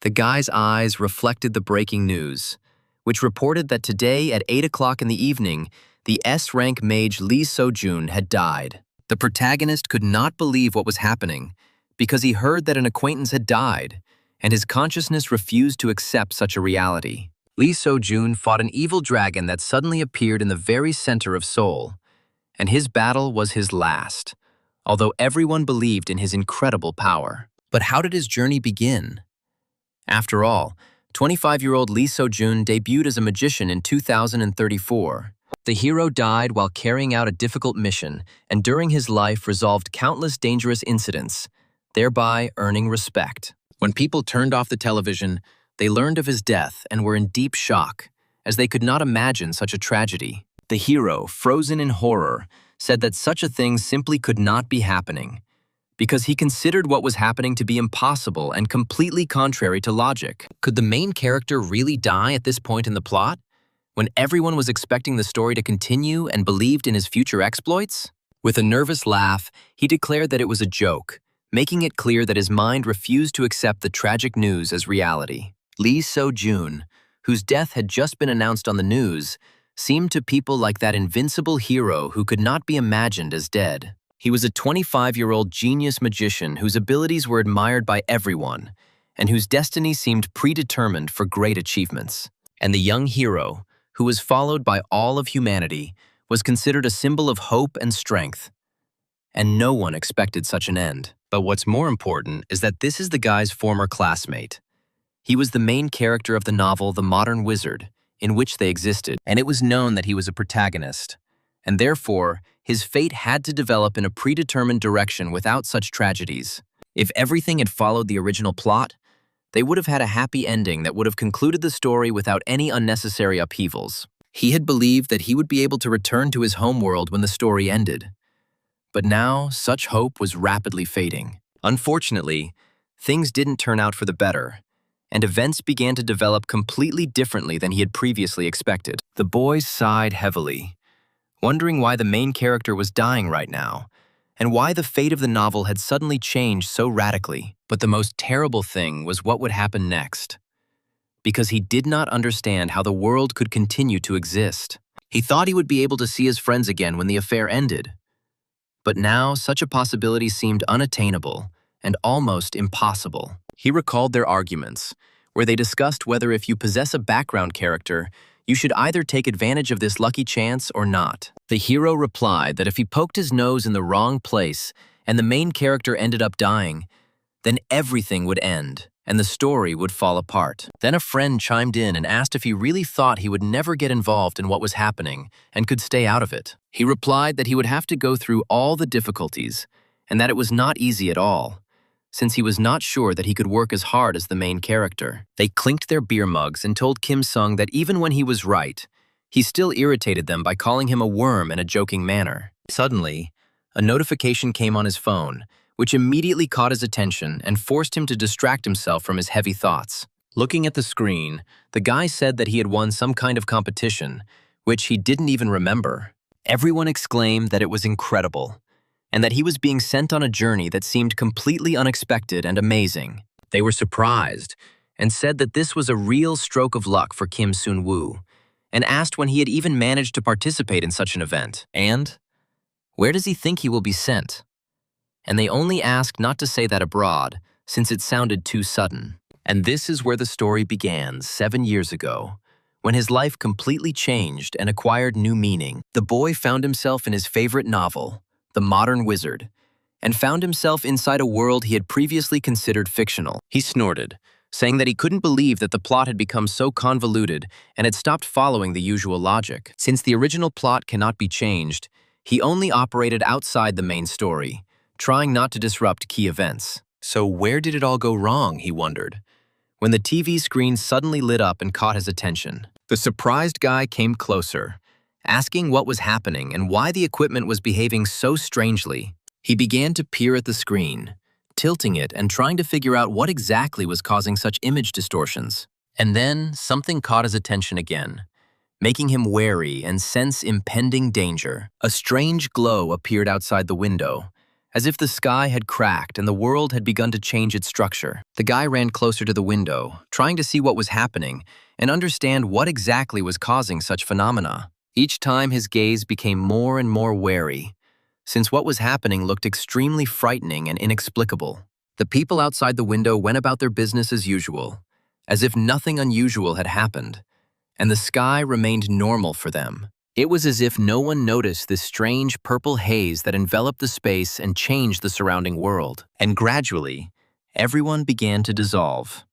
The guy's eyes reflected the breaking news, which reported that today at 8 o'clock in the evening, the S-rank mage Lee So-jun had died. The protagonist could not believe what was happening because he heard that an acquaintance had died, and his consciousness refused to accept such a reality. Lee So-jun fought an evil dragon that suddenly appeared in the very center of Seoul, and his battle was his last, although everyone believed in his incredible power. But how did his journey begin? After all, 25-year-old Lee So-jun debuted as a magician in 2034. The hero died while carrying out a difficult mission, and during his life resolved countless dangerous incidents, thereby earning respect. When people turned off the television, they learned of his death and were in deep shock, as they could not imagine such a tragedy. The hero, frozen in horror, said that such a thing simply could not be happening, because he considered what was happening to be impossible and completely contrary to logic. Could the main character really die at this point in the plot, when everyone was expecting the story to continue and believed in his future exploits? With a nervous laugh, he declared that it was a joke, making it clear that his mind refused to accept the tragic news as reality. Lee So-jun, whose death had just been announced on the news, seemed to people like that invincible hero who could not be imagined as dead. He was a 25-year-old genius magician whose abilities were admired by everyone, and whose destiny seemed predetermined for great achievements. And the young hero, who was followed by all of humanity, was considered a symbol of hope and strength. And no one expected such an end. But what's more important is that this is the guy's former classmate. He was the main character of the novel The Modern Wizard, in which they existed, and it was known that he was a protagonist. And therefore, his fate had to develop in a predetermined direction without such tragedies. If everything had followed the original plot, they would have had a happy ending that would have concluded the story without any unnecessary upheavals. He had believed that he would be able to return to his homeworld when the story ended. But now, such hope was rapidly fading. Unfortunately, things didn't turn out for the better, and events began to develop completely differently than he had previously expected. The boys sighed heavily, wondering why the main character was dying right now, and why the fate of the novel had suddenly changed so radically. But the most terrible thing was what would happen next, because he did not understand how the world could continue to exist. He thought he would be able to see his friends again when the affair ended. But now, such a possibility seemed unattainable and almost impossible. He recalled their arguments, where they discussed whether if you possess a background character, you should either take advantage of this lucky chance or not. The hero replied that if he poked his nose in the wrong place and the main character ended up dying, then everything would end and the story would fall apart. Then a friend chimed in and asked if he really thought he would never get involved in what was happening and could stay out of it. He replied that he would have to go through all the difficulties and that it was not easy at all, since he was not sure that he could work as hard as the main character. They clinked their beer mugs and told Kim Sung that even when he was right, he still irritated them by calling him a worm in a joking manner. Suddenly, a notification came on his phone, which immediately caught his attention and forced him to distract himself from his heavy thoughts. Looking at the screen, the guy said that he had won some kind of competition, which he didn't even remember. Everyone exclaimed that it was incredible, and that he was being sent on a journey that seemed completely unexpected and amazing. They were surprised and said that this was a real stroke of luck for Kim Sun-woo, and asked when he had even managed to participate in such an event. And where does he think he will be sent? And they only asked not to say that abroad, since it sounded too sudden. And this is where the story began 7 years ago, when his life completely changed and acquired new meaning. The boy found himself in his favorite novel, The Modern Wizard, and found himself inside a world he had previously considered fictional. He snorted, saying that he couldn't believe that the plot had become so convoluted and had stopped following the usual logic. Since the original plot cannot be changed, he only operated outside the main story, trying not to disrupt key events. So where did it all go wrong, he wondered, when the TV screen suddenly lit up and caught his attention. The surprised guy came closer, asking what was happening and why the equipment was behaving so strangely. He began to peer at the screen, tilting it and trying to figure out what exactly was causing such image distortions. And then something caught his attention again, making him wary and sense impending danger. A strange glow appeared outside the window, as if the sky had cracked and the world had begun to change its structure. The guy ran closer to the window, trying to see what was happening and understand what exactly was causing such phenomena. Each time his gaze became more and more wary, since what was happening looked extremely frightening and inexplicable. The people outside the window went about their business as usual, as if nothing unusual had happened, and the sky remained normal for them. It was as if no one noticed this strange purple haze that enveloped the space and changed the surrounding world. And gradually, everyone began to dissolve,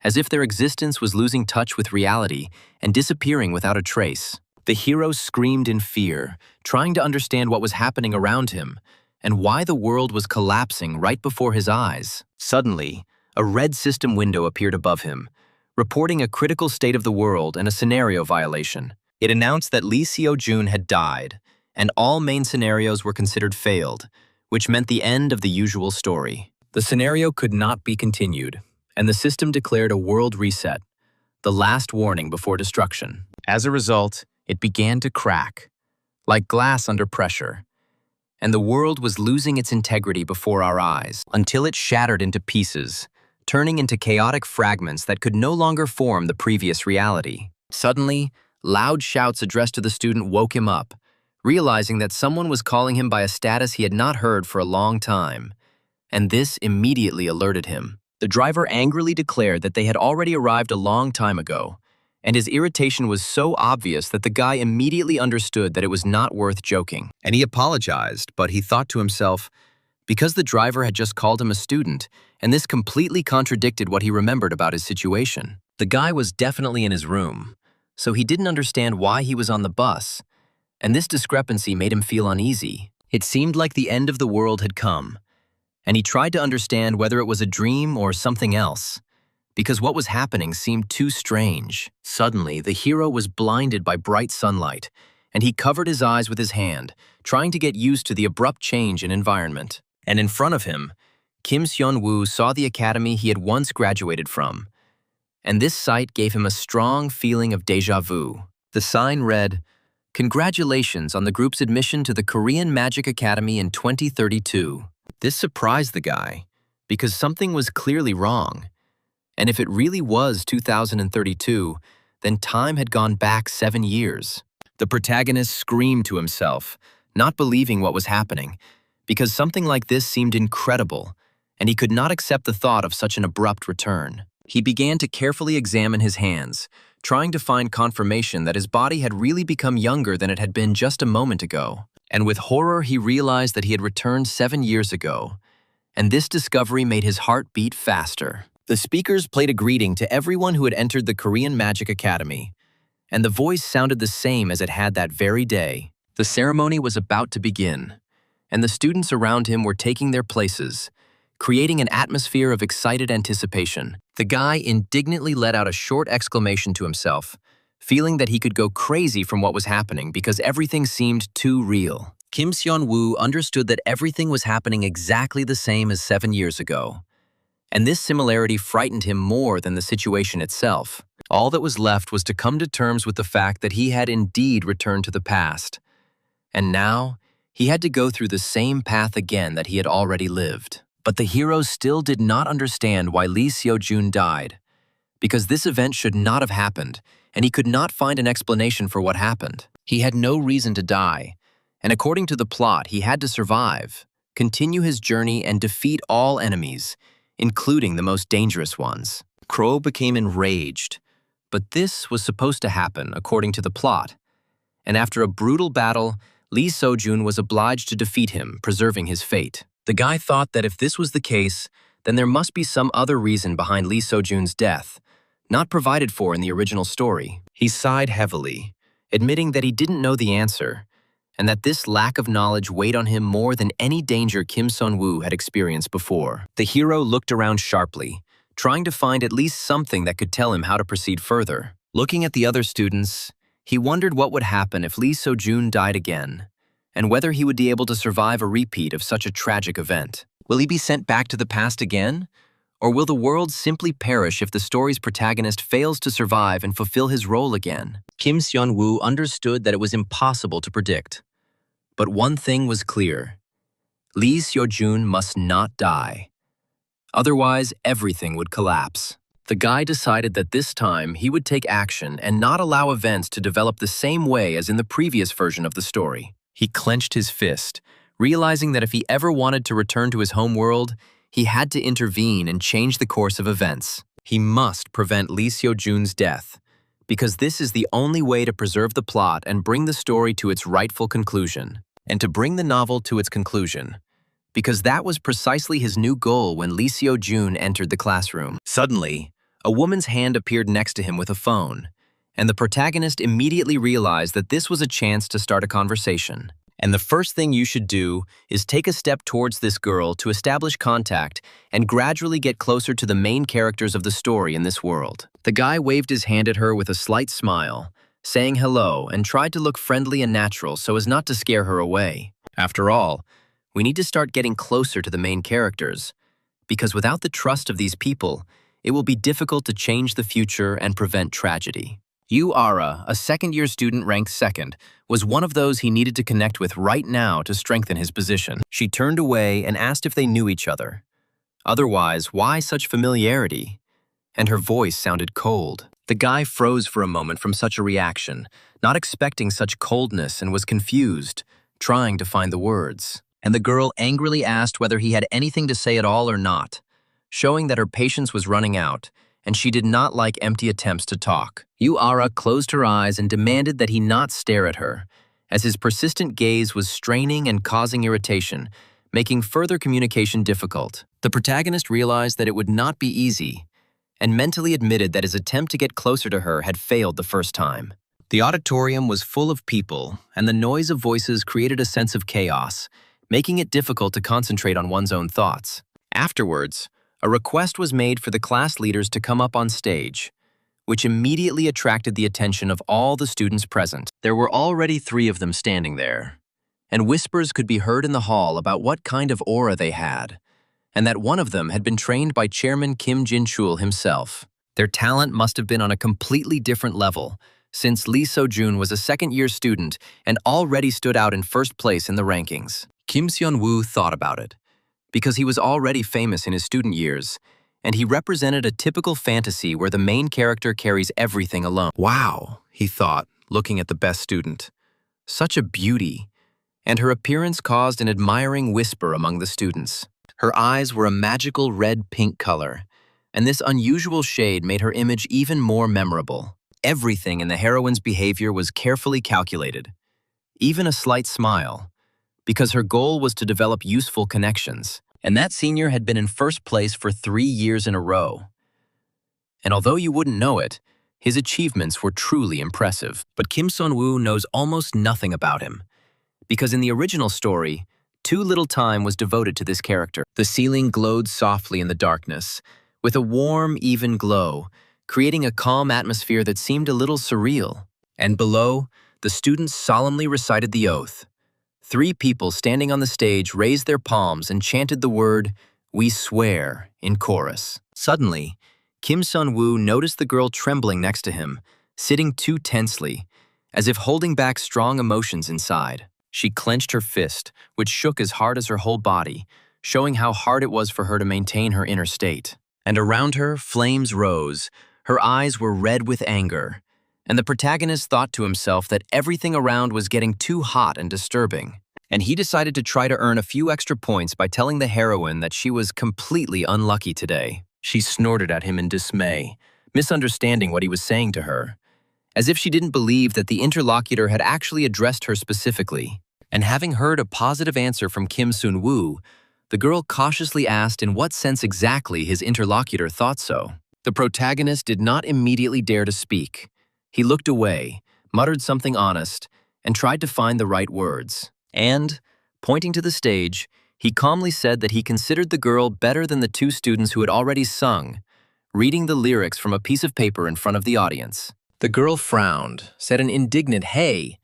as if their existence was losing touch with reality and disappearing without a trace. The hero screamed in fear, trying to understand what was happening around him and why the world was collapsing right before his eyes. Suddenly, a red system window appeared above him, reporting a critical state of the world and a scenario violation. It announced that Lee Seo-jun had died, and all main scenarios were considered failed, which meant the end of the usual story. The scenario could not be continued, and the system declared a world reset, the last warning before destruction. As a result, it began to crack, like glass under pressure, and the world was losing its integrity before our eyes, until it shattered into pieces, turning into chaotic fragments that could no longer form the previous reality. Suddenly, loud shouts addressed to the student woke him up, realizing that someone was calling him by a status he had not heard for a long time, and this immediately alerted him. The driver angrily declared that they had already arrived a long time ago, and his irritation was so obvious that the guy immediately understood that it was not worth joking. And he apologized, but he thought to himself, because the driver had just called him a student, and this completely contradicted what he remembered about his situation. The guy was definitely in his room, so he didn't understand why he was on the bus, and this discrepancy made him feel uneasy. It seemed like the end of the world had come, and he tried to understand whether it was a dream or something else, because what was happening seemed too strange. Suddenly, the hero was blinded by bright sunlight, and he covered his eyes with his hand, trying to get used to the abrupt change in environment. And in front of him, Kim Seon-woo saw the academy he had once graduated from, and this sight gave him a strong feeling of déjà vu. The sign read, "Congratulations on the group's admission to the Korean Magic Academy in 2032. This surprised the guy, because something was clearly wrong. And if it really was 2032, then time had gone back 7 years. The protagonist screamed to himself, not believing what was happening, because something like this seemed incredible, and he could not accept the thought of such an abrupt return. He began to carefully examine his hands, trying to find confirmation that his body had really become younger than it had been just a moment ago. And with horror, he realized that he had returned 7 years ago, and this discovery made his heart beat faster. The speakers played a greeting to everyone who had entered the Korean Magic Academy, and the voice sounded the same as it had that very day. The ceremony was about to begin, and the students around him were taking their places, creating an atmosphere of excited anticipation. The guy indignantly let out a short exclamation to himself, feeling that he could go crazy from what was happening because everything seemed too real. Kim Seon-woo understood that everything was happening exactly the same as 7 years ago, and this similarity frightened him more than the situation itself. All that was left was to come to terms with the fact that he had indeed returned to the past, and now he had to go through the same path again that he had already lived. But the hero still did not understand why Lee Seo-jun died, because this event should not have happened, and he could not find an explanation for what happened. He had no reason to die, and according to the plot, he had to survive, continue his journey, and defeat all enemies, including the most dangerous ones. Crow became enraged, but this was supposed to happen according to the plot, and after a brutal battle, Lee Seo-jun was obliged to defeat him, preserving his fate. The guy thought that if this was the case, then there must be some other reason behind Lee Seo-jun's death, not provided for in the original story. He sighed heavily, admitting that he didn't know the answer, and that this lack of knowledge weighed on him more than any danger Kim Seon-woo had experienced before. The hero looked around sharply, trying to find at least something that could tell him how to proceed further. Looking at the other students, he wondered what would happen if Lee Seo-jun died again, and whether he would be able to survive a repeat of such a tragic event. Will he be sent back to the past again? Or will the world simply perish if the story's protagonist fails to survive and fulfill his role again? Kim Seon-woo understood that it was impossible to predict. But one thing was clear. Lee Seo-jun must not die. Otherwise, everything would collapse. The guy decided that this time he would take action and not allow events to develop the same way as in the previous version of the story. He clenched his fist, realizing that if he ever wanted to return to his home world, he had to intervene and change the course of events. He must prevent Lee Seo-jun's death, because this is the only way to preserve the plot and bring the story to its rightful conclusion, and to bring the novel to its conclusion, because that was precisely his new goal when Lee Seo-jun entered the classroom. Suddenly, a woman's hand appeared next to him with a phone, and the protagonist immediately realized that this was a chance to start a conversation. And the first thing you should do is take a step towards this girl to establish contact and gradually get closer to the main characters of the story in this world. The guy waved his hand at her with a slight smile, saying hello and tried to look friendly and natural so as not to scare her away. After all, we need to start getting closer to the main characters, because without the trust of these people, it will be difficult to change the future and prevent tragedy. Yu Ara, a second-year student ranked second, was one of those he needed to connect with right now to strengthen his position. She turned away and asked if they knew each other. Otherwise, why such familiarity? And her voice sounded cold. The guy froze for a moment from such a reaction, not expecting such coldness, and was confused, trying to find the words. And the girl angrily asked whether he had anything to say at all or not, showing that her patience was running out, and she did not like empty attempts to talk. Yu Ara closed her eyes and demanded that he not stare at her, as his persistent gaze was straining and causing irritation, making further communication difficult. The protagonist realized that it would not be easy, and mentally admitted that his attempt to get closer to her had failed the first time. The auditorium was full of people, and the noise of voices created a sense of chaos, making it difficult to concentrate on one's own thoughts. Afterwards, a request was made for the class leaders to come up on stage, which immediately attracted the attention of all the students present. There were already 3 of them standing there, and whispers could be heard in the hall about what kind of aura they had, and that one of them had been trained by Chairman Kim Jin-chul himself. Their talent must have been on a completely different level, since Lee Seo-jun was a second-year student and already stood out in first place in the rankings. Kim Seon-woo thought about it, because he was already famous in his student years, and he represented a typical fantasy where the main character carries everything alone. Wow, he thought, looking at the best student. Such a beauty, and her appearance caused an admiring whisper among the students. Her eyes were a magical red-pink color, and this unusual shade made her image even more memorable. Everything in the heroine's behavior was carefully calculated, even a slight smile, because her goal was to develop useful connections. And that senior had been in first place for 3 years in a row. And although you wouldn't know it, his achievements were truly impressive. But Kim Seon-woo knows almost nothing about him, because in the original story, too little time was devoted to this character. The ceiling glowed softly in the darkness, with a warm, even glow, creating a calm atmosphere that seemed a little surreal. And below, the students solemnly recited the oath. 3 people standing on the stage raised their palms and chanted the word, "We swear," in chorus. Suddenly, Kim Seon-woo noticed the girl trembling next to him, sitting too tensely, as if holding back strong emotions inside. She clenched her fist, which shook as hard as her whole body, showing how hard it was for her to maintain her inner state. And around her, flames rose. Her eyes were red with anger, and the protagonist thought to himself that everything around was getting too hot and disturbing. And he decided to try to earn a few extra points by telling the heroine that she was completely unlucky today. She snorted at him in dismay, misunderstanding what he was saying to her, as if she didn't believe that the interlocutor had actually addressed her specifically. And having heard a positive answer from Kim Seon-woo, the girl cautiously asked in what sense exactly his interlocutor thought so. The protagonist did not immediately dare to speak. He looked away, muttered something honest, and tried to find the right words. And, pointing to the stage, he calmly said that he considered the girl better than the 2 students who had already sung, reading the lyrics from a piece of paper in front of the audience. The girl frowned, said an indignant "hey,"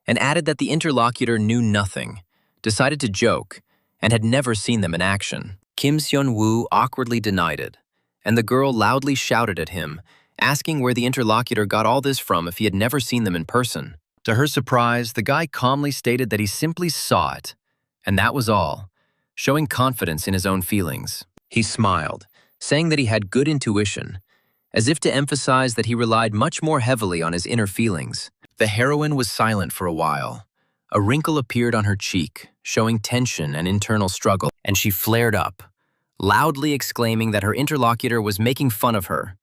and added that the interlocutor knew nothing, decided to joke, and had never seen them in action. Kim Seon-woo awkwardly denied it, and the girl loudly shouted at him, asking where the interlocutor got all this from if he had never seen them in person. To her surprise, the guy calmly stated that he simply saw it, and that was all, showing confidence in his own feelings. He smiled, saying that he had good intuition, as if to emphasize that he relied much more heavily on his inner feelings. The heroine was silent for a while. A wrinkle appeared on her cheek, showing tension and internal struggle, and she flared up, loudly exclaiming that her interlocutor was making fun of her,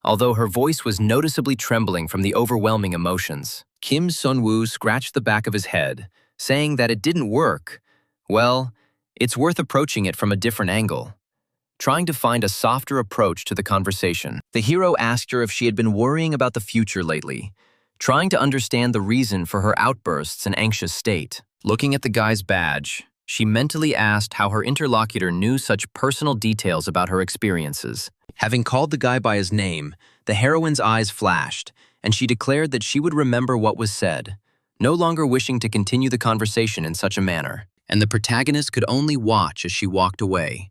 although her voice was noticeably trembling from the overwhelming emotions. Kim Sun-woo scratched the back of his head, saying that it didn't work. Well, it's worth approaching it from a different angle, trying to find a softer approach to the conversation. The hero asked her if she had been worrying about the future lately, trying to understand the reason for her outbursts and anxious state. Looking at the guy's badge, she mentally asked how her interlocutor knew such personal details about her experiences. Having called the guy by his name, the heroine's eyes flashed, and she declared that she would remember what was said, no longer wishing to continue the conversation in such a manner. And the protagonist could only watch as she walked away,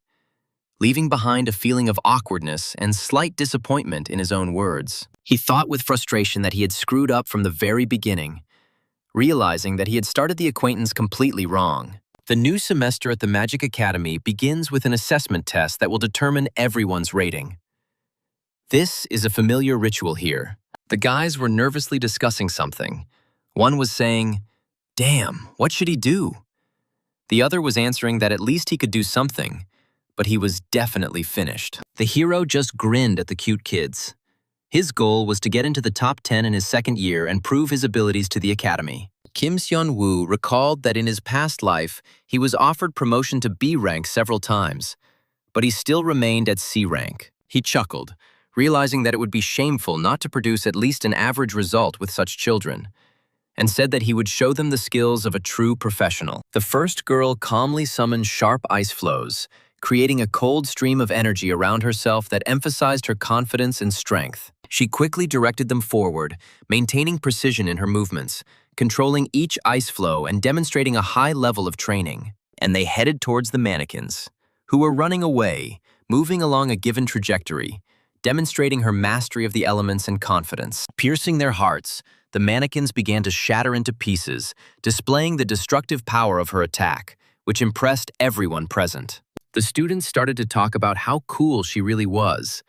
leaving behind a feeling of awkwardness and slight disappointment in his own words. He thought with frustration that he had screwed up from the very beginning, realizing that he had started the acquaintance completely wrong. The new semester at the Magic Academy begins with an assessment test that will determine everyone's rating. This is a familiar ritual here. The guys were nervously discussing something. One was saying, "Damn, what should he do?" The other was answering that at least he could do something, but he was definitely finished. The hero just grinned at the cute kids. His goal was to get into the top 10 in his second year and prove his abilities to the academy. Kim Sun-woo recalled that in his past life, he was offered promotion to B rank several times, but he still remained at C rank. He chuckled, realizing that it would be shameful not to produce at least an average result with such children, and said that he would show them the skills of a true professional. The first girl calmly summoned sharp ice flows, creating a cold stream of energy around herself that emphasized her confidence and strength. She quickly directed them forward, maintaining precision in her movements, controlling each ice flow and demonstrating a high level of training. And they headed towards the mannequins, who were running away, moving along a given trajectory, demonstrating her mastery of the elements and confidence. Piercing their hearts, the mannequins began to shatter into pieces, displaying the destructive power of her attack, which impressed everyone present. The students started to talk about how cool she really was,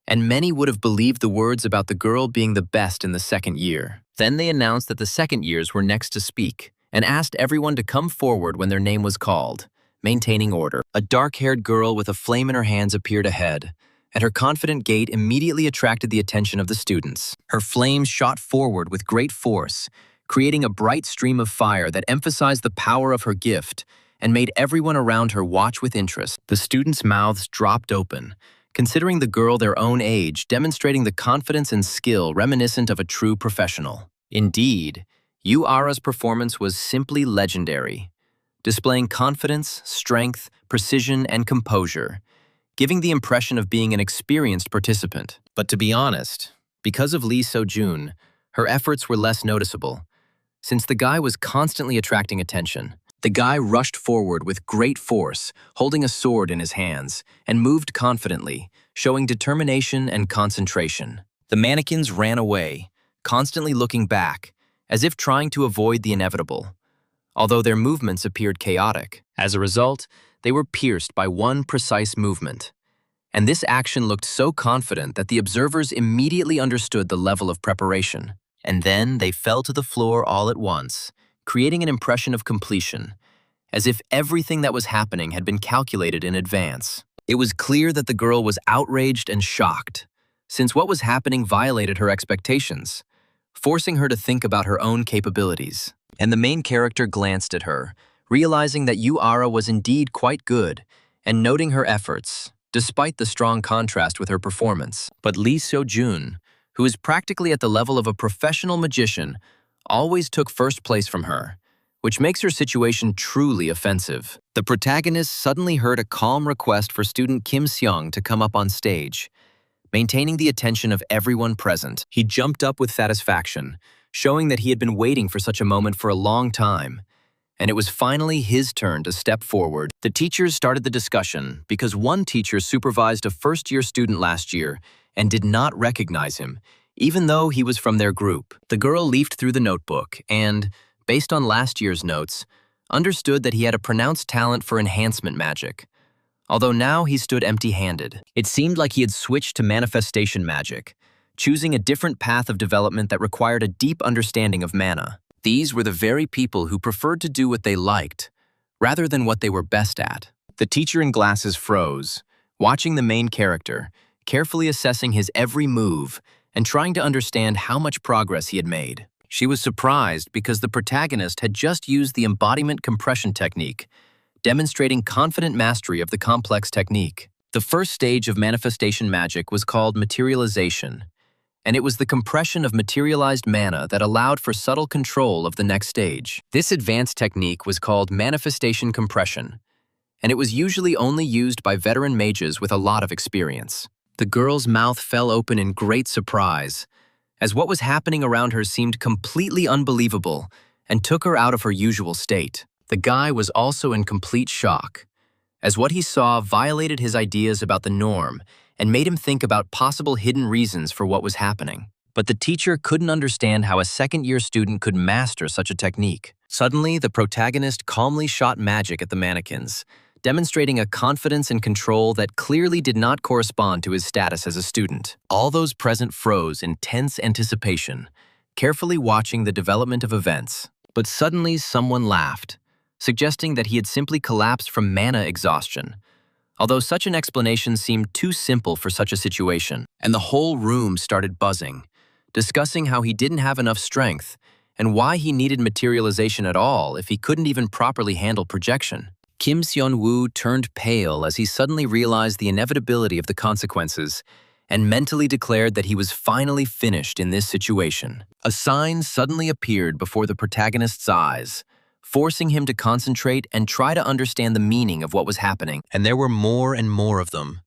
and many would have believed the words about the girl being the best in the second year. Then they announced that the second years were next to speak, and asked everyone to come forward when their name was called, maintaining order. A dark-haired girl with a flame in her hands appeared ahead, and her confident gait immediately attracted the attention of the students. Her flames shot forward with great force, creating a bright stream of fire that emphasized the power of her gift and made everyone around her watch with interest. The students' mouths dropped open, considering the girl their own age, demonstrating the confidence and skill reminiscent of a true professional. Indeed, Yu Ara's performance was simply legendary, displaying confidence, strength, precision, and composure, giving the impression of being an experienced participant. But to be honest, because of Lee So-jun, her efforts were less noticeable, since the guy was constantly attracting attention. The guy rushed forward with great force, holding a sword in his hands, and moved confidently, showing determination and concentration. The mannequins ran away, constantly looking back, as if trying to avoid the inevitable, although their movements appeared chaotic. As a result, they were pierced by one precise movement, and this action looked so confident that the observers immediately understood the level of preparation. And then they fell to the floor all at once, creating an impression of completion, as if everything that was happening had been calculated in advance. It was clear that the girl was outraged and shocked, since what was happening violated her expectations, forcing her to think about her own capabilities. And the main character glanced at her, realizing that Yu Ara was indeed quite good, and noting her efforts, despite the strong contrast with her performance. But Lee So-jun, who is practically at the level of a professional magician, always took first place from her, which makes her situation truly offensive. The protagonist suddenly heard a calm request for student Kim Seong to come up on stage, maintaining the attention of everyone present. He jumped up with satisfaction, showing that he had been waiting for such a moment for a long time, and it was finally his turn to step forward. The teachers started the discussion because one teacher supervised a first-year student last year and did not recognize him, even though he was from their group. The girl leafed through the notebook and, based on last year's notes, understood that he had a pronounced talent for enhancement magic, although now he stood empty-handed. It seemed like he had switched to manifestation magic, choosing a different path of development that required a deep understanding of mana. These were the very people who preferred to do what they liked, rather than what they were best at. The teacher in glasses froze, watching the main character, carefully assessing his every move and trying to understand how much progress he had made. She was surprised because the protagonist had just used the embodiment compression technique, demonstrating confident mastery of the complex technique. The first stage of manifestation magic was called materialization, and it was the compression of materialized mana that allowed for subtle control of the next stage. This advanced technique was called manifestation compression, and it was usually only used by veteran mages with a lot of experience. The girl's mouth fell open in great surprise, as what was happening around her seemed completely unbelievable and took her out of her usual state. The guy was also in complete shock, as what he saw violated his ideas about the norm and made him think about possible hidden reasons for what was happening. But the teacher couldn't understand how a second-year student could master such a technique. Suddenly, the protagonist calmly shot magic at the mannequins, demonstrating a confidence and control that clearly did not correspond to his status as a student. All those present froze in tense anticipation, carefully watching the development of events. But suddenly someone laughed, suggesting that he had simply collapsed from mana exhaustion, although such an explanation seemed too simple for such a situation. And the whole room started buzzing, discussing how he didn't have enough strength and why he needed materialization at all if he couldn't even properly handle projection. Kim Seon-woo turned pale as he suddenly realized the inevitability of the consequences and mentally declared that he was finally finished in this situation. A sign suddenly appeared before the protagonist's eyes, forcing him to concentrate and try to understand the meaning of what was happening. And there were more and more of them,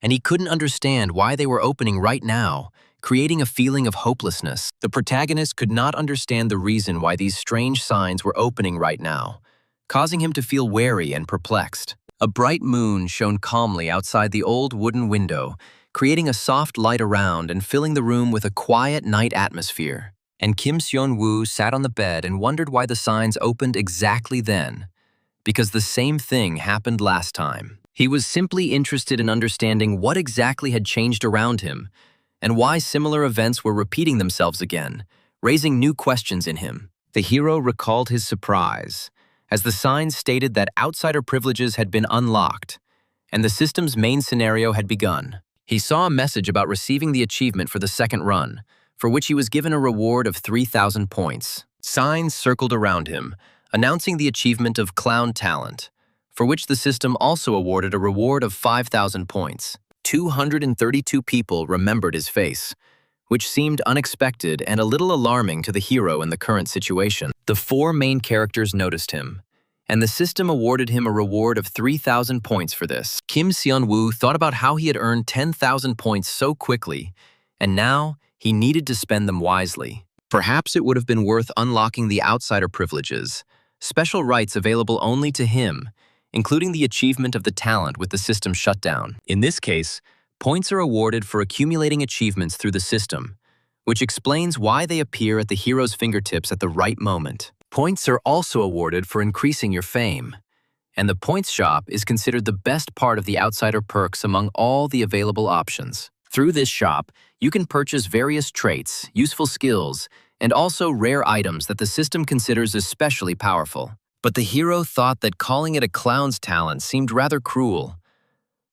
and he couldn't understand why they were opening right now, creating a feeling of hopelessness. The protagonist could not understand the reason why these strange signs were opening right now, causing him to feel wary and perplexed. A bright moon shone calmly outside the old wooden window, creating a soft light around and filling the room with a quiet night atmosphere. And Kim Seon-woo sat on the bed and wondered why the signs opened exactly then, because the same thing happened last time. He was simply interested in understanding what exactly had changed around him and why similar events were repeating themselves again, raising new questions in him. The hero recalled his surprise, as the signs stated that outsider privileges had been unlocked, and the system's main scenario had begun. He saw a message about receiving the achievement for the second run, for which he was given a reward of 3,000 points. Signs circled around him, announcing the achievement of Clown Talent, for which the system also awarded a reward of 5,000 points. 232 people remembered his face, which seemed unexpected and a little alarming to the hero in the current situation. The four main characters noticed him, and the system awarded him a reward of 3,000 points for this. Kim Seon-woo thought about how he had earned 10,000 points so quickly, and now he needed to spend them wisely. Perhaps it would have been worth unlocking the outsider privileges, special rights available only to him, including the achievement of the talent with the system shutdown. In this case, points are awarded for accumulating achievements through the system, which explains why they appear at the hero's fingertips at the right moment. Points are also awarded for increasing your fame, and the points shop is considered the best part of the outsider perks among all the available options. Through this shop, you can purchase various traits, useful skills, and also rare items that the system considers especially powerful. But the hero thought that calling it a clown's talent seemed rather cruel,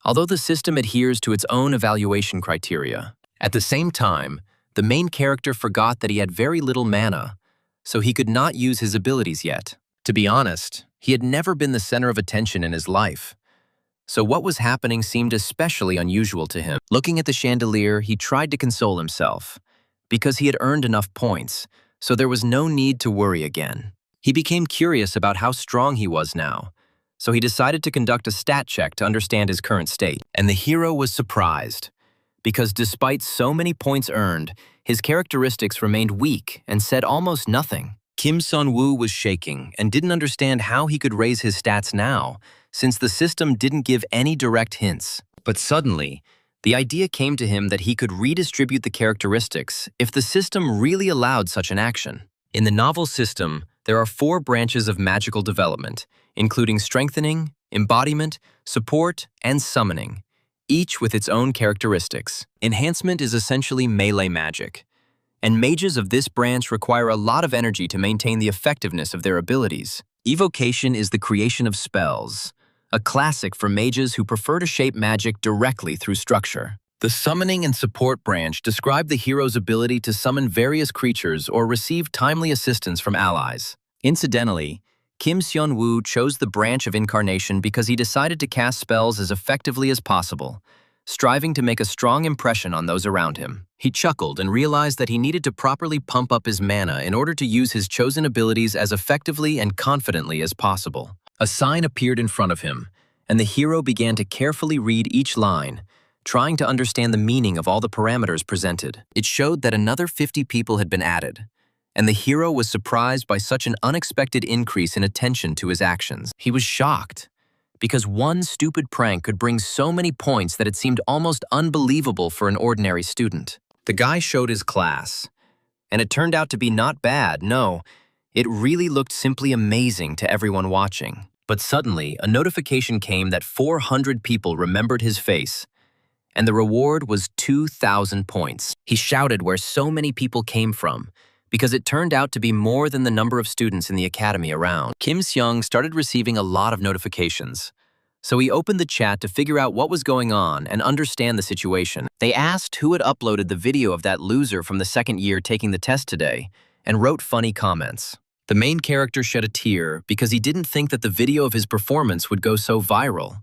although the system adheres to its own evaluation criteria. At the same time, the main character forgot that he had very little mana, so he could not use his abilities yet. To be honest, he had never been the center of attention in his life, so what was happening seemed especially unusual to him. Looking at the chandelier, he tried to console himself, because he had earned enough points, so there was no need to worry again. He became curious about how strong he was now, so he decided to conduct a stat check to understand his current state. And the hero was surprised, because despite so many points earned, his characteristics remained weak and said almost nothing. Kim Seon-woo was shaking and didn't understand how he could raise his stats now, since the system didn't give any direct hints. But suddenly, the idea came to him that he could redistribute the characteristics if the system really allowed such an action. In the novel system, There are 4 branches of magical development, including strengthening, embodiment, support, and summoning, each with its own characteristics. Enhancement is essentially melee magic, and mages of this branch require a lot of energy to maintain the effectiveness of their abilities. Evocation is the creation of spells, a classic for mages who prefer to shape magic directly through structure. The summoning and support branch describe the hero's ability to summon various creatures or receive timely assistance from allies. Incidentally, Kim Seon-woo chose the branch of incarnation because he decided to cast spells as effectively as possible, striving to make a strong impression on those around him. He chuckled and realized that he needed to properly pump up his mana in order to use his chosen abilities as effectively and confidently as possible. A sign appeared in front of him, and the hero began to carefully read each line, trying to understand the meaning of all the parameters presented. It showed that another 50 people had been added, and the hero was surprised by such an unexpected increase in attention to his actions. He was shocked, because one stupid prank could bring so many points that it seemed almost unbelievable for an ordinary student. The guy showed his class, and it turned out to be not bad, no. It really looked simply amazing to everyone watching. But suddenly, a notification came that 400 people remembered his face, and the reward was 2,000 points. He shouted where so many people came from, because it turned out to be more than the number of students in the academy around. Kim Seong started receiving a lot of notifications, so he opened the chat to figure out what was going on and understand the situation. They asked who had uploaded the video of that loser from the second year taking the test today, and wrote funny comments. The main character shed a tear because he didn't think that the video of his performance would go so viral,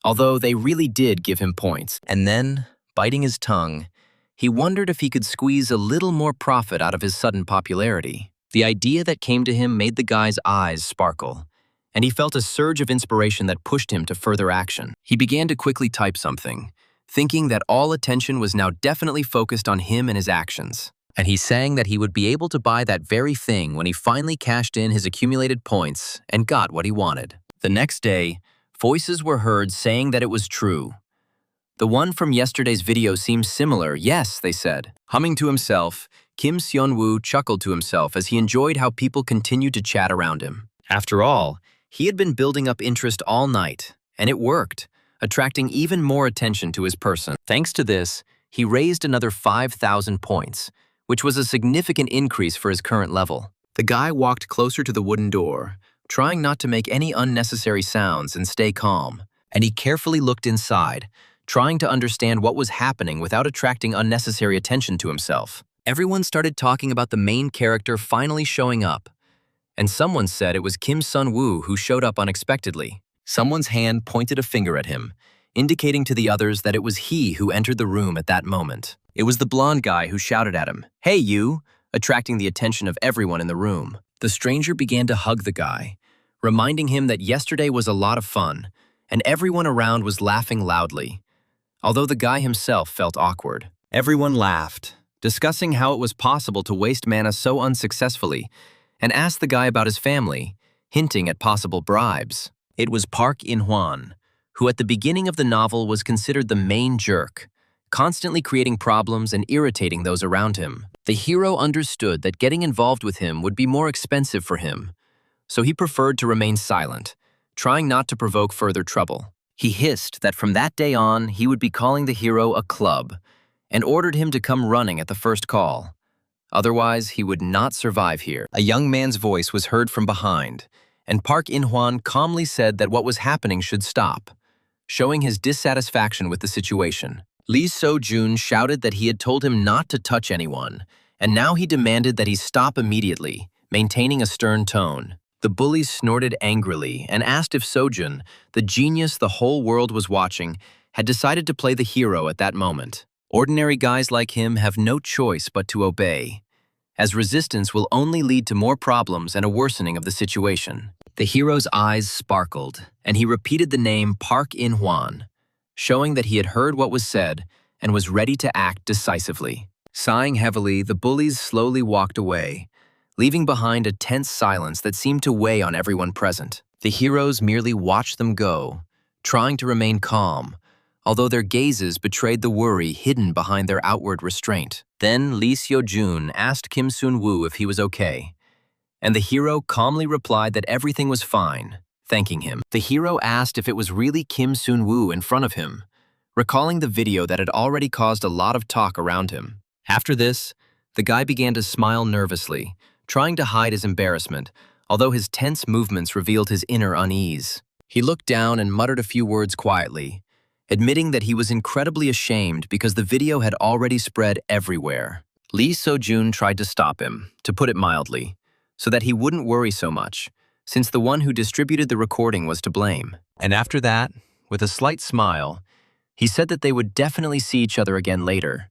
although they really did give him points. And then, biting his tongue, he wondered if he could squeeze a little more profit out of his sudden popularity. The idea that came to him made the guy's eyes sparkle, and he felt a surge of inspiration that pushed him to further action. He began to quickly type something, thinking that all attention was now definitely focused on him and his actions. And he sang that he would be able to buy that very thing when he finally cashed in his accumulated points and got what he wanted. The next day, voices were heard saying that it was true. The one from yesterday's video seems similar, yes, they said. Humming to himself, Kim Seon-woo chuckled to himself as he enjoyed how people continued to chat around him. After all, he had been building up interest all night, and it worked, attracting even more attention to his person. Thanks to this, he raised another 5,000 points, which was a significant increase for his current level. The guy walked closer to the wooden door, trying not to make any unnecessary sounds and stay calm, and he carefully looked inside, trying to understand what was happening without attracting unnecessary attention to himself. Everyone started talking about the main character finally showing up, and someone said it was Kim Seon-woo who showed up unexpectedly. Someone's hand pointed a finger at him, indicating to the others that it was he who entered the room at that moment. It was the blonde guy who shouted at him, "Hey you!" attracting the attention of everyone in the room. The stranger began to hug the guy, reminding him that yesterday was a lot of fun, and everyone around was laughing loudly, although the guy himself felt awkward. Everyone laughed, discussing how it was possible to waste mana so unsuccessfully, and asked the guy about his family, hinting at possible bribes. It was Park In-hwan, who at the beginning of the novel was considered the main jerk, constantly creating problems and irritating those around him. The hero understood that getting involved with him would be more expensive for him, so he preferred to remain silent, trying not to provoke further trouble. He hissed that from that day on he would be calling the hero a club, and ordered him to come running at the first call. Otherwise, he would not survive here. A young man's voice was heard from behind, and Park In-hwan calmly said that what was happening should stop, showing his dissatisfaction with the situation. Lee So-jun shouted that he had told him not to touch anyone, and now he demanded that he stop immediately, maintaining a stern tone. The bullies snorted angrily and asked if So-jun, the genius the whole world was watching, had decided to play the hero at that moment. Ordinary guys like him have no choice but to obey, as resistance will only lead to more problems and a worsening of the situation. The hero's eyes sparkled, and he repeated the name Park In-hwan, showing that he had heard what was said and was ready to act decisively. Sighing heavily, the bullies slowly walked away, leaving behind a tense silence that seemed to weigh on everyone present. The heroes merely watched them go, trying to remain calm, although their gazes betrayed the worry hidden behind their outward restraint. Then Lee Seo-jun asked Kim Seon-woo if he was okay, and the hero calmly replied that everything was fine, thanking him. The hero asked if it was really Kim Sun-woo in front of him, recalling the video that had already caused a lot of talk around him. After this, the guy began to smile nervously, trying to hide his embarrassment, although his tense movements revealed his inner unease. He looked down and muttered a few words quietly, admitting that he was incredibly ashamed because the video had already spread everywhere. Lee So-jun tried to stop him, to put it mildly, so that he wouldn't worry so much, since the one who distributed the recording was to blame. And after that, with a slight smile, he said that they would definitely see each other again later,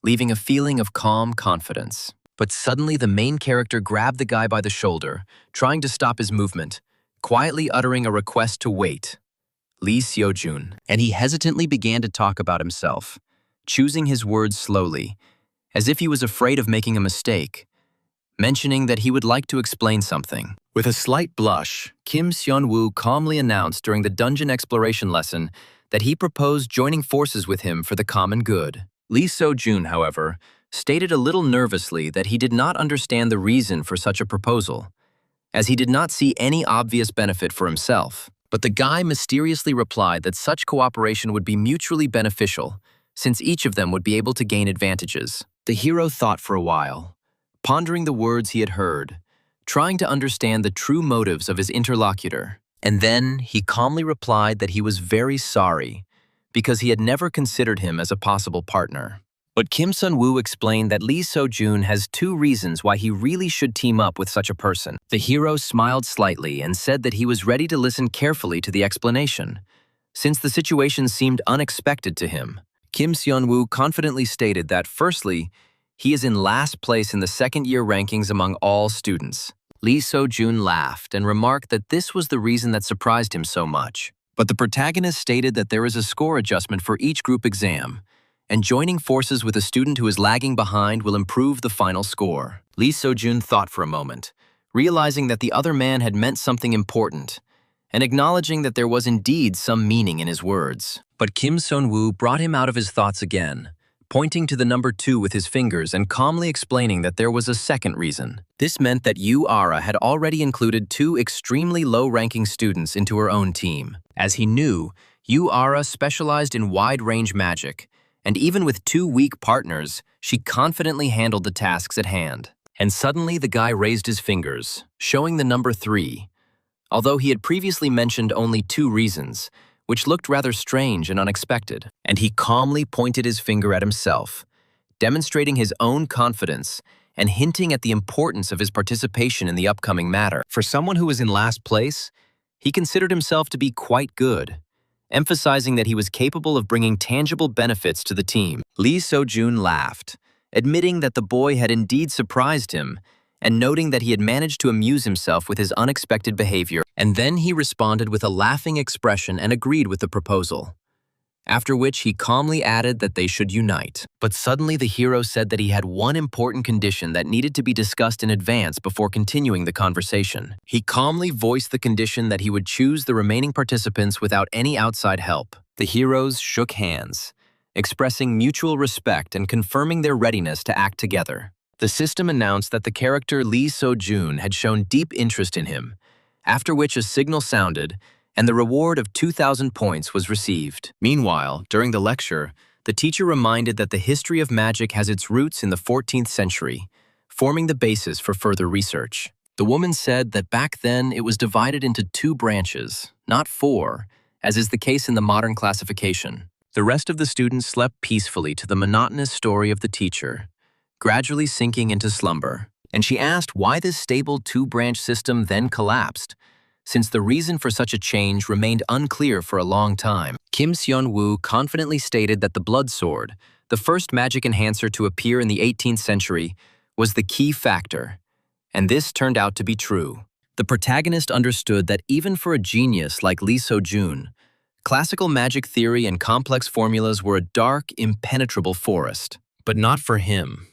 leaving a feeling of calm confidence. But suddenly the main character grabbed the guy by the shoulder, trying to stop his movement, quietly uttering a request to wait. Lee So-jun, and he hesitantly began to talk about himself, choosing his words slowly, as if he was afraid of making a mistake, mentioning that he would like to explain something. With a slight blush, Kim Sun-woo calmly announced during the dungeon exploration lesson that he proposed joining forces with him for the common good. Lee So-jun, however, stated a little nervously that he did not understand the reason for such a proposal, as he did not see any obvious benefit for himself. But the guy mysteriously replied that such cooperation would be mutually beneficial, since each of them would be able to gain advantages. The hero thought for a while, pondering the words he had heard, trying to understand the true motives of his interlocutor. And then he calmly replied that he was very sorry, because he had never considered him as a possible partner. But Kim Sun-woo explained that Lee So-jun has 2 reasons why he really should team up with such a person. The hero smiled slightly and said that he was ready to listen carefully to the explanation, since the situation seemed unexpected to him. Kim Sun-woo confidently stated that, firstly, he is in last place in the second-year rankings among all students. Lee So-jun laughed and remarked that this was the reason that surprised him so much. But the protagonist stated that there is a score adjustment for each group exam, and joining forces with a student who is lagging behind will improve the final score. Lee So-jun thought for a moment, realizing that the other man had meant something important, and acknowledging that there was indeed some meaning in his words. But Kim Sun-woo brought him out of his thoughts again, pointing to the number 2 with his fingers and calmly explaining that there was a second reason. This meant that Yu-ara had already included 2 extremely low-ranking students into her own team. As he knew, Yu-ara specialized in wide-range magic, and even with 2 weak partners, she confidently handled the tasks at hand. And suddenly the guy raised his fingers, showing the number 3, although he had previously mentioned only 2 reasons, which looked rather strange and unexpected. And he calmly pointed his finger at himself, demonstrating his own confidence and hinting at the importance of his participation in the upcoming matter. For someone who was in last place, he considered himself to be quite good, emphasizing that he was capable of bringing tangible benefits to the team. Lee So-jun laughed, admitting that the boy had indeed surprised him, and noting that he had managed to amuse himself with his unexpected behavior. And then he responded with a laughing expression and agreed with the proposal, after which he calmly added that they should unite. But suddenly the hero said that he had one important condition that needed to be discussed in advance before continuing the conversation. He calmly voiced the condition that he would choose the remaining participants without any outside help. The heroes shook hands, expressing mutual respect and confirming their readiness to act together. The system announced that the character Lee So-jun had shown deep interest in him, after which a signal sounded, and the reward of 2,000 points was received. Meanwhile, during the lecture, the teacher reminded that the history of magic has its roots in the 14th century, forming the basis for further research. The woman said that back then it was divided into 2 branches, not 4, as is the case in the modern classification. The rest of the students slept peacefully to the monotonous story of the teacher, gradually sinking into slumber. And she asked why this stable 2-branch system then collapsed, since the reason for such a change remained unclear for a long time. Kim Sun-woo confidently stated that the blood sword, the first magic enhancer to appear in the 18th century, was the key factor, and this turned out to be true. The protagonist understood that even for a genius like Lee So-jun, classical magic theory and complex formulas were a dark, impenetrable forest. But not for him,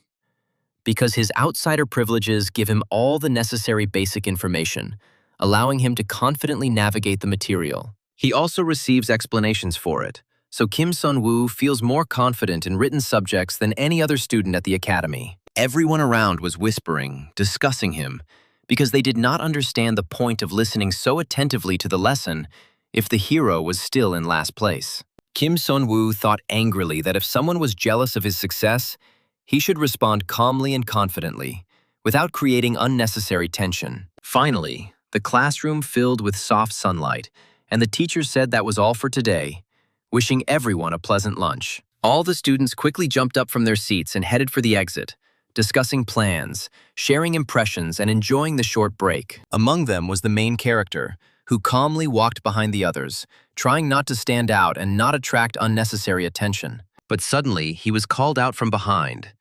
because his outsider privileges give him all the necessary basic information, allowing him to confidently navigate the material. He also receives explanations for it, so Kim Sun-woo feels more confident in written subjects than any other student at the academy. Everyone around was whispering, discussing him, because they did not understand the point of listening so attentively to the lesson if the hero was still in last place. Kim Sun-woo thought angrily that if someone was jealous of his success, he should respond calmly and confidently, without creating unnecessary tension. Finally, the classroom filled with soft sunlight, and the teacher said that was all for today, wishing everyone a pleasant lunch. All the students quickly jumped up from their seats and headed for the exit, discussing plans, sharing impressions, and enjoying the short break. Among them was the main character, who calmly walked behind the others, trying not to stand out and not attract unnecessary attention. But suddenly, he was called out from behind,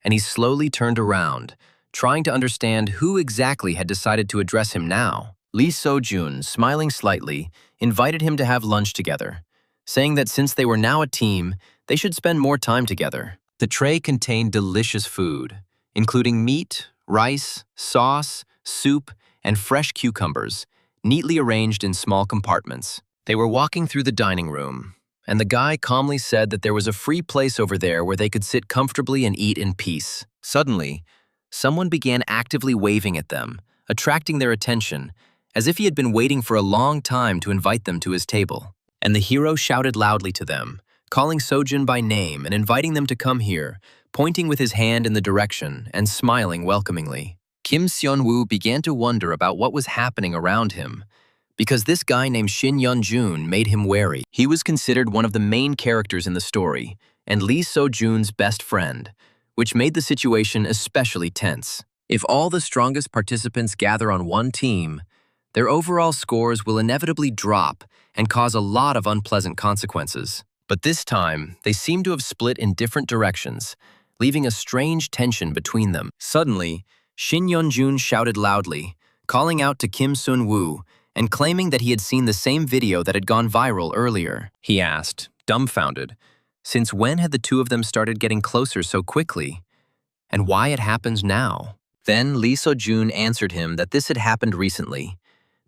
and he slowly turned around, trying to understand who exactly had decided to address him now. Lee So-jun, smiling slightly, invited him to have lunch together, saying that since they were now a team, they should spend more time together. The tray contained delicious food, including meat, rice, sauce, soup, and fresh cucumbers, neatly arranged in small compartments. They were walking through the dining room, and the guy calmly said that there was a free place over there where they could sit comfortably and eat in peace. Suddenly, someone began actively waving at them, attracting their attention, as if he had been waiting for a long time to invite them to his table. And the hero shouted loudly to them, calling Sojun by name and inviting them to come here, pointing with his hand in the direction and smiling welcomingly. Kim Seon-woo began to wonder about what was happening around him, because this guy named Shin Yeon-jun made him wary. He was considered one of the main characters in the story, and Lee So-jun's best friend, which made the situation especially tense. If all the strongest participants gather on one team, their overall scores will inevitably drop and cause a lot of unpleasant consequences. But this time, they seem to have split in different directions, leaving a strange tension between them. Suddenly, Shin Yeon-jun shouted loudly, calling out to Kim Sun-woo and claiming that he had seen the same video that had gone viral earlier. He asked, dumbfounded, since when had the two of them started getting closer so quickly, and why it happened now? Then Lee So-jun answered him that this had happened recently,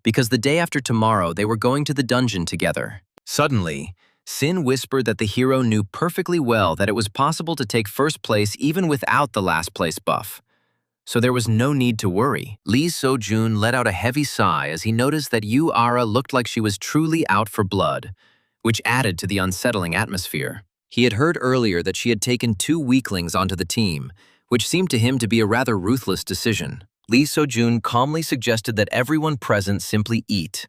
because the day after tomorrow they were going to the dungeon together. Suddenly, Sin whispered that the hero knew perfectly well that it was possible to take first place even without the last place buff, so there was no need to worry. Lee So-jun let out a heavy sigh as he noticed that Yu Ara looked like she was truly out for blood, which added to the unsettling atmosphere. He had heard earlier that she had taken 2 weaklings onto the team, which seemed to him to be a rather ruthless decision. Lee So-jun calmly suggested that everyone present simply eat,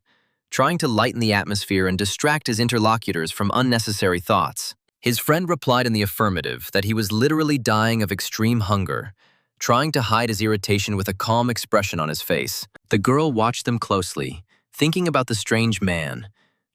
trying to lighten the atmosphere and distract his interlocutors from unnecessary thoughts. His friend replied in the affirmative that he was literally dying of extreme hunger, trying to hide his irritation with a calm expression on his face. The girl watched them closely, thinking about the strange man,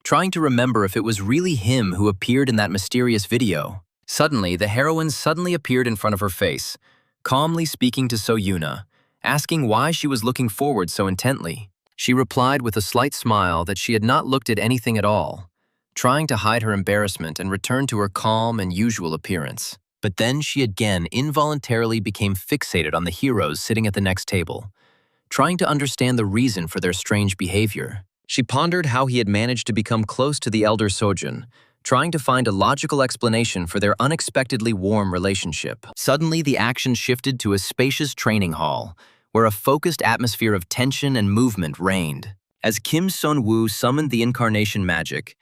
trying to remember if it was really him who appeared in that mysterious video. Suddenly, the heroine suddenly appeared in front of her face, calmly speaking to So-yuna, asking why she was looking forward so intently. She replied with a slight smile that she had not looked at anything at all, trying to hide her embarrassment and return to her calm and usual appearance. But then she again involuntarily became fixated on the heroes sitting at the next table, trying to understand the reason for their strange behavior. She pondered how he had managed to become close to the elder Sojun, trying to find a logical explanation for their unexpectedly warm relationship. Suddenly, the action shifted to a spacious training hall, where a focused atmosphere of tension and movement reigned. As Kim Sun-woo summoned the incarnation magic,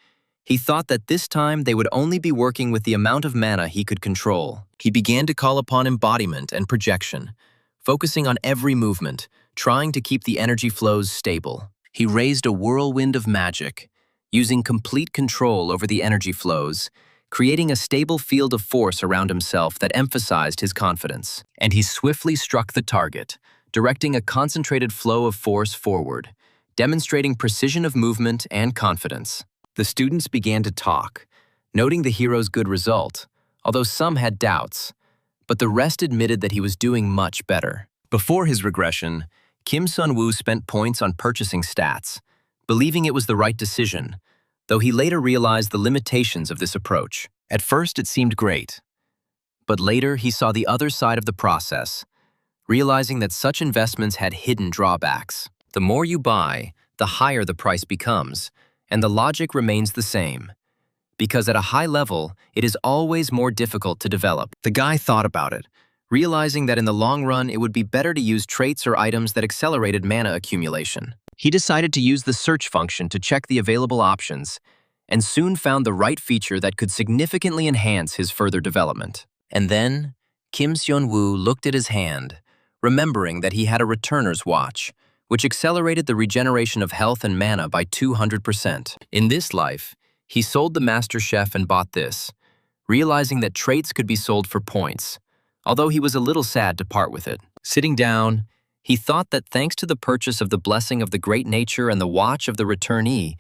he thought that this time they would only be working with the amount of mana he could control. He began to call upon embodiment and projection, focusing on every movement, trying to keep the energy flows stable. He raised a whirlwind of magic, using complete control over the energy flows, creating a stable field of force around himself that emphasized his confidence. And he swiftly struck the target, directing a concentrated flow of force forward, demonstrating precision of movement and confidence. The students began to talk, noting the hero's good result, although some had doubts, but the rest admitted that he was doing much better. Before his regression, Kim Sun-woo spent points on purchasing stats, believing it was the right decision, though he later realized the limitations of this approach. At first it seemed great, but later he saw the other side of the process, realizing that such investments had hidden drawbacks. The more you buy, the higher the price becomes, and the logic remains the same, because at a high level, it is always more difficult to develop. The guy thought about it, realizing that in the long run it would be better to use traits or items that accelerated mana accumulation. He decided to use the search function to check the available options, and soon found the right feature that could significantly enhance his further development. And then, Kim Seon-woo looked at his hand, remembering that he had a returner's watch, which accelerated the regeneration of health and mana by 200%. In this life, he sold the Master Chef and bought this, realizing that traits could be sold for points, although he was a little sad to part with it. Sitting down, he thought that thanks to the purchase of the Blessing of the Great Nature and the Watch of the Returnee,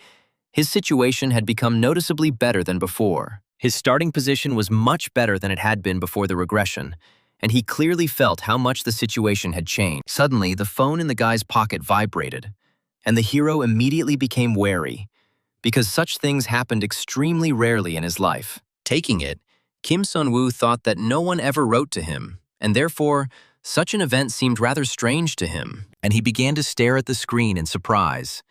his situation had become noticeably better than before. His starting position was much better than it had been before the regression, and he clearly felt how much the situation had changed. Suddenly, the phone in the guy's pocket vibrated, and the hero immediately became wary, because such things happened extremely rarely in his life. Taking it, Kim Seon-woo thought that no one ever wrote to him, and therefore, such an event seemed rather strange to him, and he began to stare at the screen in surprise,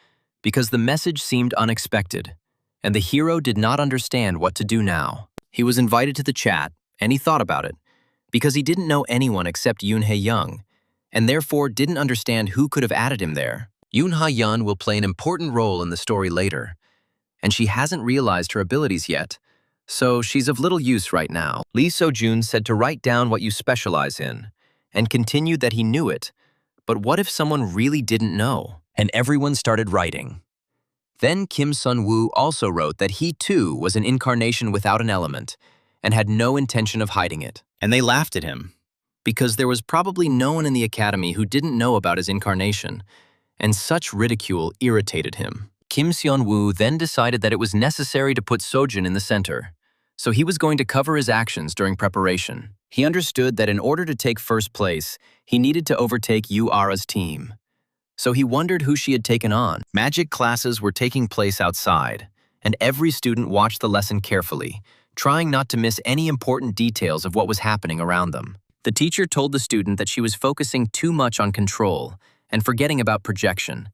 because the message seemed unexpected, and the hero did not understand what to do now. He was invited to the chat, and he thought about it, because he didn't know anyone except Yoon Hae-young, and therefore didn't understand who could have added him there. Yoon Ha-yeon will play an important role in the story later, and she hasn't realized her abilities yet, so she's of little use right now. Lee So-jun said to write down what you specialize in, and continued that he knew it, but what if someone really didn't know? And everyone started writing. Then Kim Seon-woo also wrote that he too was an incarnation without an element, and had no intention of hiding it. And they laughed at him, because there was probably no one in the academy who didn't know about his incarnation, and such ridicule irritated him. Kim Seon-woo then decided that it was necessary to put Sojun in the center, so he was going to cover his actions during preparation. He understood that in order to take first place, he needed to overtake Yu Ara's team. So he wondered who she had taken on. Magic classes were taking place outside, and every student watched the lesson carefully, trying not to miss any important details of what was happening around them. The teacher told the student that she was focusing too much on control and forgetting about projection,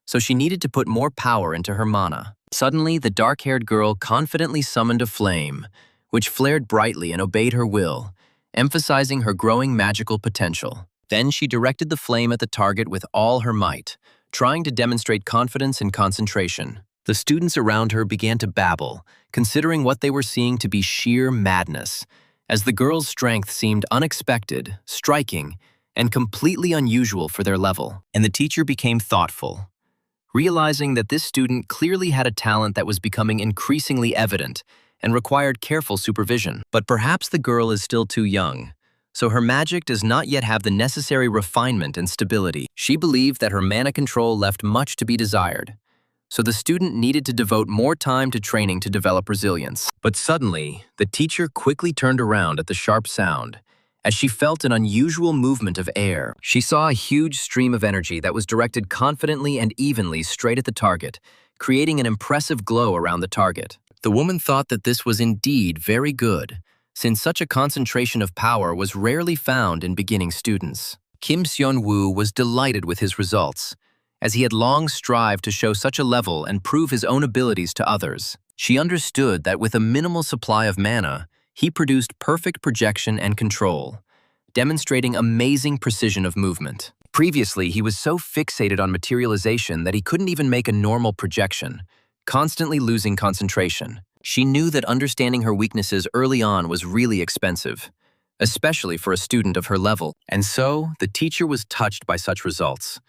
so she needed to put more power into her mana. Suddenly, the dark-haired girl confidently summoned a flame, which flared brightly and obeyed her will, emphasizing her growing magical potential. Then she directed the flame at the target with all her might, trying to demonstrate confidence and concentration. The students around her began to babble, considering what they were seeing to be sheer madness, as the girl's strength seemed unexpected, striking, and completely unusual for their level. And the teacher became thoughtful, realizing that this student clearly had a talent that was becoming increasingly evident and required careful supervision. But perhaps the girl is still too young, so her magic does not yet have the necessary refinement and stability. She believed that her mana control left much to be desired, so the student needed to devote more time to training to develop resilience. But suddenly, the teacher quickly turned around at the sharp sound, as she felt an unusual movement of air. She saw a huge stream of energy that was directed confidently and evenly straight at the target, creating an impressive glow around the target. The woman thought that this was indeed very good, since such a concentration of power was rarely found in beginning students. Kim Seon-woo was delighted with his results, as he had long strived to show such a level and prove his own abilities to others. She understood that with a minimal supply of mana, he produced perfect projection and control, demonstrating amazing precision of movement. Previously, he was so fixated on materialization that he couldn't even make a normal projection, constantly losing concentration. She knew that understanding her weaknesses early on was really expensive, especially for a student of her level. And so, the teacher was touched by such results,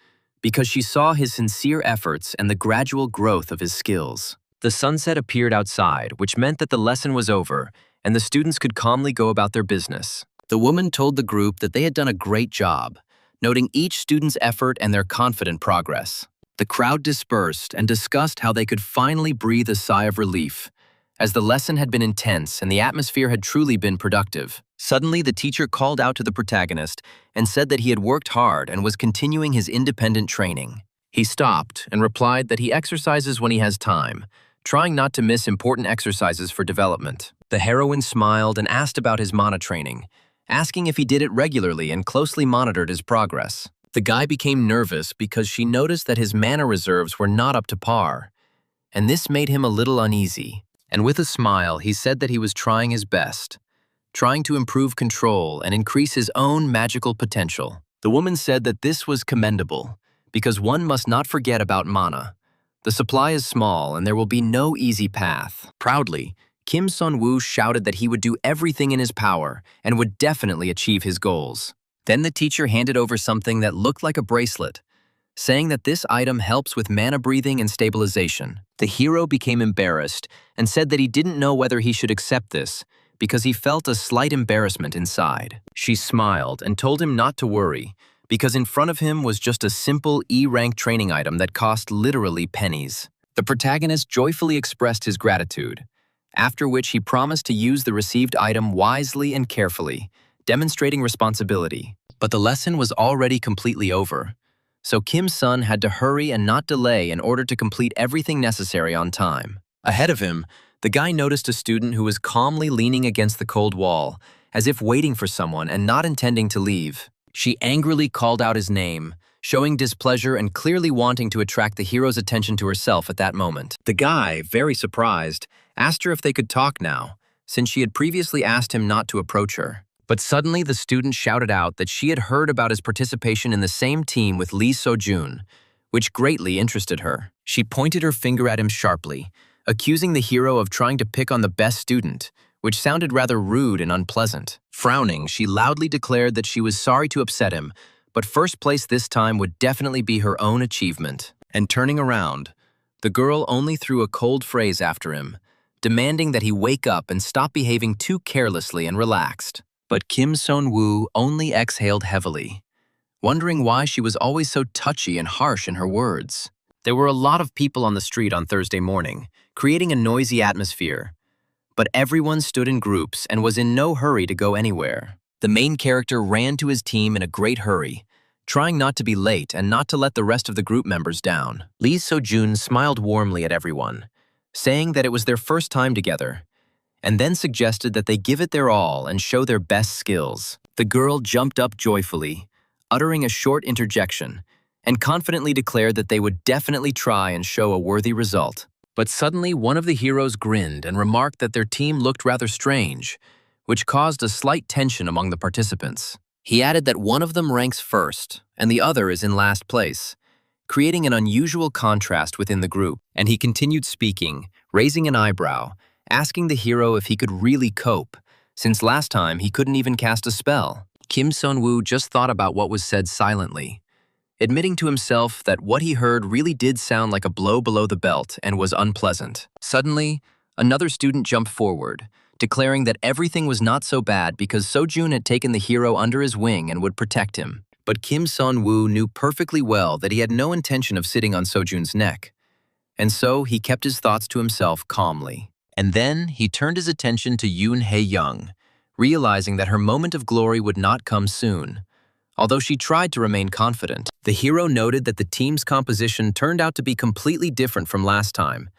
because she saw his sincere efforts and the gradual growth of his skills. The sunset appeared outside, which meant that the lesson was over, and the students could calmly go about their business. The woman told the group that they had done a great job, noting each student's effort and their confident progress. The crowd dispersed and discussed how they could finally breathe a sigh of relief, as the lesson had been intense and the atmosphere had truly been productive. Suddenly, the teacher called out to the protagonist and said that he had worked hard and was continuing his independent training. He stopped and replied that he exercises when he has time, trying not to miss important exercises for development. The heroine smiled and asked about his mana training, asking if he did it regularly and closely monitored his progress. The guy became nervous because she noticed that his mana reserves were not up to par, and this made him a little uneasy. And with a smile, he said that he was trying his best, trying to improve control and increase his own magical potential. The woman said that this was commendable, because one must not forget about mana. The supply is small and there will be no easy path. Proudly, Kim Sun-woo shouted that he would do everything in his power and would definitely achieve his goals. Then the teacher handed over something that looked like a bracelet, saying that this item helps with mana breathing and stabilization. The hero became embarrassed and said that he didn't know whether he should accept this because he felt a slight embarrassment inside. She smiled and told him not to worry, because in front of him was just a simple E-rank training item that cost literally pennies. The protagonist joyfully expressed his gratitude, after which he promised to use the received item wisely and carefully, demonstrating responsibility. But the lesson was already completely over, so Kim Sun had to hurry and not delay in order to complete everything necessary on time. Ahead of him, the guy noticed a student who was calmly leaning against the cold wall, as if waiting for someone and not intending to leave. She angrily called out his name, showing displeasure and clearly wanting to attract the hero's attention to herself at that moment. The guy, very surprised, asked her if they could talk now, since she had previously asked him not to approach her. But suddenly the student shouted out that she had heard about his participation in the same team with Lee So-jun, which greatly interested her. She pointed her finger at him sharply, accusing the hero of trying to pick on the best student, which sounded rather rude and unpleasant. Frowning, she loudly declared that she was sorry to upset him, but first place this time would definitely be her own achievement. And turning around, the girl only threw a cold phrase after him, demanding that he wake up and stop behaving too carelessly and relaxed. But Kim Sun-woo only exhaled heavily, wondering why she was always so touchy and harsh in her words. There were a lot of people on the street on Thursday morning, creating a noisy atmosphere, but everyone stood in groups and was in no hurry to go anywhere. The main character ran to his team in a great hurry, trying not to be late and not to let the rest of the group members down. Lee So-jun smiled warmly at everyone, saying that it was their first time together, and then suggested that they give it their all and show their best skills. The girl jumped up joyfully, uttering a short interjection, and confidently declared that they would definitely try and show a worthy result. But suddenly one of the heroes grinned and remarked that their team looked rather strange, which caused a slight tension among the participants. He added that one of them ranks first and the other is in last place, creating an unusual contrast within the group. And he continued speaking, raising an eyebrow, asking the hero if he could really cope, since last time he couldn't even cast a spell. Kim Sun-woo just thought about what was said silently, admitting to himself that what he heard really did sound like a blow below the belt and was unpleasant. Suddenly, another student jumped forward, declaring that everything was not so bad because So-jun had taken the hero under his wing and would protect him. But Kim Sun-woo knew perfectly well that he had no intention of sitting on So-jun's neck, and so he kept his thoughts to himself calmly. And then he turned his attention to Yoon Hae-young, realizing that her moment of glory would not come soon. Although she tried to remain confident, the hero noted that the team's composition turned out to be completely different from last time,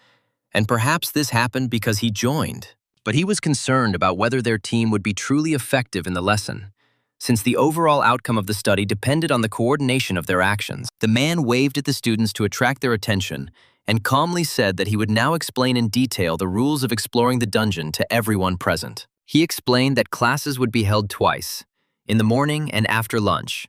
and perhaps this happened because he joined. But he was concerned about whether their team would be truly effective in the lesson, since the overall outcome of the study depended on the coordination of their actions. The man waved at the students to attract their attention and calmly said that he would now explain in detail the rules of exploring the dungeon to everyone present. He explained that classes would be held twice, in the morning and after lunch,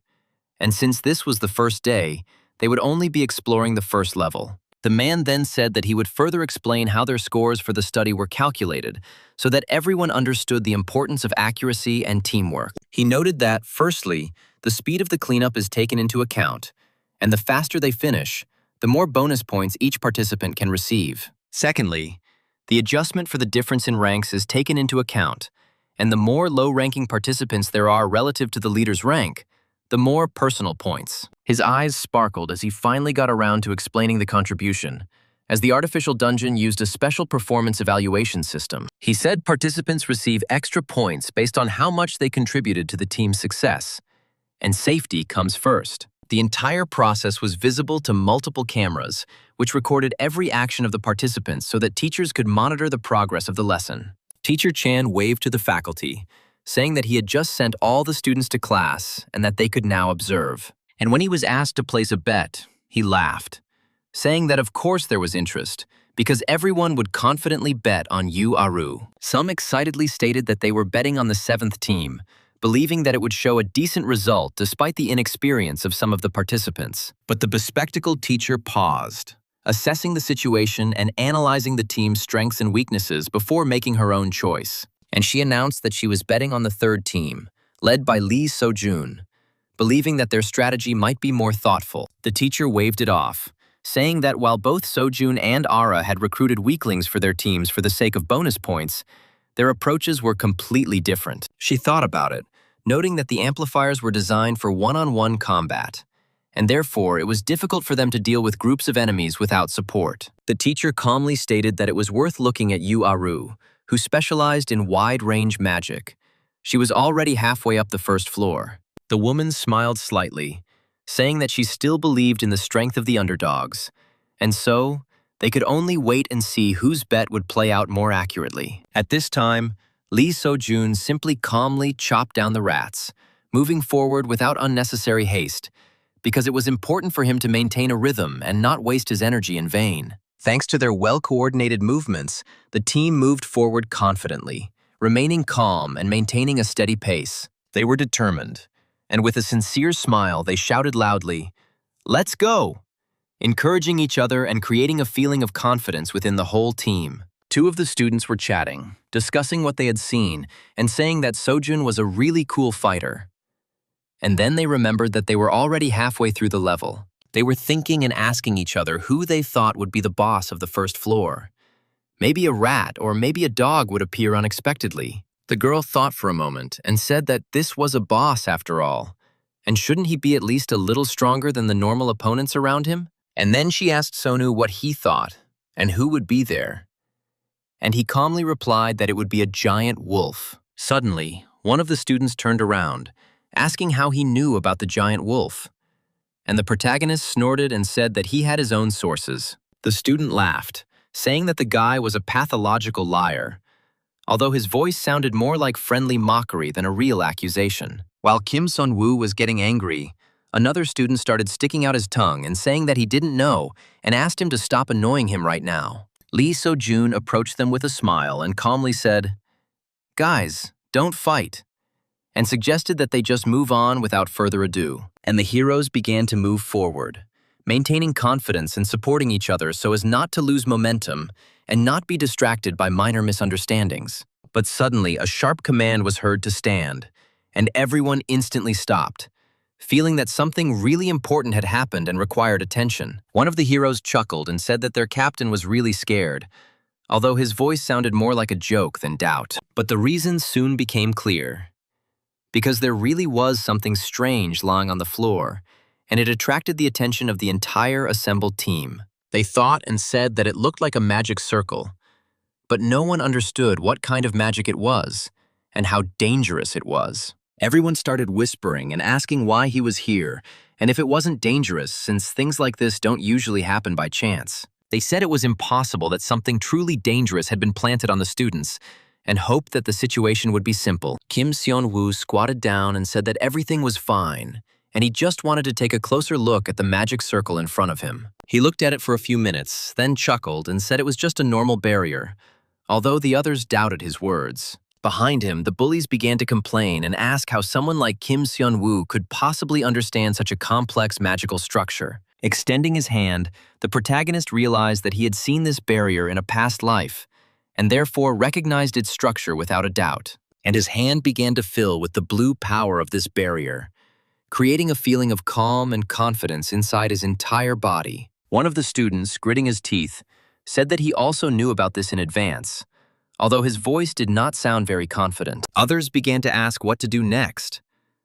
and since this was the first day, they would only be exploring the first level. The man then said that he would further explain how their scores for the study were calculated so that everyone understood the importance of accuracy and teamwork. He noted that, firstly, the speed of the cleanup is taken into account, and the faster they finish, the more bonus points each participant can receive. Secondly, the adjustment for the difference in ranks is taken into account, and the more low-ranking participants there are relative to the leader's rank, the more personal points. His eyes sparkled as he finally got around to explaining the contribution, as the artificial dungeon used a special performance evaluation system. He said participants receive extra points based on how much they contributed to the team's success, and safety comes first. The entire process was visible to multiple cameras, which recorded every action of the participants so that teachers could monitor the progress of the lesson. Teacher Chan waved to the faculty, saying that he had just sent all the students to class and that they could now observe. And when he was asked to place a bet, he laughed, saying that of course there was interest, because everyone would confidently bet on Yu Aru. Some excitedly stated that they were betting on the 7th team, believing that it would show a decent result despite the inexperience of some of the participants. But the bespectacled teacher paused, assessing the situation and analyzing the team's strengths and weaknesses before making her own choice. And she announced that she was betting on the 3rd team, led by Lee So-jun, believing that their strategy might be more thoughtful. The teacher waved it off, saying that while both So-jun and Ara had recruited weaklings for their teams for the sake of bonus points, their approaches were completely different. She thought about it, noting that the amplifiers were designed for one-on-one combat, and therefore it was difficult for them to deal with groups of enemies without support. The teacher calmly stated that it was worth looking at Yu Aru, who specialized in wide-range magic. She was already halfway up the 1st floor. The woman smiled slightly, saying that she still believed in the strength of the underdogs, and so they could only wait and see whose bet would play out more accurately. At this time, Lee So-jun simply calmly chopped down the rats, moving forward without unnecessary haste, because it was important for him to maintain a rhythm and not waste his energy in vain. Thanks to their well-coordinated movements, the team moved forward confidently, remaining calm and maintaining a steady pace. They were determined, and with a sincere smile, they shouted loudly, "Let's go!" encouraging each other and creating a feeling of confidence within the whole team. 2 of the students were chatting, discussing what they had seen, and saying that So-jun was a really cool fighter. And then they remembered that they were already halfway through the level. They were thinking and asking each other who they thought would be the boss of the 1st floor. Maybe a rat or maybe a dog would appear unexpectedly. The girl thought for a moment and said that this was a boss after all, and shouldn't he be at least a little stronger than the normal opponents around him? And then she asked Sonu what he thought and who would be there. And he calmly replied that it would be a giant wolf. Suddenly, one of the students turned around, asking how he knew about the giant wolf. And the protagonist snorted and said that he had his own sources. The student laughed, saying that the guy was a pathological liar, although his voice sounded more like friendly mockery than a real accusation. While Kim Sun-woo was getting angry, another student started sticking out his tongue and saying that he didn't know and asked him to stop annoying him right now. Lee So-jun approached them with a smile and calmly said, "Guys, don't fight," and suggested that they just move on without further ado. And the heroes began to move forward, maintaining confidence and supporting each other so as not to lose momentum and not be distracted by minor misunderstandings. But suddenly, a sharp command was heard to stand, and everyone instantly stopped, feeling that something really important had happened and required attention. One of the heroes chuckled and said that their captain was really scared, although his voice sounded more like a joke than doubt. But the reason soon became clear, because there really was something strange lying on the floor, and it attracted the attention of the entire assembled team. They thought and said that it looked like a magic circle, but no one understood what kind of magic it was and how dangerous it was. Everyone started whispering and asking why he was here and if it wasn't dangerous, since things like this don't usually happen by chance. They said it was impossible that something truly dangerous had been planted on the students and hoped that the situation would be simple. Kim Seon-woo squatted down and said that everything was fine, and he just wanted to take a closer look at the magic circle in front of him. He looked at it for a few minutes, then chuckled and said it was just a normal barrier, although the others doubted his words. Behind him, the bullies began to complain and ask how someone like Kim Seon-woo could possibly understand such a complex magical structure. Extending his hand, the protagonist realized that he had seen this barrier in a past life, and therefore recognized its structure without a doubt. And his hand began to fill with the blue power of this barrier, creating a feeling of calm and confidence inside his entire body. One of the students, gritting his teeth, said that he also knew about this in advance, although his voice did not sound very confident. Others began to ask what to do next,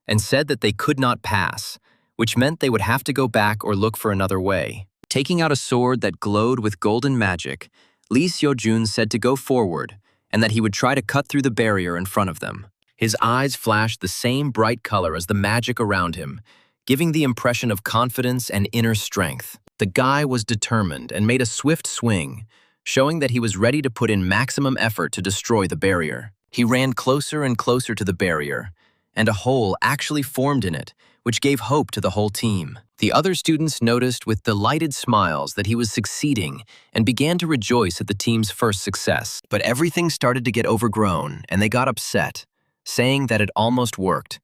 and said that they could not pass, which meant they would have to go back or look for another way. Taking out a sword that glowed with golden magic, Lee So-jun said to go forward and that he would try to cut through the barrier in front of them. His eyes flashed the same bright color as the magic around him, giving the impression of confidence and inner strength. The guy was determined and made a swift swing, showing that he was ready to put in maximum effort to destroy the barrier. He ran closer and closer to the barrier, and a hole actually formed in it, which gave hope to the whole team. The other students noticed with delighted smiles that he was succeeding and began to rejoice at the team's first success. But everything started to get overgrown, and they got upset, saying that it almost worked.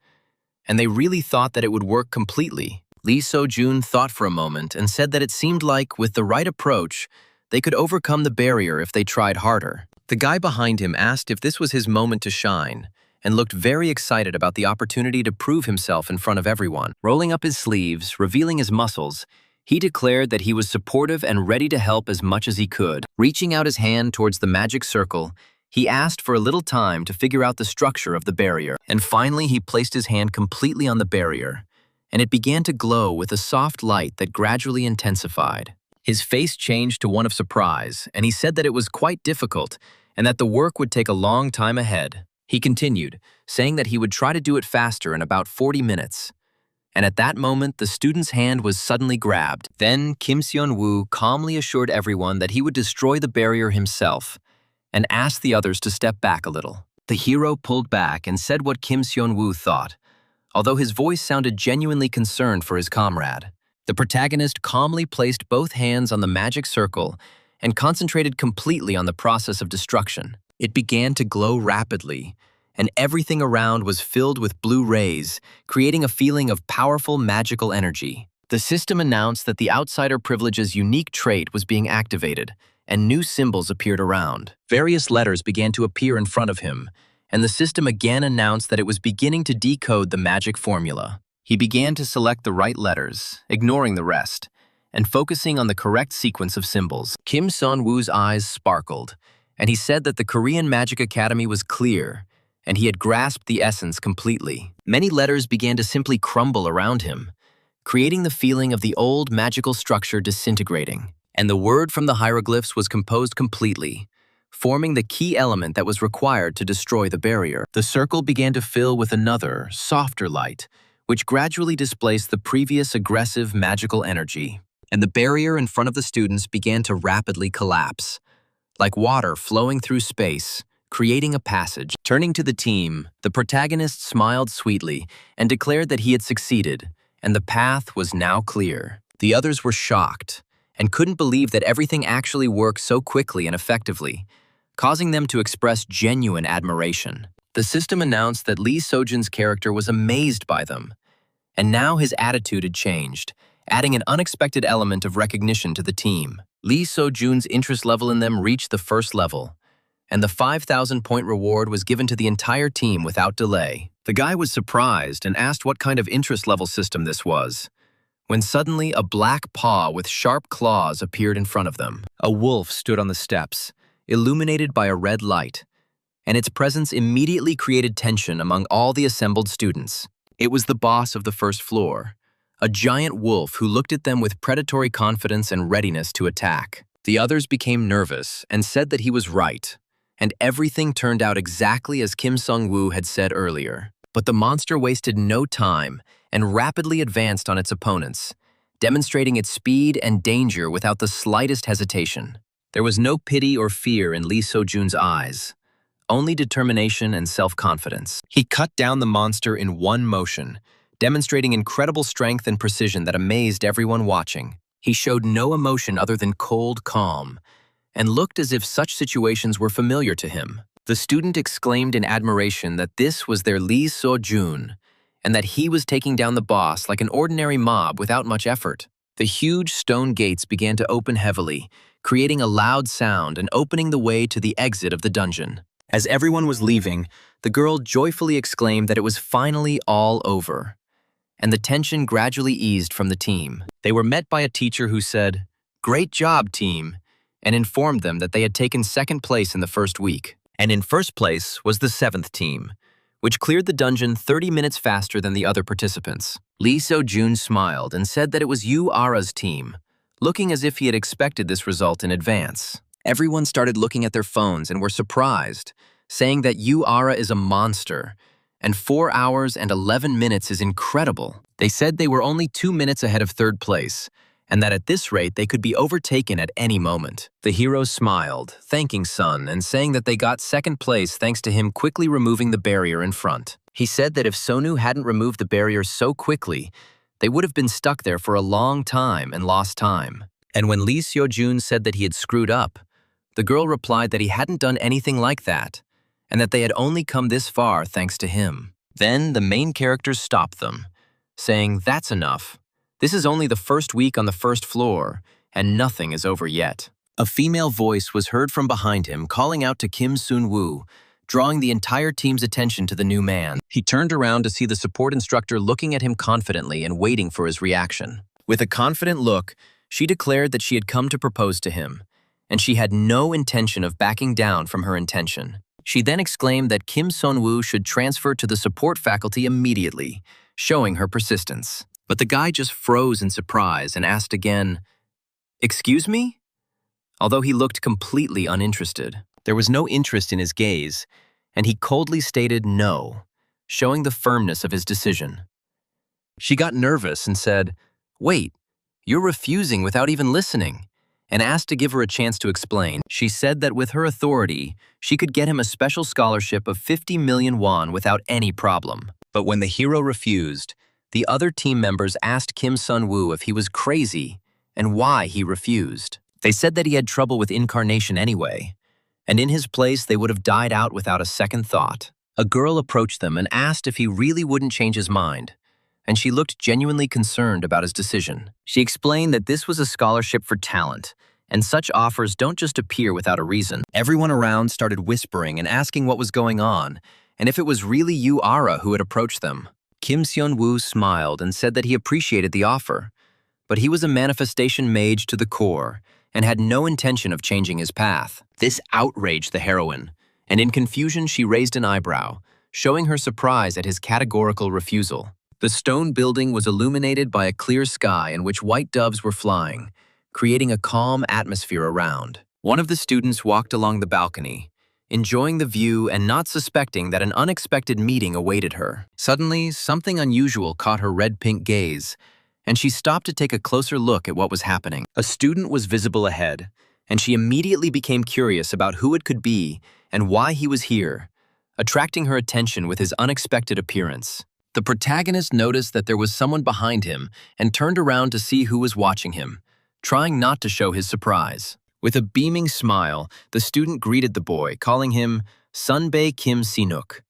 And they really thought that it would work completely. Lee So-jun thought for a moment and said that it seemed like, with the right approach, they could overcome the barrier if they tried harder. The guy behind him asked if this was his moment to shine, and looked very excited about the opportunity to prove himself in front of everyone. Rolling up his sleeves, revealing his muscles, he declared that he was supportive and ready to help as much as he could. Reaching out his hand towards the magic circle, he asked for a little time to figure out the structure of the barrier. And finally, he placed his hand completely on the barrier, and it began to glow with a soft light that gradually intensified. His face changed to one of surprise, and he said that it was quite difficult and that the work would take a long time ahead. He continued, saying that he would try to do it faster in about 40 minutes. And at that moment, the student's hand was suddenly grabbed. Then Kim Seon-woo calmly assured everyone that he would destroy the barrier himself and asked the others to step back a little. The hero pulled back and said what Kim Seon-woo thought, although his voice sounded genuinely concerned for his comrade. The protagonist calmly placed both hands on the magic circle and concentrated completely on the process of destruction. It began to glow rapidly, and everything around was filled with blue rays, creating a feeling of powerful magical energy. The system announced that the outsider privilege's unique trait was being activated, and new symbols appeared around. Various letters began to appear in front of him, and the system again announced that it was beginning to decode the magic formula. He began to select the right letters, ignoring the rest, and focusing on the correct sequence of symbols. Kim Seon-woo's eyes sparkled, and he said that the Korean Magic Academy was clear, and he had grasped the essence completely. Many letters began to simply crumble around him, creating the feeling of the old magical structure disintegrating. And the word from the hieroglyphs was composed completely, forming the key element that was required to destroy the barrier. The circle began to fill with another, softer light, which gradually displaced the previous aggressive magical energy. And the barrier in front of the students began to rapidly collapse, like water flowing through space, creating a passage. Turning to the team, the protagonist smiled sweetly and declared that he had succeeded, and the path was now clear. The others were shocked and couldn't believe that everything actually worked so quickly and effectively, causing them to express genuine admiration. The system announced that Lee So-jun's character was amazed by them, and now his attitude had changed, adding an unexpected element of recognition to the team. Lee So-jun's interest level in them reached the first level, and the 5,000-point reward was given to the entire team without delay. The guy was surprised and asked what kind of interest level system this was, when suddenly a black paw with sharp claws appeared in front of them. A wolf stood on the steps, illuminated by a red light, and its presence immediately created tension among all the assembled students. It was the boss of the first floor, a giant wolf who looked at them with predatory confidence and readiness to attack. The others became nervous and said that he was right, and everything turned out exactly as Kim Seon-woo had said earlier. But the monster wasted no time and rapidly advanced on its opponents, demonstrating its speed and danger without the slightest hesitation. There was no pity or fear in Lee So-jun's eyes, only determination and self-confidence. He cut down the monster in one motion, demonstrating incredible strength and precision that amazed everyone watching. He showed no emotion other than cold calm, and looked as if such situations were familiar to him. The student exclaimed in admiration that this was their Lee So-jun, and that he was taking down the boss like an ordinary mob without much effort. The huge stone gates began to open heavily, creating a loud sound and opening the way to the exit of the dungeon. As everyone was leaving, the girl joyfully exclaimed that it was finally all over, and the tension gradually eased from the team. They were met by a teacher who said, "Great job, team," and informed them that they had taken second place in the first week. And in first place was the 7th team, which cleared the dungeon 30 minutes faster than the other participants. Lee So-jun smiled and said that it was Yu Ara's team, looking as if he had expected this result in advance. Everyone started looking at their phones and were surprised, saying that Yu Ara is a monster, and 4 hours and 11 minutes is incredible. They said they were only 2 minutes ahead of third place, and that at this rate they could be overtaken at any moment. The heroes smiled, thanking Sun and saying that they got second place thanks to him quickly removing the barrier in front. He said that if Sonu hadn't removed the barrier so quickly, they would have been stuck there for a long time and lost time. And when Lee Seo-jun said that he had screwed up, the girl replied that he hadn't done anything like that, and that they had only come this far thanks to him. Then the main characters stopped them, saying, "That's enough. This is only the first week on the first floor, and nothing is over yet." A female voice was heard from behind him calling out to Kim Sun-woo, drawing the entire team's attention to the new man. He turned around to see the support instructor looking at him confidently and waiting for his reaction. With a confident look, she declared that she had come to propose to him, and she had no intention of backing down from her intention. She then exclaimed that Kim Sun-woo should transfer to the support faculty immediately, showing her persistence. But the guy just froze in surprise and asked again, "Excuse me?" Although he looked completely uninterested. There was no interest in his gaze, and he coldly stated no, showing the firmness of his decision. She got nervous and said, "Wait, you're refusing without even listening," and asked to give her a chance to explain. She said that with her authority, she could get him a special scholarship of 50 million won without any problem. But when the hero refused, the other team members asked Kim Sun-woo if he was crazy and why he refused. They said that he had trouble with incarnation anyway, and in his place they would have died out without a second thought. A girl approached them and asked if he really wouldn't change his mind, and she looked genuinely concerned about his decision. She explained that this was a scholarship for talent, and such offers don't just appear without a reason. Everyone around started whispering and asking what was going on, and if it was really Yu Ara who had approached them. Kim Seon-woo smiled and said that he appreciated the offer, but he was a manifestation mage to the core and had no intention of changing his path. This outraged the heroine, and in confusion she raised an eyebrow, showing her surprise at his categorical refusal. The stone building was illuminated by a clear sky in which white doves were flying, creating a calm atmosphere around. One of the students walked along the balcony, enjoying the view and not suspecting that an unexpected meeting awaited her. Suddenly, something unusual caught her red-pink gaze, and she stopped to take a closer look at what was happening. A student was visible ahead, and she immediately became curious about who it could be and why he was here, attracting her attention with his unexpected appearance. The protagonist noticed that there was someone behind him and turned around to see who was watching him, trying not to show his surprise. With a beaming smile, the student greeted the boy, calling him Sunbae Kim Sinuk,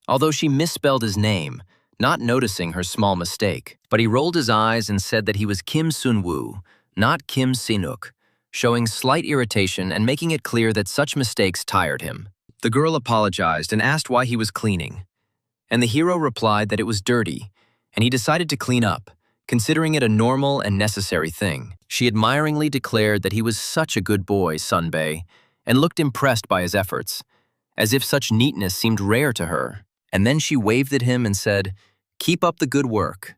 although she misspelled his name, not noticing her small mistake. But he rolled his eyes and said that he was Kim Sun-woo, not Kim Sinuk, showing slight irritation and making it clear that such mistakes tired him. The girl apologized and asked why he was cleaning, and the hero replied that it was dirty, and he decided to clean up, considering it a normal and necessary thing. She admiringly declared that he was such a good boy, Sunbae, and looked impressed by his efforts, as if such neatness seemed rare to her. And then she waved at him and said, "Keep up the good work,"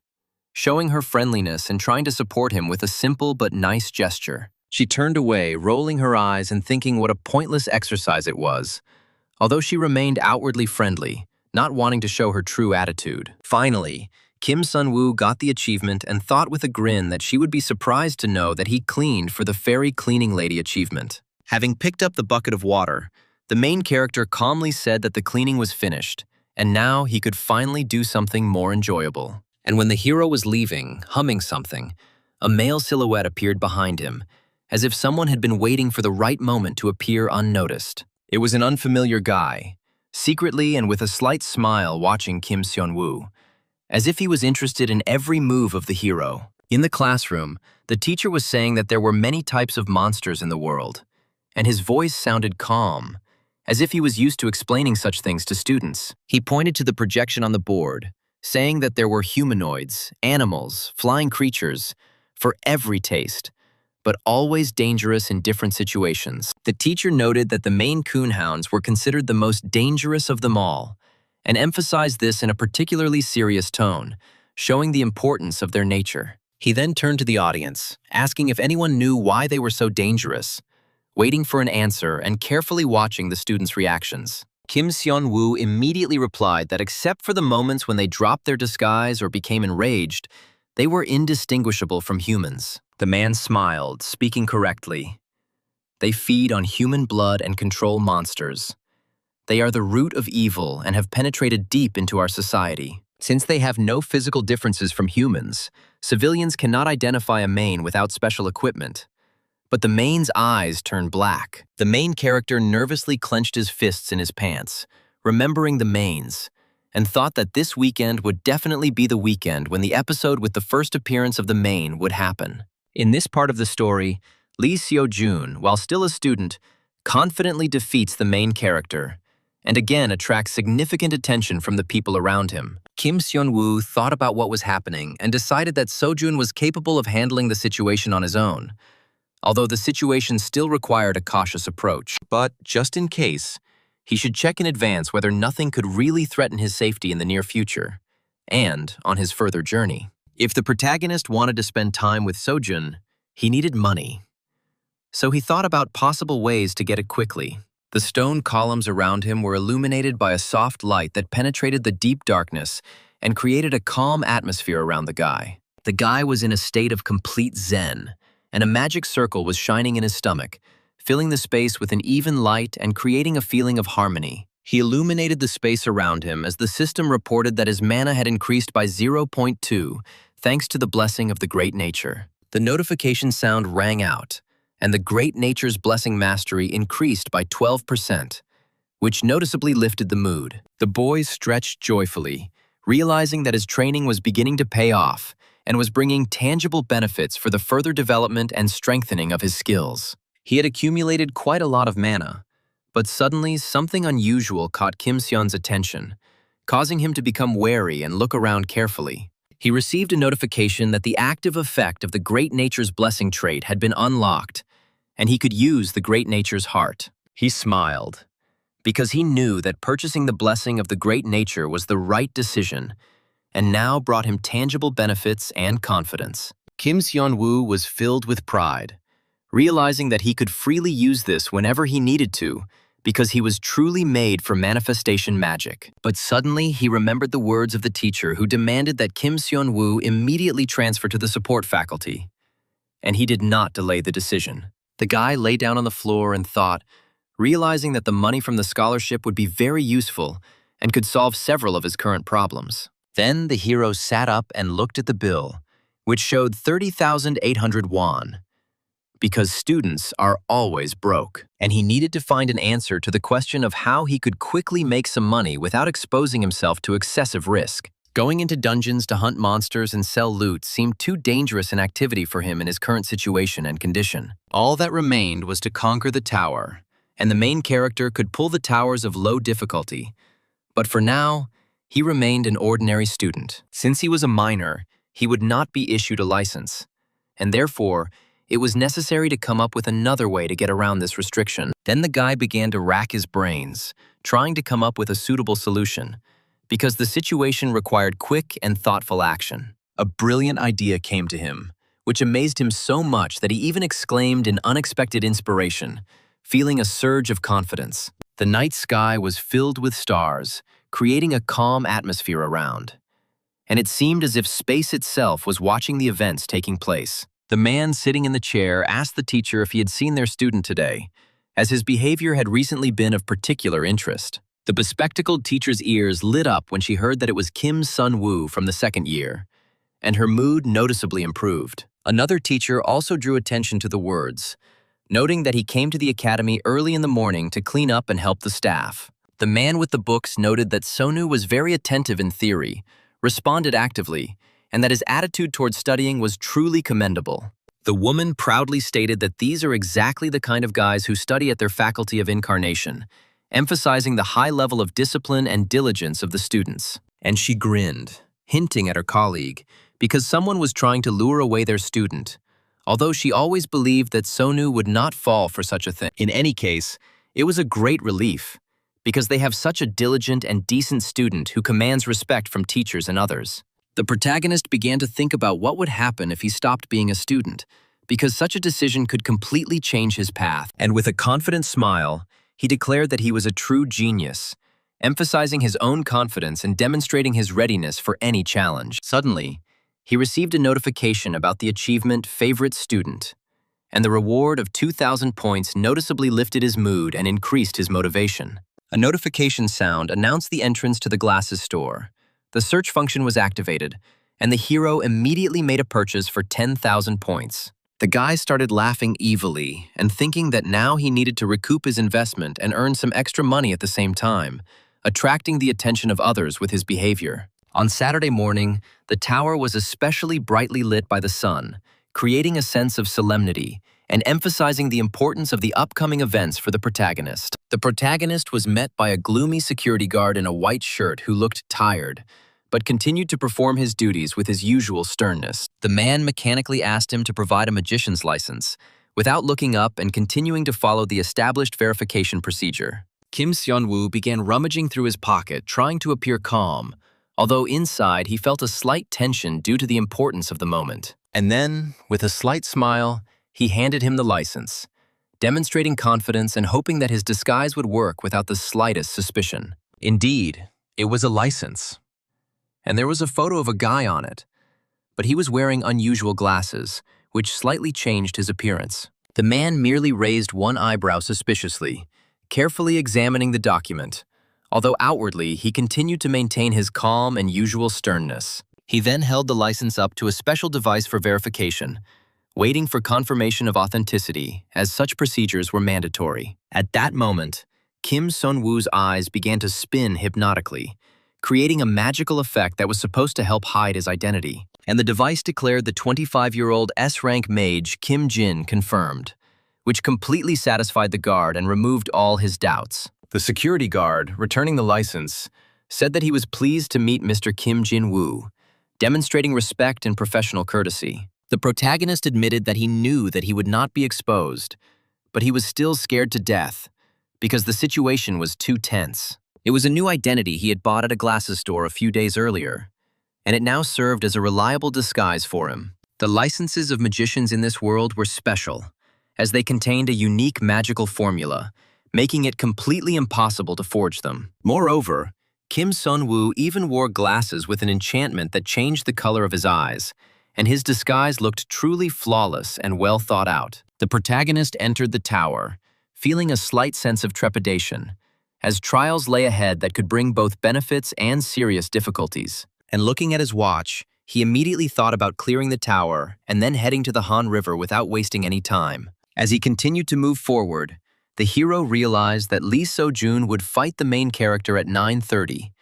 showing her friendliness and trying to support him with a simple but nice gesture. She turned away, rolling her eyes and thinking what a pointless exercise it was, although she remained outwardly friendly, not wanting to show her true attitude. Finally, Kim Sun-woo got the achievement and thought with a grin that she would be surprised to know that he cleaned for the Fairy Cleaning Lady achievement. Having picked up the bucket of water, the main character calmly said that the cleaning was finished, and now he could finally do something more enjoyable. And when the hero was leaving, humming something, a male silhouette appeared behind him, as if someone had been waiting for the right moment to appear unnoticed. It was an unfamiliar guy, secretly and with a slight smile watching Kim Seon-woo, as if he was interested in every move of the hero. In the classroom, the teacher was saying that there were many types of monsters in the world, and his voice sounded calm, as if he was used to explaining such things to students. He pointed to the projection on the board, saying that there were humanoids, animals, flying creatures, for every taste, but always dangerous in different situations. The teacher noted that the Maine Coonhounds were considered the most dangerous of them all, and emphasized this in a particularly serious tone, showing the importance of their nature. He then turned to the audience, asking if anyone knew why they were so dangerous, waiting for an answer and carefully watching the students' reactions. Kim Seon-woo immediately replied that except for the moments when they dropped their disguise or became enraged, they were indistinguishable from humans. The man smiled, speaking correctly. They feed on human blood and control monsters. They are the root of evil and have penetrated deep into our society. Since they have no physical differences from humans, civilians cannot identify a Maine without special equipment. But the Maine's eyes turn black. The main character nervously clenched his fists in his pants, remembering the Maines, and thought that this weekend would definitely be the weekend when the episode with the first appearance of the Maine would happen. In this part of the story, Lee Seo-jun, while still a student, confidently defeats the main character, and again attracts significant attention from the people around him. Kim Seon-woo thought about what was happening and decided that Seo-jun was capable of handling the situation on his own, although the situation still required a cautious approach. But just in case, he should check in advance whether nothing could really threaten his safety in the near future, and on his further journey. If the protagonist wanted to spend time with Seo-jun, he needed money. So he thought about possible ways to get it quickly. The stone columns around him were illuminated by a soft light that penetrated the deep darkness and created a calm atmosphere around the guy. The guy was in a state of complete zen, and a magic circle was shining in his stomach, filling the space with an even light and creating a feeling of harmony. He illuminated the space around him as the system reported that his mana had increased by 0.2, thanks to the blessing of the Great Nature. The notification sound rang out, and the Great Nature's blessing mastery increased by 12%, which noticeably lifted the mood. The boy stretched joyfully, realizing that his training was beginning to pay off and was bringing tangible benefits for the further development and strengthening of his skills. He had accumulated quite a lot of mana, but suddenly something unusual caught Kim Seon's attention, causing him to become wary and look around carefully. He received a notification that the active effect of the Great Nature's blessing trait had been unlocked, and he could use the Great Nature's heart. He smiled, because he knew that purchasing the blessing of the Great Nature was the right decision, and now brought him tangible benefits and confidence. Kim Seon-woo was filled with pride, realizing that he could freely use this whenever he needed to, because he was truly made for manifestation magic. But suddenly, he remembered the words of the teacher who demanded that Kim Seon-woo immediately transfer to the support faculty. And he did not delay the decision. The guy lay down on the floor and thought, realizing that the money from the scholarship would be very useful and could solve several of his current problems. Then the hero sat up and looked at the bill, which showed 30,800 won. Because students are always broke, and he needed to find an answer to the question of how he could quickly make some money without exposing himself to excessive risk. Going into dungeons to hunt monsters and sell loot seemed too dangerous an activity for him in his current situation and condition. All that remained was to conquer the tower, and the main character could pull the towers of low difficulty. But for now, he remained an ordinary student. Since he was a minor, he would not be issued a license, and therefore, it was necessary to come up with another way to get around this restriction. Then the guy began to rack his brains, trying to come up with a suitable solution, because the situation required quick and thoughtful action. A brilliant idea came to him, which amazed him so much that he even exclaimed in unexpected inspiration, feeling a surge of confidence. The night sky was filled with stars, creating a calm atmosphere around, and it seemed as if space itself was watching the events taking place. The man sitting in the chair asked the teacher if he had seen their student today, as his behavior had recently been of particular interest. The bespectacled teacher's ears lit up when she heard that it was Kim Sun-woo from the second year, and her mood noticeably improved. Another teacher also drew attention to the words, noting that he came to the academy early in the morning to clean up and help the staff. The man with the books noted that Sonu was very attentive in theory, responded actively, and that his attitude toward studying was truly commendable. The woman proudly stated that these are exactly the kind of guys who study at their faculty of incarnation, emphasizing the high level of discipline and diligence of the students. And she grinned, hinting at her colleague, because someone was trying to lure away their student, although she always believed that Sonu would not fall for such a thing. In any case, it was a great relief, because they have such a diligent and decent student who commands respect from teachers and others. The protagonist began to think about what would happen if he stopped being a student, because such a decision could completely change his path. And with a confident smile, he declared that he was a true genius, emphasizing his own confidence and demonstrating his readiness for any challenge. Suddenly, he received a notification about the achievement Favorite Student, and the reward of 2,000 points noticeably lifted his mood and increased his motivation. A notification sound announced the entrance to the glasses store. The search function was activated, and the hero immediately made a purchase for 10,000 points. The guy started laughing evilly and thinking that now he needed to recoup his investment and earn some extra money at the same time, attracting the attention of others with his behavior. On Saturday morning, the tower was especially brightly lit by the sun, creating a sense of solemnity and emphasizing the importance of the upcoming events for the protagonist. The protagonist was met by a gloomy security guard in a white shirt who looked tired, but continued to perform his duties with his usual sternness. The man mechanically asked him to provide a magician's license, without looking up and continuing to follow the established verification procedure. Kim Seon-woo began rummaging through his pocket, trying to appear calm, although inside he felt a slight tension due to the importance of the moment. And then, with a slight smile, he handed him the license, demonstrating confidence and hoping that his disguise would work without the slightest suspicion. Indeed, it was a license. And there was a photo of a guy on it, but he was wearing unusual glasses, which slightly changed his appearance. The man merely raised one eyebrow suspiciously, carefully examining the document, although outwardly he continued to maintain his calm and usual sternness. He then held the license up to a special device for verification, waiting for confirmation of authenticity, as such procedures were mandatory. At that moment, Kim Seon-woo's eyes began to spin hypnotically, creating a magical effect that was supposed to help hide his identity. And the device declared the 25-year-old S-rank mage Kim Jin confirmed, which completely satisfied the guard and removed all his doubts. The security guard, returning the license, said that he was pleased to meet Mr. Kim Jin-woo, demonstrating respect and professional courtesy. The protagonist admitted that he knew that he would not be exposed, but he was still scared to death because the situation was too tense. It was a new identity he had bought at a glasses store a few days earlier, and it now served as a reliable disguise for him. The licenses of magicians in this world were special, as they contained a unique magical formula, making it completely impossible to forge them. Moreover, Kim Seon-woo even wore glasses with an enchantment that changed the color of his eyes, and his disguise looked truly flawless and well thought out. The protagonist entered the tower, feeling a slight sense of trepidation, as trials lay ahead that could bring both benefits and serious difficulties. And looking at his watch, he immediately thought about clearing the tower and then heading to the Han River without wasting any time. As he continued to move forward, the hero realized that Lee So-jun would fight the main character at 9:30,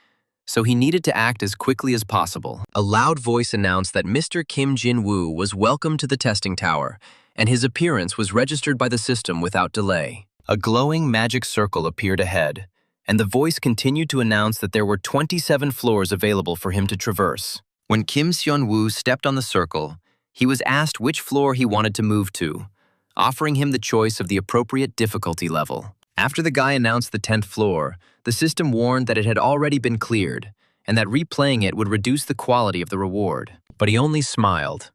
so he needed to act as quickly as possible. A loud voice announced that Mr. Kim Jin-woo was welcome to the testing tower, and his appearance was registered by the system without delay. A glowing magic circle appeared ahead, and the voice continued to announce that there were 27 floors available for him to traverse. When Kim Seon-woo stepped on the circle, he was asked which floor he wanted to move to, offering him the choice of the appropriate difficulty level. After the guy announced the 10th floor, the system warned that it had already been cleared, and that replaying it would reduce the quality of the reward. But he only smiled,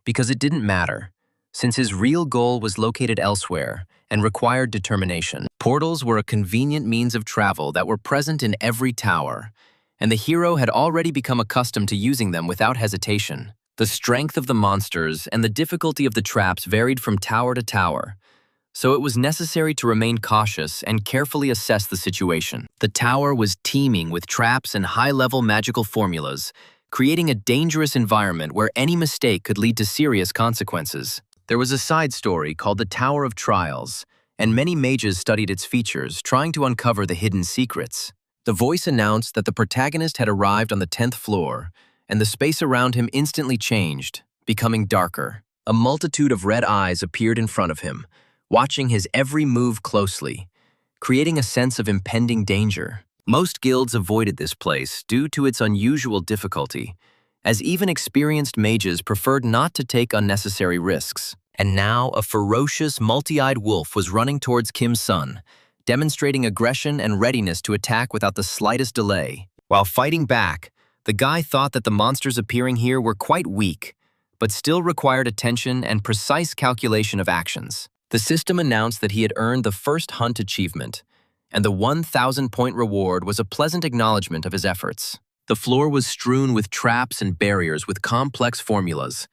because it didn't matter, since his real goal was located elsewhere and required determination. Portals were a convenient means of travel that were present in every tower, and the hero had already become accustomed to using them without hesitation. The strength of the monsters and the difficulty of the traps varied from tower to tower, so it was necessary to remain cautious and carefully assess the situation. The tower was teeming with traps and high-level magical formulas, creating a dangerous environment where any mistake could lead to serious consequences. There was a side story called the Tower of Trials, and many mages studied its features, trying to uncover the hidden secrets. The voice announced that the protagonist had arrived on the 10th floor, and the space around him instantly changed, becoming darker. A multitude of red eyes appeared in front of him, watching his every move closely, creating a sense of impending danger. Most guilds avoided this place due to its unusual difficulty, as even experienced mages preferred not to take unnecessary risks. And now a ferocious, multi-eyed wolf was running towards Kim's son, demonstrating aggression and readiness to attack without the slightest delay. While fighting back, the guy thought that the monsters appearing here were quite weak, but still required attention and precise calculation of actions. The system announced that he had earned the first hunt achievement, and the 1,000-point reward was a pleasant acknowledgement of his efforts. The floor was strewn with traps and barriers with complex formulas,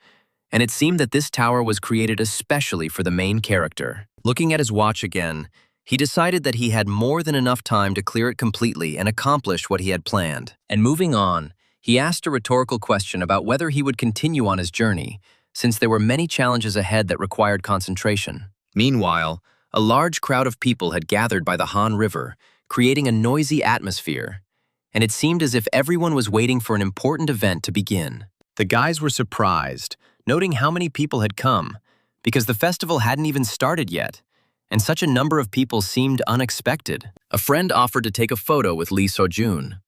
and it seemed that this tower was created especially for the main character. Looking at his watch again, He decided that he had more than enough time to clear it completely and accomplish what he had planned. And moving on, he asked a rhetorical question about whether he would continue on his journey, since there were many challenges ahead that required concentration. Meanwhile, a large crowd of people had gathered by the Han River, creating a noisy atmosphere, and it seemed as if everyone was waiting for an important event to begin. The guys were surprised, noting how many people had come, because the festival hadn't even started yet, and such a number of people seemed unexpected. A friend offered to take a photo with Lee So-jun,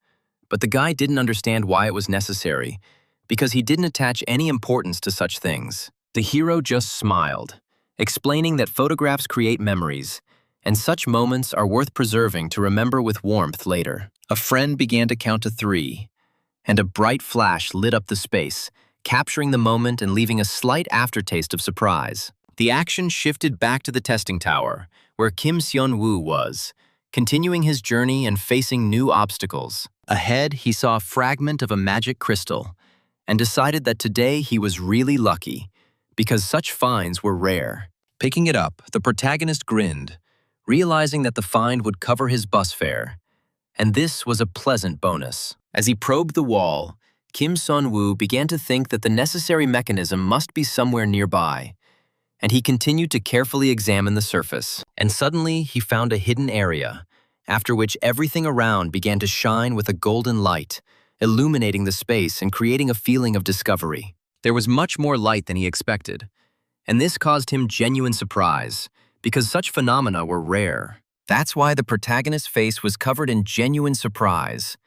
but the guy didn't understand why it was necessary, because he didn't attach any importance to such things. The hero just smiled, explaining that photographs create memories, and such moments are worth preserving to remember with warmth later. A friend began to count to 3, and a bright flash lit up the space, capturing the moment and leaving a slight aftertaste of surprise. The action shifted back to the testing tower, where Kim Seon-woo was, continuing his journey and facing new obstacles. Ahead, he saw a fragment of a magic crystal, and decided that today he was really lucky, because such finds were rare. Picking it up, the protagonist grinned, realizing that the find would cover his bus fare, and this was a pleasant bonus. As he probed the wall, Kim Seon-woo began to think that the necessary mechanism must be somewhere nearby, and he continued to carefully examine the surface. And suddenly, he found a hidden area, after which everything around began to shine with a golden light, illuminating the space and creating a feeling of discovery. There was much more light than he expected, and this caused him genuine surprise, because such phenomena were rare. That's why the protagonist's face was covered in genuine surprise,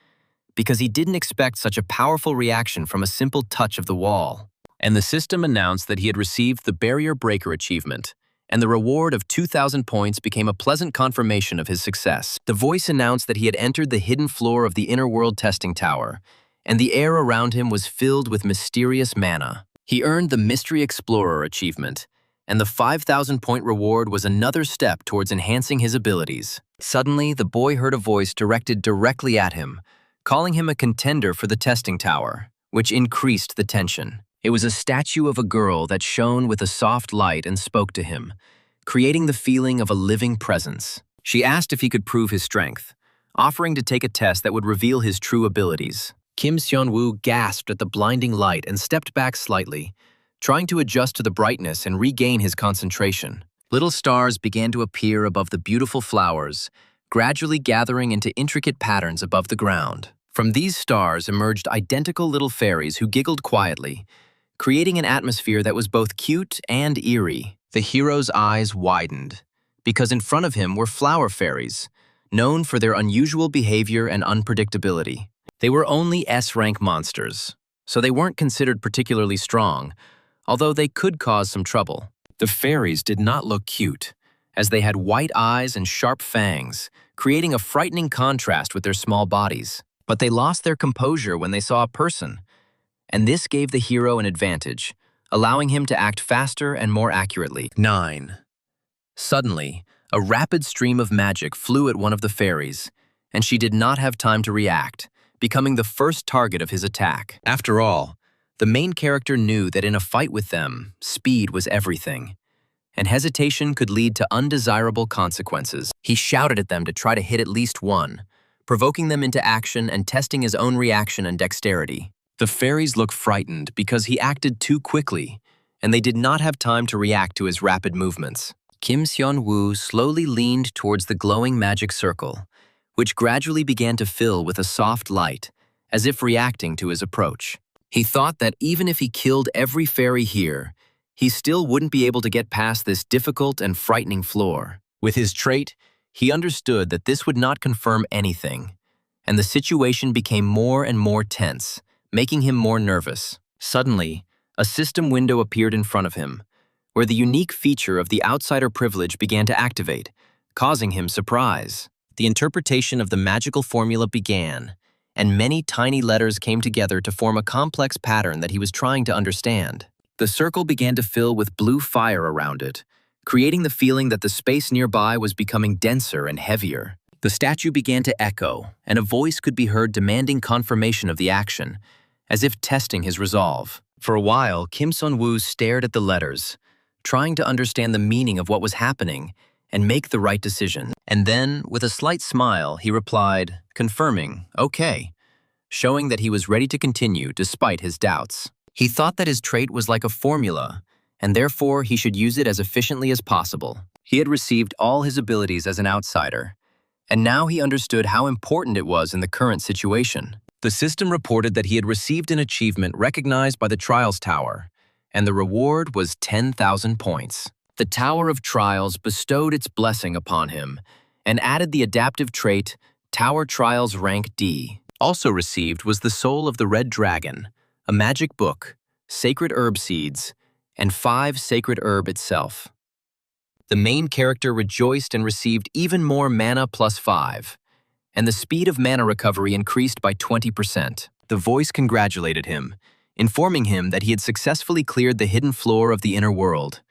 because he didn't expect such a powerful reaction from a simple touch of the wall. And the system announced that he had received the Barrier Breaker achievement, and the reward of 2,000 points became a pleasant confirmation of his success. The voice announced that he had entered the hidden floor of the Inner World testing tower, and the air around him was filled with mysterious mana. He earned the Mystery Explorer achievement, and the 5,000-point reward was another step towards enhancing his abilities. Suddenly, the boy heard a voice directed directly at him, calling him a contender for the testing tower, which increased the tension. It was a statue of a girl that shone with a soft light and spoke to him, creating the feeling of a living presence. She asked if he could prove his strength, offering to take a test that would reveal his true abilities. Kim Seon-woo gasped at the blinding light and stepped back slightly, trying to adjust to the brightness and regain his concentration. Little stars began to appear above the beautiful flowers, gradually gathering into intricate patterns above the ground. From these stars emerged identical little fairies who giggled quietly, creating an atmosphere that was both cute and eerie. The hero's eyes widened, because in front of him were flower fairies, known for their unusual behavior and unpredictability. They were only S-rank monsters, so they weren't considered particularly strong, although they could cause some trouble. The fairies did not look cute, as they had white eyes and sharp fangs, creating a frightening contrast with their small bodies. But they lost their composure when they saw a person, and this gave the hero an advantage, allowing him to act faster and more accurately. 9. Suddenly, a rapid stream of magic flew at one of the fairies, and she did not have time to react, becoming the first target of his attack. After all, the main character knew that in a fight with them, speed was everything, and hesitation could lead to undesirable consequences. He shouted at them to try to hit at least one, provoking them into action and testing his own reaction and dexterity. The fairies looked frightened because he acted too quickly, and they did not have time to react to his rapid movements. Kim Seon-woo slowly leaned towards the glowing magic circle, which gradually began to fill with a soft light, as if reacting to his approach. He thought that even if he killed every fairy here, he still wouldn't be able to get past this difficult and frightening floor. With his trait, he understood that this would not confirm anything, and the situation became more and more tense, making him more nervous. Suddenly, a system window appeared in front of him, where the unique feature of the outsider privilege began to activate, causing him surprise. The interpretation of the magical formula began, and many tiny letters came together to form a complex pattern that he was trying to understand. The circle began to fill with blue fire around it, creating the feeling that the space nearby was becoming denser and heavier. The statue began to echo, and a voice could be heard demanding confirmation of the action, as if testing his resolve. For a while, Kim Seon-woo stared at the letters, trying to understand the meaning of what was happening, and make the right decision. And then, with a slight smile, he replied, confirming, okay, showing that he was ready to continue despite his doubts. He thought that his trait was like a formula, and therefore he should use it as efficiently as possible. He had received all his abilities as an outsider, and now he understood how important it was in the current situation. The system reported that he had received an achievement recognized by the Trials Tower, and the reward was 10,000 points. The Tower of Trials bestowed its blessing upon him and added the adaptive trait Tower Trials Rank D. Also received was the Soul of the Red Dragon, a magic book, sacred herb seeds, and 5 sacred herb itself. The main character rejoiced and received even more mana plus 5, and the speed of mana recovery increased by 20%. The voice congratulated him, informing him that he had successfully cleared the hidden floor of the inner world,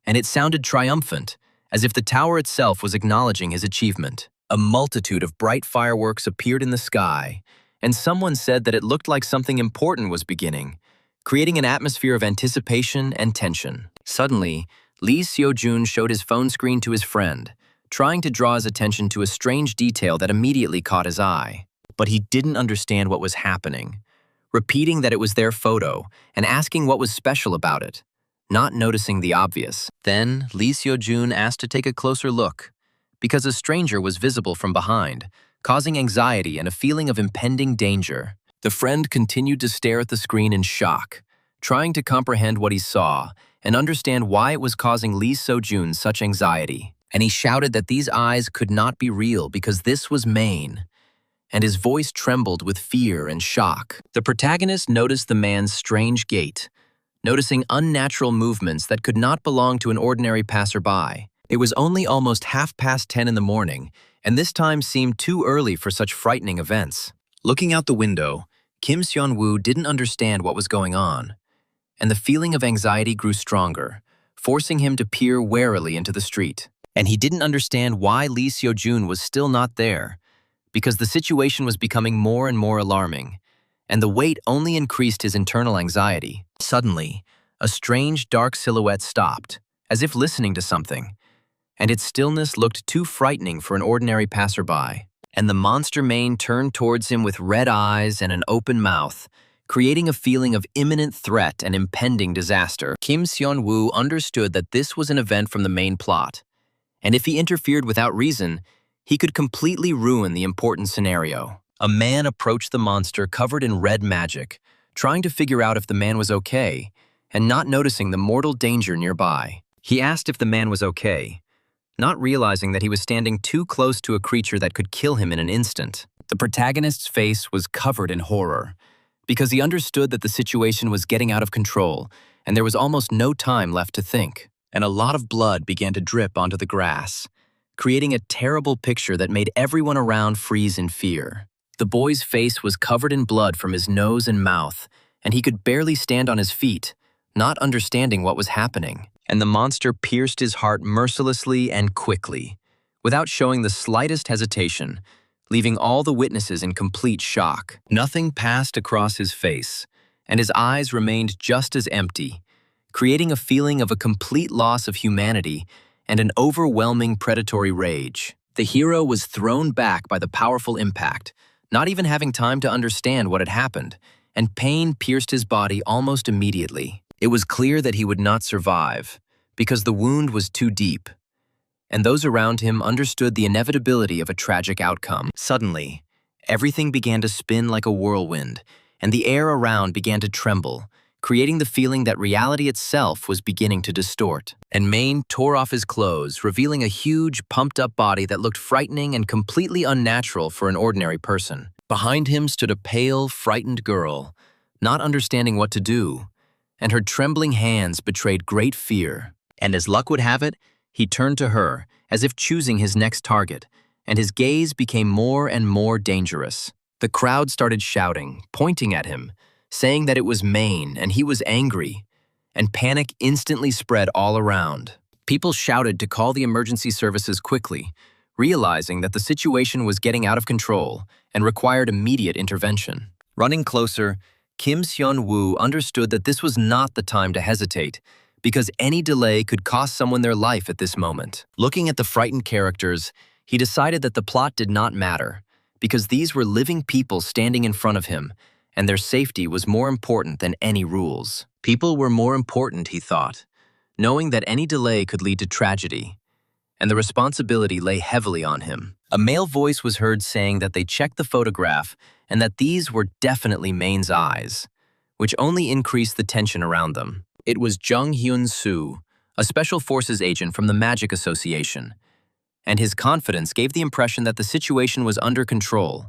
and it sounded triumphant, as if the tower itself was acknowledging his achievement. A multitude of bright fireworks appeared in the sky, and someone said that it looked like something important was beginning, creating an atmosphere of anticipation and tension. Suddenly, Lee Seo-jun showed his phone screen to his friend, trying to draw his attention to a strange detail that immediately caught his eye. But he didn't understand what was happening, repeating that it was their photo and asking what was special about it, not noticing the obvious. Then, Lee Seo-jun asked to take a closer look, because a stranger was visible from behind, causing anxiety and a feeling of impending danger. The friend continued to stare at the screen in shock, trying to comprehend what he saw and understand why it was causing Lee Seo-jun such anxiety. And he shouted that these eyes could not be real because this was Maine, and his voice trembled with fear and shock. The protagonist noticed the man's strange gait, noticing unnatural movements that could not belong to an ordinary passerby. It was only almost 10:30 in the morning, and this time seemed too early for such frightening events. Looking out the window, Kim Seon-woo didn't understand what was going on, and the feeling of anxiety grew stronger, forcing him to peer warily into the street. And he didn't understand why Lee Seo-jun was still not there, because the situation was becoming more and more alarming, and the wait only increased his internal anxiety. Suddenly, a strange dark silhouette stopped, as if listening to something, and its stillness looked too frightening for an ordinary passerby. And the monster mane turned towards him with red eyes and an open mouth, creating a feeling of imminent threat and impending disaster. Kim Seon-woo understood that this was an event from the main plot, and if he interfered without reason, he could completely ruin the important scenario. A man approached the monster covered in red magic, trying to figure out if the man was okay, and not noticing the mortal danger nearby. He asked if the man was okay, not realizing that he was standing too close to a creature that could kill him in an instant. The protagonist's face was covered in horror, because he understood that the situation was getting out of control, and there was almost no time left to think. And a lot of blood began to drip onto the grass, creating a terrible picture that made everyone around freeze in fear. The boy's face was covered in blood from his nose and mouth, and he could barely stand on his feet, not understanding what was happening. And the monster pierced his heart mercilessly and quickly, without showing the slightest hesitation, leaving all the witnesses in complete shock. Nothing passed across his face, and his eyes remained just as empty, creating a feeling of a complete loss of humanity and an overwhelming predatory rage. The hero was thrown back by the powerful impact, not even having time to understand what had happened, and pain pierced his body almost immediately. It was clear that he would not survive, because the wound was too deep, and those around him understood the inevitability of a tragic outcome. Suddenly, everything began to spin like a whirlwind, and the air around began to tremble, creating the feeling that reality itself was beginning to distort. And Maine tore off his clothes, revealing a huge, pumped-up body that looked frightening and completely unnatural for an ordinary person. Behind him stood a pale, frightened girl, not understanding what to do, and her trembling hands betrayed great fear. And as luck would have it, he turned to her, as if choosing his next target, and his gaze became more and more dangerous. The crowd started shouting, pointing at him, saying that it was Maine and he was angry, and panic instantly spread all around. People shouted to call the emergency services quickly, realizing that the situation was getting out of control and required immediate intervention. Running closer, Kim Seon-woo understood that this was not the time to hesitate, because any delay could cost someone their life at this moment. Looking at the frightened characters, he decided that the plot did not matter, because these were living people standing in front of him, and their safety was more important than any rules. People were more important, he thought, knowing that any delay could lead to tragedy, and the responsibility lay heavily on him. A male voice was heard saying that they checked the photograph and that these were definitely Main's eyes, which only increased the tension around them. It was Jung Hyun-soo, a Special Forces agent from the Magic Association, and his confidence gave the impression that the situation was under control,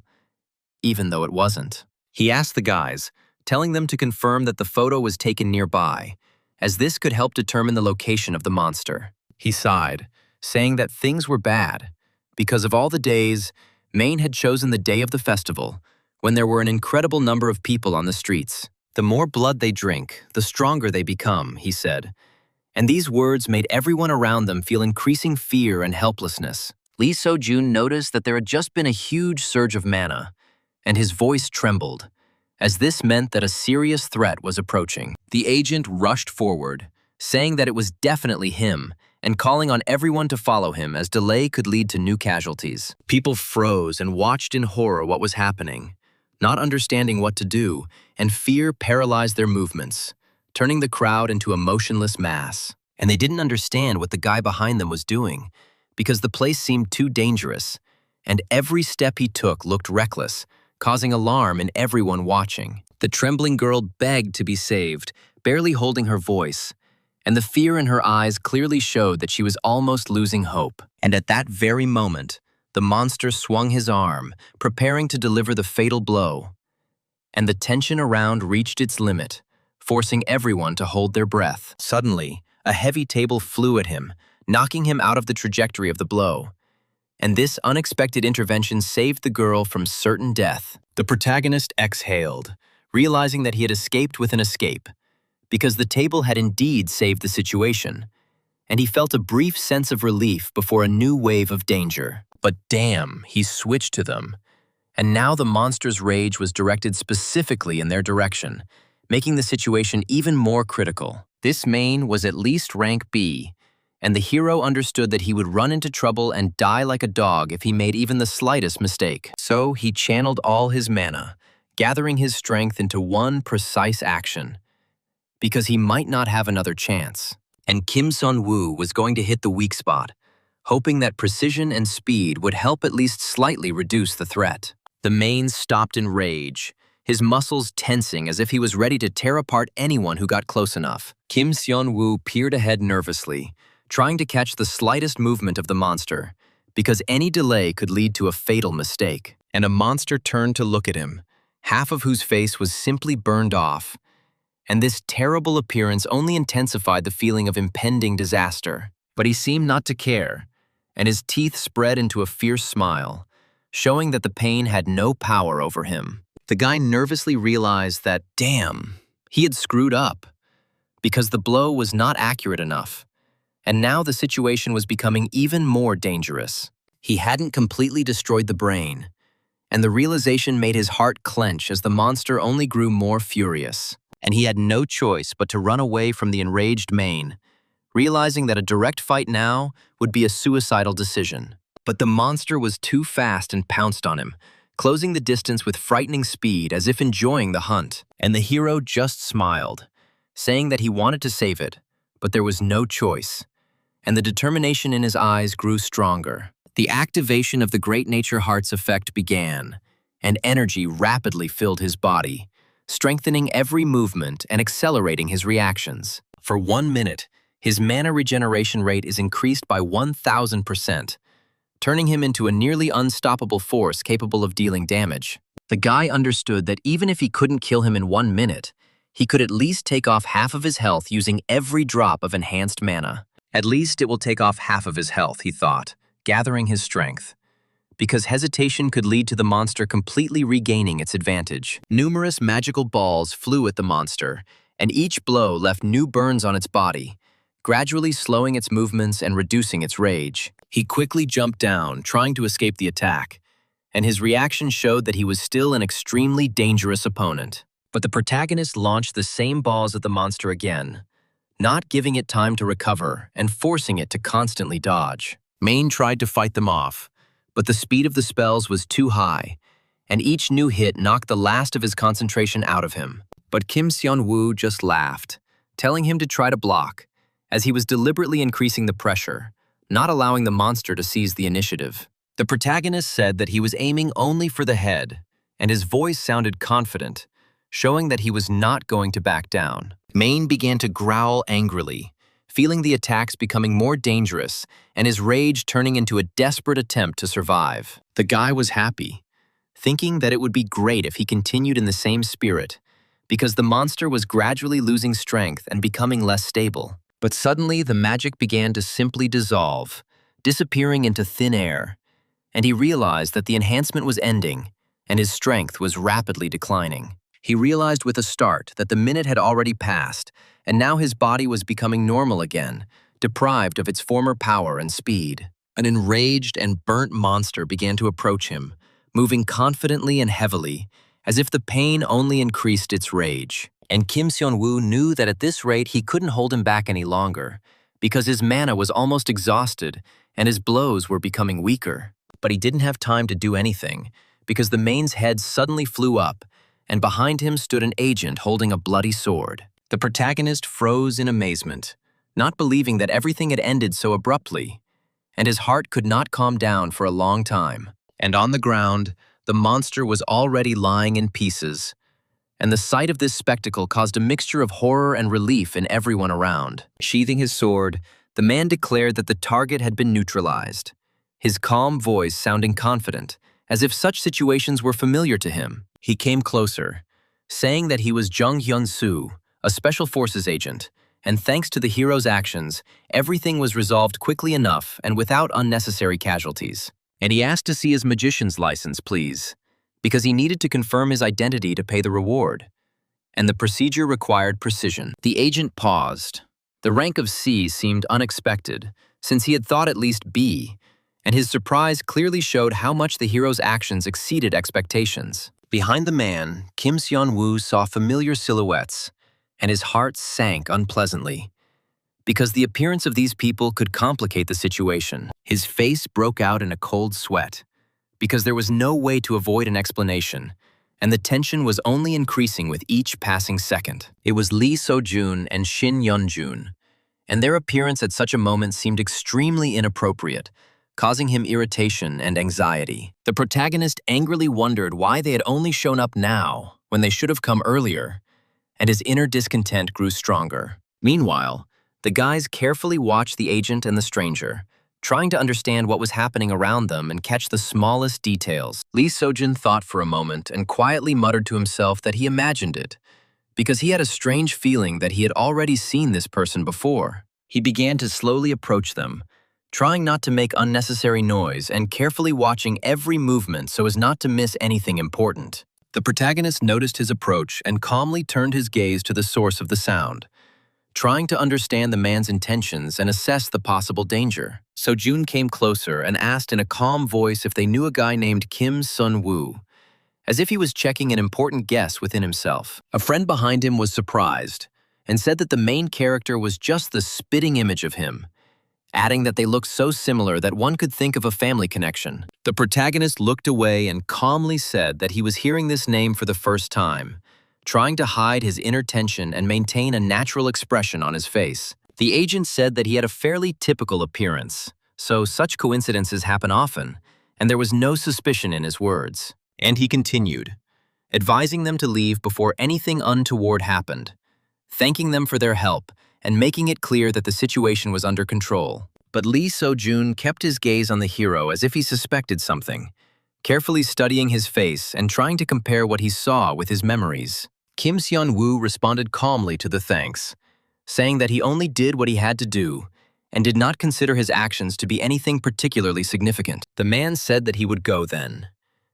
even though it wasn't. He asked the guys, telling them to confirm that the photo was taken nearby, as this could help determine the location of the monster. He sighed, saying that things were bad. Because of all the days, Maine had chosen the day of the festival, when there were an incredible number of people on the streets. The more blood they drink, the stronger they become, he said. And these words made everyone around them feel increasing fear and helplessness. Lee So-jun noticed that there had just been a huge surge of mana, and his voice trembled, as this meant that a serious threat was approaching. The agent rushed forward, saying that it was definitely him, and calling on everyone to follow him as delay could lead to new casualties. People froze and watched in horror what was happening, not understanding what to do, and fear paralyzed their movements, turning the crowd into a motionless mass. And they didn't understand what the guy behind them was doing, because the place seemed too dangerous, and every step he took looked reckless, causing alarm in everyone watching. The trembling girl begged to be saved, barely holding her voice, and the fear in her eyes clearly showed that she was almost losing hope. And at that very moment, the monster swung his arm, preparing to deliver the fatal blow. And the tension around reached its limit, forcing everyone to hold their breath. Suddenly, a heavy table flew at him, knocking him out of the trajectory of the blow. And this unexpected intervention saved the girl from certain death. The protagonist exhaled, realizing that he had escaped with an escape, because the table had indeed saved the situation, and he felt a brief sense of relief before a new wave of danger. But damn, he switched to them, and now the monster's rage was directed specifically in their direction, making the situation even more critical. This Maine was at least rank B, and the hero understood that he would run into trouble and die like a dog if he made even the slightest mistake. So he channeled all his mana, gathering his strength into one precise action, because he might not have another chance. And Kim Sun-woo was going to hit the weak spot, hoping that precision and speed would help at least slightly reduce the threat. The Maine stopped in rage, his muscles tensing as if he was ready to tear apart anyone who got close enough. Kim Sun-woo peered ahead nervously, trying to catch the slightest movement of the monster, because any delay could lead to a fatal mistake. And a monster turned to look at him, half of whose face was simply burned off, and this terrible appearance only intensified the feeling of impending disaster. But he seemed not to care, and his teeth spread into a fierce smile, showing that the pain had no power over him. The guy nervously realized that, damn, he had screwed up, because the blow was not accurate enough, and now the situation was becoming even more dangerous. He hadn't completely destroyed the brain, and the realization made his heart clench as the monster only grew more furious. And he had no choice but to run away from the enraged Maine, realizing that a direct fight now would be a suicidal decision. But the monster was too fast and pounced on him, closing the distance with frightening speed as if enjoying the hunt. And the hero just smiled, saying that he wanted to save it, but there was no choice, and the determination in his eyes grew stronger. The activation of the Great Nature Heart's effect began, and energy rapidly filled his body, strengthening every movement and accelerating his reactions. For 1 minute, his mana regeneration rate is increased by 1,000%, turning him into a nearly unstoppable force capable of dealing damage. The guy understood that even if he couldn't kill him in 1 minute, he could at least take off half of his health using every drop of enhanced mana. At least it will take off half of his health, he thought, gathering his strength, because hesitation could lead to the monster completely regaining its advantage. Numerous magical balls flew at the monster, and each blow left new burns on its body, gradually slowing its movements and reducing its rage. He quickly jumped down, trying to escape the attack, and his reaction showed that he was still an extremely dangerous opponent. But the protagonist launched the same balls at the monster again, not giving it time to recover and forcing it to constantly dodge. Maine tried to fight them off, but the speed of the spells was too high, and each new hit knocked the last of his concentration out of him. But Kim Seon-woo just laughed, telling him to try to block, as he was deliberately increasing the pressure, not allowing the monster to seize the initiative. The protagonist said that he was aiming only for the head, and his voice sounded confident, showing that he was not going to back down. Maine began to growl angrily, feeling the attacks becoming more dangerous and his rage turning into a desperate attempt to survive. The guy was happy, thinking that it would be great if he continued in the same spirit, because the monster was gradually losing strength and becoming less stable. But suddenly the magic began to simply dissolve, disappearing into thin air, and he realized that the enhancement was ending and his strength was rapidly declining. He realized with a start that the minute had already passed, and now his body was becoming normal again, deprived of its former power and speed. An enraged and burnt monster began to approach him, moving confidently and heavily, as if the pain only increased its rage. And Kim Seon-woo knew that at this rate he couldn't hold him back any longer, because his mana was almost exhausted and his blows were becoming weaker. But he didn't have time to do anything, because the Maine's head suddenly flew up, and behind him stood an agent holding a bloody sword. The protagonist froze in amazement, not believing that everything had ended so abruptly, and his heart could not calm down for a long time. And on the ground, the monster was already lying in pieces, and the sight of this spectacle caused a mixture of horror and relief in everyone around. Sheathing his sword, the man declared that the target had been neutralized, his calm voice sounding confident, as if such situations were familiar to him. He came closer, saying that he was Jung Hyun-soo, a Special Forces agent, and thanks to the hero's actions, everything was resolved quickly enough and without unnecessary casualties. And he asked to see his magician's license, please, because he needed to confirm his identity to pay the reward. And the procedure required precision. The agent paused. The rank of C seemed unexpected, since he had thought at least B, and his surprise clearly showed how much the hero's actions exceeded expectations. Behind the man, Kim Seon-woo saw familiar silhouettes, and his heart sank unpleasantly, because the appearance of these people could complicate the situation. His face broke out in a cold sweat, because there was no way to avoid an explanation, and the tension was only increasing with each passing second. It was Lee So-jun and Shin Yeon-jun, and their appearance at such a moment seemed extremely inappropriate, causing him irritation and anxiety. The protagonist angrily wondered why they had only shown up now when they should have come earlier, and his inner discontent grew stronger. Meanwhile, the guys carefully watched the agent and the stranger, trying to understand what was happening around them and catch the smallest details. Lee So-jun thought for a moment and quietly muttered to himself that he imagined it, because he had a strange feeling that he had already seen this person before. He began to slowly approach them, trying not to make unnecessary noise and carefully watching every movement so as not to miss anything important. The protagonist noticed his approach and calmly turned his gaze to the source of the sound, trying to understand the man's intentions and assess the possible danger. So Jun came closer and asked in a calm voice if they knew a guy named Kim Seon-woo, as if he was checking an important guess within himself. A friend behind him was surprised and said that the main character was just the spitting image of him, adding that they looked so similar that one could think of a family connection. The protagonist looked away and calmly said that he was hearing this name for the first time, trying to hide his inner tension and maintain a natural expression on his face. The agent said that he had a fairly typical appearance, so such coincidences happen often, and there was no suspicion in his words. And he continued, advising them to leave before anything untoward happened, thanking them for their help, and making it clear that the situation was under control. But Lee So-jun kept his gaze on the hero as if he suspected something, carefully studying his face and trying to compare what he saw with his memories. Kim Seon-woo responded calmly to the thanks, saying that he only did what he had to do and did not consider his actions to be anything particularly significant. The man said that he would go then,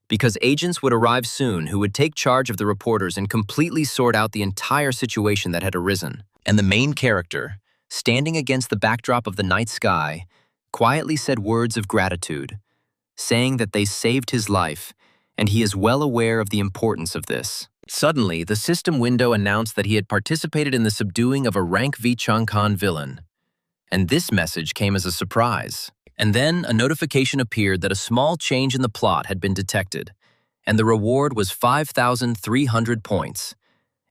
because agents would arrive soon who would take charge of the reporters and completely sort out the entire situation that had arisen. And the main character, standing against the backdrop of the night sky, quietly said words of gratitude, saying that they saved his life, and he is well aware of the importance of this. Suddenly, the system window announced that he had participated in the subduing of a rank V Chung Khan villain. And this message came as a surprise. And then a notification appeared that a small change in the plot had been detected, and the reward was 5,300 points,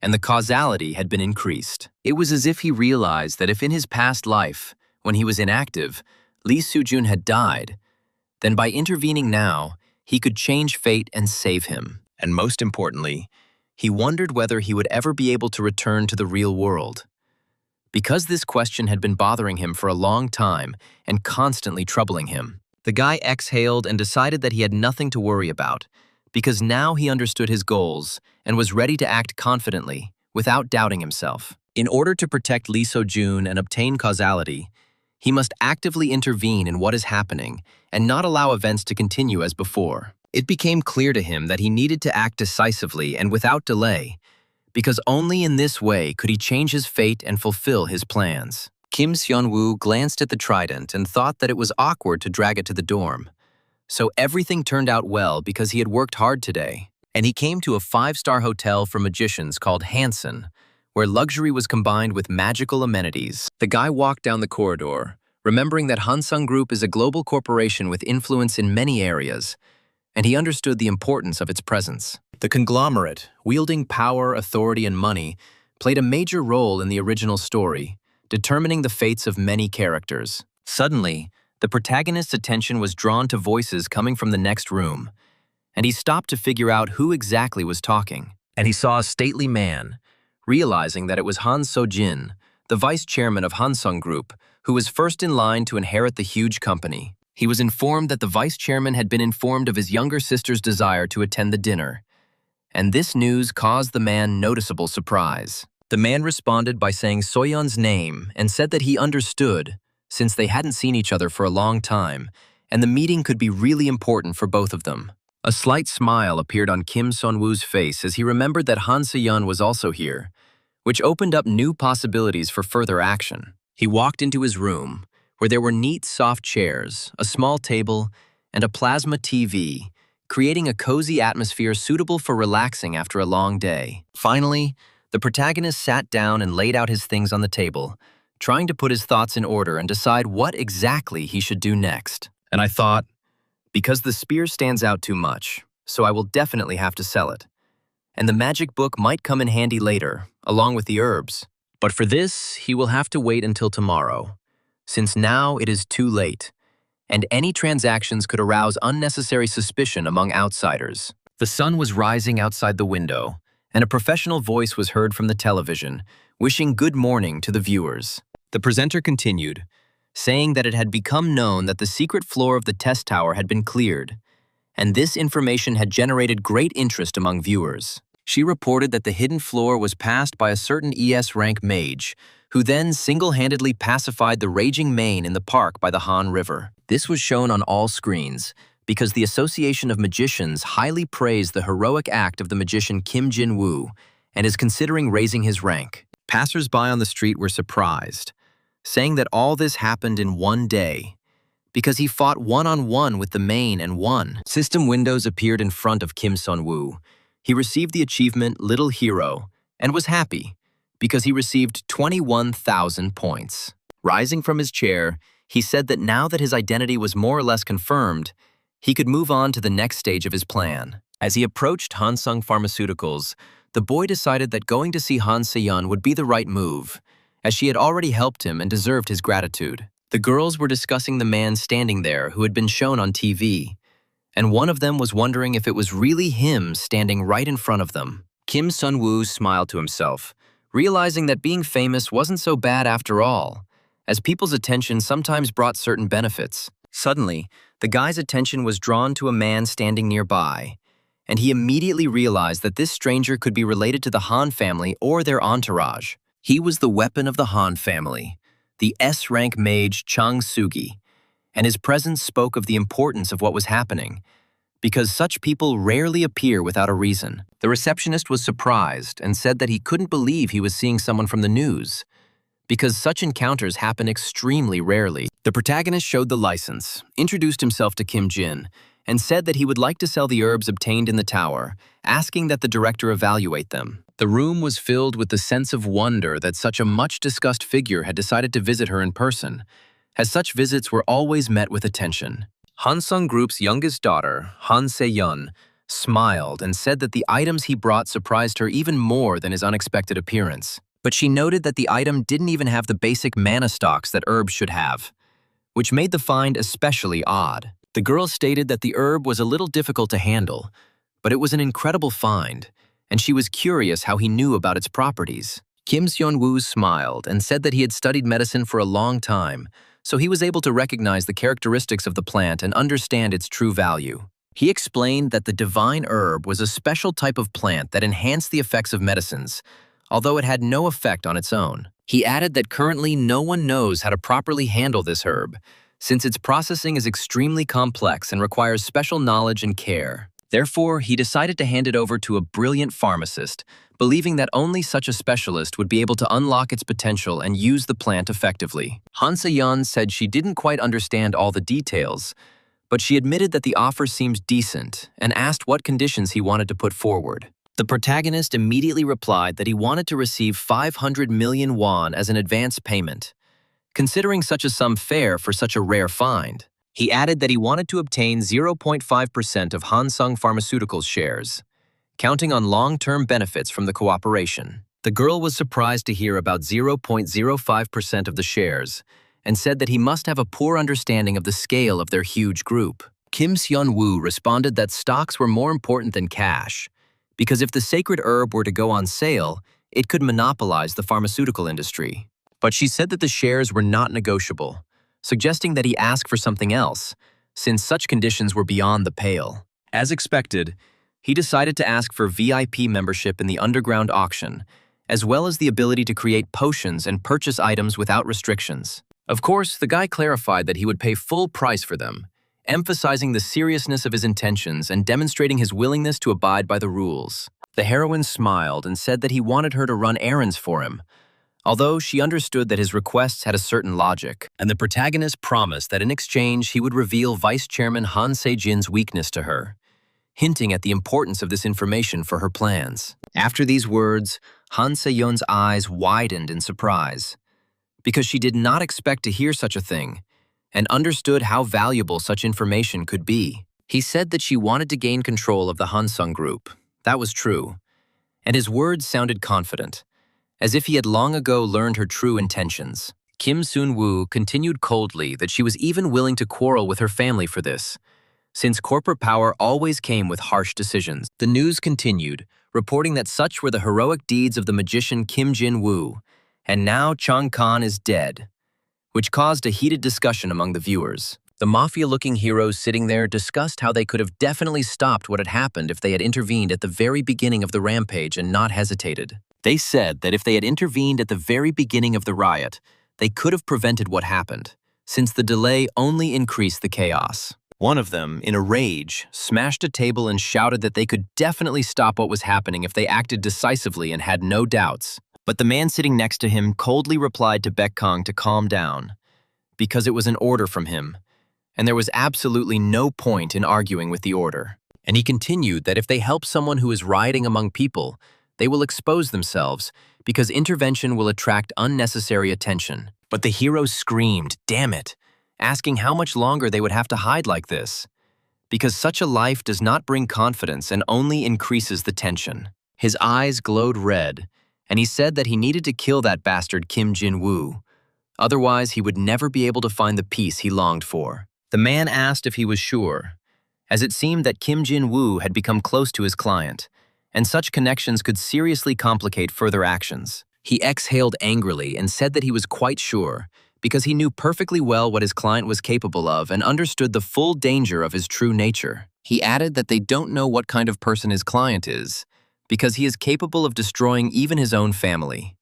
and the causality had been increased. It was as if he realized that if in his past life, when he was inactive, Lee Soo-jun had died, then by intervening now, he could change fate and save him. And most importantly, he wondered whether he would ever be able to return to the real world. Because this question had been bothering him for a long time and constantly troubling him, the guy exhaled and decided that he had nothing to worry about, because now he understood his goals and was ready to act confidently, without doubting himself. In order to protect Lee Soo-jun and obtain causality, he must actively intervene in what is happening and not allow events to continue as before. It became clear to him that he needed to act decisively and without delay, because only in this way could he change his fate and fulfill his plans. Kim Seon-woo glanced at the trident and thought that it was awkward to drag it to the dorm. So everything turned out well because he had worked hard today, and he came to a 5-star hotel for magicians called Hanson, where luxury was combined with magical amenities. The guy walked down the corridor, remembering that Hansung Group is a global corporation with influence in many areas, and he understood the importance of its presence. The conglomerate, wielding power, authority, and money, played a major role in the original story, determining the fates of many characters. Suddenly, the protagonist's attention was drawn to voices coming from the next room, and he stopped to figure out who exactly was talking. And he saw a stately man, realizing that it was Han So-jin, the vice chairman of Hansung Group, who was first in line to inherit the huge company. He was informed that the vice chairman had been informed of his younger sister's desire to attend the dinner, and this news caused the man noticeable surprise. The man responded by saying Soyeon's name and said that he understood, since they hadn't seen each other for a long time, and the meeting could be really important for both of them. A slight smile appeared on Kim Seon-woo's face as he remembered that Han Se-yeon was also here, which opened up new possibilities for further action. He walked into his room, where there were neat, soft chairs, a small table, and a plasma TV, creating a cozy atmosphere suitable for relaxing after a long day. Finally, the protagonist sat down and laid out his things on the table, trying to put his thoughts in order and decide what exactly he should do next. And I thought, because the spear stands out too much, so I will definitely have to sell it. And the magic book might come in handy later, along with the herbs. But for this, he will have to wait until tomorrow, since now it is too late, and any transactions could arouse unnecessary suspicion among outsiders. The sun was rising outside the window, and a professional voice was heard from the television, wishing good morning to the viewers. The presenter continued, saying that it had become known that the secret floor of the test tower had been cleared, and this information had generated great interest among viewers. She reported that the hidden floor was passed by a certain ES rank mage, who then single-handedly pacified the raging mane in the park by the Han River. This was shown on all screens, because the Association of Magicians highly praised the heroic act of the magician Kim Jin-woo and is considering raising his rank. Passers-by on the street were surprised, saying that all this happened in one day, because he fought one-on-one with the mane and won. System windows appeared in front of Kim Seon-woo. He received the achievement Little Hero and was happy, because he received 21,000 points. Rising from his chair, he said that now that his identity was more or less confirmed, he could move on to the next stage of his plan. As he approached Hansung Pharmaceuticals, the boy decided that going to see Han Se-yeon would be the right move, as she had already helped him and deserved his gratitude. The girls were discussing the man standing there who had been shown on TV, and one of them was wondering if it was really him standing right in front of them. Kim Seon-woo smiled to himself, realizing that being famous wasn't so bad after all, as people's attention sometimes brought certain benefits. Suddenly, the guy's attention was drawn to a man standing nearby, and he immediately realized that this stranger could be related to the Han family or their entourage. He was the weapon of the Han family, the S-rank mage Chang Sugi, and his presence spoke of the importance of what was happening, because such people rarely appear without a reason. The receptionist was surprised and said that he couldn't believe he was seeing someone from the news, because such encounters happen extremely rarely. The protagonist showed the license, introduced himself to Kim Jin, and said that he would like to sell the herbs obtained in the tower, asking that the director evaluate them. The room was filled with the sense of wonder that such a much-discussed figure had decided to visit her in person, as such visits were always met with attention. Hansung Group's youngest daughter, Han Se-yeon, smiled and said that the items he brought surprised her even more than his unexpected appearance. But she noted that the item didn't even have the basic mana stocks that herbs should have, which made the find especially odd. The girl stated that the herb was a little difficult to handle, but it was an incredible find, and she was curious how he knew about its properties. Kim Seon-woo smiled and said that he had studied medicine for a long time, so he was able to recognize the characteristics of the plant and understand its true value. He explained that the divine herb was a special type of plant that enhanced the effects of medicines, although it had no effect on its own. He added that currently no one knows how to properly handle this herb, since its processing is extremely complex and requires special knowledge and care. Therefore, he decided to hand it over to a brilliant pharmacist, believing that only such a specialist would be able to unlock its potential and use the plant effectively. Han Se-yeon said she didn't quite understand all the details, but she admitted that the offer seemed decent and asked what conditions he wanted to put forward. The protagonist immediately replied that he wanted to receive 500 million won as an advance payment, considering such a sum fair for such a rare find. He added that he wanted to obtain 0.5% of Hansung Pharmaceuticals shares, counting on long-term benefits from the cooperation. The girl was surprised to hear about 0.05% of the shares and said that he must have a poor understanding of the scale of their huge group. Kim Seon-woo responded that stocks were more important than cash, because if the sacred herb were to go on sale, it could monopolize the pharmaceutical industry. But she said that the shares were not negotiable, suggesting that he ask for something else, since such conditions were beyond the pale. As expected, he decided to ask for VIP membership in the underground auction, as well as the ability to create potions and purchase items without restrictions. Of course, the guy clarified that he would pay full price for them, emphasizing the seriousness of his intentions and demonstrating his willingness to abide by the rules. The heroine smiled and said that he wanted her to run errands for him, although she understood that his requests had a certain logic, and the protagonist promised that in exchange he would reveal Vice Chairman Han Se-jin's weakness to her, hinting at the importance of this information for her plans. After these words, Han Se-yeon's eyes widened in surprise, because she did not expect to hear such a thing, and understood how valuable such information could be. He said that she wanted to gain control of the Hansung Group. That was true, and his words sounded confident, as if he had long ago learned her true intentions. Kim Seon-woo continued coldly that she was even willing to quarrel with her family for this, since corporate power always came with harsh decisions. The news continued, reporting that such were the heroic deeds of the magician Kim Jin-woo, and now Chang Khan is dead, which caused a heated discussion among the viewers. The mafia-looking heroes sitting there discussed how they could have definitely stopped what had happened if they had intervened at the very beginning of the rampage and not hesitated. They said that if they had intervened at the very beginning of the riot, they could have prevented what happened, since the delay only increased the chaos. One of them, in a rage, smashed a table and shouted that they could definitely stop what was happening if they acted decisively and had no doubts. But the man sitting next to him coldly replied to Baek-kang to calm down, because it was an order from him, and there was absolutely no point in arguing with the order. And he continued that if they help someone who is rioting among people, they will expose themselves, because intervention will attract unnecessary attention. But the heroes screamed, "Damn it," asking how much longer they would have to hide like this, because such a life does not bring confidence and only increases the tension. His eyes glowed red, and he said that he needed to kill that bastard Kim Jin-woo, otherwise he would never be able to find the peace he longed for. The man asked if he was sure, as it seemed that Kim Jin-woo had become close to his client, and such connections could seriously complicate further actions. He exhaled angrily and said that he was quite sure, because he knew perfectly well what his client was capable of and understood the full danger of his true nature. He added that they don't know what kind of person his client is, because he is capable of destroying even his own family,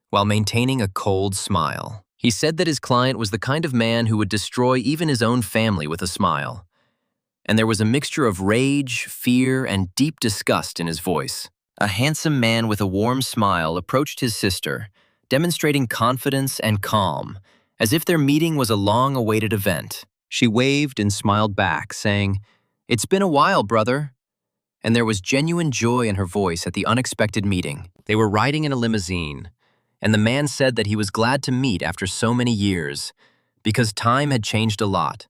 while maintaining a cold smile. He said that his client was the kind of man who would destroy even his own family with a smile, and there was a mixture of rage, fear, and deep disgust in his voice. A handsome man with a warm smile approached his sister, demonstrating confidence and calm, as if their meeting was a long-awaited event. She waved and smiled back, saying, "It's been a while, brother." And there was genuine joy in her voice at the unexpected meeting. They were riding in a limousine, and the man said that he was glad to meet after so many years, because time had changed a lot,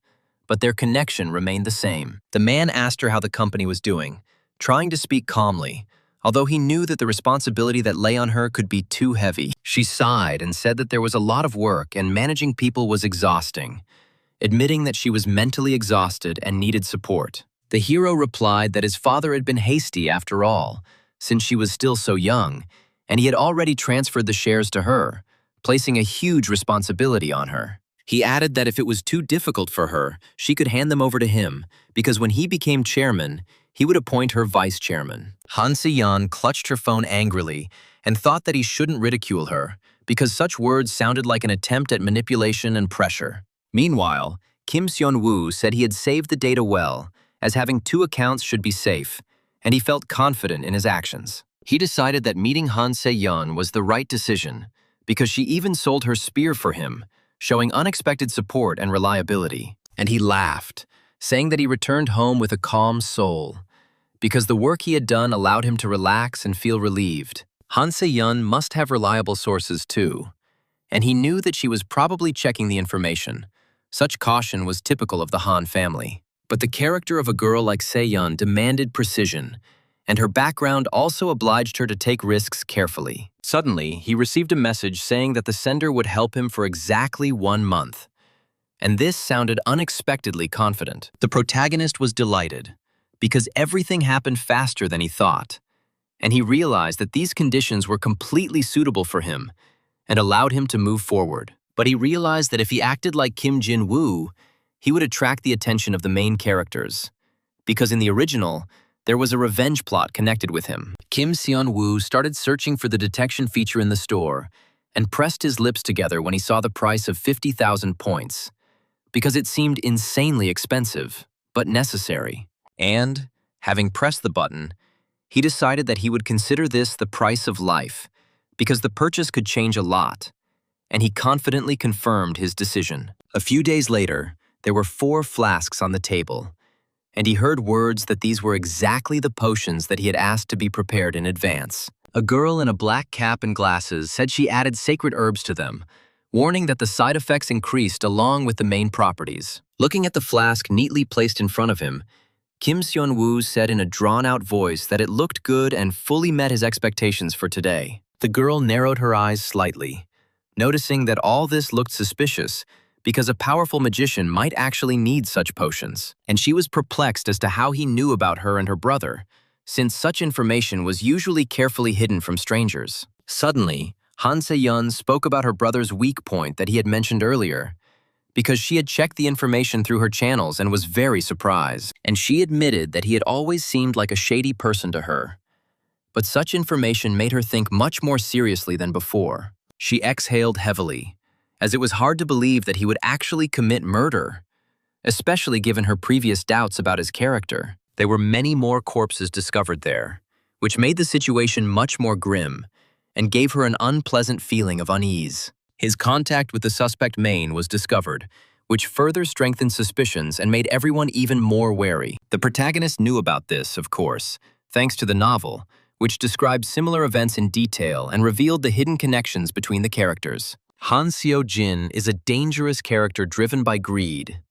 but their connection remained the same. The man asked her how the company was doing, trying to speak calmly, although he knew that the responsibility that lay on her could be too heavy. She sighed and said that there was a lot of work and managing people was exhausting, admitting that she was mentally exhausted and needed support. The hero replied that his father had been hasty after all, since she was still so young, and he had already transferred the shares to her, placing a huge responsibility on her. He added that if it was too difficult for her, she could hand them over to him, because when he became chairman, he would appoint her vice chairman. Han Se-yeon clutched her phone angrily and thought that he shouldn't ridicule her, because such words sounded like an attempt at manipulation and pressure. Meanwhile, Kim Seon-woo said he had saved the data well, as having 2 accounts should be safe, and he felt confident in his actions. He decided that meeting Han Se-yeon was the right decision, because she even sold her spear for him, showing unexpected support and reliability. And he laughed, saying that he returned home with a calm soul, because the work he had done allowed him to relax and feel relieved. Han Se-yeon must have reliable sources too, and he knew that she was probably checking the information. Such caution was typical of the Han family. But the character of a girl like Se-yeon demanded precision, and her background also obliged her to take risks carefully. Suddenly, he received a message saying that the sender would help him for exactly 1 month. And this sounded unexpectedly confident. The protagonist was delighted, because everything happened faster than he thought, and he realized that these conditions were completely suitable for him and allowed him to move forward. But he realized that if he acted like Kim Jin-woo, he would attract the attention of the main characters, because in the original, there was a revenge plot connected with him. Kim Seon-woo started searching for the detection feature in the store and pressed his lips together when he saw the price of 50,000 points, because it seemed insanely expensive, but necessary. And, having pressed the button, he decided that he would consider this the price of life, because the purchase could change a lot, and he confidently confirmed his decision. A few days later, there were 4 flasks on the table, and he heard words that these were exactly the potions that he had asked to be prepared in advance. A girl in a black cap and glasses said she added sacred herbs to them, warning that the side effects increased along with the main properties. Looking at the flask neatly placed in front of him, Kim Seon-woo said in a drawn-out voice that it looked good and fully met his expectations for today. The girl narrowed her eyes slightly, noticing that all this looked suspicious, because a powerful magician might actually need such potions. And she was perplexed as to how he knew about her and her brother, since such information was usually carefully hidden from strangers. Suddenly, Han Se-yeon spoke about her brother's weak point that he had mentioned earlier, because she had checked the information through her channels and was very surprised. And she admitted that he had always seemed like a shady person to her. But such information made her think much more seriously than before. She exhaled heavily, as it was hard to believe that he would actually commit murder, especially given her previous doubts about his character. There were many more corpses discovered there, which made the situation much more grim and gave her an unpleasant feeling of unease. His contact with the suspect Maine was discovered, which further strengthened suspicions and made everyone even more wary. The protagonist knew about this, of course, thanks to the novel, which described similar events in detail and revealed the hidden connections between the characters. Han Seo-jin is a dangerous character driven by greed.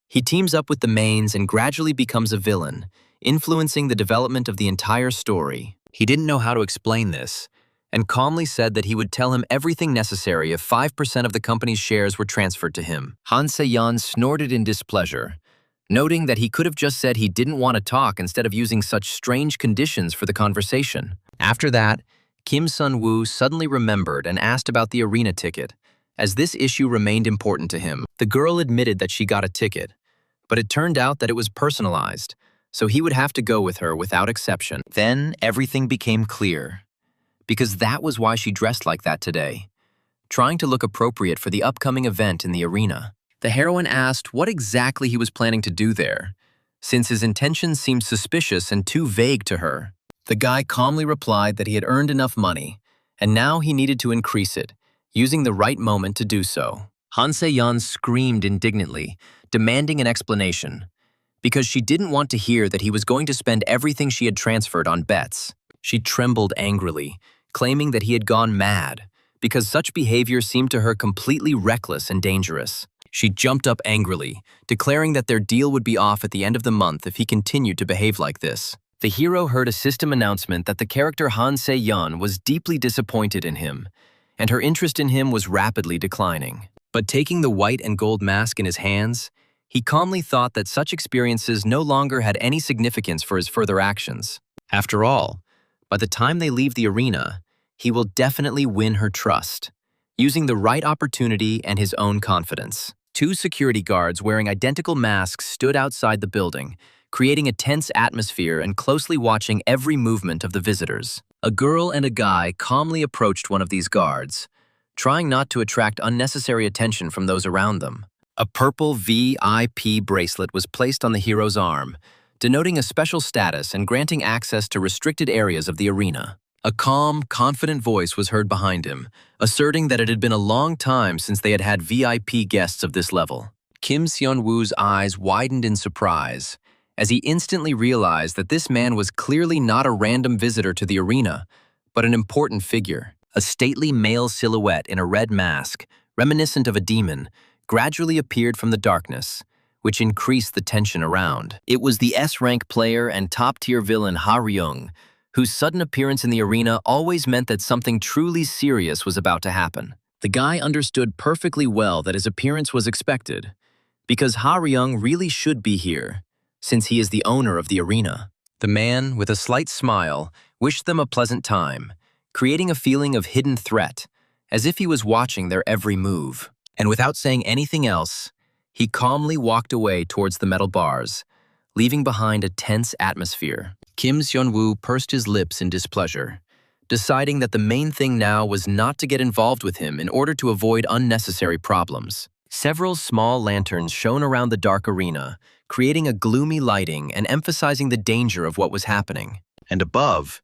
He teams up with the Mains and gradually becomes a villain, influencing the development of the entire story. He didn't know how to explain this, and calmly said that he would tell him everything necessary if 5% of the company's shares were transferred to him. Han Se-yeon snorted in displeasure, noting that he could have just said he didn't want to talk instead of using such strange conditions for the conversation. After that, Kim Sun-woo suddenly remembered and asked about the arena ticket, as this issue remained important to him. The girl admitted that she got a ticket, but it turned out that it was personalized, so he would have to go with her without exception. Then everything became clear, because that was why she dressed like that today, trying to look appropriate for the upcoming event in the arena. The heroine asked what exactly he was planning to do there, since his intentions seemed suspicious and too vague to her. The guy calmly replied that he had earned enough money, and now he needed to increase it, using the right moment to do so. Han Se-yeon screamed indignantly, demanding an explanation, because she didn't want to hear that he was going to spend everything she had transferred on bets. She trembled angrily, claiming that he had gone mad, because such behavior seemed to her completely reckless and dangerous. She jumped up angrily, declaring that their deal would be off at the end of the month if he continued to behave like this. The hero heard a system announcement that the character Han Se-yeon was deeply disappointed in him, and her interest in him was rapidly declining. But taking the white and gold mask in his hands, he calmly thought that such experiences no longer had any significance for his further actions. After all, by the time they leave the arena, he will definitely win her trust, using the right opportunity and his own confidence. Two security guards wearing identical masks stood outside the building, creating a tense atmosphere and closely watching every movement of the visitors. A girl and a guy calmly approached one of these guards, trying not to attract unnecessary attention from those around them. A purple VIP bracelet was placed on the hero's arm, denoting a special status and granting access to restricted areas of the arena. A calm, confident voice was heard behind him, asserting that it had been a long time since they had had VIP guests of this level. Kim Seon-woo's eyes widened in surprise, as he instantly realized that this man was clearly not a random visitor to the arena, but an important figure. A stately male silhouette in a red mask, reminiscent of a demon, gradually appeared from the darkness, which increased the tension around. It was the S-rank player and top-tier villain Ha Ryung, whose sudden appearance in the arena always meant that something truly serious was about to happen. The guy understood perfectly well that his appearance was expected, because Ha Ryung really should be here, since he is the owner of the arena. The man, with a slight smile, wished them a pleasant time, creating a feeling of hidden threat, as if he was watching their every move. And without saying anything else, he calmly walked away towards the metal bars, leaving behind a tense atmosphere. Kim Seon-woo pursed his lips in displeasure, deciding that the main thing now was not to get involved with him in order to avoid unnecessary problems. Several small lanterns shone around the dark arena, creating a gloomy lighting and emphasizing the danger of what was happening. And above,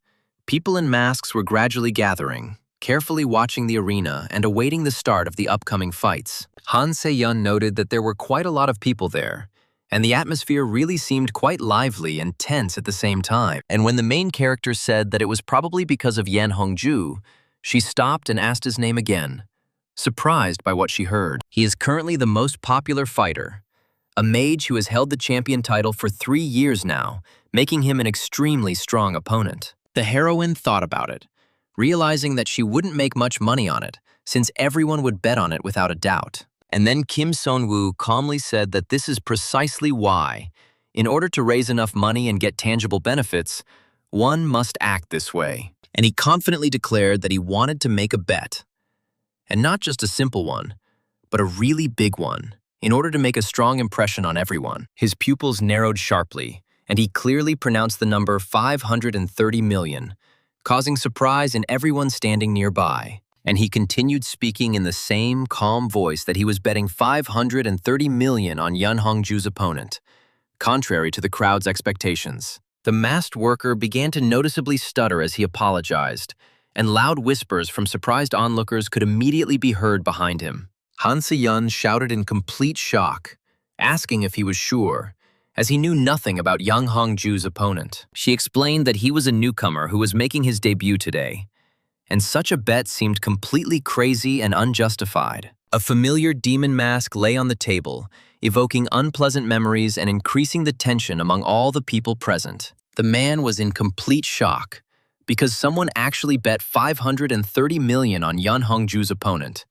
people in masks were gradually gathering, carefully watching the arena and awaiting the start of the upcoming fights. Han Se-yeon noted that there were quite a lot of people there, and the atmosphere really seemed quite lively and tense at the same time. And when the main character said that it was probably because of Yan Hongju, she stopped and asked his name again, surprised by what she heard. He is currently the most popular fighter, a mage who has held the champion title for 3 years now, making him an extremely strong opponent. The heroine thought about it, realizing that she wouldn't make much money on it, since everyone would bet on it without a doubt. And then Kim Seon-woo calmly said that this is precisely why, in order to raise enough money and get tangible benefits, one must act this way. And he confidently declared that he wanted to make a bet. And not just a simple one, but a really big one, in order to make a strong impression on everyone. His pupils narrowed sharply, and he clearly pronounced the number 530 million, causing surprise in everyone standing nearby. And he continued speaking in the same calm voice that he was betting 530 million on Yan Hongju's opponent, contrary to the crowd's expectations. The masked worker began to noticeably stutter as he apologized, and loud whispers from surprised onlookers could immediately be heard behind him. Han Se-yeon shouted in complete shock, asking if he was sure, as he knew nothing about Yang Hongju's opponent. She explained that he was a newcomer who was making his debut today, and such a bet seemed completely crazy and unjustified. A familiar demon mask lay on the table, evoking unpleasant memories and increasing the tension among all the people present. The man was in complete shock, because someone actually bet 530 million on Yan Hongju's opponent,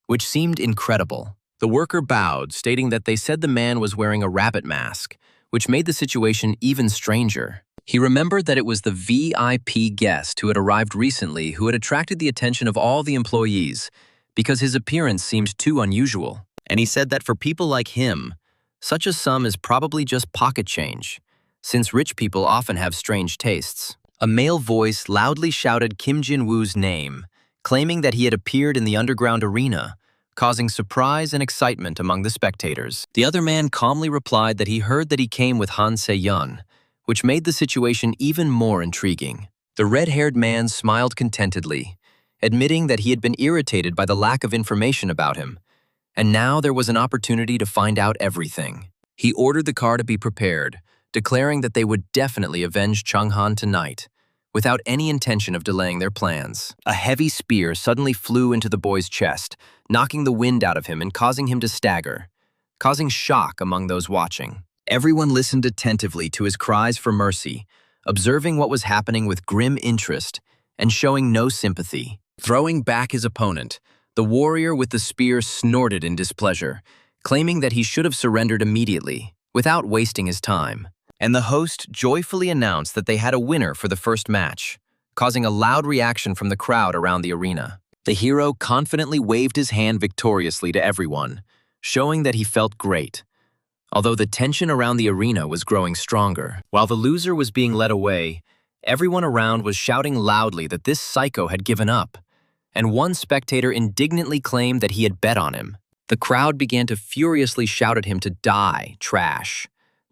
which seemed incredible. The worker bowed, stating that they said the man was wearing a rabbit mask, which made the situation even stranger. He remembered that it was the VIP guest who had arrived recently who had attracted the attention of all the employees because his appearance seemed too unusual. And he said that for people like him, such a sum is probably just pocket change, since rich people often have strange tastes. A male voice loudly shouted Kim Jin-woo's name, claiming that he had appeared in the underground arena, causing surprise and excitement among the spectators. The other man calmly replied that he heard that he came with Han Se-yeon, which made the situation even more intriguing. The red-haired man smiled contentedly, admitting that he had been irritated by the lack of information about him, and now there was an opportunity to find out everything. He ordered the car to be prepared, declaring that they would definitely avenge Changhan tonight, without any intention of delaying their plans. A heavy spear suddenly flew into the boy's chest, knocking the wind out of him and causing him to stagger, causing shock among those watching. Everyone listened attentively to his cries for mercy, observing what was happening with grim interest and showing no sympathy. Throwing back his opponent, the warrior with the spear snorted in displeasure, claiming that he should have surrendered immediately, without wasting his time. And the host joyfully announced that they had a winner for the first match, causing a loud reaction from the crowd around the arena. The hero confidently waved his hand victoriously to everyone, showing that he felt great, although the tension around the arena was growing stronger. While the loser was being led away, everyone around was shouting loudly that this psycho had given up, and one spectator indignantly claimed that he had bet on him. The crowd began to furiously shout at him to die, trash,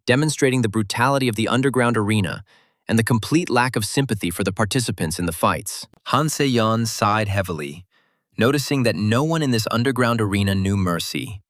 demonstrating the brutality of the underground arena and the complete lack of sympathy for the participants in the fights. Han Se-yeon sighed heavily, noticing that no one in this underground arena knew mercy,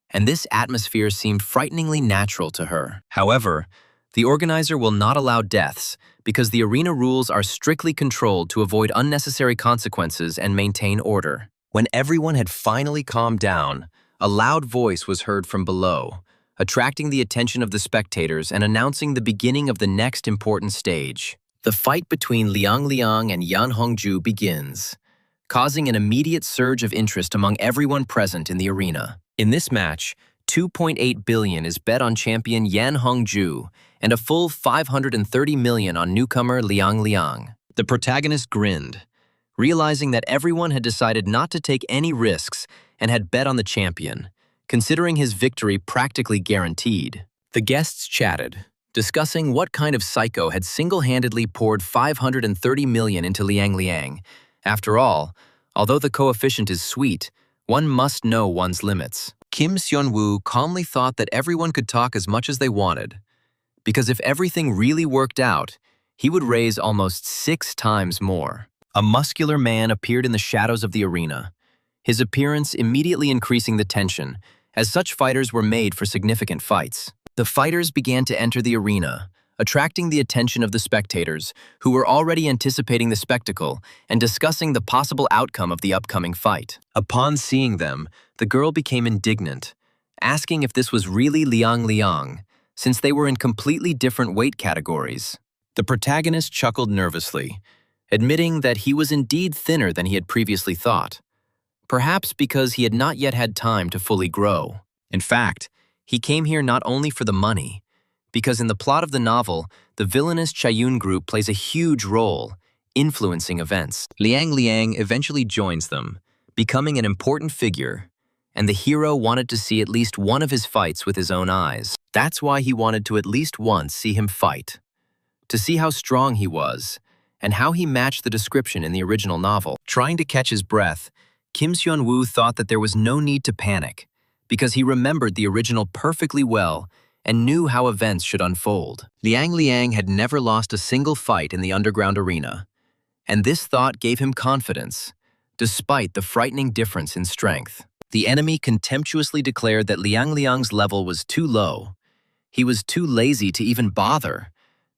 and this atmosphere seemed frighteningly natural to her. However, the organizer will not allow deaths because the arena rules are strictly controlled to avoid unnecessary consequences and maintain order. When everyone had finally calmed down, a loud voice was heard from below, attracting the attention of the spectators and announcing the beginning of the next important stage. The fight between Liang Liang and Yan Hongju begins, causing an immediate surge of interest among everyone present in the arena. In this match, 2.8 billion is bet on champion Yan Hongju and a full 530 million on newcomer Liang Liang. The protagonist grinned, realizing that everyone had decided not to take any risks and had bet on the champion, considering his victory practically guaranteed. The guests chatted, discussing what kind of psycho had single-handedly poured 530 million into Liang Liang. After all, although the coefficient is sweet, one must know one's limits. Kim Seon-woo calmly thought that everyone could talk as much as they wanted, because if everything really worked out, he would raise almost 6 times more. A muscular man appeared in the shadows of the arena, his appearance immediately increasing the tension, as such fighters were made for significant fights. The fighters began to enter the arena, attracting the attention of the spectators, who were already anticipating the spectacle and discussing the possible outcome of the upcoming fight. Upon seeing them, the girl became indignant, asking if this was really Liang Liang, since they were in completely different weight categories. The protagonist chuckled nervously, admitting that he was indeed thinner than he had previously thought, perhaps because he had not yet had time to fully grow. In fact, he came here not only for the money, because in the plot of the novel, the villainous Chayun group plays a huge role, influencing events. Liang Liang eventually joins them, becoming an important figure, and the hero wanted to see at least one of his fights with his own eyes. That's why he wanted to at least once see him fight, to see how strong he was, and how he matched the description in the original novel. Trying to catch his breath, Kim Seon-woo thought that there was no need to panic, because he remembered the original perfectly well and knew how events should unfold. Liang Liang had never lost a single fight in the underground arena, and this thought gave him confidence, despite the frightening difference in strength. The enemy contemptuously declared that Liang Liang's level was too low. He was too lazy to even bother,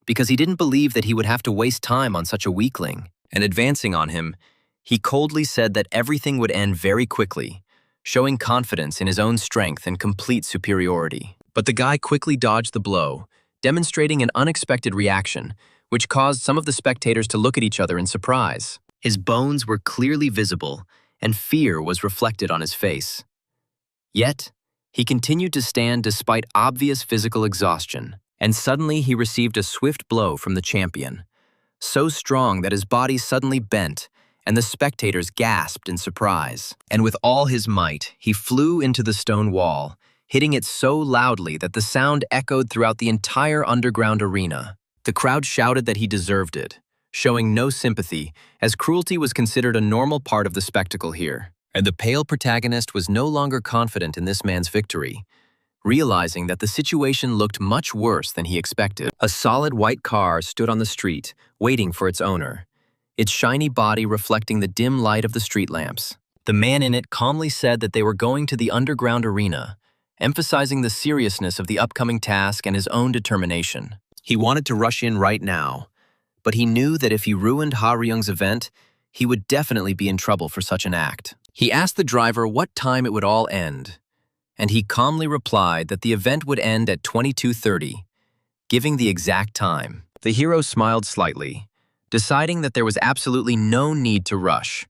because he didn't believe that he would have to waste time on such a weakling. And advancing on him, he coldly said that everything would end very quickly, showing confidence in his own strength and complete superiority. But the guy quickly dodged the blow, demonstrating an unexpected reaction, which caused some of the spectators to look at each other in surprise. His bones were clearly visible, and fear was reflected on his face. Yet, he continued to stand despite obvious physical exhaustion, and suddenly he received a swift blow from the champion, so strong that his body suddenly bent, and the spectators gasped in surprise. And with all his might, he flew into the stone wall, hitting it so loudly that the sound echoed throughout the entire underground arena. The crowd shouted that he deserved it, showing no sympathy, as cruelty was considered a normal part of the spectacle here. And the pale protagonist was no longer confident in this man's victory, realizing that the situation looked much worse than he expected. A solid white car stood on the street, waiting for its owner, its shiny body reflecting the dim light of the street lamps. The man in it calmly said that they were going to the underground arena, emphasizing the seriousness of the upcoming task and his own determination. He wanted to rush in right now, but he knew that if he ruined Ha Ryung's event, he would definitely be in trouble for such an act. He asked the driver what time it would all end, and he calmly replied that the event would end at 22:30, giving the exact time. The hero smiled slightly, deciding that there was absolutely no need to rush,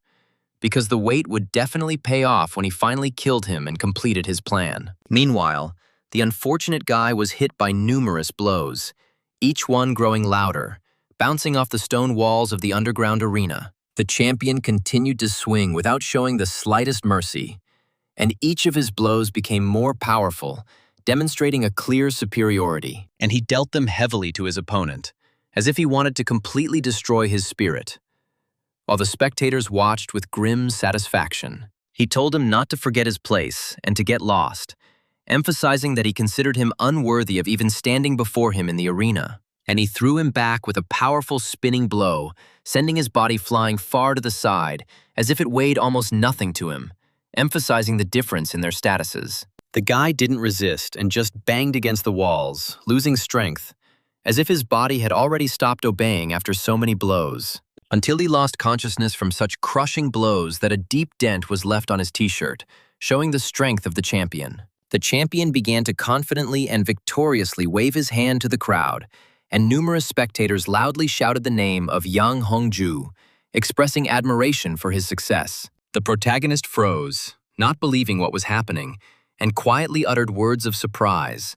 because the wait would definitely pay off when he finally killed him and completed his plan. Meanwhile, the unfortunate guy was hit by numerous blows, each one growing louder, bouncing off the stone walls of the underground arena. The champion continued to swing without showing the slightest mercy, and each of his blows became more powerful, demonstrating a clear superiority. And he dealt them heavily to his opponent, as if he wanted to completely destroy his spirit. While the spectators watched with grim satisfaction, he told him not to forget his place and to get lost, emphasizing that he considered him unworthy of even standing before him in the arena. And he threw him back with a powerful spinning blow, sending his body flying far to the side, as if it weighed almost nothing to him, emphasizing the difference in their statuses. The guy didn't resist and just banged against the walls, losing strength, as if his body had already stopped obeying after so many blows, until he lost consciousness from such crushing blows that a deep dent was left on his t-shirt, showing the strength of the champion. The champion began to confidently and victoriously wave his hand to the crowd, and numerous spectators loudly shouted the name of Yang Hongju, expressing admiration for his success. The protagonist froze, not believing what was happening, and quietly uttered words of surprise,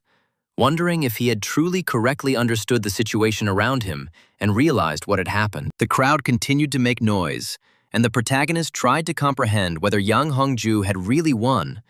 wondering if he had truly correctly understood the situation around him and realized what had happened. The crowd continued to make noise, and the protagonist tried to comprehend whether Yang Hongju had really won,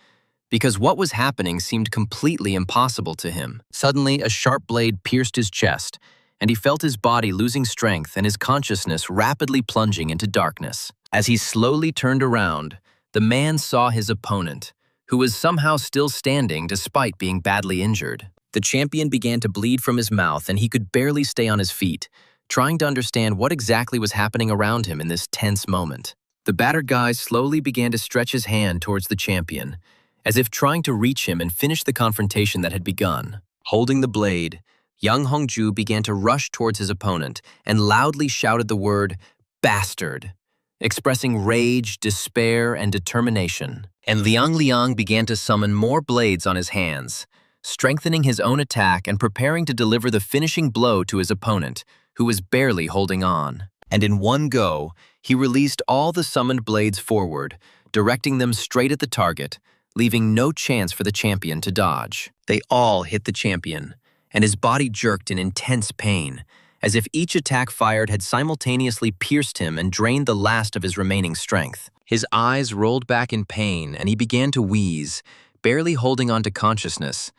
because what was happening seemed completely impossible to him. Suddenly, a sharp blade pierced his chest, and he felt his body losing strength and his consciousness rapidly plunging into darkness. As he slowly turned around, the man saw his opponent, who was somehow still standing despite being badly injured. The champion began to bleed from his mouth, and he could barely stay on his feet, trying to understand what exactly was happening around him in this tense moment. The battered guy slowly began to stretch his hand towards the champion, as if trying to reach him and finish the confrontation that had begun. Holding the blade, Yang Hongju began to rush towards his opponent and loudly shouted the word, "Bastard," expressing rage, despair, and determination. And Liang began to summon more blades on his hands, strengthening his own attack and preparing to deliver the finishing blow to his opponent, who was barely holding on. And in one go, he released all the summoned blades forward, directing them straight at the target, leaving no chance for the champion to dodge. They all hit the champion, and his body jerked in intense pain, as if each attack fired had simultaneously pierced him and drained the last of his remaining strength. His eyes rolled back in pain, and he began to wheeze, barely holding on to consciousness,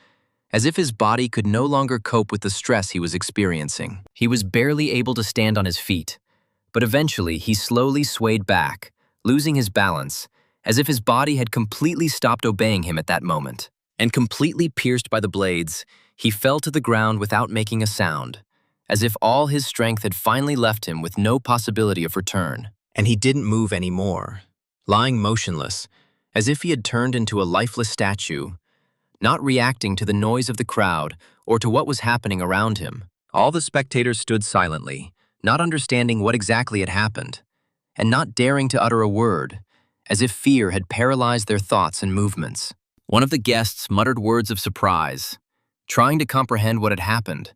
as if his body could no longer cope with the stress he was experiencing. He was barely able to stand on his feet, but eventually he slowly swayed back, losing his balance, as if his body had completely stopped obeying him at that moment. And completely pierced by the blades, he fell to the ground without making a sound, as if all his strength had finally left him with no possibility of return. And he didn't move anymore, lying motionless, as if he had turned into a lifeless statue, not reacting to the noise of the crowd or to what was happening around him. All the spectators stood silently, not understanding what exactly had happened, and not daring to utter a word, as if fear had paralyzed their thoughts and movements. One of the guests muttered words of surprise, trying to comprehend what had happened,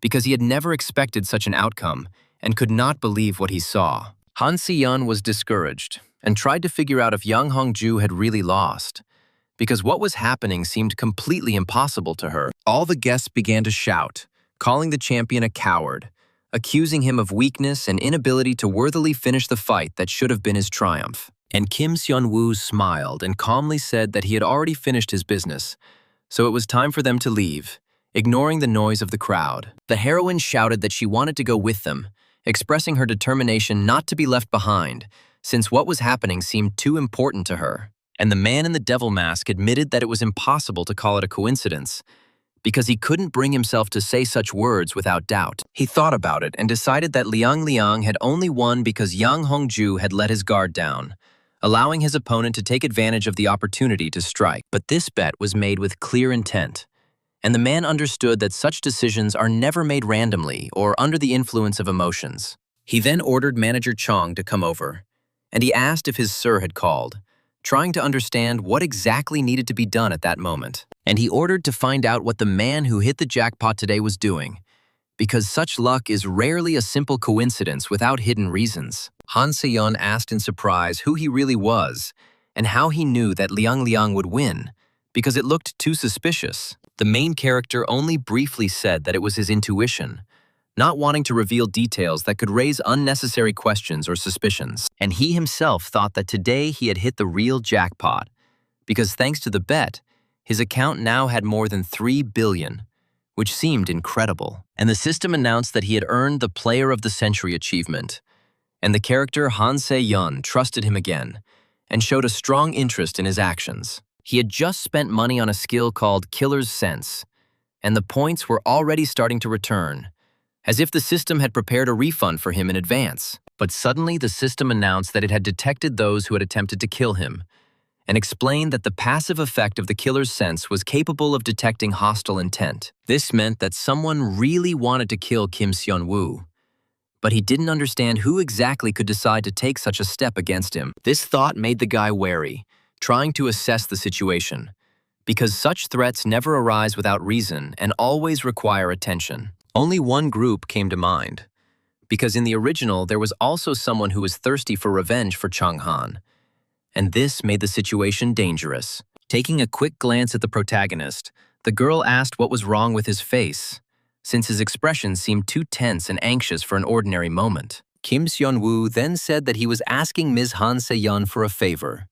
because he had never expected such an outcome and could not believe what he saw. Han Si-yun was discouraged and tried to figure out if Yang Hongju had really lost, because what was happening seemed completely impossible to her. All the guests began to shout, calling the champion a coward, accusing him of weakness and inability to worthily finish the fight that should have been his triumph. And Kim Seon-woo smiled and calmly said that he had already finished his business, so it was time for them to leave, ignoring the noise of the crowd. The heroine shouted that she wanted to go with them, expressing her determination not to be left behind, since what was happening seemed too important to her. And the man in the devil mask admitted that it was impossible to call it a coincidence, because he couldn't bring himself to say such words without doubt. He thought about it and decided that Liang had only won because Yang Hongju had let his guard down, allowing his opponent to take advantage of the opportunity to strike. But this bet was made with clear intent, and the man understood that such decisions are never made randomly or under the influence of emotions. He then ordered Manager Chong to come over, and he asked if his sir had called, trying to understand what exactly needed to be done at that moment. And he ordered to find out what the man who hit the jackpot today was doing, because such luck is rarely a simple coincidence without hidden reasons. Han Se-yeon asked in surprise who he really was and how he knew that Liang Liang would win, because it looked too suspicious. The main character only briefly said that it was his intuition, not wanting to reveal details that could raise unnecessary questions or suspicions. And he himself thought that today he had hit the real jackpot, because thanks to the bet, his account now had more than 3 billion, which seemed incredible. And the system announced that he had earned the Player of the Century achievement, and the character Han Se-yeon trusted him again and showed a strong interest in his actions. He had just spent money on a skill called Killer's Sense, and the points were already starting to return, as if the system had prepared a refund for him in advance. But suddenly the system announced that it had detected those who had attempted to kill him, and explained that the passive effect of the Killer's Sense was capable of detecting hostile intent. This meant that someone really wanted to kill Kim Seon-woo, but he didn't understand who exactly could decide to take such a step against him. This thought made the guy wary, trying to assess the situation, because such threats never arise without reason and always require attention. Only one group came to mind, because in the original there was also someone who was thirsty for revenge for Chang Han, and this made the situation dangerous. Taking a quick glance at the protagonist, the girl asked what was wrong with his face, since his expression seemed too tense and anxious for an ordinary moment. Kim Seon-woo then said that he was asking Ms. Han Se-yeon for a favor,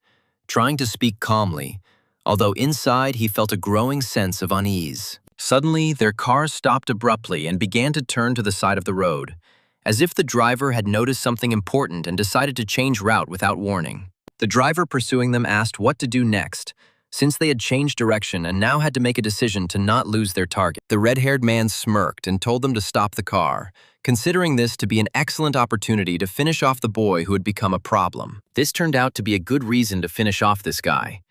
trying to speak calmly, although inside he felt a growing sense of unease. Suddenly, their car stopped abruptly and began to turn to the side of the road, as if the driver had noticed something important and decided to change route without warning. The driver pursuing them asked what to do next, since they had changed direction and now had to make a decision to not lose their target. The red-haired man smirked and told them to stop the car, considering this to be an excellent opportunity to finish off the boy who had become a problem. This turned out to be a good reason to finish off this guy,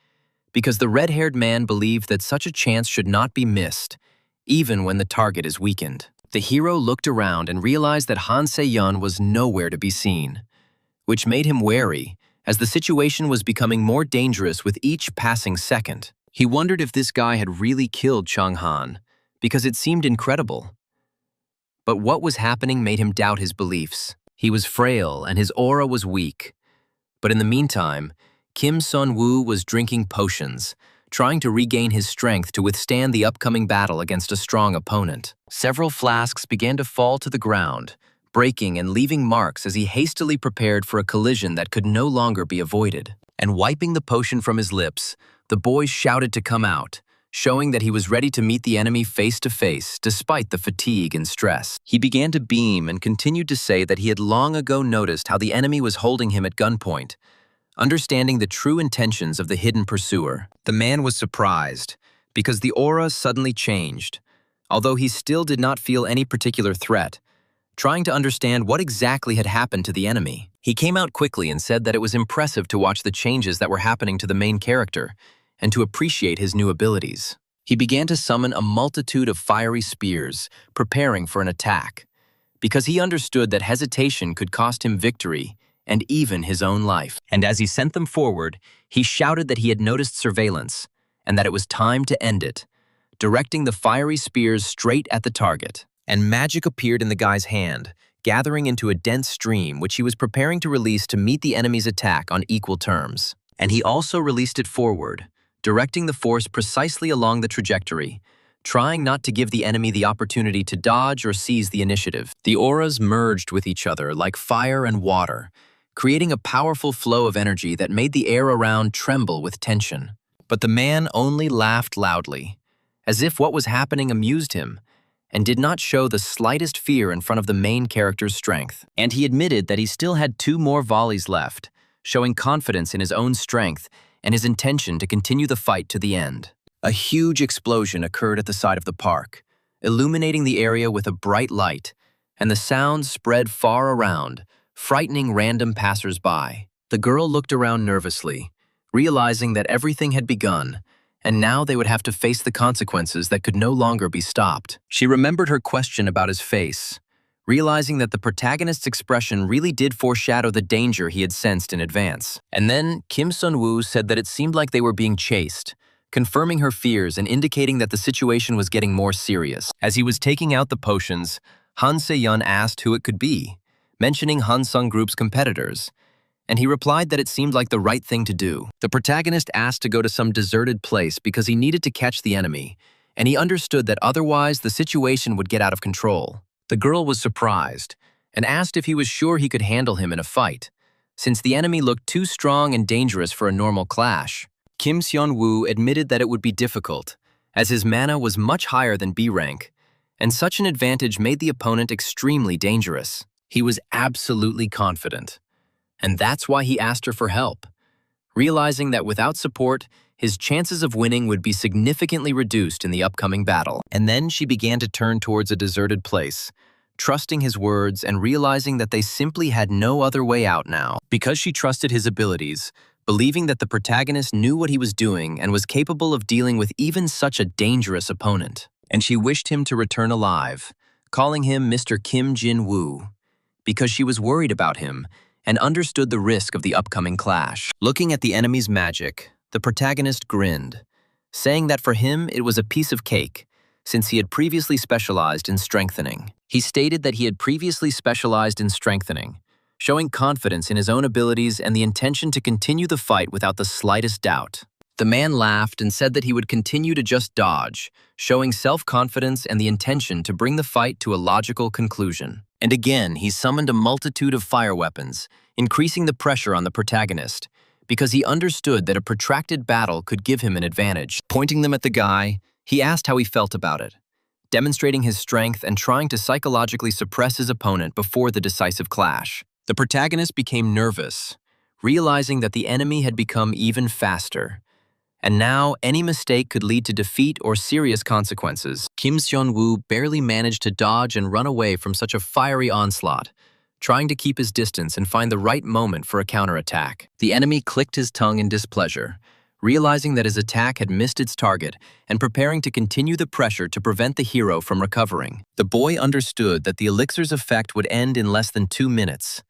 because the red-haired man believed that such a chance should not be missed, even when the target is weakened. The hero looked around and realized that Han Se-yeon was nowhere to be seen, which made him wary, as the situation was becoming more dangerous with each passing second. He wondered if this guy had really killed Chang Han, because it seemed incredible. But what was happening made him doubt his beliefs. He was frail and his aura was weak. But in the meantime, Kim Seon-woo was drinking potions, trying to regain his strength to withstand the upcoming battle against a strong opponent. Several flasks began to fall to the ground, breaking and leaving marks as he hastily prepared for a collision that could no longer be avoided. And wiping the potion from his lips, the boy shouted to come out, showing that he was ready to meet the enemy face to face despite the fatigue and stress. He began to beam and continued to say that he had long ago noticed how the enemy was holding him at gunpoint, understanding the true intentions of the hidden pursuer. The man was surprised, because the aura suddenly changed, although he still did not feel any particular threat, trying to understand what exactly had happened to the enemy. He came out quickly and said that it was impressive to watch the changes that were happening to the main character and to appreciate his new abilities. He began to summon a multitude of fiery spears, preparing for an attack, because he understood that hesitation could cost him victory and even his own life. And as he sent them forward, he shouted that he had noticed surveillance and that it was time to end it, directing the fiery spears straight at the target. And magic appeared in the guy's hand, gathering into a dense stream which he was preparing to release to meet the enemy's attack on equal terms. And he also released it forward, directing the force precisely along the trajectory, trying not to give the enemy the opportunity to dodge or seize the initiative. The auras merged with each other like fire and water, creating a powerful flow of energy that made the air around tremble with tension. But the man only laughed loudly, as if what was happening amused him, and did not show the slightest fear in front of the main character's strength. And he admitted that he still had 2 more volleys left, showing confidence in his own strength and his intention to continue the fight to the end. A huge explosion occurred at the side of the park, illuminating the area with a bright light, and the sound spread far around, frightening random passers-by. The girl looked around nervously, realizing that everything had begun, and now they would have to face the consequences that could no longer be stopped. She remembered her question about his face, realizing that the protagonist's expression really did foreshadow the danger he had sensed in advance. And then Kim Sun-woo said that it seemed like they were being chased, confirming her fears and indicating that the situation was getting more serious. As he was taking out the potions, Han Se-yeon asked who it could be, mentioning Han Sung Group's competitors, and he replied that it seemed like the right thing to do. The protagonist asked to go to some deserted place because he needed to catch the enemy, and he understood that otherwise the situation would get out of control. The girl was surprised and asked if he was sure he could handle him in a fight, since the enemy looked too strong and dangerous for a normal clash. Kim Seon-woo admitted that it would be difficult, as his mana was much higher than B rank, and such an advantage made the opponent extremely dangerous. He was absolutely confident, and that's why he asked her for help, realizing that without support, his chances of winning would be significantly reduced in the upcoming battle. And then she began to turn towards a deserted place, trusting his words and realizing that they simply had no other way out now. Because she trusted his abilities, believing that the protagonist knew what he was doing and was capable of dealing with even such a dangerous opponent. And she wished him to return alive, calling him Mr. Kim Jin-woo, because she was worried about him and understood the risk of the upcoming clash. Looking at the enemy's magic, the protagonist grinned, saying that for him it was a piece of cake, since he had previously specialized in strengthening. He stated that he had previously specialized in strengthening, showing confidence in his own abilities and the intention to continue the fight without the slightest doubt. The man laughed and said that he would continue to just dodge, showing self-confidence and the intention to bring the fight to a logical conclusion. And again, he summoned a multitude of fire weapons, increasing the pressure on the protagonist, because he understood that a protracted battle could give him an advantage. Pointing them at the guy, he asked how he felt about it, demonstrating his strength and trying to psychologically suppress his opponent before the decisive clash. The protagonist became nervous, realizing that the enemy had become even faster, and now any mistake could lead to defeat or serious consequences. Kim Seon-woo barely managed to dodge and run away from such a fiery onslaught, trying to keep his distance and find the right moment for a counterattack. The enemy clicked his tongue in displeasure, realizing that his attack had missed its target and preparing to continue the pressure to prevent the hero from recovering. The boy understood that the elixir's effect would end in less than 2 minutes,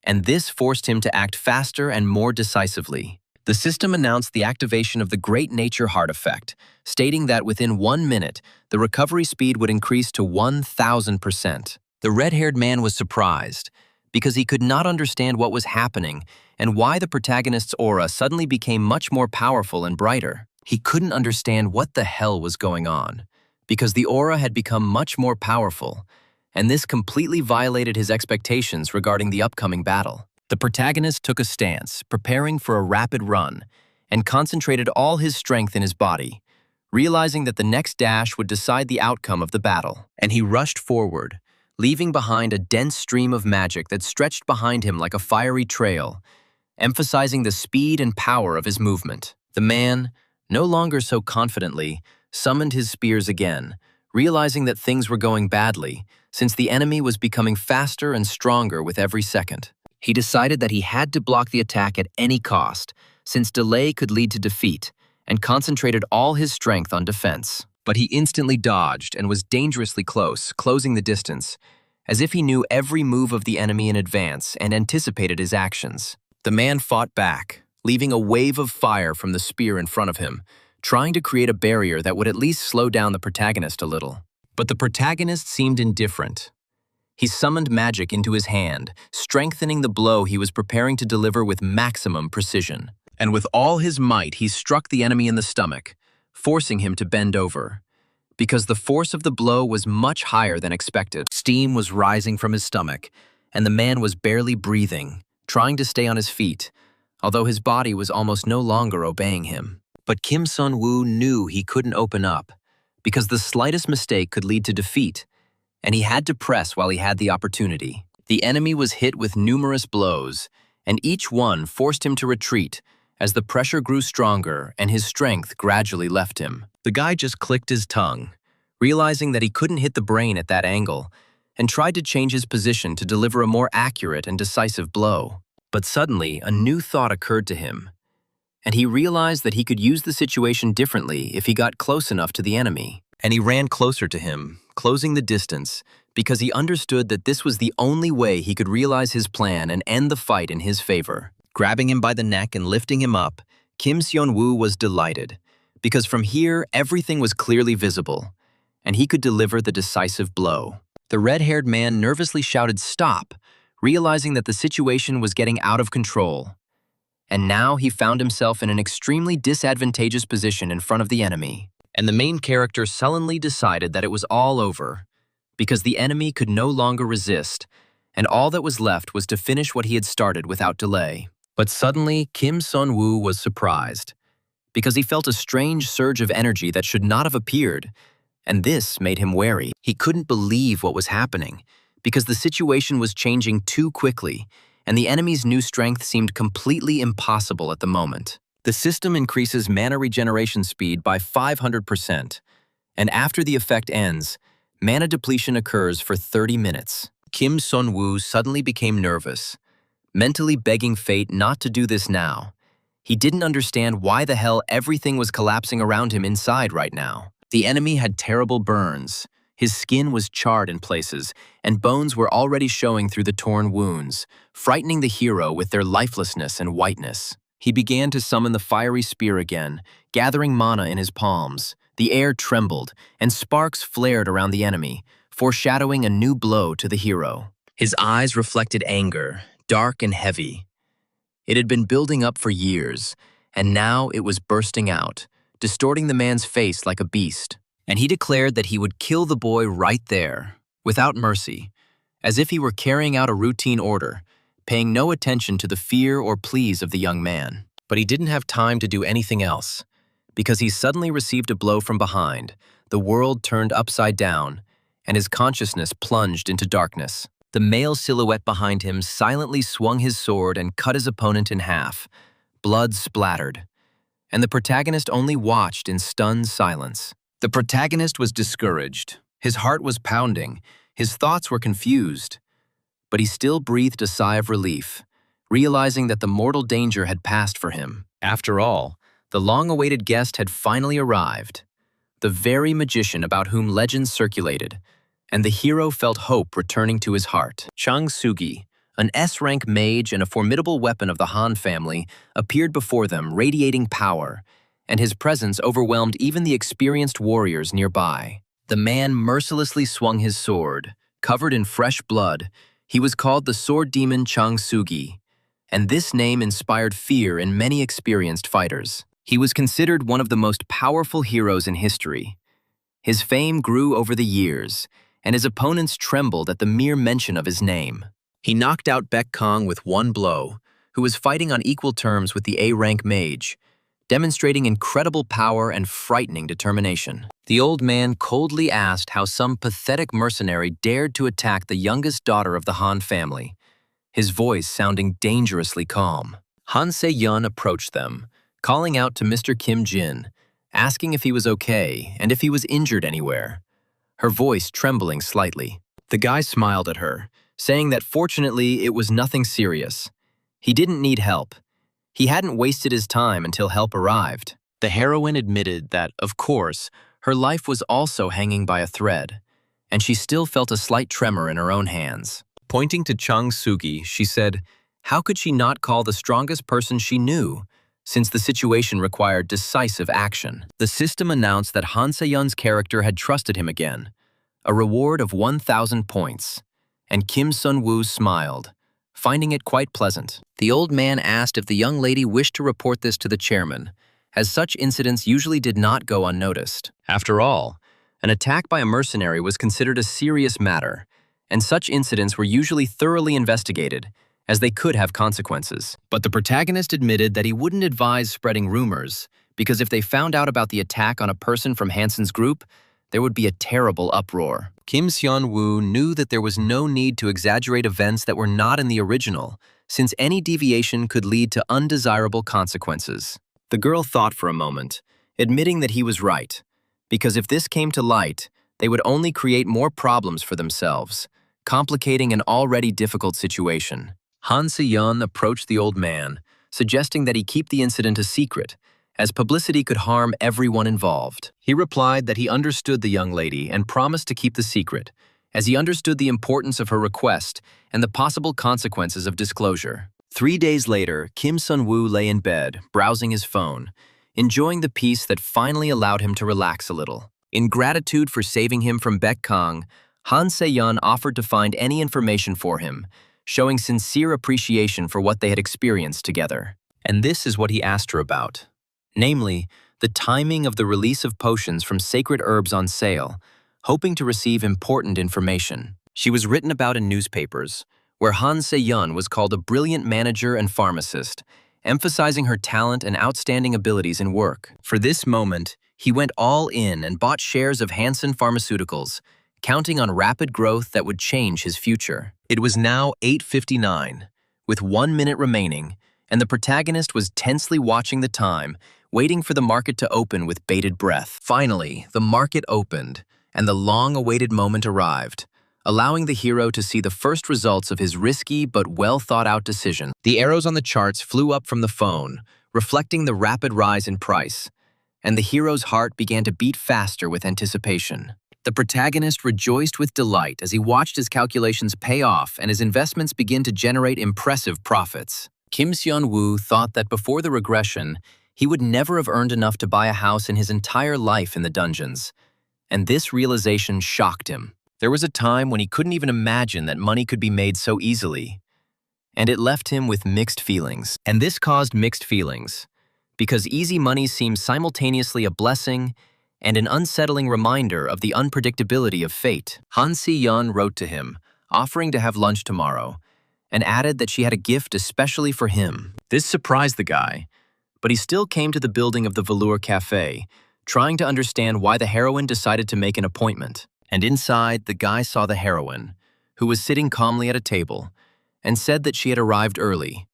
and this forced him to act faster and more decisively. The system announced the activation of the Great Nature Heart effect, stating that within 1 minute, the recovery speed would increase to 1,000%. The red-haired man was surprised, because he could not understand what was happening and why the protagonist's aura suddenly became much more powerful and brighter. He couldn't understand what the hell was going on, because the aura had become much more powerful, and this completely violated his expectations regarding the upcoming battle. The protagonist took a stance, preparing for a rapid run, and concentrated all his strength in his body, realizing that the next dash would decide the outcome of the battle. And he rushed forward, leaving behind a dense stream of magic that stretched behind him like a fiery trail, emphasizing the speed and power of his movement. The man, no longer so confidently, summoned his spears again, realizing that things were going badly, since the enemy was becoming faster and stronger with every second. He decided that he had to block the attack at any cost, since delay could lead to defeat, and concentrated all his strength on defense. But he instantly dodged and was dangerously close, closing the distance, as if he knew every move of the enemy in advance and anticipated his actions. The man fought back, leaving a wave of fire from the spear in front of him, trying to create a barrier that would at least slow down the protagonist a little. But the protagonist seemed indifferent. He summoned magic into his hand, strengthening the blow he was preparing to deliver with maximum precision. And with all his might, he struck the enemy in the stomach, forcing him to bend over. Because the force of the blow was much higher than expected. Steam was rising from his stomach, and the man was barely breathing, trying to stay on his feet, although his body was almost no longer obeying him. But Kim Sun-woo knew he couldn't open up, because the slightest mistake could lead to defeat, and he had to press while he had the opportunity. The enemy was hit with numerous blows, and each one forced him to retreat as the pressure grew stronger and his strength gradually left him. The guy just clicked his tongue, realizing that he couldn't hit the brain at that angle, and tried to change his position to deliver a more accurate and decisive blow. But suddenly, a new thought occurred to him, and he realized that he could use the situation differently if he got close enough to the enemy. And he ran closer to him, closing the distance, because he understood that this was the only way he could realize his plan and end the fight in his favor. Grabbing him by the neck and lifting him up, Kim Seon-woo was delighted, because from here everything was clearly visible, and he could deliver the decisive blow. The red-haired man nervously shouted "Stop!" realizing that the situation was getting out of control. And now he found himself in an extremely disadvantageous position in front of the enemy. And the main character sullenly decided that it was all over, because the enemy could no longer resist, and all that was left was to finish what he had started without delay. But suddenly, Kim Seon-woo was surprised, because he felt a strange surge of energy that should not have appeared, and this made him wary. He couldn't believe what was happening, because the situation was changing too quickly, and the enemy's new strength seemed completely impossible at the moment. The system increases mana regeneration speed by 500%, and after the effect ends, mana depletion occurs for 30 minutes. Kim Seon-woo suddenly became nervous, mentally begging fate not to do this now. He didn't understand why the hell everything was collapsing around him inside right now. The enemy had terrible burns. His skin was charred in places, and bones were already showing through the torn wounds, frightening the hero with their lifelessness and whiteness. He began to summon the fiery spear again, gathering mana in his palms. The air trembled, and sparks flared around the enemy, foreshadowing a new blow to the hero. His eyes reflected anger, dark and heavy. It had been building up for years, and now it was bursting out, distorting the man's face like a beast. And he declared that he would kill the boy right there, without mercy, as if he were carrying out a routine order, paying no attention to the fear or pleas of the young man. But he didn't have time to do anything else, because he suddenly received a blow from behind. The world turned upside down, and his consciousness plunged into darkness. The male silhouette behind him silently swung his sword and cut his opponent in half. Blood splattered, and the protagonist only watched in stunned silence. The protagonist was discouraged. His heart was pounding. His thoughts were confused. But he still breathed a sigh of relief, realizing that the mortal danger had passed for him. After all, the long-awaited guest had finally arrived, the very magician about whom legends circulated, and the hero felt hope returning to his heart. Chang Sugi, an S-rank mage and a formidable weapon of the Han family, appeared before them, radiating power, and his presence overwhelmed even the experienced warriors nearby. The man mercilessly swung his sword. Covered in fresh blood, he was called the Sword Demon Chang Sugi, and this name inspired fear in many experienced fighters. He was considered one of the most powerful heroes in history. His fame grew over the years, and his opponents trembled at the mere mention of his name. He knocked out Baek Kong with one blow, who was fighting on equal terms with the A-rank mage, demonstrating incredible power and frightening determination. The old man coldly asked how some pathetic mercenary dared to attack the youngest daughter of the Han family, his voice sounding dangerously calm. Han Se-yeon approached them, calling out to Mr. Kim Jin, asking if he was okay and if he was injured anywhere, her voice trembling slightly. The guy smiled at her, saying that fortunately it was nothing serious. He didn't need help. He hadn't wasted his time until help arrived. The heroine admitted that, of course, her life was also hanging by a thread, and she still felt a slight tremor in her own hands. Pointing to Chang Sugi, she said, how could she not call the strongest person she knew, since the situation required decisive action? The system announced that Han Se-yeon's character had trusted him again, a reward of 1,000 points, and Kim Seon-woo smiled, finding it quite pleasant. The old man asked if the young lady wished to report this to the chairman, as such incidents usually did not go unnoticed. After all, an attack by a mercenary was considered a serious matter, and such incidents were usually thoroughly investigated, as they could have consequences. But the protagonist admitted that he wouldn't advise spreading rumors, because if they found out about the attack on a person from Hansen's group, there would be a terrible uproar. Kim Seon-woo knew that there was no need to exaggerate events that were not in the original, since any deviation could lead to undesirable consequences. The girl thought for a moment, admitting that he was right, because if this came to light, they would only create more problems for themselves, complicating an already difficult situation. Han Se-yeon approached the old man, suggesting that he keep the incident a secret, as publicity could harm everyone involved. He replied that he understood the young lady and promised to keep the secret, as he understood the importance of her request and the possible consequences of disclosure. 3 days later, Kim Sun-woo lay in bed, browsing his phone, enjoying the peace that finally allowed him to relax a little. In gratitude for saving him from Baek Kang, Han Se-yeon offered to find any information for him, showing sincere appreciation for what they had experienced together. And this is what he asked her about. Namely, the timing of the release of potions from sacred herbs on sale, hoping to receive important information. She was written about in newspapers, where Han Se-yeon was called a brilliant manager and pharmacist, emphasizing her talent and outstanding abilities in work. For this moment, he went all in and bought shares of Hansen Pharmaceuticals, counting on rapid growth that would change his future. It was now 8:59, with 1 minute remaining, and the protagonist was tensely watching the time, waiting for the market to open with bated breath. Finally, the market opened, and the long-awaited moment arrived, allowing the hero to see the first results of his risky but well-thought-out decision. The arrows on the charts flew up from the phone, reflecting the rapid rise in price, and the hero's heart began to beat faster with anticipation. The protagonist rejoiced with delight as he watched his calculations pay off and his investments begin to generate impressive profits. Kim Seon-woo thought that before the regression, he would never have earned enough to buy a house in his entire life in the dungeons, and this realization shocked him. There was a time when he couldn't even imagine that money could be made so easily, and it left him with mixed feelings. And this caused mixed feelings, because easy money seemed simultaneously a blessing and an unsettling reminder of the unpredictability of fate. Han Se-yeon wrote to him, offering to have lunch tomorrow, and added that she had a gift especially for him. This surprised the guy, but he still came to the building of the Velour Cafe, trying to understand why the heroine decided to make an appointment. And inside, the guy saw the heroine, who was sitting calmly at a table, and said that she had arrived early,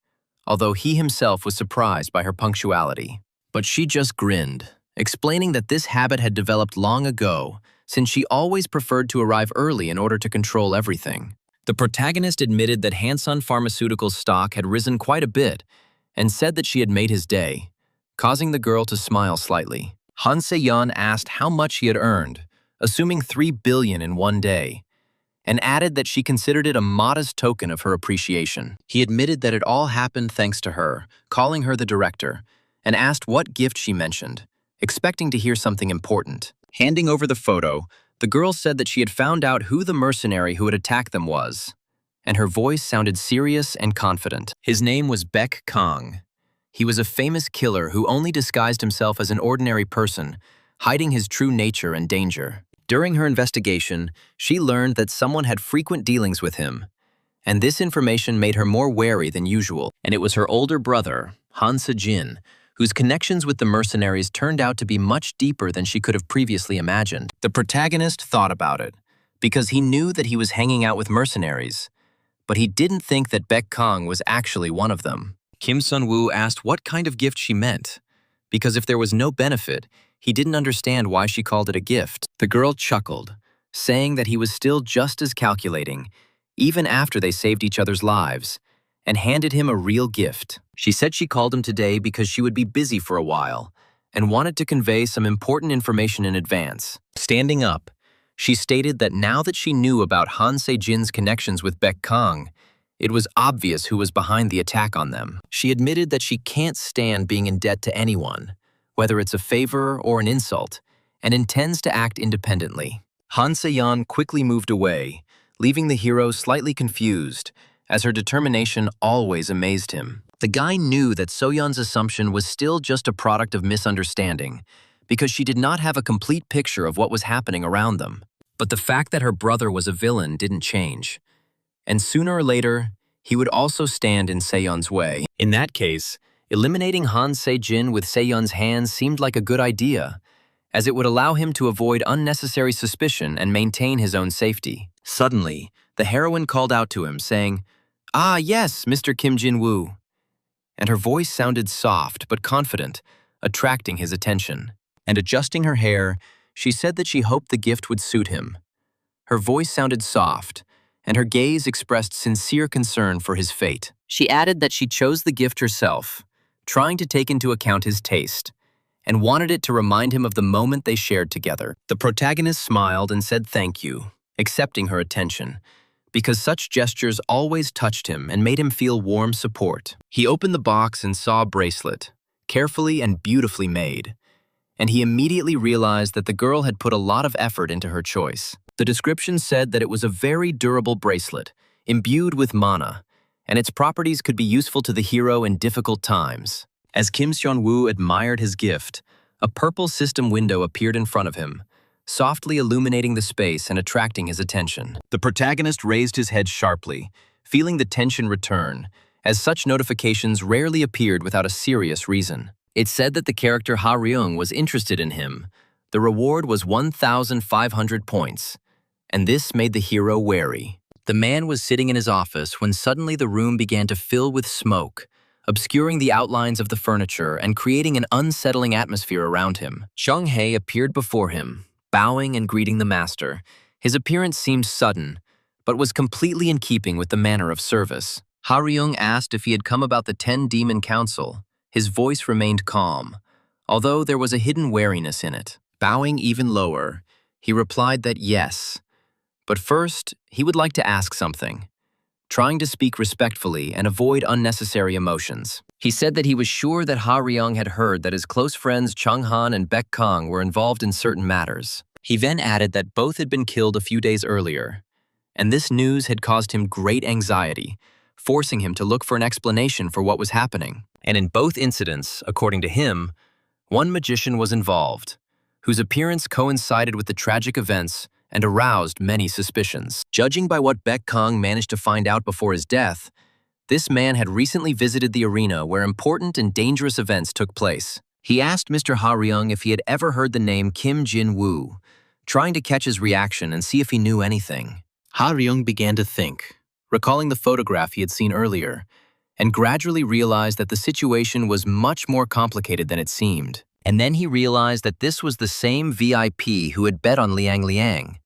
although he himself was surprised by her punctuality. But she just grinned, explaining that this habit had developed long ago, since she always preferred to arrive early in order to control everything. The protagonist admitted that Hansun Pharmaceuticals' stock had risen quite a bit, and said that she had made his day, causing the girl to smile slightly. Han Se-yeon asked how much he had earned, assuming 3 billion in one day, and added that she considered it a modest token of her appreciation. He admitted that it all happened thanks to her, calling her the director, and asked what gift she mentioned, expecting to hear something important. Handing over the photo, the girl said that she had found out who the mercenary who had attacked them was, and her voice sounded serious and confident. His name was Baek Kang. He was a famous killer who only disguised himself as an ordinary person, hiding his true nature and danger. During her investigation, she learned that someone had frequent dealings with him, and this information made her more wary than usual. And it was her older brother, Han Se-jin, whose connections with the mercenaries turned out to be much deeper than she could have previously imagined. The protagonist thought about it, because he knew that he was hanging out with mercenaries, but he didn't think that Baek Kang was actually one of them. Kim Sun-woo asked what kind of gift she meant, because if there was no benefit, he didn't understand why she called it a gift. The girl chuckled, saying that he was still just as calculating, even after they saved each other's lives, and handed him a real gift. She said she called him today because she would be busy for a while, and wanted to convey some important information in advance. Standing up, she stated that now that she knew about Han Se-jin's connections with Baek Kang, it was obvious who was behind the attack on them. She admitted that she can't stand being in debt to anyone, whether it's a favor or an insult, and intends to act independently. Han Se-yeon quickly moved away, leaving the hero slightly confused, as her determination always amazed him. The guy knew that So-yeon's assumption was still just a product of misunderstanding, because she did not have a complete picture of what was happening around them. But the fact that her brother was a villain didn't change, and sooner or later, he would also stand in Se-yeon's way. In that case, eliminating Han Se-jin with Se-yeon's hands seemed like a good idea, as it would allow him to avoid unnecessary suspicion and maintain his own safety. Suddenly, the heroine called out to him, saying, "Ah, yes, Mr. Kim Jin-woo." And her voice sounded soft but confident, attracting his attention. And adjusting her hair, she said that she hoped the gift would suit him. Her voice sounded soft, and her gaze expressed sincere concern for his fate. She added that she chose the gift herself, trying to take into account his taste, and wanted it to remind him of the moment they shared together. The protagonist smiled and said thank you, accepting her attention, because such gestures always touched him and made him feel warm support. He opened the box and saw a bracelet, carefully and beautifully made, and he immediately realized that the girl had put a lot of effort into her choice. The description said that it was a very durable bracelet, imbued with mana, and its properties could be useful to the hero in difficult times. As Kim Seon-woo admired his gift, a purple system window appeared in front of him, softly illuminating the space and attracting his attention. The protagonist raised his head sharply, feeling the tension return, as such notifications rarely appeared without a serious reason. It said that the character Ha Ryung was interested in him. The reward was 1,500 points, and this made the hero wary. The man was sitting in his office when suddenly the room began to fill with smoke, obscuring the outlines of the furniture and creating an unsettling atmosphere around him. Chung Hae appeared before him, bowing and greeting the master. His appearance seemed sudden, but was completely in keeping with the manner of service. Ha Ryung asked if he had come about the 10-demon council. His voice remained calm, although there was a hidden wariness in it. Bowing even lower, he replied that yes, but first he would like to ask something, trying to speak respectfully and avoid unnecessary emotions. He said that he was sure that Ha Ryung had heard that his close friends Chung Han and Baek Kang were involved in certain matters. He then added that both had been killed a few days earlier, and this news had caused him great anxiety, forcing him to look for an explanation for what was happening. And in both incidents, according to him, one magician was involved, whose appearance coincided with the tragic events and aroused many suspicions. Judging by what Baek Kang managed to find out before his death, this man had recently visited the arena where important and dangerous events took place. He asked Mr. Ha Ryung if he had ever heard the name Kim Jin-woo, trying to catch his reaction and see if he knew anything. Ha Ryung began to think, recalling the photograph he had seen earlier, and gradually realized that the situation was much more complicated than it seemed. And then he realized that this was the same VIP who had bet on Liang Liang,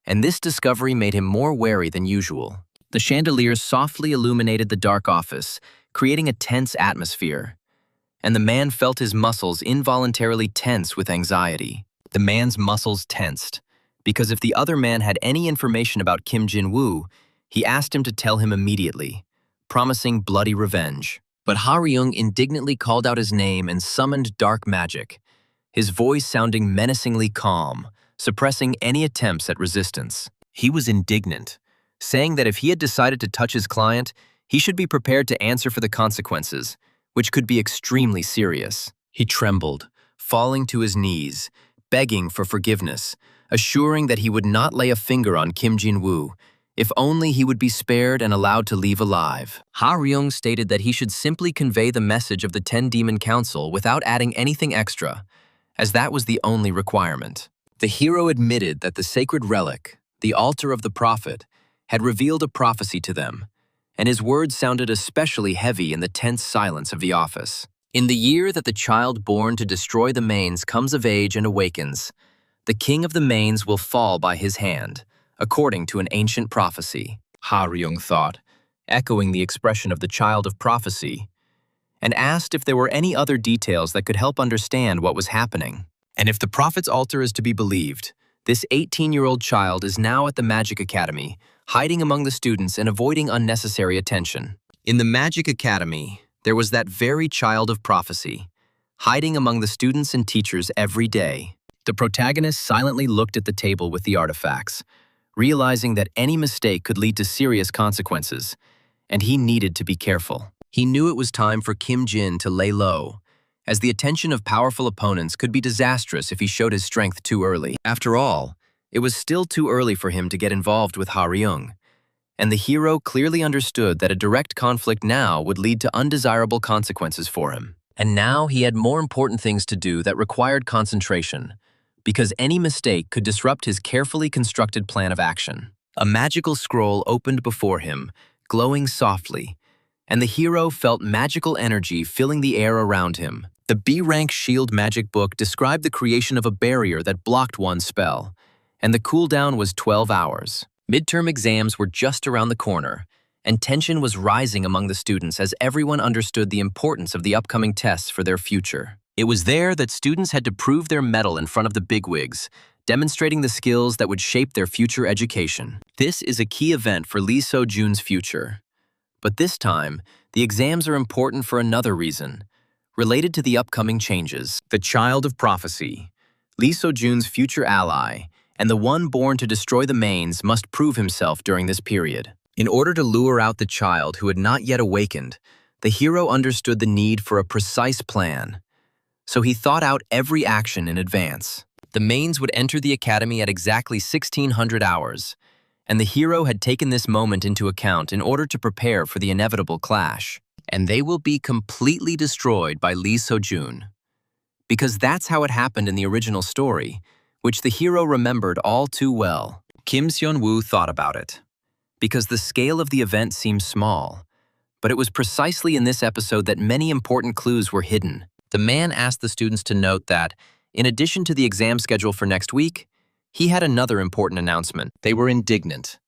and this discovery made him more wary than usual. The chandeliers softly illuminated the dark office, creating a tense atmosphere, and the man felt his muscles involuntarily tense with anxiety. The man's muscles tensed, because if the other man had any information about Kim Jin-woo, he asked him to tell him immediately, promising bloody revenge. But Ha Ryung indignantly called out his name and summoned dark magic, his voice sounding menacingly calm, suppressing any attempts at resistance. He was indignant, saying that if he had decided to touch his client, he should be prepared to answer for the consequences, which could be extremely serious. He trembled, falling to his knees, begging for forgiveness, assuring that he would not lay a finger on Kim Jin-woo, if only he would be spared and allowed to leave alive. Ha Ryung stated that he should simply convey the message of the 10-demon council without adding anything extra, as that was the only requirement. The hero admitted that the sacred relic, the altar of the prophet, had revealed a prophecy to them, and his words sounded especially heavy in the tense silence of the office. In the year that the child born to destroy the Mains comes of age and awakens, the king of the Mains will fall by his hand, according to an ancient prophecy. Ha Ryung thought, echoing the expression of the child of prophecy, and asked if there were any other details that could help understand what was happening. And if the prophet's altar is to be believed, this 18-year-old child is now at the Magic Academy, hiding among the students and avoiding unnecessary attention. In the Magic Academy, there was that very child of prophecy, hiding among the students and teachers every day. The protagonist silently looked at the table with the artifacts, realizing that any mistake could lead to serious consequences, and he needed to be careful. He knew it was time for Kim Jin to lay low, as the attention of powerful opponents could be disastrous if he showed his strength too early. After all, it was still too early for him to get involved with Ha Ryung, and the hero clearly understood that a direct conflict now would lead to undesirable consequences for him. And now he had more important things to do that required concentration, because any mistake could disrupt his carefully constructed plan of action. A magical scroll opened before him, glowing softly, and the hero felt magical energy filling the air around him. The B-rank Shield magic book described the creation of a barrier that blocked one spell, and the cooldown was 12 hours. Midterm exams were just around the corner, and tension was rising among the students as everyone understood the importance of the upcoming tests for their future. It was there that students had to prove their mettle in front of the bigwigs, demonstrating the skills that would shape their future education. This is a key event for Lee So-jun's future. But this time, the exams are important for another reason, related to the upcoming changes. The child of prophecy, Lee So-jun's future ally, and the one born to destroy the mains must prove himself during this period. In order to lure out the child who had not yet awakened, the hero understood the need for a precise plan. So he thought out every action in advance. The mains would enter the academy at exactly 1600 hours, and the hero had taken this moment into account in order to prepare for the inevitable clash. And they will be completely destroyed by Lee So-jun. Because that's how it happened in the original story, which the hero remembered all too well. Kim Seon-woo thought about it. Because the scale of the event seemed small, but it was precisely in this episode that many important clues were hidden. The man asked the students to note that, in addition to the exam schedule for next week, he had another important announcement. They were indignant,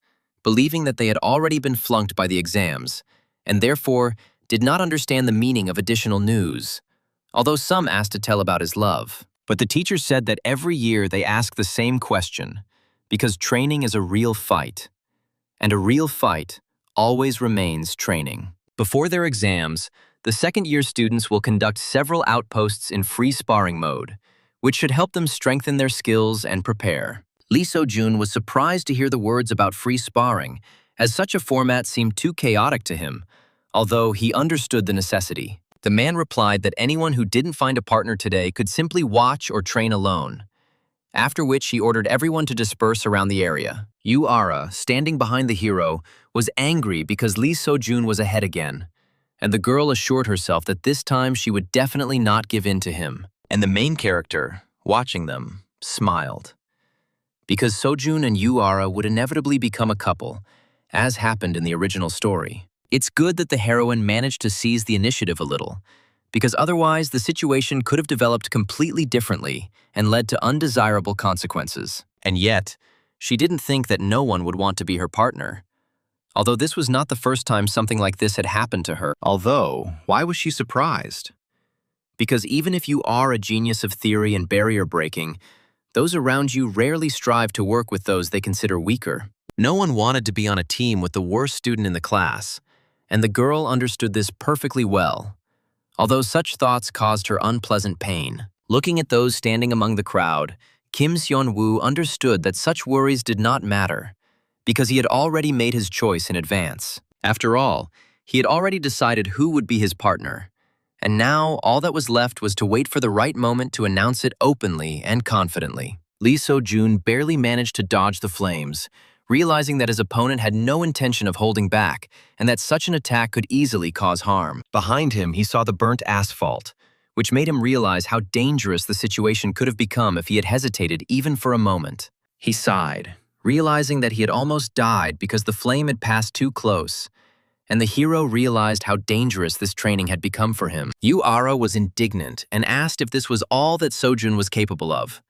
believing that they had already been flunked by the exams, and therefore did not understand the meaning of additional news, although some asked to tell about his love. But the teacher said that every year they ask the same question, because training is a real fight. And a real fight always remains training. Before their exams, the second-year students will conduct several outposts in free sparring mode, which should help them strengthen their skills and prepare. Lee So-jun was surprised to hear the words about free sparring, as such a format seemed too chaotic to him, although he understood the necessity. The man replied that anyone who didn't find a partner today could simply watch or train alone, after which he ordered everyone to disperse around the area. Yu Ara, standing behind the hero, was angry because Lee So-jun was ahead again, and the girl assured herself that this time she would definitely not give in to him. And the main character, watching them, smiled. Because So-jun and Yu Ara would inevitably become a couple, as happened in the original story. It's good that the heroine managed to seize the initiative a little, because otherwise the situation could have developed completely differently and led to undesirable consequences. And yet, she didn't think that no one would want to be her partner. Although this was not the first time something like this had happened to her. Although, why was she surprised? Because even if you are a genius of theory and barrier breaking, those around you rarely strive to work with those they consider weaker. No one wanted to be on a team with the worst student in the class, and the girl understood this perfectly well, although such thoughts caused her unpleasant pain. Looking at those standing among the crowd, Kim Seon-woo understood that such worries did not matter, because he had already made his choice in advance. After all, he had already decided who would be his partner, and now all that was left was to wait for the right moment to announce it openly and confidently. Lee So-jun barely managed to dodge the flames, realizing that his opponent had no intention of holding back and that such an attack could easily cause harm. Behind him, he saw the burnt asphalt, which made him realize how dangerous the situation could have become if he had hesitated even for a moment. He sighed, realizing that he had almost died because the flame had passed too close, and the hero realized how dangerous this training had become for him. Yu Ara was indignant and asked if this was all that So-jun was capable of,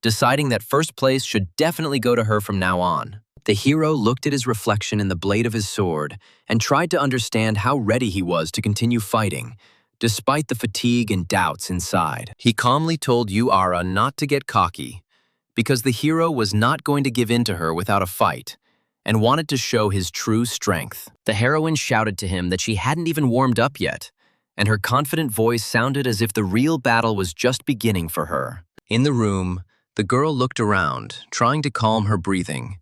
deciding that first place should definitely go to her from now on. The hero looked at his reflection in the blade of his sword and tried to understand how ready he was to continue fighting, despite the fatigue and doubts inside. He calmly told Yu Ara not to get cocky, because the hero was not going to give in to her without a fight, and wanted to show his true strength. The heroine shouted to him that she hadn't even warmed up yet, and her confident voice sounded as if the real battle was just beginning for her. In the room, the girl looked around, trying to calm her breathing,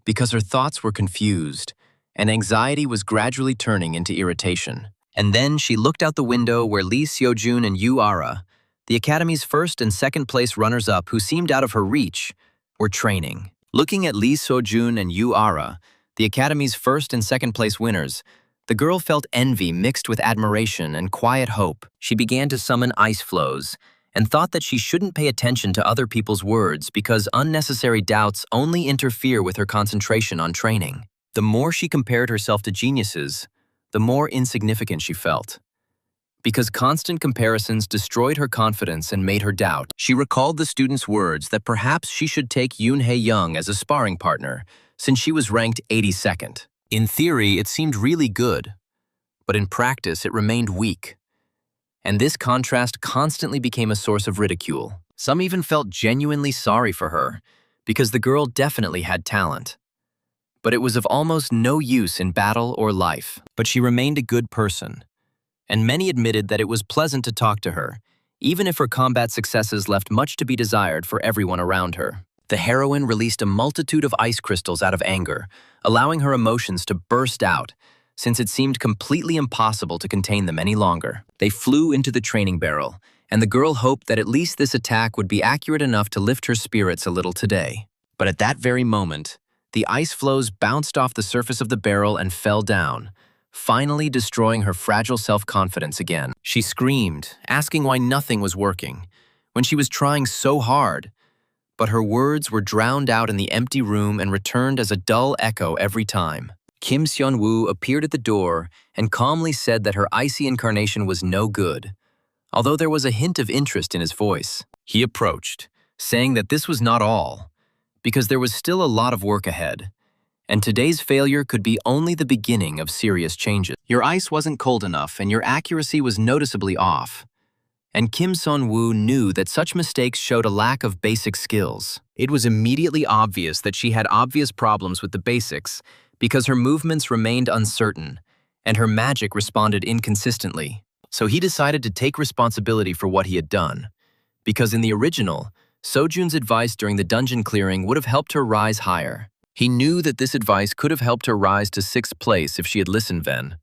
because her thoughts were confused, and anxiety was gradually turning into irritation. And then she looked out the window where Lee So-jun and Yu Ara, the Academy's first and second place runners-up who seemed out of her reach, were training. Looking at Lee So-jun and Yu Ara, the Academy's first and second place winners, the girl felt envy mixed with admiration and quiet hope. She began to summon ice flows, and thought that she shouldn't pay attention to other people's words because unnecessary doubts only interfere with her concentration on training. The more she compared herself to geniuses, the more insignificant she felt. Because constant comparisons destroyed her confidence and made her doubt, she recalled the student's words that perhaps she should take Yoon Hae-young as a sparring partner, since she was ranked 82nd. In theory, it seemed really good, but in practice, it remained weak. And this contrast constantly became a source of ridicule. Some even felt genuinely sorry for her, because the girl definitely had talent. But it was of almost no use in battle or life. But she remained a good person, and many admitted that it was pleasant to talk to her, even if her combat successes left much to be desired for everyone around her. The heroine released a multitude of ice crystals out of anger, allowing her emotions to burst out, since it seemed completely impossible to contain them any longer. They flew into the training barrel, and the girl hoped that at least this attack would be accurate enough to lift her spirits a little today. But at that very moment, the ice flows bounced off the surface of the barrel and fell down, finally destroying her fragile self-confidence again. She screamed, asking why nothing was working, when she was trying so hard. But her words were drowned out in the empty room and returned as a dull echo every time. Kim Seon-woo appeared at the door and calmly said that her icy incarnation was no good, although there was a hint of interest in his voice. He approached, saying that this was not all, because there was still a lot of work ahead, and today's failure could be only the beginning of serious changes. Your ice wasn't cold enough and your accuracy was noticeably off. And Kim Seon-woo knew that such mistakes showed a lack of basic skills. It was immediately obvious that she had obvious problems with the basics because her movements remained uncertain and her magic responded inconsistently. So he decided to take responsibility for what he had done, because in the original, Sojun's advice during the dungeon clearing would have helped her rise higher. He knew that this advice could have helped her rise to 6th place if she had listened then.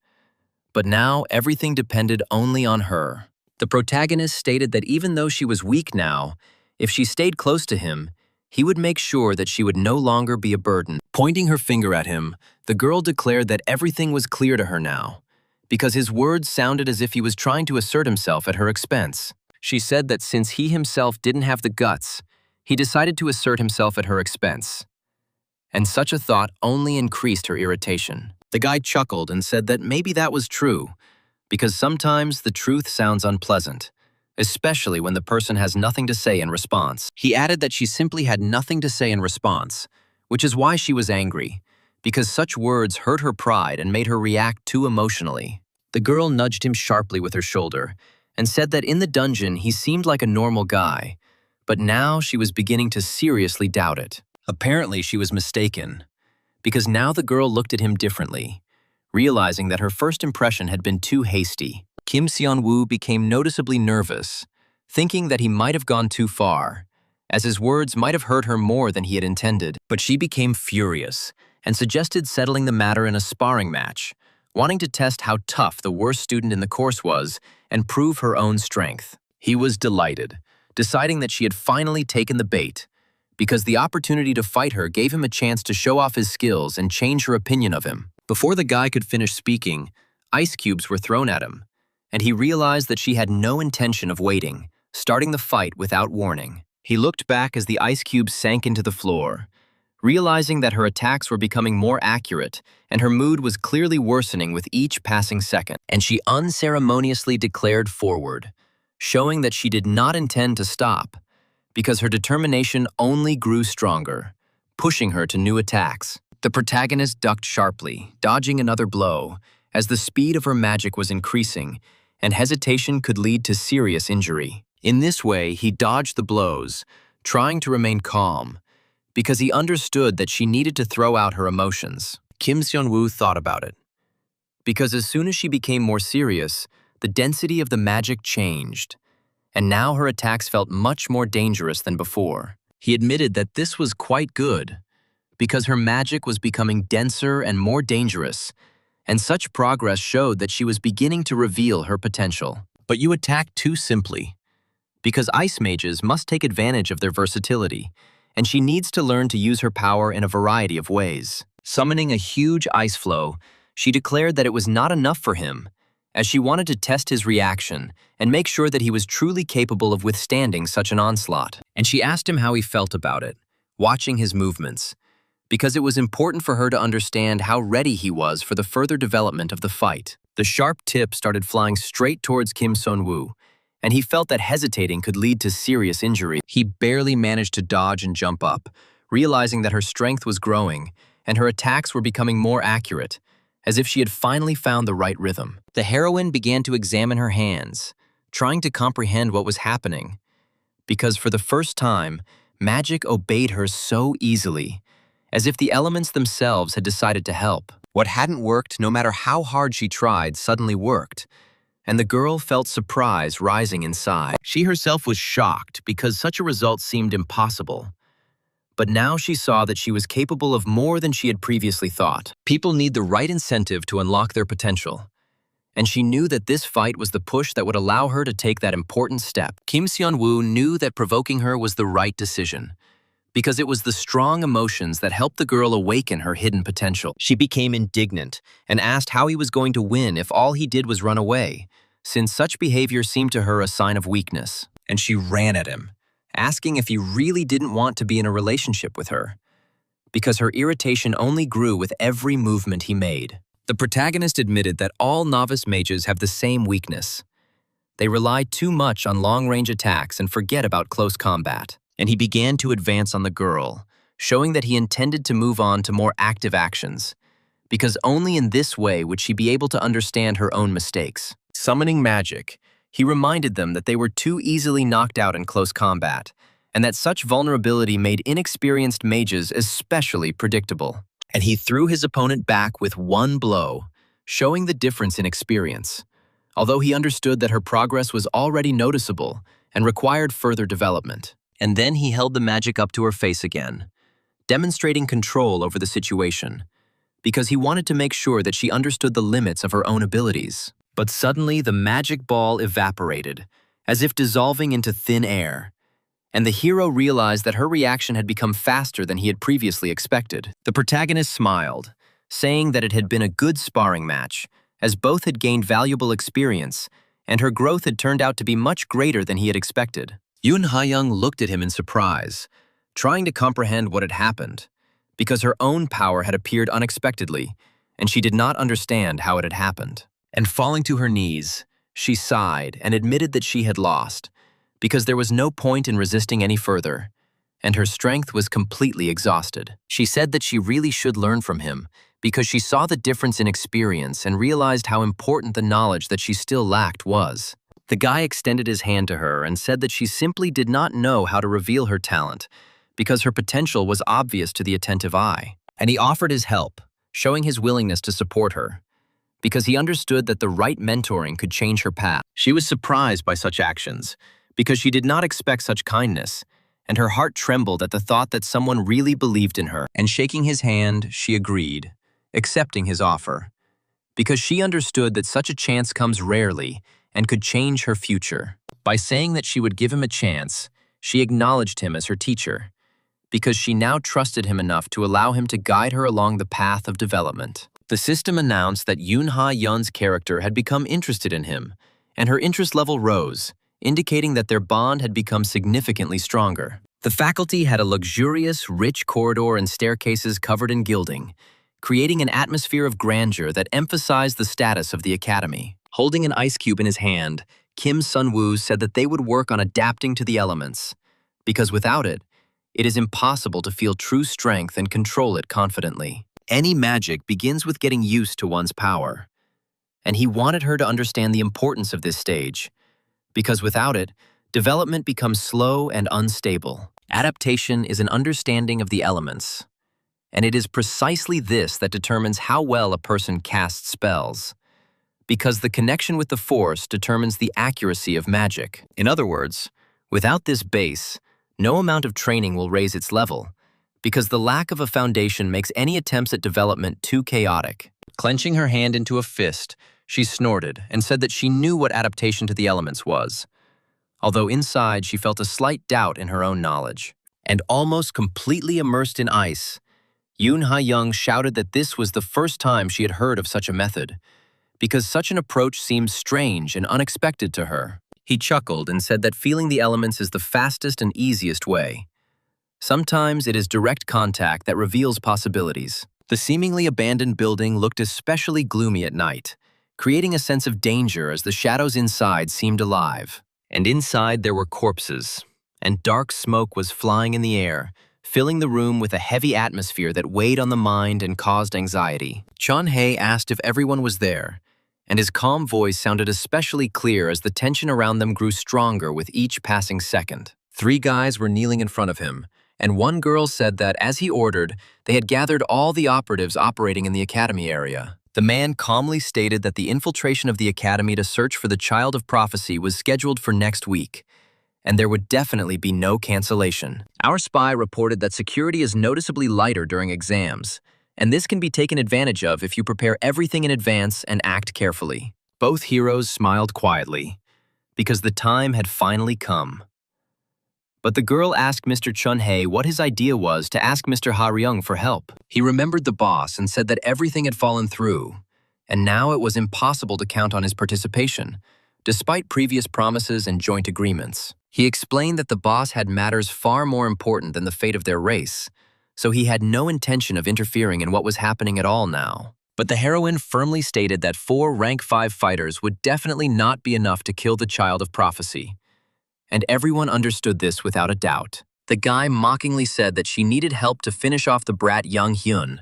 But now everything depended only on her. The protagonist stated that even though she was weak now, if she stayed close to him, he would make sure that she would no longer be a burden. Pointing her finger at him, the girl declared that everything was clear to her now, because his words sounded as if he was trying to assert himself at her expense. She said that since he himself didn't have the guts, he decided to assert himself at her expense. And such a thought only increased her irritation. The guy chuckled and said that maybe that was true, because sometimes the truth sounds unpleasant, especially when the person has nothing to say in response. He added that she simply had nothing to say in response, which is why she was angry, because such words hurt her pride and made her react too emotionally. The girl nudged him sharply with her shoulder and said that in the dungeon he seemed like a normal guy, but now she was beginning to seriously doubt it. Apparently she was mistaken, because now the girl looked at him differently, realizing that her first impression had been too hasty. Kim Seon-woo became noticeably nervous, thinking that he might have gone too far, as his words might have hurt her more than he had intended. But she became furious and suggested settling the matter in a sparring match, wanting to test how tough the worst student in the course was and prove her own strength. He was delighted, deciding that she had finally taken the bait, because the opportunity to fight her gave him a chance to show off his skills and change her opinion of him. Before the guy could finish speaking, ice cubes were thrown at him, and he realized that she had no intention of waiting, starting the fight without warning. He looked back as the ice cubes sank into the floor, realizing that her attacks were becoming more accurate and her mood was clearly worsening with each passing second. And she unceremoniously declared forward, showing that she did not intend to stop, because her determination only grew stronger, pushing her to new attacks. The protagonist ducked sharply, dodging another blow, as the speed of her magic was increasing, and hesitation could lead to serious injury. In this way, he dodged the blows, trying to remain calm, because he understood that she needed to throw out her emotions. Kim Seon-woo thought about it, because as soon as she became more serious, the density of the magic changed, and now her attacks felt much more dangerous than before. He admitted that this was quite good, because her magic was becoming denser and more dangerous, and such progress showed that she was beginning to reveal her potential. But you attack too simply, because ice mages must take advantage of their versatility, and she needs to learn to use her power in a variety of ways. Summoning a huge ice flow, she declared that it was not enough for him, as she wanted to test his reaction and make sure that he was truly capable of withstanding such an onslaught. And she asked him how he felt about it, watching his movements, because it was important for her to understand how ready he was for the further development of the fight. The sharp tip started flying straight towards Kim Seon-woo, and he felt that hesitating could lead to serious injury. He barely managed to dodge and jump up, realizing that her strength was growing, and her attacks were becoming more accurate, as if she had finally found the right rhythm. The heroine began to examine her hands, trying to comprehend what was happening, because for the first time, magic obeyed her so easily, as if the elements themselves had decided to help. What hadn't worked, no matter how hard she tried, suddenly worked, and the girl felt surprise rising inside. She herself was shocked because such a result seemed impossible. But now she saw that she was capable of more than she had previously thought. People need the right incentive to unlock their potential, and she knew that this fight was the push that would allow her to take that important step. Kim Seon-woo knew that provoking her was the right decision, because it was the strong emotions that helped the girl awaken her hidden potential. She became indignant and asked how he was going to win if all he did was run away, since such behavior seemed to her a sign of weakness. And she ran at him, asking if he really didn't want to be in a relationship with her, because her irritation only grew with every movement he made. The protagonist admitted that all novice mages have the same weakness. They rely too much on long-range attacks and forget about close combat. And he began to advance on the girl, showing that he intended to move on to more active actions, because only in this way would she be able to understand her own mistakes. Summoning magic, he reminded them that they were too easily knocked out in close combat, and that such vulnerability made inexperienced mages especially predictable. And he threw his opponent back with one blow, showing the difference in experience, although he understood that her progress was already noticeable and required further development. And then he held the magic up to her face again, demonstrating control over the situation, because he wanted to make sure that she understood the limits of her own abilities. But suddenly the magic ball evaporated, as if dissolving into thin air, and the hero realized that her reaction had become faster than he had previously expected. The protagonist smiled, saying that it had been a good sparring match, as both had gained valuable experience, and her growth had turned out to be much greater than he had expected. Yoon Ha-young looked at him in surprise, trying to comprehend what had happened, because her own power had appeared unexpectedly, and she did not understand how it had happened. And falling to her knees, she sighed and admitted that she had lost, because there was no point in resisting any further, and her strength was completely exhausted. She said that she really should learn from him, because she saw the difference in experience and realized how important the knowledge that she still lacked was. The guy extended his hand to her and said that she simply did not know how to reveal her talent, because her potential was obvious to the attentive eye. And he offered his help, showing his willingness to support her, because he understood that the right mentoring could change her path. She was surprised by such actions, because she did not expect such kindness, and her heart trembled at the thought that someone really believed in her. And shaking his hand, she agreed, accepting his offer, because she understood that such a chance comes rarely and could change her future. By saying that she would give him a chance, she acknowledged him as her teacher, because she now trusted him enough to allow him to guide her along the path of development. The system announced that Yoon Ha-young's character had become interested in him, and her interest level rose, indicating that their bond had become significantly stronger. The faculty had a luxurious, rich corridor and staircases covered in gilding, creating an atmosphere of grandeur that emphasized the status of the academy. Holding an ice cube in his hand, Kim Seon-woo said that they would work on adapting to the elements, because without it, it is impossible to feel true strength and control it confidently. Any magic begins with getting used to one's power, and he wanted her to understand the importance of this stage, because without it, development becomes slow and unstable. Adaptation is an understanding of the elements, and it is precisely this that determines how well a person casts spells, because the connection with the force determines the accuracy of magic. In other words, without this base, no amount of training will raise its level, because the lack of a foundation makes any attempts at development too chaotic. Clenching her hand into a fist, she snorted and said that she knew what adaptation to the elements was, although inside she felt a slight doubt in her own knowledge. And almost completely immersed in ice, Yoon Ha-young shouted that this was the first time she had heard of such a method, because such an approach seemed strange and unexpected to her. He chuckled and said that feeling the elements is the fastest and easiest way. Sometimes it is direct contact that reveals possibilities. The seemingly abandoned building looked especially gloomy at night, creating a sense of danger as the shadows inside seemed alive. And inside there were corpses, and dark smoke was flying in the air, filling the room with a heavy atmosphere that weighed on the mind and caused anxiety. Chun-Hei asked if everyone was there, and his calm voice sounded especially clear as the tension around them grew stronger with each passing second. 3 guys were kneeling in front of him, and one girl said that, as he ordered, they had gathered all the operatives operating in the academy area. The man calmly stated that the infiltration of the academy to search for the Child of Prophecy was scheduled for next week, and there would definitely be no cancellation. Our spy reported that security is noticeably lighter during exams, and this can be taken advantage of if you prepare everything in advance and act carefully. Both heroes smiled quietly, because the time had finally come. But the girl asked Mr. Chun-Hei what his idea was to ask Mr. Ha-ryung for help. He remembered the boss and said that everything had fallen through, and now it was impossible to count on his participation, despite previous promises and joint agreements. He explained that the boss had matters far more important than the fate of their race, so he had no intention of interfering in what was happening at all now. But the heroine firmly stated that 4 rank 5 fighters would definitely not be enough to kill the Child of Prophecy. And everyone understood this without a doubt. The guy mockingly said that she needed help to finish off the brat Young Hyun,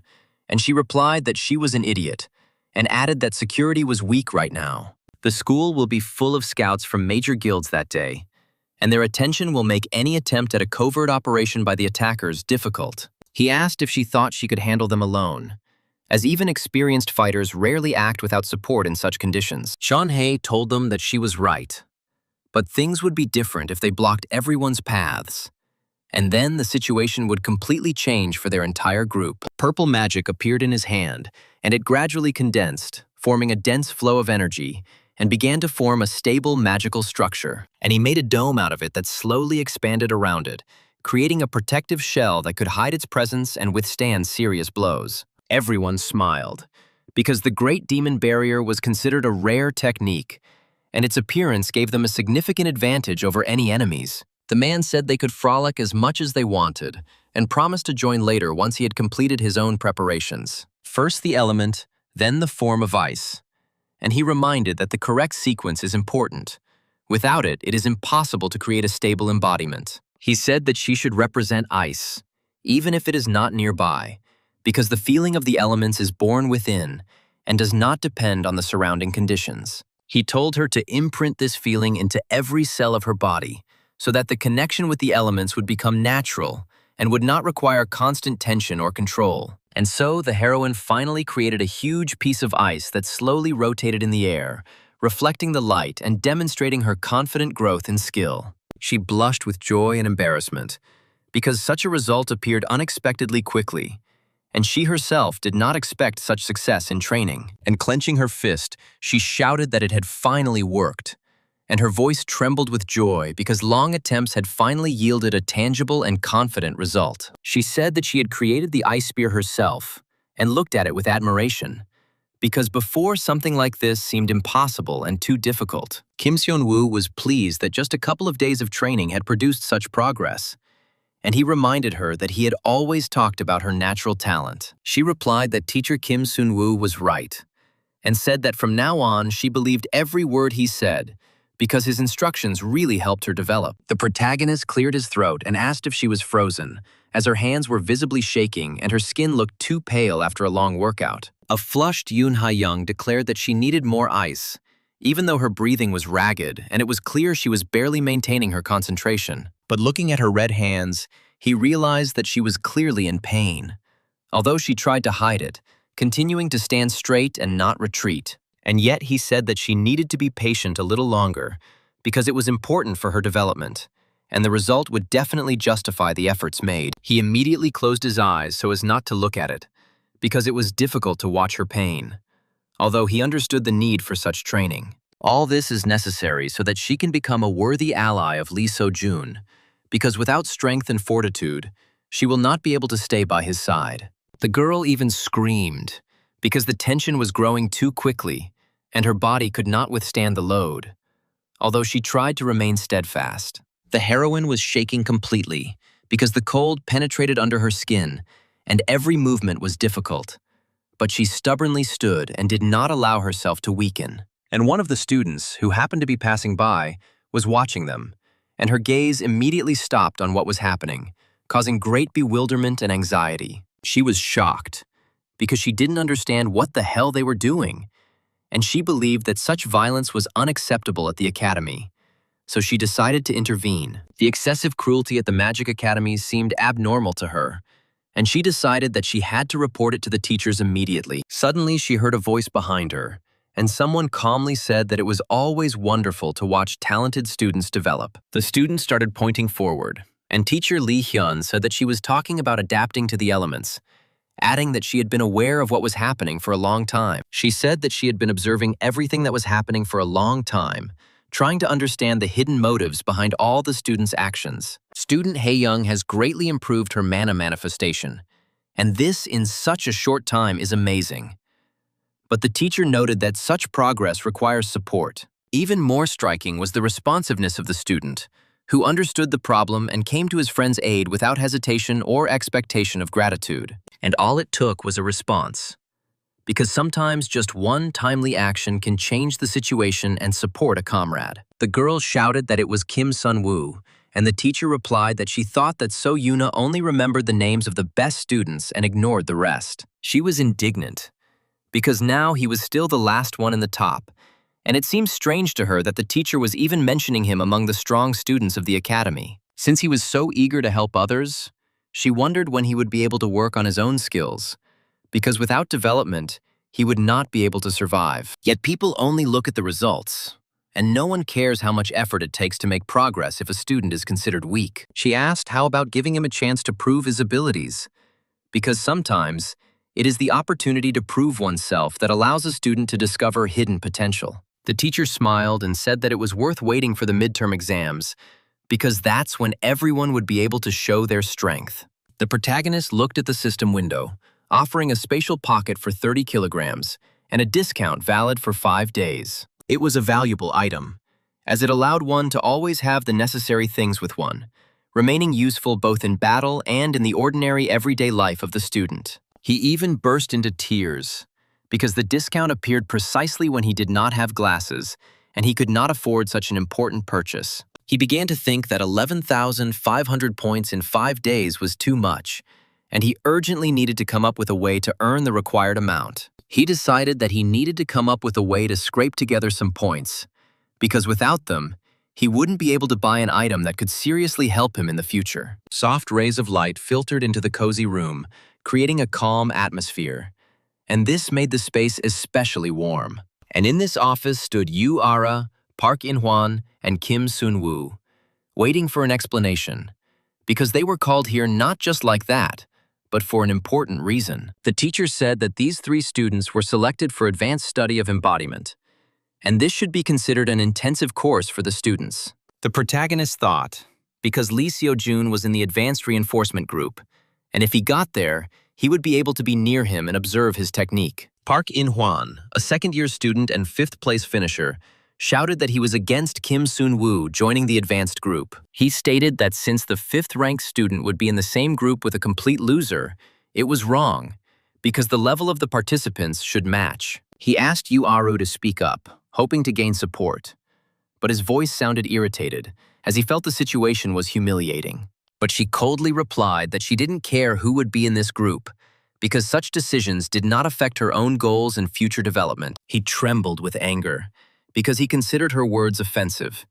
and she replied that she was an idiot, and added that security was weak right now. The school will be full of scouts from major guilds that day, and their attention will make any attempt at a covert operation by the attackers difficult. He asked if she thought she could handle them alone, as even experienced fighters rarely act without support in such conditions. Chun-Hei told them that she was right, but things would be different if they blocked everyone's paths, and then the situation would completely change for their entire group. Purple magic appeared in his hand, and it gradually condensed, forming a dense flow of energy, and began to form a stable magical structure. And he made a dome out of it that slowly expanded around it, creating a protective shell that could hide its presence and withstand serious blows. Everyone smiled, because the Great Demon Barrier was considered a rare technique, and its appearance gave them a significant advantage over any enemies. The man said they could frolic as much as they wanted, and promised to join later once he had completed his own preparations. First the element, then the form of ice. And he reminded that the correct sequence is important. Without it, it is impossible to create a stable embodiment. He said that she should represent ice, even if it is not nearby, because the feeling of the elements is born within and does not depend on the surrounding conditions. He told her to imprint this feeling into every cell of her body, so that the connection with the elements would become natural and would not require constant tension or control. And so the heroine finally created a huge piece of ice that slowly rotated in the air, reflecting the light and demonstrating her confident growth in skill. She blushed with joy and embarrassment, because such a result appeared unexpectedly quickly, and she herself did not expect such success in training. And clenching her fist, she shouted that it had finally worked, and her voice trembled with joy because long attempts had finally yielded a tangible and confident result. She said that she had created the ice spear herself and looked at it with admiration, because before something like this seemed impossible and too difficult. Kim Seon-woo was pleased that just a couple of days of training had produced such progress, and he reminded her that he had always talked about her natural talent. She replied that teacher Kim Seon-woo was right, and said that from now on she believed every word he said, because his instructions really helped her develop. The protagonist cleared his throat and asked if she was frozen, as her hands were visibly shaking and her skin looked too pale after a long workout. A flushed Yoon Ha-young declared that she needed more ice, even though her breathing was ragged and it was clear she was barely maintaining her concentration. But looking at her red hands, he realized that she was clearly in pain, although she tried to hide it, continuing to stand straight and not retreat. And yet he said that she needed to be patient a little longer because it was important for her development, and the result would definitely justify the efforts made. He immediately closed his eyes so as not to look at it, because it was difficult to watch her pain, although he understood the need for such training. All this is necessary so that she can become a worthy ally of Lee So-jun, because without strength and fortitude, she will not be able to stay by his side. The girl even screamed, because the tension was growing too quickly, and her body could not withstand the load, although she tried to remain steadfast. The heroine was shaking completely, because the cold penetrated under her skin, and every movement was difficult. But she stubbornly stood and did not allow herself to weaken. And one of the students, who happened to be passing by, was watching them, and her gaze immediately stopped on what was happening, causing great bewilderment and anxiety. She was shocked because she didn't understand what the hell they were doing, and she believed that such violence was unacceptable at the academy. So she decided to intervene. The excessive cruelty at the magic academies seemed abnormal to her, and she decided that she had to report it to the teachers immediately. Suddenly, she heard a voice behind her, and someone calmly said that it was always wonderful to watch talented students develop. The students started pointing forward, and teacher Lee Hyun said that she was talking about adapting to the elements, adding that she had been aware of what was happening for a long time. She said that she had been observing everything that was happening for a long time, trying to understand the hidden motives behind all the students' actions. Student Hae-young has greatly improved her mana manifestation, and this in such a short time is amazing. But the teacher noted that such progress requires support. Even more striking was the responsiveness of the student, who understood the problem and came to his friend's aid without hesitation or expectation of gratitude. And all it took was a response. Because sometimes just one timely action can change the situation and support a comrade. The girl shouted that it was Kim Sun-woo, and the teacher replied that she thought that So Yuna only remembered the names of the best students and ignored the rest. She was indignant, because now he was still the last one in the top, and it seemed strange to her that the teacher was even mentioning him among the strong students of the academy. Since he was so eager to help others, she wondered when he would be able to work on his own skills, because without development, he would not be able to survive. Yet people only look at the results, and no one cares how much effort it takes to make progress if a student is considered weak. She asked how about giving him a chance to prove his abilities, because sometimes it is the opportunity to prove oneself that allows a student to discover hidden potential. The teacher smiled and said that it was worth waiting for the midterm exams, because that's when everyone would be able to show their strength. The protagonist looked at the system window, offering a spatial pocket for 30 kilograms and a discount valid for 5 days. It was a valuable item, as it allowed one to always have the necessary things with one, remaining useful both in battle and in the ordinary everyday life of the student. He even burst into tears, because the discount appeared precisely when he did not have glasses, and he could not afford such an important purchase. He began to think that 11,500 points in 5 days was too much, and he urgently needed to come up with a way to earn the required amount. He decided that he needed to come up with a way to scrape together some points, because without them, he wouldn't be able to buy an item that could seriously help him in the future. Soft rays of light filtered into the cozy room, creating a calm atmosphere, and this made the space especially warm. And in this office stood Yu Ara, Park In-hwan, and Kim Sun-woo, waiting for an explanation, because they were called here not just like that, but for an important reason. The teacher said that these 3 students were selected for advanced study of embodiment, and this should be considered an intensive course for the students. The protagonist thought, because Lee Seo-jun was in the advanced reinforcement group, and if he got there, he would be able to be near him and observe his technique. Park In-hwan, a second-year student and 5th-place finisher, shouted that he was against Kim Sun-woo joining the advanced group. He stated that since the 5th-ranked student would be in the same group with a complete loser, it was wrong, because the level of the participants should match. He asked Yu Aru to speak up, hoping to gain support, but his voice sounded irritated, as he felt the situation was humiliating. But she coldly replied that she didn't care who would be in this group, because such decisions did not affect her own goals and future development. He trembled with anger, because he considered her words offensive,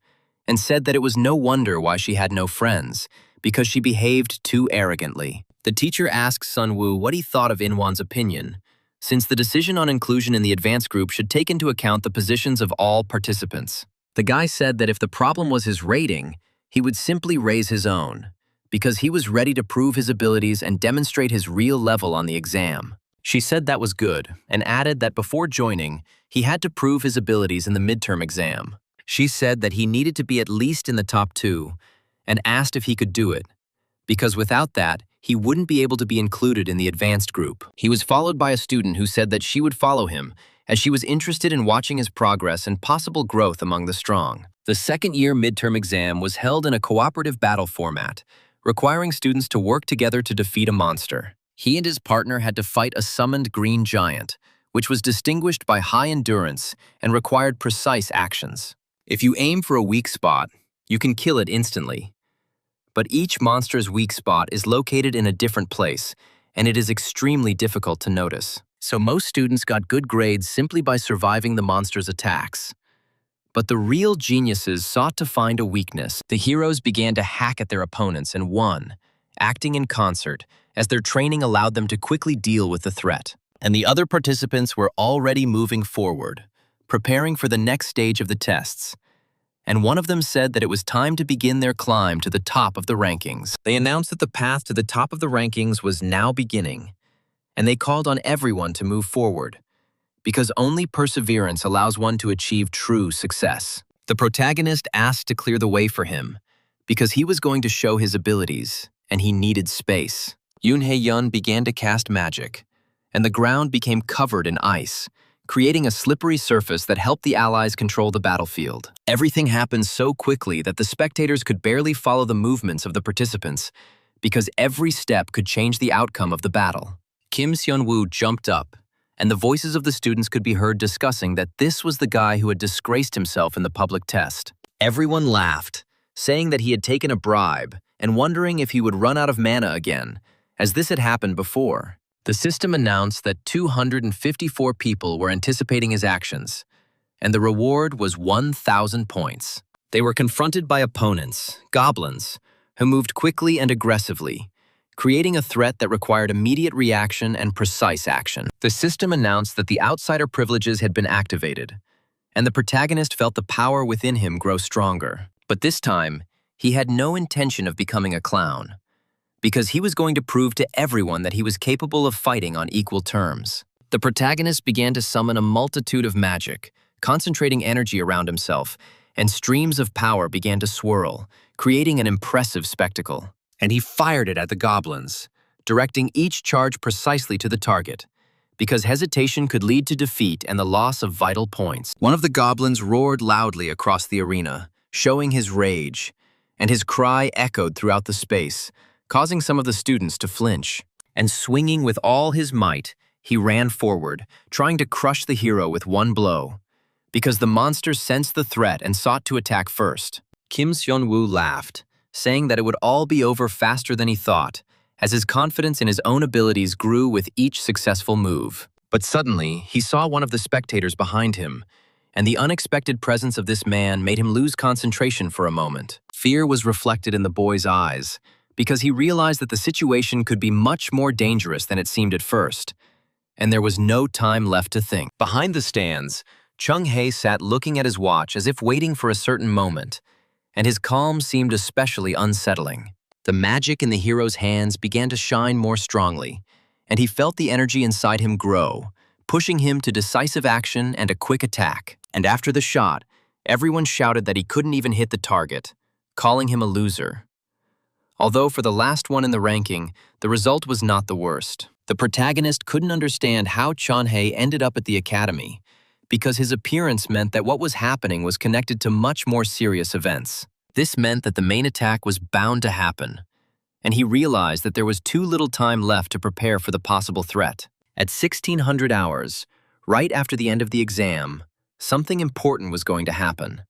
and said that it was no wonder why she had no friends, because she behaved too arrogantly. The teacher asked Sun-woo what he thought of In-hwan's opinion, since the decision on inclusion in the advanced group should take into account the positions of all participants. The guy said that if the problem was his rating, he would simply raise his own, because he was ready to prove his abilities and demonstrate his real level on the exam. She said that was good, and added that before joining, he had to prove his abilities in the midterm exam. She said that he needed to be at least in the top 2, and asked if he could do it, because without that, he wouldn't be able to be included in the advanced group. He was followed by a student who said that she would follow him, as she was interested in watching his progress and possible growth among the strong. The second-year midterm exam was held in a cooperative battle format, requiring students to work together to defeat a monster. He and his partner had to fight a summoned green giant, which was distinguished by high endurance and required precise actions. If you aim for a weak spot, you can kill it instantly. But each monster's weak spot is located in a different place, and it is extremely difficult to notice. So most students got good grades simply by surviving the monster's attacks. But the real geniuses sought to find a weakness. The heroes began to hack at their opponents and won, acting in concert, as their training allowed them to quickly deal with the threat. And the other participants were already moving forward, preparing for the next stage of the tests. And one of them said that it was time to begin their climb to the top of the rankings. They announced that the path to the top of the rankings was now beginning, and they called on everyone to move forward, because only perseverance allows one to achieve true success. The protagonist asked to clear the way for him, because he was going to show his abilities, and he needed space. Yoon Hae-yeon began to cast magic, and the ground became covered in ice, creating a slippery surface that helped the allies control the battlefield. Everything happened so quickly that the spectators could barely follow the movements of the participants, because every step could change the outcome of the battle. Kim Seon-woo jumped up, and the voices of the students could be heard discussing that this was the guy who had disgraced himself in the public test. Everyone laughed, saying that he had taken a bribe and wondering if he would run out of mana again, as this had happened before. The system announced that 254 people were anticipating his actions, and the reward was 1,000 points. They were confronted by opponents, goblins, who moved quickly and aggressively, creating a threat that required immediate reaction and precise action. The system announced that the outsider privileges had been activated, and the protagonist felt the power within him grow stronger. But this time, he had no intention of becoming a clown, because he was going to prove to everyone that he was capable of fighting on equal terms. The protagonist began to summon a multitude of magic, concentrating energy around himself, and streams of power began to swirl, creating an impressive spectacle. And he fired it at the goblins, directing each charge precisely to the target, because hesitation could lead to defeat and the loss of vital points. One of the goblins roared loudly across the arena, showing his rage, and his cry echoed throughout the space, causing some of the students to flinch. And swinging with all his might, he ran forward, trying to crush the hero with one blow, because the monster sensed the threat and sought to attack first. Kim Seon-woo laughed, saying that it would all be over faster than he thought, as his confidence in his own abilities grew with each successful move. But suddenly, he saw one of the spectators behind him, and the unexpected presence of this man made him lose concentration for a moment. Fear was reflected in the boy's eyes, because he realized that the situation could be much more dangerous than it seemed at first, and there was no time left to think. Behind the stands, Chung-hae sat looking at his watch as if waiting for a certain moment, and his calm seemed especially unsettling. The magic in the hero's hands began to shine more strongly, and he felt the energy inside him grow, pushing him to decisive action and a quick attack. And after the shot, everyone shouted that he couldn't even hit the target, calling him a loser. Although for the last one in the ranking, the result was not the worst. The protagonist couldn't understand how Chung-hae ended up at the academy, because his appearance meant that what was happening was connected to much more serious events. This meant that the main attack was bound to happen, and he realized that there was too little time left to prepare for the possible threat. At 1600 hours, right after the end of the exam, something important was going to happen,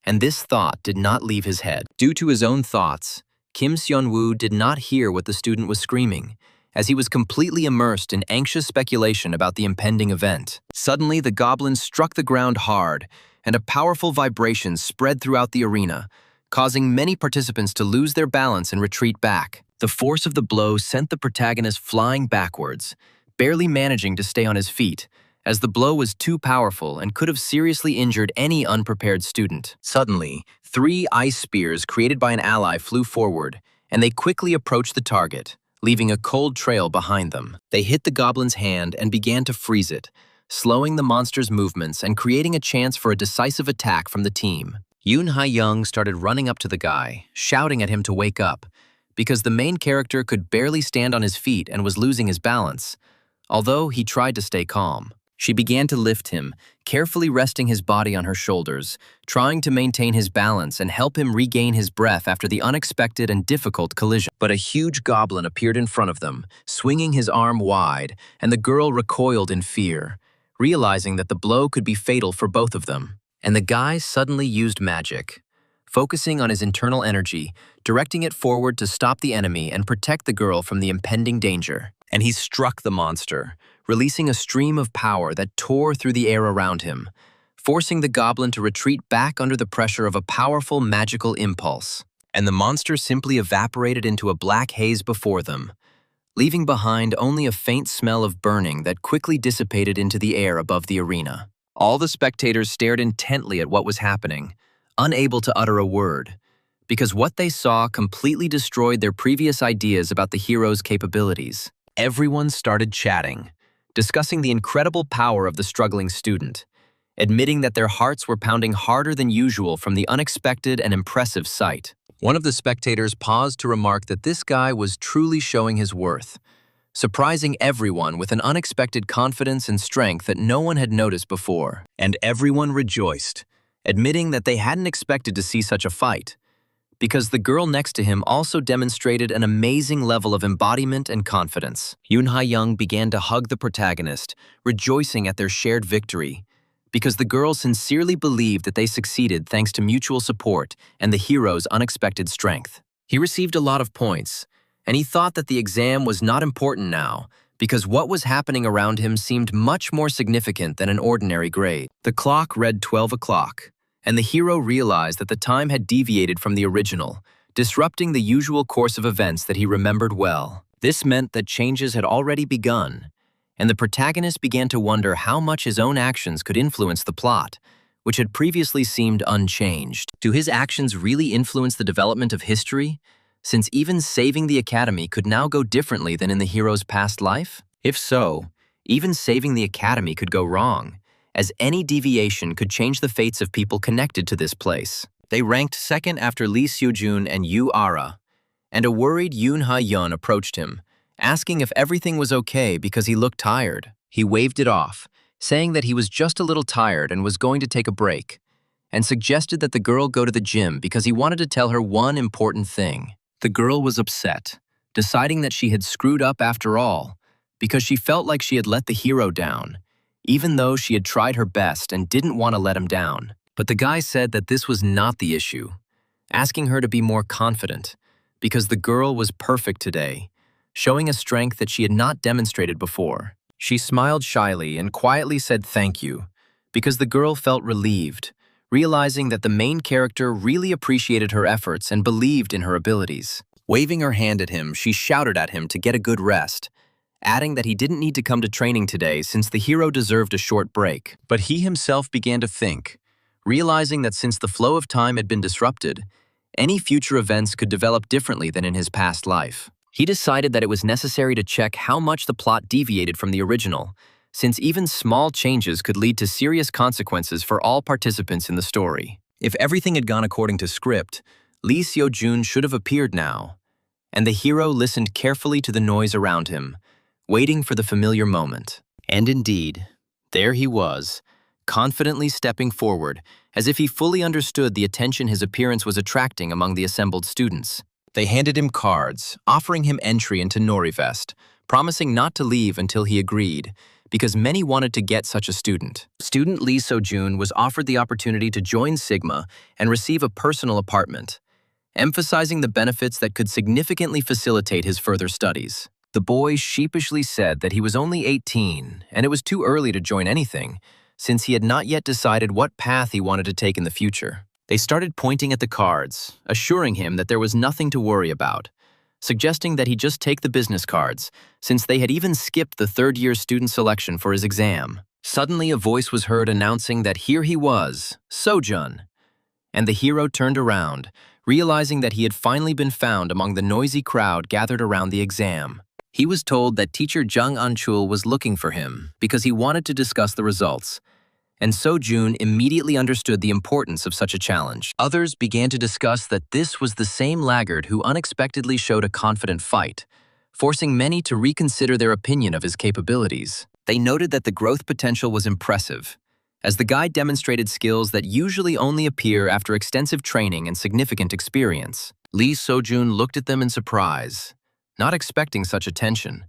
and this thought did not leave his head. Due to his own thoughts, Kim Seon-woo did not hear what the student was screaming, as he was completely immersed in anxious speculation about the impending event. Suddenly, the goblin struck the ground hard, and a powerful vibration spread throughout the arena, causing many participants to lose their balance and retreat back. The force of the blow sent the protagonist flying backwards, barely managing to stay on his feet, as the blow was too powerful and could have seriously injured any unprepared student. Suddenly, 3 ice spears created by an ally flew forward, and they quickly approached the target, leaving a cold trail behind them. They hit the goblin's hand and began to freeze it, slowing the monster's movements and creating a chance for a decisive attack from the team. Yoon Hae-young started running up to the guy, shouting at him to wake up, because the main character could barely stand on his feet and was losing his balance, although he tried to stay calm. She began to lift him, carefully resting his body on her shoulders, trying to maintain his balance and help him regain his breath after the unexpected and difficult collision. But a huge goblin appeared in front of them, swinging his arm wide, and the girl recoiled in fear, realizing that the blow could be fatal for both of them. And the guy suddenly used magic, focusing on his internal energy, directing it forward to stop the enemy and protect the girl from the impending danger. And he struck the monster, releasing a stream of power that tore through the air around him, forcing the goblin to retreat back under the pressure of a powerful magical impulse. And the monster simply evaporated into a black haze before them, leaving behind only a faint smell of burning that quickly dissipated into the air above the arena. All the spectators stared intently at what was happening, unable to utter a word, because what they saw completely destroyed their previous ideas about the hero's capabilities. Everyone started chatting, discussing the incredible power of the struggling student, admitting that their hearts were pounding harder than usual from the unexpected and impressive sight. One of the spectators paused to remark that this guy was truly showing his worth, surprising everyone with an unexpected confidence and strength that no one had noticed before. And everyone rejoiced, admitting that they hadn't expected to see such a fight, because the girl next to him also demonstrated an amazing level of embodiment and confidence. Yoon Ha-young began to hug the protagonist, rejoicing at their shared victory, because the girl sincerely believed that they succeeded thanks to mutual support and the hero's unexpected strength. He received a lot of points, and he thought that the exam was not important now, because what was happening around him seemed much more significant than an ordinary grade. The clock read 12 o'clock, and the hero realized that the time had deviated from the original, disrupting the usual course of events that he remembered well. This meant that changes had already begun, and the protagonist began to wonder how much his own actions could influence the plot, which had previously seemed unchanged. Do his actions really influence the development of history, since even saving the academy could now go differently than in the hero's past life? If so, even saving the academy could go wrong, as any deviation could change the fates of people connected to this place. They ranked second after Lee Seo-jun and Yu Ara, and a worried Yoon Ha-yeon approached him, asking if everything was okay because he looked tired. He waved it off, saying that he was just a little tired and was going to take a break, and suggested that the girl go to the gym because he wanted to tell her one important thing. The girl was upset, deciding that she had screwed up after all, because she felt like she had let the hero down, even though she had tried her best and didn't want to let him down. But the guy said that this was not the issue, asking her to be more confident, because the girl was perfect today, showing a strength that she had not demonstrated before. She smiled shyly and quietly said thank you, because the girl felt relieved, realizing that the main character really appreciated her efforts and believed in her abilities. Waving her hand at him, she shouted at him to get a good rest, adding that he didn't need to come to training today since the hero deserved a short break. But he himself began to think, realizing that since the flow of time had been disrupted, any future events could develop differently than in his past life. He decided that it was necessary to check how much the plot deviated from the original, since even small changes could lead to serious consequences for all participants in the story. If everything had gone according to script, Lee Seo-jun should have appeared now, and the hero listened carefully to the noise around him, waiting for the familiar moment. And indeed, there he was, confidently stepping forward, as if he fully understood the attention his appearance was attracting among the assembled students. They handed him cards, offering him entry into Norivest, promising not to leave until he agreed, because many wanted to get such a student. Student Lee Seo-jun was offered the opportunity to join Sigma and receive a personal apartment, emphasizing the benefits that could significantly facilitate his further studies. The boy sheepishly said that he was only 18 and it was too early to join anything, since he had not yet decided what path he wanted to take in the future. They started pointing at the cards, assuring him that there was nothing to worry about, suggesting that he just take the business cards, since they had even skipped the third-year student selection for his exam. Suddenly, a voice was heard announcing that here he was, Seo-jun, and the hero turned around, realizing that he had finally been found among the noisy crowd gathered around the exam. He was told that teacher Jung An-chul was looking for him because he wanted to discuss the results, and Seo-jun immediately understood the importance of such a challenge. Others began to discuss that this was the same laggard who unexpectedly showed a confident fight, forcing many to reconsider their opinion of his capabilities. They noted that the growth potential was impressive, as the guy demonstrated skills that usually only appear after extensive training and significant experience. Lee Seo-jun looked at them in surprise, not expecting such attention,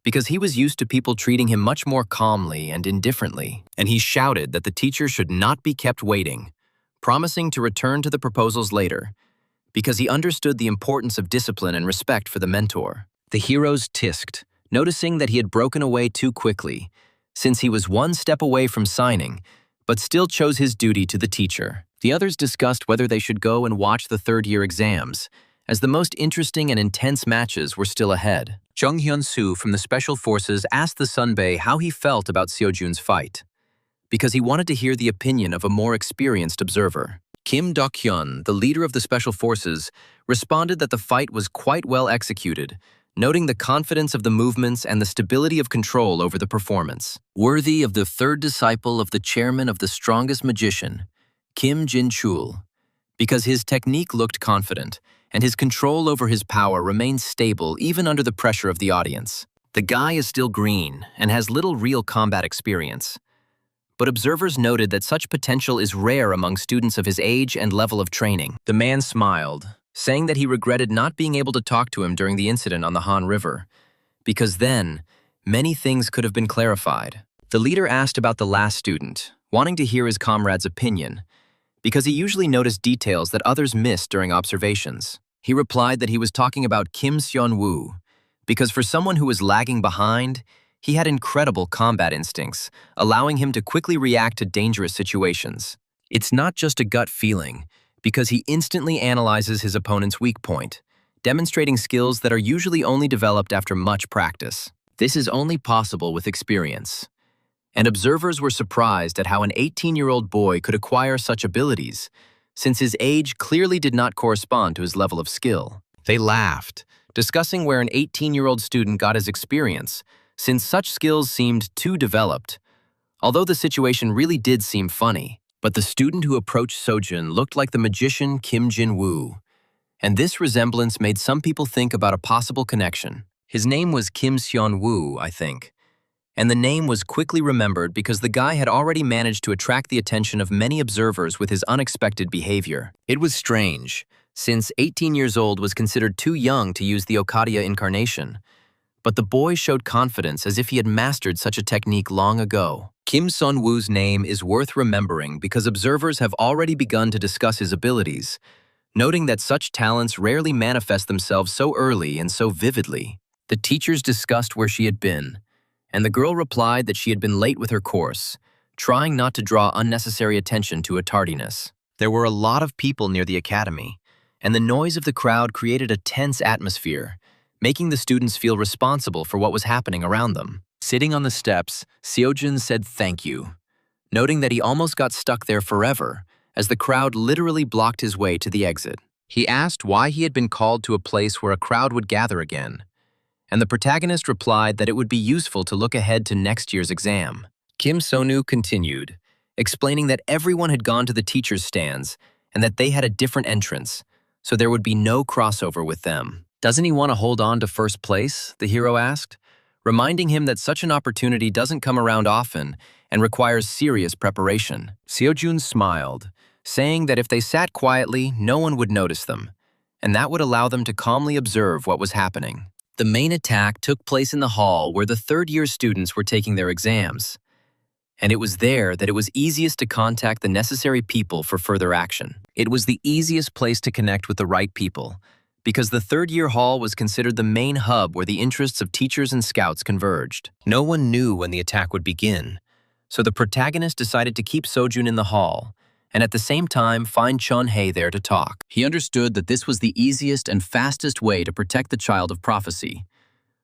because he was used to people treating him much more calmly and indifferently, and he shouted that the teacher should not be kept waiting, promising to return to the proposals later, because he understood the importance of discipline and respect for the mentor. The heroes tisked, noticing that he had broken away too quickly, since he was one step away from signing, but still chose his duty to the teacher. The others discussed whether they should go and watch the third-year exams, as the most interesting and intense matches were still ahead. Jung Hyun-soo from the Special Forces asked the Sunbae how he felt about Seo-jun's fight, because he wanted to hear the opinion of a more experienced observer. Kim Dok-hyun, the leader of the Special Forces, responded that the fight was quite well executed, noting the confidence of the movements and the stability of control over the performance. Worthy of the third disciple of the chairman of the strongest magician, Kim Jin-chul, because his technique looked confident, and his control over his power remained stable even under the pressure of the audience. The guy is still green and has little real combat experience, but observers noted that such potential is rare among students of his age and level of training. The man smiled, saying that he regretted not being able to talk to him during the incident on the Han River, because then, many things could have been clarified. The leader asked about the last student, wanting to hear his comrade's opinion, because he usually noticed details that others missed during observations. He replied that he was talking about Kim Seon-woo, because for someone who was lagging behind, he had incredible combat instincts, allowing him to quickly react to dangerous situations. It's not just a gut feeling, because he instantly analyzes his opponent's weak point, demonstrating skills that are usually only developed after much practice. This is only possible with experience. And observers were surprised at how an 18-year-old boy could acquire such abilities, since his age clearly did not correspond to his level of skill. They laughed, discussing where an 18-year-old student got his experience, since such skills seemed too developed, although the situation really did seem funny. But the student who approached Seo-jun looked like the magician Kim Jin-woo, and this resemblance made some people think about a possible connection. His name was Kim Seon-woo, I think, and the name was quickly remembered because the guy had already managed to attract the attention of many observers with his unexpected behavior. It was strange, since 18 years old was considered too young to use the Okadiya incarnation, but the boy showed confidence as if he had mastered such a technique long ago. Kim Seon-woo's name is worth remembering because observers have already begun to discuss his abilities, noting that such talents rarely manifest themselves so early and so vividly. The teachers discussed where she had been, and the girl replied that she had been late with her course, trying not to draw unnecessary attention to a tardiness. There were a lot of people near the academy, and the noise of the crowd created a tense atmosphere, making the students feel responsible for what was happening around them. Sitting on the steps, Seo-jun said thank you, noting that he almost got stuck there forever, as the crowd literally blocked his way to the exit. He asked why he had been called to a place where a crowd would gather again, and the protagonist replied that it would be useful to look ahead to next year's exam. Kim Sonu continued, explaining that everyone had gone to the teachers' stands and that they had a different entrance, so there would be no crossover with them. Doesn't he want to hold on to first place? The hero asked, reminding him that such an opportunity doesn't come around often and requires serious preparation. Seo-jun smiled, saying that if they sat quietly, no one would notice them, and that would allow them to calmly observe what was happening. The main attack took place in the hall where the third-year students were taking their exams, and it was there that it was easiest to contact the necessary people for further action. It was the easiest place to connect with the right people, because the third-year hall was considered the main hub where the interests of teachers and scouts converged. No one knew when the attack would begin, so the protagonist decided to keep Seo-jun in the hall, and at the same time find Chun-hae there to talk. He understood that this was the easiest and fastest way to protect the child of prophecy,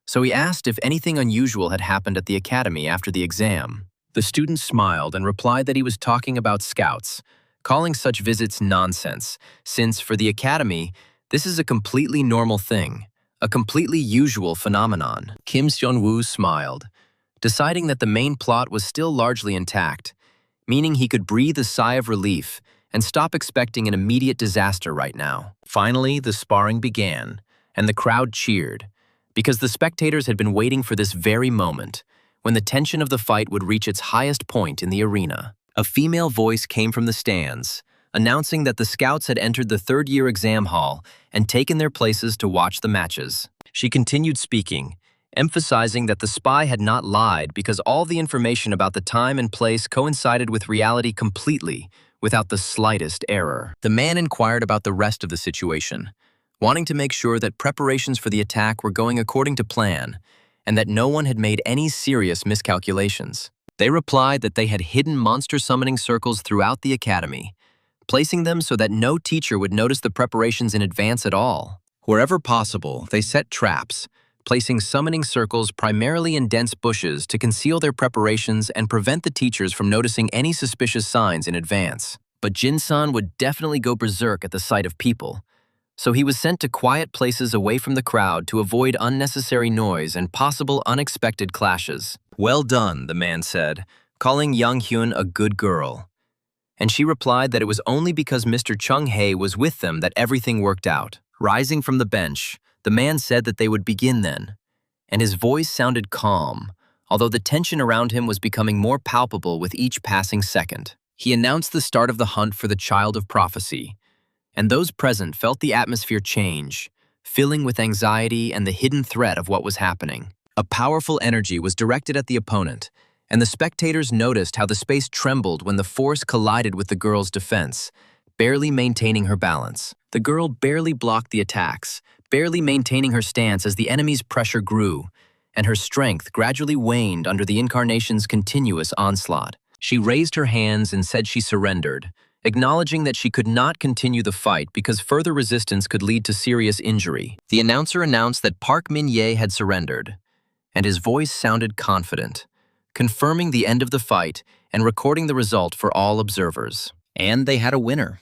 so he asked if anything unusual had happened at the academy after the exam. The student smiled and replied that he was talking about scouts, calling such visits nonsense, since for the academy, this is a completely normal thing, a completely usual phenomenon. Kim Seon-woo smiled, deciding that the main plot was still largely intact, meaning he could breathe a sigh of relief and stop expecting an immediate disaster right now. Finally, the sparring began, and the crowd cheered, because the spectators had been waiting for this very moment, when the tension of the fight would reach its highest point in the arena. A female voice came from the stands, announcing that the scouts had entered the third-year exam hall and taken their places to watch the matches. She continued speaking, emphasizing that the spy had not lied because all the information about the time and place coincided with reality completely, without the slightest error. The man inquired about the rest of the situation, wanting to make sure that preparations for the attack were going according to plan and that no one had made any serious miscalculations. They replied that they had hidden monster summoning circles throughout the academy, placing them so that no teacher would notice the preparations in advance at all. Wherever possible, they set traps, placing summoning circles primarily in dense bushes to conceal their preparations and prevent the teachers from noticing any suspicious signs in advance. But Jin-san would definitely go berserk at the sight of people, so he was sent to quiet places away from the crowd to avoid unnecessary noise and possible unexpected clashes. "Well done," the man said, calling Young Hyun a good girl. And she replied that it was only because Mr. Chung Hae was with them that everything worked out. Rising from the bench, the man said that they would begin then, and his voice sounded calm, although the tension around him was becoming more palpable with each passing second. He announced the start of the hunt for the Child of Prophecy, and those present felt the atmosphere change, filling with anxiety and the hidden threat of what was happening. A powerful energy was directed at the opponent, and the spectators noticed how the space trembled when the force collided with the girl's defense, barely maintaining her balance. The girl barely blocked the attacks, barely maintaining her stance as the enemy's pressure grew, and her strength gradually waned under the incarnation's continuous onslaught. She raised her hands and said she surrendered, acknowledging that she could not continue the fight because further resistance could lead to serious injury. The announcer announced that Park Min-ye had surrendered, and his voice sounded confident, confirming the end of the fight and recording the result for all observers. And they had a winner,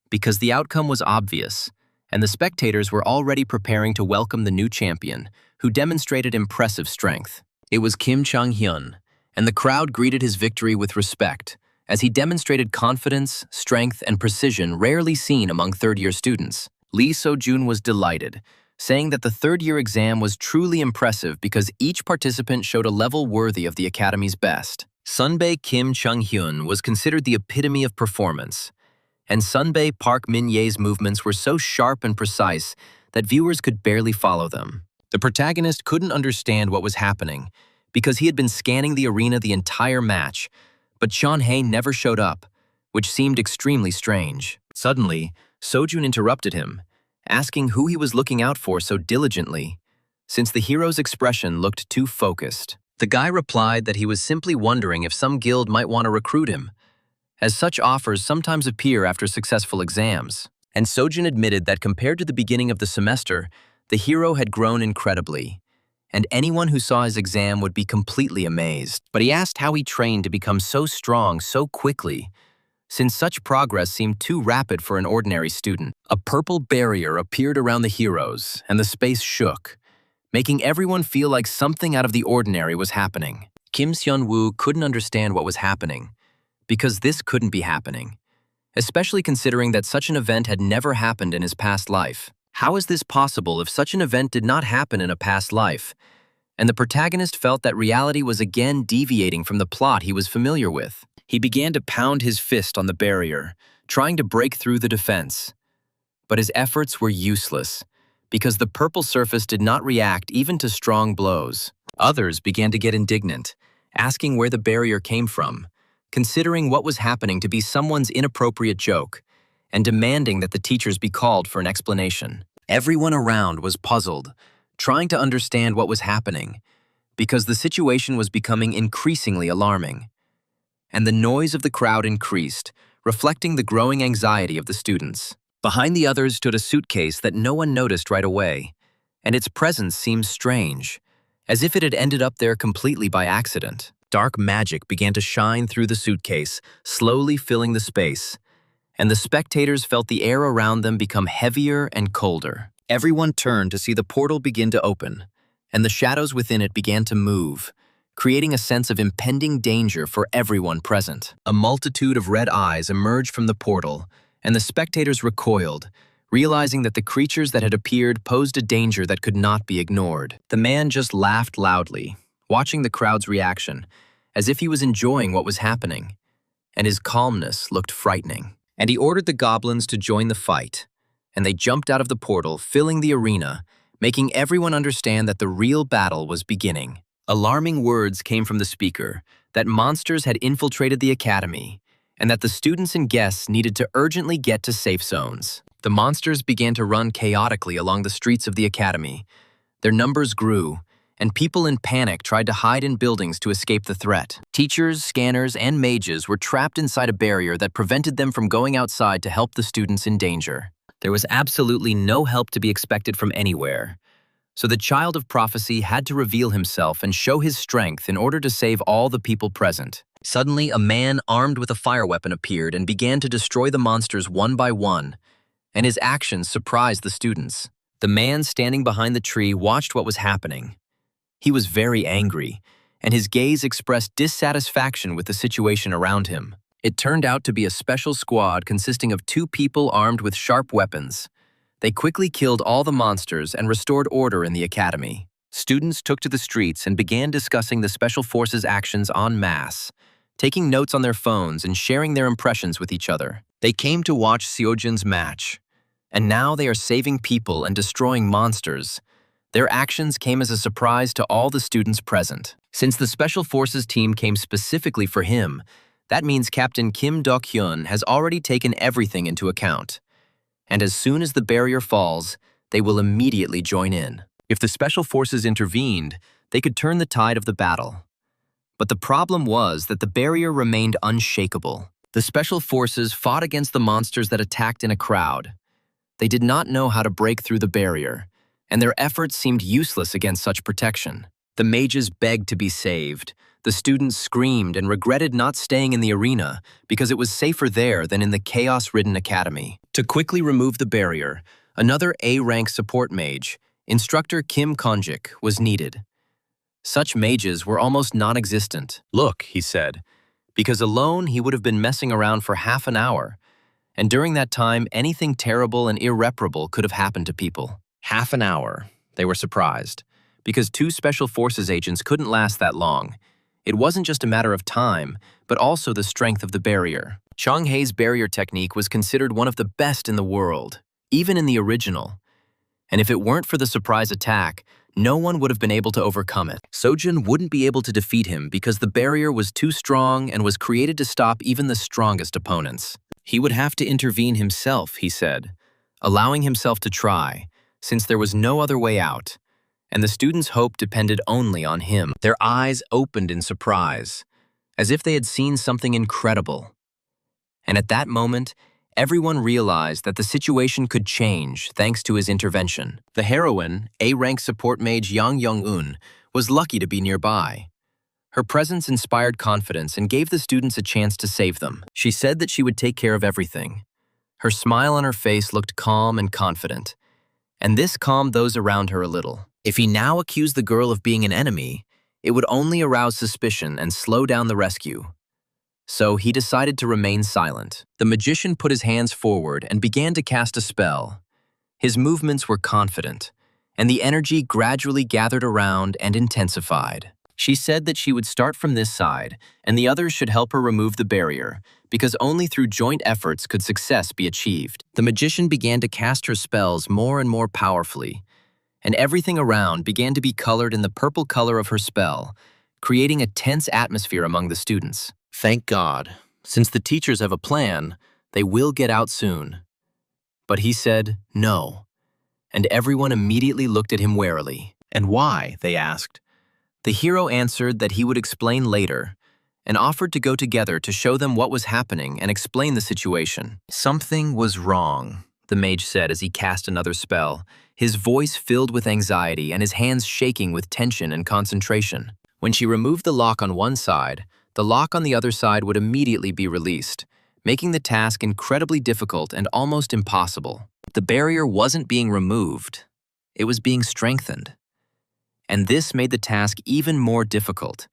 because the outcome was obvious, and the spectators were already preparing to welcome the new champion, who demonstrated impressive strength. It was Kim Chung-hyun, and the crowd greeted his victory with respect, as he demonstrated confidence, strength, and precision rarely seen among third-year students. Lee So-jun was delighted, saying that the third-year exam was truly impressive because each participant showed a level worthy of the academy's best. Sunbae Kim Chung-hyun was considered the epitome of performance, and Sunbae Park Min-ye's movements were so sharp and precise that viewers could barely follow them. The protagonist couldn't understand what was happening because he had been scanning the arena the entire match, but Sean Hae never showed up, which seemed extremely strange. Suddenly, Sojun interrupted him, asking who he was looking out for so diligently, since the hero's expression looked too focused. The guy replied that he was simply wondering if some guild might want to recruit him, as such offers sometimes appear after successful exams. And Sojun admitted that compared to the beginning of the semester, the hero had grown incredibly, and anyone who saw his exam would be completely amazed. But he asked how he trained to become so strong so quickly, since such progress seemed too rapid for an ordinary student. A purple barrier appeared around the heroes, and the space shook, making everyone feel like something out of the ordinary was happening. Kim Seon-woo couldn't understand what was happening, because this couldn't be happening, especially considering that such an event had never happened in his past life. How is this possible if such an event did not happen in a past life? And the protagonist felt that reality was again deviating from the plot he was familiar with. He began to pound his fist on the barrier, trying to break through the defense. But his efforts were useless, because the purple surface did not react even to strong blows. Others began to get indignant, asking where the barrier came from, considering what was happening to be someone's inappropriate joke, and demanding that the teachers be called for an explanation. Everyone around was puzzled, trying to understand what was happening, because the situation was becoming increasingly alarming. And the noise of the crowd increased, reflecting the growing anxiety of the students. Behind the others stood a suitcase that no one noticed right away, and its presence seemed strange, as if it had ended up there completely by accident. Dark magic began to shine through the suitcase, slowly filling the space, and the spectators felt the air around them become heavier and colder. Everyone turned to see the portal begin to open, and the shadows within it began to move, creating a sense of impending danger for everyone present. A multitude of red eyes emerged from the portal, and the spectators recoiled, realizing that the creatures that had appeared posed a danger that could not be ignored. The man just laughed loudly, watching the crowd's reaction, as if he was enjoying what was happening, and his calmness looked frightening. And he ordered the goblins to join the fight, and they jumped out of the portal, filling the arena, making everyone understand that the real battle was beginning. Alarming words came from the speaker that monsters had infiltrated the academy, and that the students and guests needed to urgently get to safe zones. The monsters began to run chaotically along the streets of the academy. Their numbers grew, and people in panic tried to hide in buildings to escape the threat. Teachers, scanners, and mages were trapped inside a barrier that prevented them from going outside to help the students in danger. There was absolutely no help to be expected from anywhere. So the child of prophecy had to reveal himself and show his strength in order to save all the people present. Suddenly, a man armed with a fire weapon appeared and began to destroy the monsters one by one, and his actions surprised the students. The man standing behind the tree watched what was happening. He was very angry, and his gaze expressed dissatisfaction with the situation around him. It turned out to be a special squad consisting of 2 people armed with sharp weapons. They quickly killed all the monsters and restored order in the academy. Students took to the streets and began discussing the Special Forces' actions en masse, taking notes on their phones and sharing their impressions with each other. They came to watch Seojin's match, and now they are saving people and destroying monsters. Their actions came as a surprise to all the students present. Since the Special Forces team came specifically for him, that means Captain Kim Dok-hyun has already taken everything into account. And as soon as the barrier falls, they will immediately join in. If the Special Forces intervened, they could turn the tide of the battle. But the problem was that the barrier remained unshakable. The Special Forces fought against the monsters that attacked in a crowd. They did not know how to break through the barrier, and their efforts seemed useless against such protection. The mages begged to be saved. The students screamed and regretted not staying in the arena because it was safer there than in the chaos-ridden academy. To quickly remove the barrier, another A-rank support mage, Instructor Kim Konjik, was needed. Such mages were almost non-existent. "Look," he said, because alone he would have been messing around for half an hour, and during that time anything terrible and irreparable could have happened to people. Half an hour. They were surprised, because 2 Special Forces agents couldn't last that long. It wasn't just a matter of time, but also the strength of the barrier. Chong Hae's barrier technique was considered one of the best in the world, even in the original. And if it weren't for the surprise attack, no one would have been able to overcome it. Sojin wouldn't be able to defeat him because the barrier was too strong and was created to stop even the strongest opponents. He would have to intervene himself, he said, allowing himself to try, since there was no other way out, and the students' hope depended only on him. Their eyes opened in surprise, as if they had seen something incredible. And at that moment, everyone realized that the situation could change thanks to his intervention. The heroine, A-rank support mage Yang Young-eun, was lucky to be nearby. Her presence inspired confidence and gave the students a chance to save them. She said that she would take care of everything. Her smile on her face looked calm and confident, and this calmed those around her a little. If he now accused the girl of being an enemy, it would only arouse suspicion and slow down the rescue. So he decided to remain silent. The magician put his hands forward and began to cast a spell. His movements were confident, and the energy gradually gathered around and intensified. She said that she would start from this side, and the others should help her remove the barrier, because only through joint efforts could success be achieved. The magician began to cast her spells more and more powerfully, and everything around began to be colored in the purple color of her spell, creating a tense atmosphere among the students. Thank God, since the teachers have a plan, they will get out soon. But he said no, and everyone immediately looked at him warily. And why? They asked. The hero answered that he would explain later, and offered to go together to show them what was happening and explain the situation. Something was wrong, the mage said as he cast another spell, his voice filled with anxiety and his hands shaking with tension and concentration. When she removed the lock on one side, the lock on the other side would immediately be released, making the task incredibly difficult and almost impossible. The barrier wasn't being removed, it was being strengthened. And this made the task even more difficult,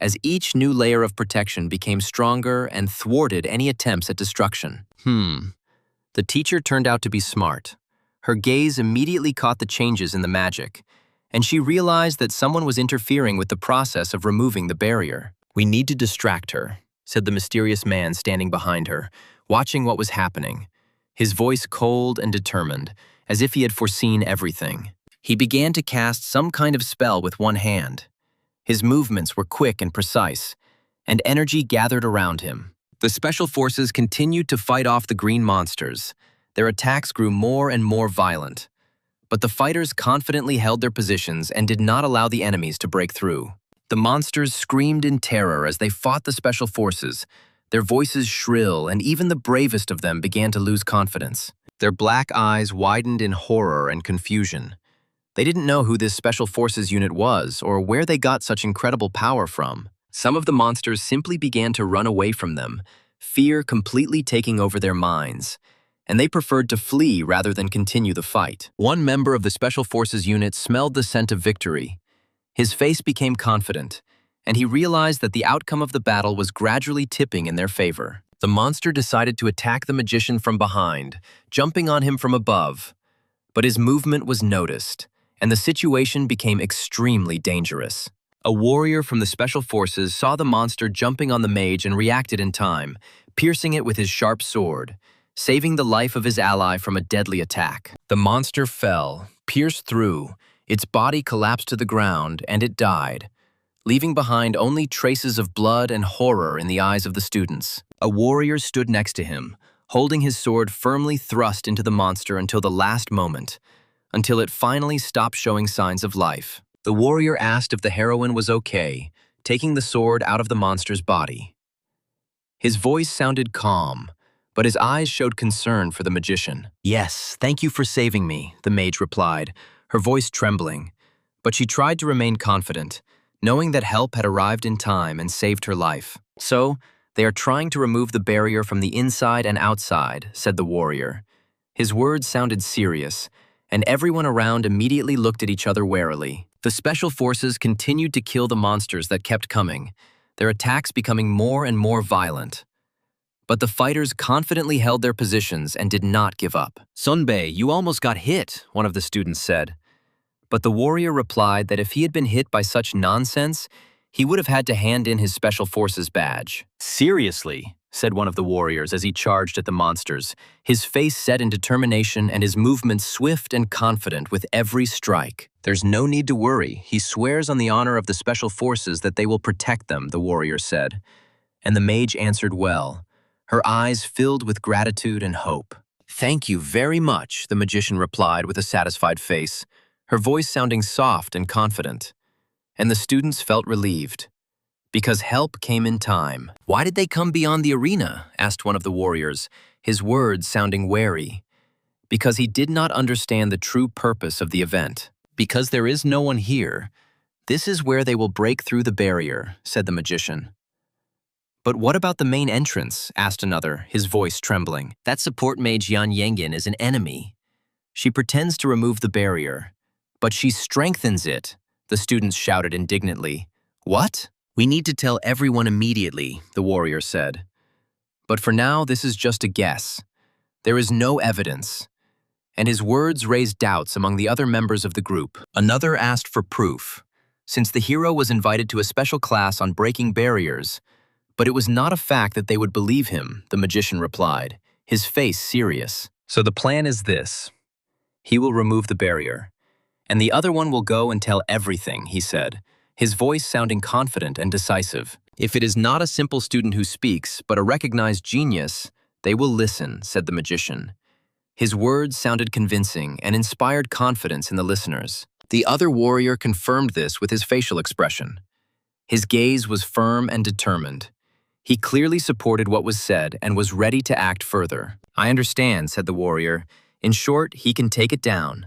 as each new layer of protection became stronger and thwarted any attempts at destruction. The teacher turned out to be smart. Her gaze immediately caught the changes in the magic, and she realized that someone was interfering with the process of removing the barrier. "We need to distract her," said the mysterious man standing behind her, watching what was happening, his voice cold and determined, as if he had foreseen everything. He began to cast some kind of spell with one hand. His movements were quick and precise, and energy gathered around him. The special forces continued to fight off the green monsters. Their attacks grew more and more violent. But the fighters confidently held their positions and did not allow the enemies to break through. The monsters screamed in terror as they fought the special forces, their voices shrill, and even the bravest of them began to lose confidence. Their black eyes widened in horror and confusion. They didn't know who this special forces unit was or where they got such incredible power from. Some of the monsters simply began to run away from them, fear completely taking over their minds, and they preferred to flee rather than continue the fight. One member of the special forces unit smelled the scent of victory. His face became confident, and he realized that the outcome of the battle was gradually tipping in their favor. The monster decided to attack the magician from behind, jumping on him from above. But his movement was noticed, and the situation became extremely dangerous. A warrior from the special forces saw the monster jumping on the mage and reacted in time, piercing it with his sharp sword, saving the life of his ally from a deadly attack. The monster fell, pierced through, its body collapsed to the ground, and it died, leaving behind only traces of blood and horror in the eyes of the students. A warrior stood next to him, holding his sword firmly thrust into the monster until the last moment, until it finally stopped showing signs of life. The warrior asked if the heroine was okay, taking the sword out of the monster's body. His voice sounded calm, but his eyes showed concern for the magician. "Yes, thank you for saving me," the mage replied, her voice trembling. But she tried to remain confident, knowing that help had arrived in time and saved her life. "So, they are trying to remove the barrier from the inside and outside," said the warrior. His words sounded serious, and everyone around immediately looked at each other warily. The special forces continued to kill the monsters that kept coming, their attacks becoming more and more violent. But the fighters confidently held their positions and did not give up. "Sunbei, you almost got hit," one of the students said. But the warrior replied that if he had been hit by such nonsense, he would have had to hand in his special forces badge. "Seriously," said one of the warriors as he charged at the monsters, his face set in determination and his movements swift and confident with every strike. "There's no need to worry. He swears on the honor of the special forces that they will protect them," the warrior said. And the mage answered well, her eyes filled with gratitude and hope. "Thank you very much," the magician replied with a satisfied face, her voice sounding soft and confident. And the students felt relieved, because help came in time. "Why did they come beyond the arena?" asked one of the warriors, his words sounding wary. "Because he did not understand the true purpose of the event. Because there is no one here, this is where they will break through the barrier," said the magician. "But what about the main entrance?" asked another, his voice trembling. "That support mage Yan Yengen is an enemy. She pretends to remove the barrier, but she strengthens it," the students shouted indignantly. "What?" "We need to tell everyone immediately," the warrior said. "But for now, this is just a guess. There is no evidence." And his words raised doubts among the other members of the group. Another asked for proof, since the hero was invited to a special class on breaking barriers. But it was not a fact that they would believe him, the magician replied, his face serious. "So the plan is this. He will remove the barrier, and the other one will go and tell everything," he said, his voice sounding confident and decisive. "If it is not a simple student who speaks, but a recognized genius, they will listen," said the magician. His words sounded convincing and inspired confidence in the listeners. The other warrior confirmed this with his facial expression. His gaze was firm and determined. He clearly supported what was said and was ready to act further. "I understand," said the warrior. "In short, he can take it down."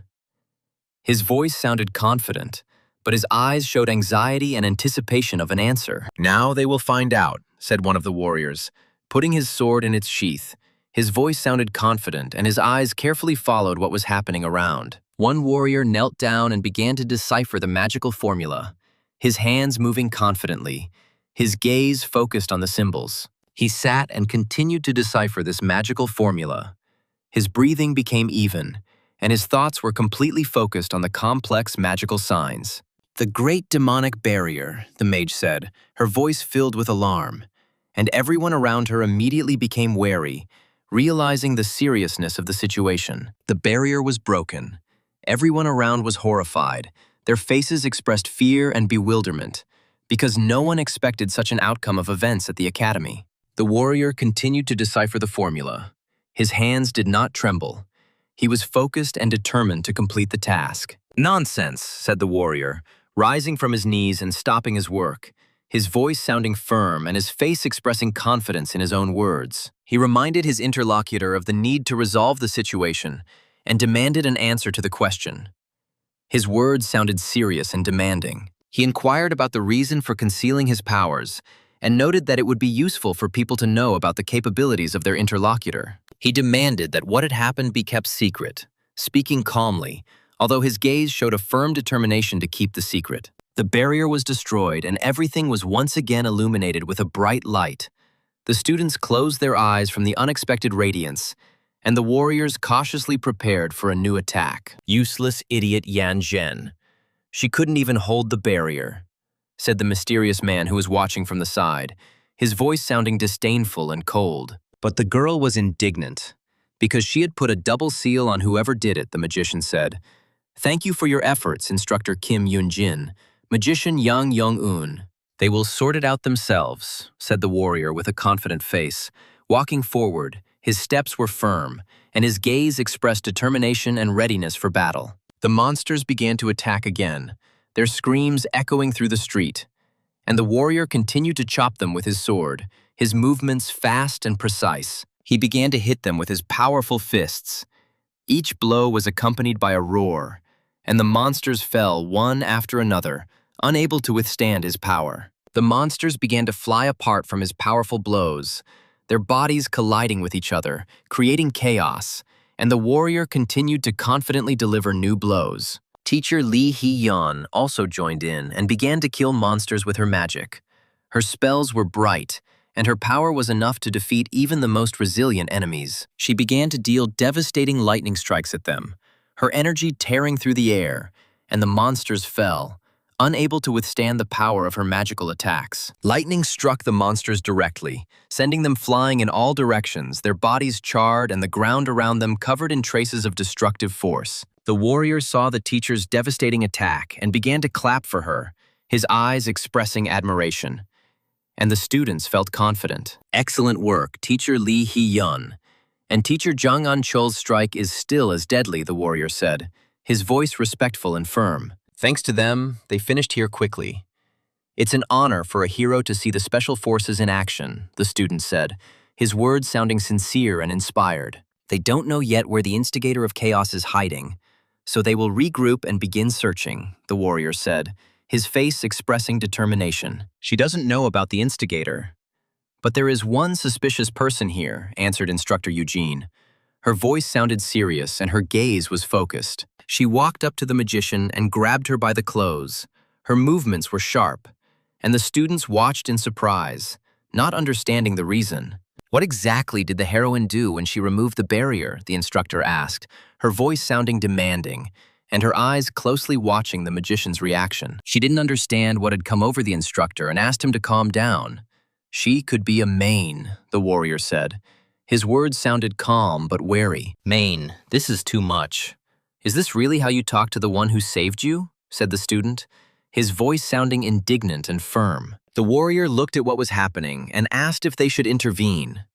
His voice sounded confident, but his eyes showed anxiety and anticipation of an answer. "Now they will find out," said one of the warriors, putting his sword in its sheath. His voice sounded confident, and his eyes carefully followed what was happening around. One warrior knelt down and began to decipher the magical formula, his hands moving confidently, his gaze focused on the symbols. He sat and continued to decipher this magical formula. His breathing became even, and his thoughts were completely focused on the complex magical signs. "The great demonic barrier," the mage said, her voice filled with alarm, and everyone around her immediately became wary, realizing the seriousness of the situation. The barrier was broken. Everyone around was horrified. Their faces expressed fear and bewilderment, because no one expected such an outcome of events at the academy. The warrior continued to decipher the formula. His hands did not tremble. He was focused and determined to complete the task. "Nonsense," said the warrior, rising from his knees and stopping his work, his voice sounding firm and his face expressing confidence in his own words. He reminded his interlocutor of the need to resolve the situation and demanded an answer to the question. His words sounded serious and demanding. He inquired about the reason for concealing his powers and noted that it would be useful for people to know about the capabilities of their interlocutor. He demanded that what had happened be kept secret, speaking calmly, although his gaze showed a firm determination to keep the secret. The barrier was destroyed and everything was once again illuminated with a bright light. The students closed their eyes from the unexpected radiance, and the warriors cautiously prepared for a new attack. "Useless idiot Yan Zhen. She couldn't even hold the barrier," said the mysterious man who was watching from the side, his voice sounding disdainful and cold. But the girl was indignant, because she had put a double seal on whoever did it, the magician said. "Thank you for your efforts, Instructor Kim Yoon-jin, Magician Yang Young-un. They will sort it out themselves," said the warrior with a confident face. Walking forward, his steps were firm, and his gaze expressed determination and readiness for battle. The monsters began to attack again, their screams echoing through the street, and the warrior continued to chop them with his sword, his movements fast and precise. He began to hit them with his powerful fists. Each blow was accompanied by a roar, and the monsters fell one after another, unable to withstand his power. The monsters began to fly apart from his powerful blows, their bodies colliding with each other, creating chaos, and the warrior continued to confidently deliver new blows. Teacher Lee Hee-yeon also joined in and began to kill monsters with her magic. Her spells were bright, and her power was enough to defeat even the most resilient enemies. She began to deal devastating lightning strikes at them, her energy tearing through the air, and the monsters fell, unable to withstand the power of her magical attacks. Lightning struck the monsters directly, sending them flying in all directions, their bodies charred and the ground around them covered in traces of destructive force. The warrior saw the teacher's devastating attack and began to clap for her, his eyes expressing admiration. And the students felt confident. "Excellent work, Teacher Lee Hee-yeon. And Teacher Jung An-chol's strike is still as deadly," the warrior said, his voice respectful and firm. "Thanks to them, they finished here quickly. It's an honor for a hero to see the special forces in action," the student said, his words sounding sincere and inspired. "They don't know yet where the instigator of chaos is hiding, so they will regroup and begin searching," the warrior said, his face expressing determination. "She doesn't know about the instigator. But there is one suspicious person here," answered Instructor Eugene. Her voice sounded serious and her gaze was focused. She walked up to the magician and grabbed her by the clothes. Her movements were sharp, and the students watched in surprise, not understanding the reason. "What exactly did the heroine do when she removed the barrier?" the instructor asked, her voice sounding demanding, and her eyes closely watching the magician's reaction. "She didn't understand what had come over the instructor and asked him to calm down. She could be a Maine," the warrior said. His words sounded calm but wary. "Maine, this is too much. Is this really how you talk to the one who saved you?" said the student, his voice sounding indignant and firm. The warrior looked at what was happening and asked if they should intervene.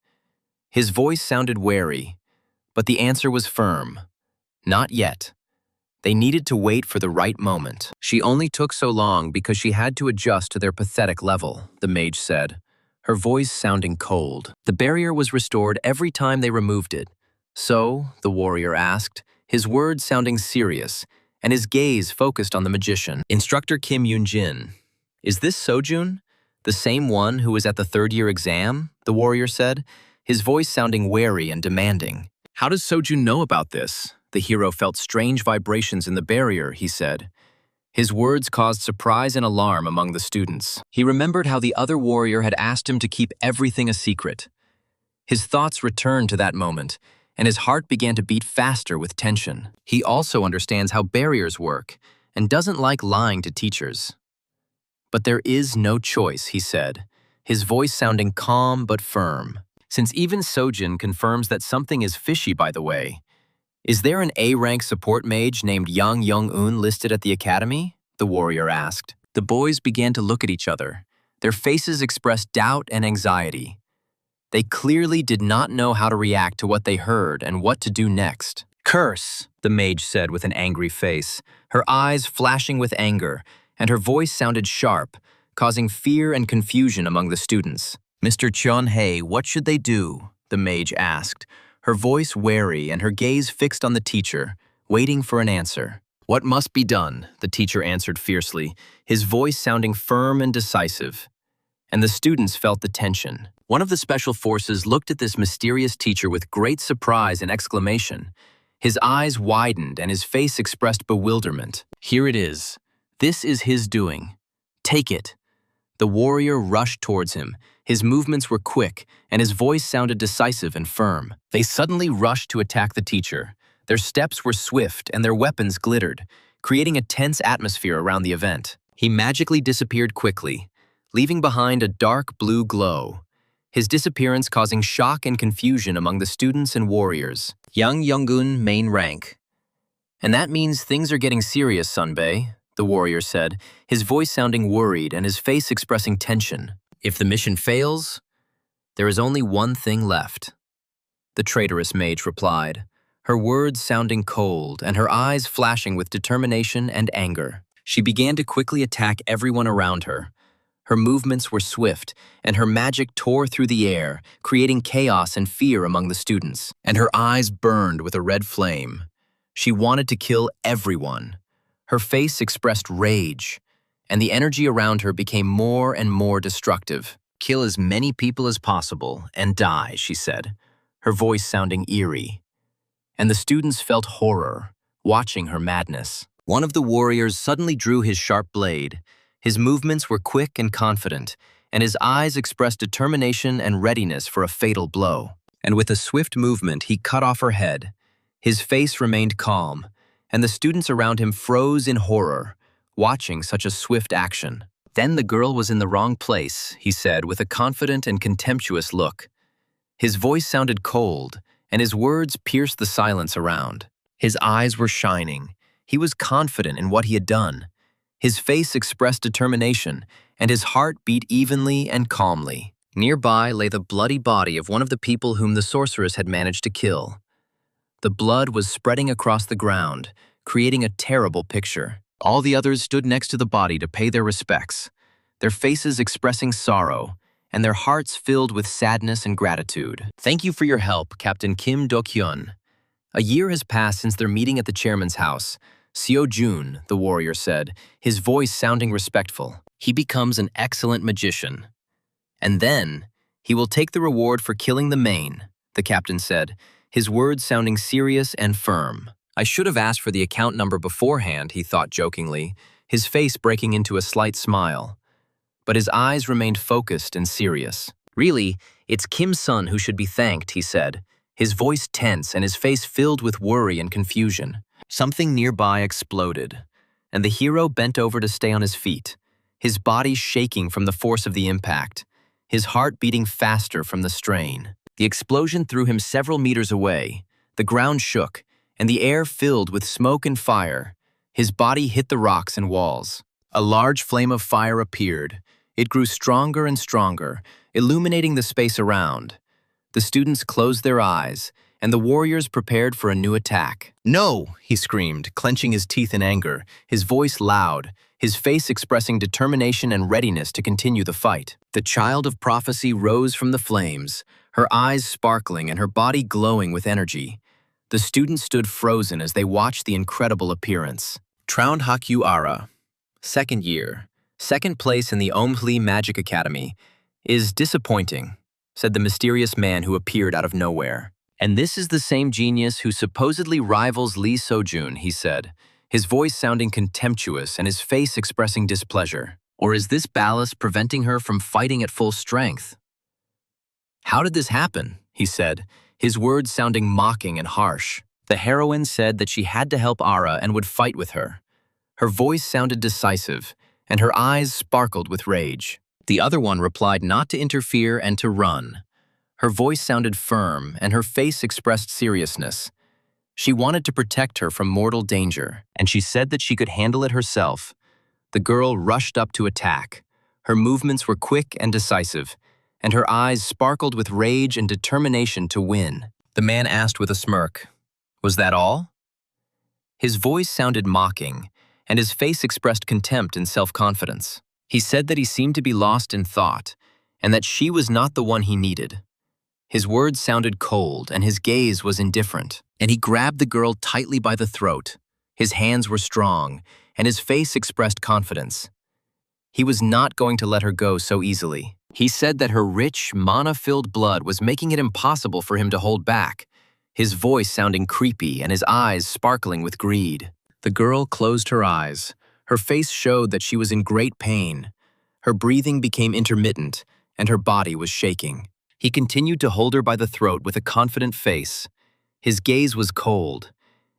His voice sounded wary, but the answer was firm. Not yet. They needed to wait for the right moment. "She only took so long because she had to adjust to their pathetic level," the mage said, her voice sounding cold. "The barrier was restored every time they removed it. So," the warrior asked, his words sounding serious, and his gaze focused on the magician. "Instructor Kim Yoon-jin, is this Sojun, the same one who was at the third-year exam?" the warrior said, his voice sounding wary and demanding. "How does Sojun know about this?" The hero felt strange vibrations in the barrier, he said. His words caused surprise and alarm among the students. He remembered how the other warrior had asked him to keep everything a secret. His thoughts returned to that moment, and his heart began to beat faster with tension. He also understands how barriers work and doesn't like lying to teachers. "But there is no choice," he said, his voice sounding calm but firm. "Since even Sojin confirms that something is fishy, by the way. Is there an A-rank support mage named Yang Young-un listed at the academy?" the warrior asked. The boys began to look at each other. Their faces expressed doubt and anxiety. They clearly did not know how to react to what they heard and what to do next. "Curse," the mage said with an angry face, her eyes flashing with anger, and her voice sounded sharp, causing fear and confusion among the students. "Mr. Chun-hei, what should they do?" the mage asked, her voice wary and her gaze fixed on the teacher, waiting for an answer. "What must be done?" the teacher answered fiercely, his voice sounding firm and decisive. And the students felt the tension. One of the special forces looked at this mysterious teacher with great surprise and exclamation. His eyes widened and his face expressed bewilderment. "Here it is. This is his doing. Take it." The warrior rushed towards him. His movements were quick, and his voice sounded decisive and firm. They suddenly rushed to attack the teacher. Their steps were swift and their weapons glittered, creating a tense atmosphere around the event. He magically disappeared quickly, leaving behind a dark blue glow, his disappearance causing shock and confusion among the students and warriors. Young Yonggun, main rank. "And that means things are getting serious, Sunbei," the warrior said, his voice sounding worried and his face expressing tension. "If the mission fails, there is only one thing left," the traitorous mage replied, her words sounding cold and her eyes flashing with determination and anger. She began to quickly attack everyone around her. Her movements were swift, and her magic tore through the air, creating chaos and fear among the students. And her eyes burned with a red flame. She wanted to kill everyone. Her face expressed rage, and the energy around her became more and more destructive. "Kill as many people as possible and die," she said, her voice sounding eerie. And the students felt horror, watching her madness. One of the warriors suddenly drew his sharp blade. His movements were quick and confident, and his eyes expressed determination and readiness for a fatal blow. And with a swift movement, he cut off her head. His face remained calm, and the students around him froze in horror, watching such a swift action. "Then the girl was in the wrong place," he said with a confident and contemptuous look. His voice sounded cold, and his words pierced the silence around. His eyes were shining. He was confident in what he had done. His face expressed determination, and his heart beat evenly and calmly. Nearby lay the bloody body of one of the people whom the sorceress had managed to kill. The blood was spreading across the ground, creating a terrible picture. All the others stood next to the body to pay their respects, their faces expressing sorrow, and their hearts filled with sadness and gratitude. "Thank you for your help, Captain Kim Do-kyun." A year has passed since their meeting at the chairman's house. Seo-jun, the warrior said, his voice sounding respectful. "He becomes an excellent magician. And then, he will take the reward for killing the Maine," the captain said, his words sounding serious and firm. "I should have asked for the account number beforehand," he thought jokingly, his face breaking into a slight smile. But his eyes remained focused and serious. "Really, it's Kim's son who should be thanked," he said, his voice tense and his face filled with worry and confusion. Something nearby exploded, and the hero bent over to stay on his feet, his body shaking from the force of the impact, his heart beating faster from the strain. The explosion threw him several meters away. The ground shook, and the air filled with smoke and fire. His body hit the rocks and walls. A large flame of fire appeared. It grew stronger and stronger, illuminating the space around. The students closed their eyes, and the warriors prepared for a new attack. "No!" he screamed, clenching his teeth in anger, his voice loud, his face expressing determination and readiness to continue the fight. The child of prophecy rose from the flames, her eyes sparkling and her body glowing with energy. The students stood frozen as they watched the incredible appearance. Traun Hakyu Ara, second year, second place in the Omhli Magic Academy, is disappointing, said the mysterious man who appeared out of nowhere. "And this is the same genius who supposedly rivals Lee Seo-jun," he said, his voice sounding contemptuous and his face expressing displeasure. "Or is this ballast preventing her from fighting at full strength?" "How did this happen?" he said, his words sounding mocking and harsh. The heroine said that she had to help Ara and would fight with her. Her voice sounded decisive, and her eyes sparkled with rage. The other one replied not to interfere and to run. Her voice sounded firm, and her face expressed seriousness. She wanted to protect her from mortal danger, and she said that she could handle it herself. The girl rushed up to attack. Her movements were quick and decisive, and her eyes sparkled with rage and determination to win. The man asked with a smirk, "Was that all?" His voice sounded mocking, and his face expressed contempt and self-confidence. He said that he seemed to be lost in thought, and that she was not the one he needed. His words sounded cold, and his gaze was indifferent. And he grabbed the girl tightly by the throat. His hands were strong, and his face expressed confidence. He was not going to let her go so easily. He said that her rich, mana-filled blood was making it impossible for him to hold back, his voice sounding creepy and his eyes sparkling with greed. The girl closed her eyes. Her face showed that she was in great pain. Her breathing became intermittent, and her body was shaking. He continued to hold her by the throat with a confident face. His gaze was cold,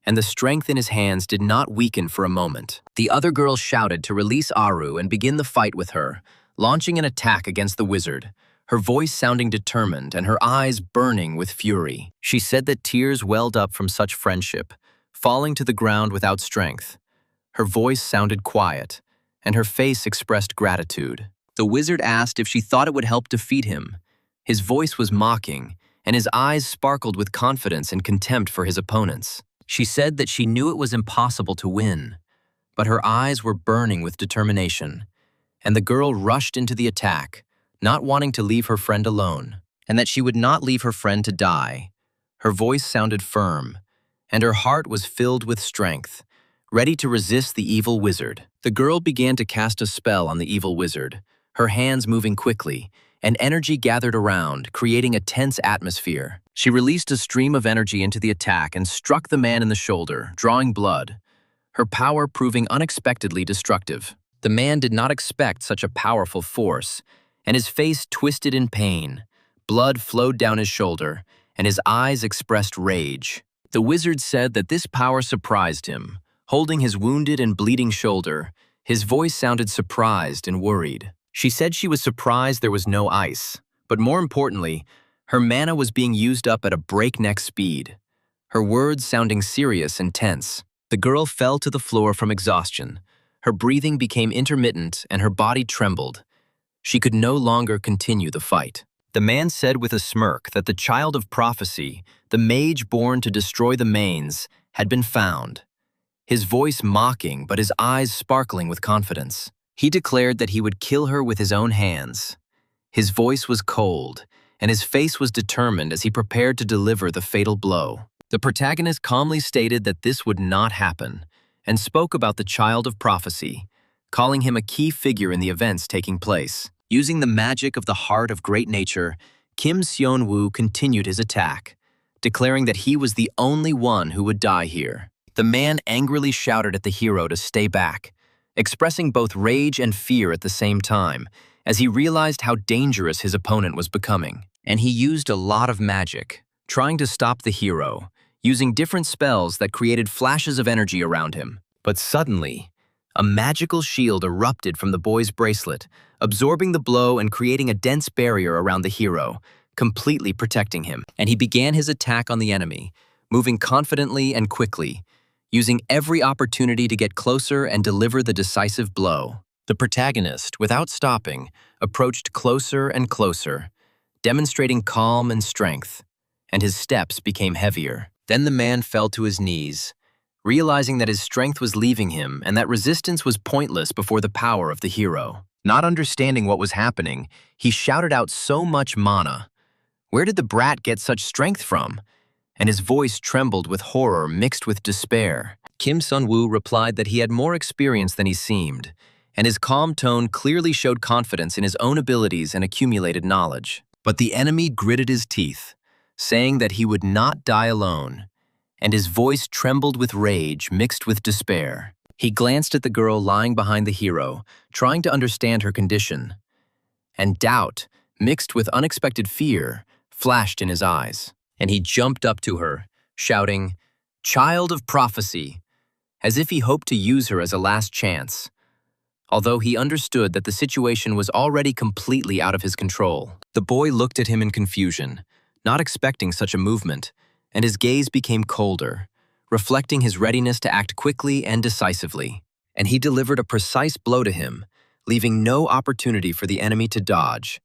and the strength in his hands did not weaken for a moment. The other girl shouted to release Aru and begin the fight with her, launching an attack against the wizard, her voice sounding determined and her eyes burning with fury. She said that tears welled up from such friendship, falling to the ground without strength. Her voice sounded quiet, and her face expressed gratitude. The wizard asked if she thought it would help defeat him. His voice was mocking, and his eyes sparkled with confidence and contempt for his opponents. She said that she knew it was impossible to win, but her eyes were burning with determination, and the girl rushed into the attack, not wanting to leave her friend alone, and that she would not leave her friend to die. Her voice sounded firm, and her heart was filled with strength, ready to resist the evil wizard. The girl began to cast a spell on the evil wizard, her hands moving quickly, and energy gathered around, creating a tense atmosphere. She released a stream of energy into the attack and struck the man in the shoulder, drawing blood, her power proving unexpectedly destructive. The man did not expect such a powerful force, and his face twisted in pain. Blood flowed down his shoulder, and his eyes expressed rage. The wizard said that this power surprised him. Holding his wounded and bleeding shoulder, his voice sounded surprised and worried. She said she was surprised there was no ice, but more importantly, her mana was being used up at a breakneck speed, her words sounding serious and tense. The girl fell to the floor from exhaustion. Her breathing became intermittent and her body trembled. She could no longer continue the fight. The man said with a smirk that the child of prophecy, the mage born to destroy the Manes, had been found. His voice mocking, but his eyes sparkling with confidence. He declared that he would kill her with his own hands. His voice was cold, and his face was determined as he prepared to deliver the fatal blow. The protagonist calmly stated that this would not happen, and spoke about the child of prophecy, calling him a key figure in the events taking place. Using the magic of the heart of great nature, Kim Seon-woo continued his attack, declaring that he was the only one who would die here. The man angrily shouted at the hero to stay back, expressing both rage and fear at the same time, as he realized how dangerous his opponent was becoming. And he used a lot of magic, trying to stop the hero, using different spells that created flashes of energy around him. But suddenly, a magical shield erupted from the boy's bracelet, absorbing the blow and creating a dense barrier around the hero, completely protecting him. And he began his attack on the enemy, moving confidently and quickly, using every opportunity to get closer and deliver the decisive blow. The protagonist, without stopping, approached closer and closer, demonstrating calm and strength, and his steps became heavier. Then the man fell to his knees, realizing that his strength was leaving him and that resistance was pointless before the power of the hero. Not understanding what was happening, he shouted out so much mana. Where did the brat get such strength from? And his voice trembled with horror mixed with despair. Kim Seon-woo replied that he had more experience than he seemed, and his calm tone clearly showed confidence in his own abilities and accumulated knowledge. But the enemy gritted his teeth, saying that he would not die alone, and his voice trembled with rage mixed with despair. He glanced at the girl lying behind the hero, trying to understand her condition, and doubt, mixed with unexpected fear, flashed in his eyes. And he jumped up to her, shouting, "Child of prophecy," as if he hoped to use her as a last chance, although he understood that the situation was already completely out of his control. The boy looked at him in confusion, not expecting such a movement, and his gaze became colder, reflecting his readiness to act quickly and decisively. And he delivered a precise blow to him, leaving no opportunity for the enemy to dodge.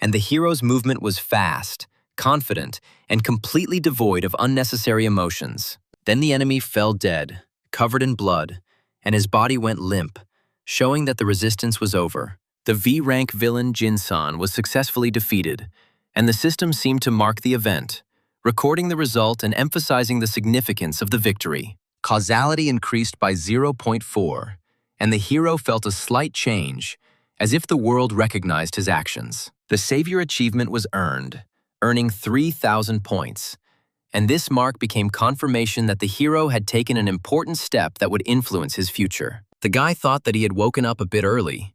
and the hero's movement was fast, confident, and completely devoid of unnecessary emotions. Then the enemy fell dead, covered in blood, and his body went limp, showing that the resistance was over. The V-rank villain Jinsan was successfully defeated, and the system seemed to mark the event, recording the result and emphasizing the significance of the victory. Causality increased by 0.4, and the hero felt a slight change, as if the world recognized his actions. The Savior achievement was earned, earning 3,000 points, and this mark became confirmation that the hero had taken an important step that would influence his future. The guy thought that he had woken up a bit early,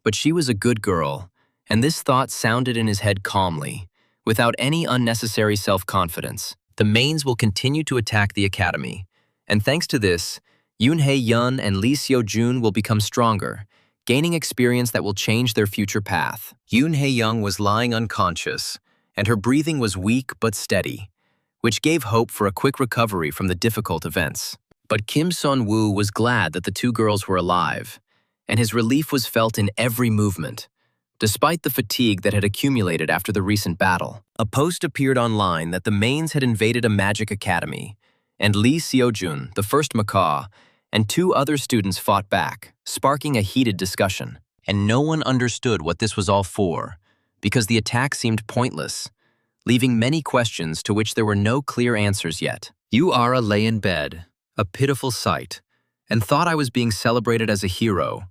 but she was a good girl, and this thought sounded in his head calmly, without any unnecessary self-confidence. The mains will continue to attack the academy, and thanks to this, Yoon Hae-yeon and Lee Seo-jun will become stronger, gaining experience that will change their future path. Yoon Hae-young was lying unconscious, and her breathing was weak but steady, which gave hope for a quick recovery from the difficult events. But Kim Sun-woo was glad that the two girls were alive, and his relief was felt in every movement, despite the fatigue that had accumulated after the recent battle. A post appeared online that the mains had invaded a magic academy, and Lee Seo-jun, the first macaw, and two other students fought back, sparking a heated discussion. And no one understood what this was all for, because the attack seemed pointless, leaving many questions to which there were no clear answers yet. Yu-ara lay in bed, a pitiful sight, and thought I was being celebrated as a hero,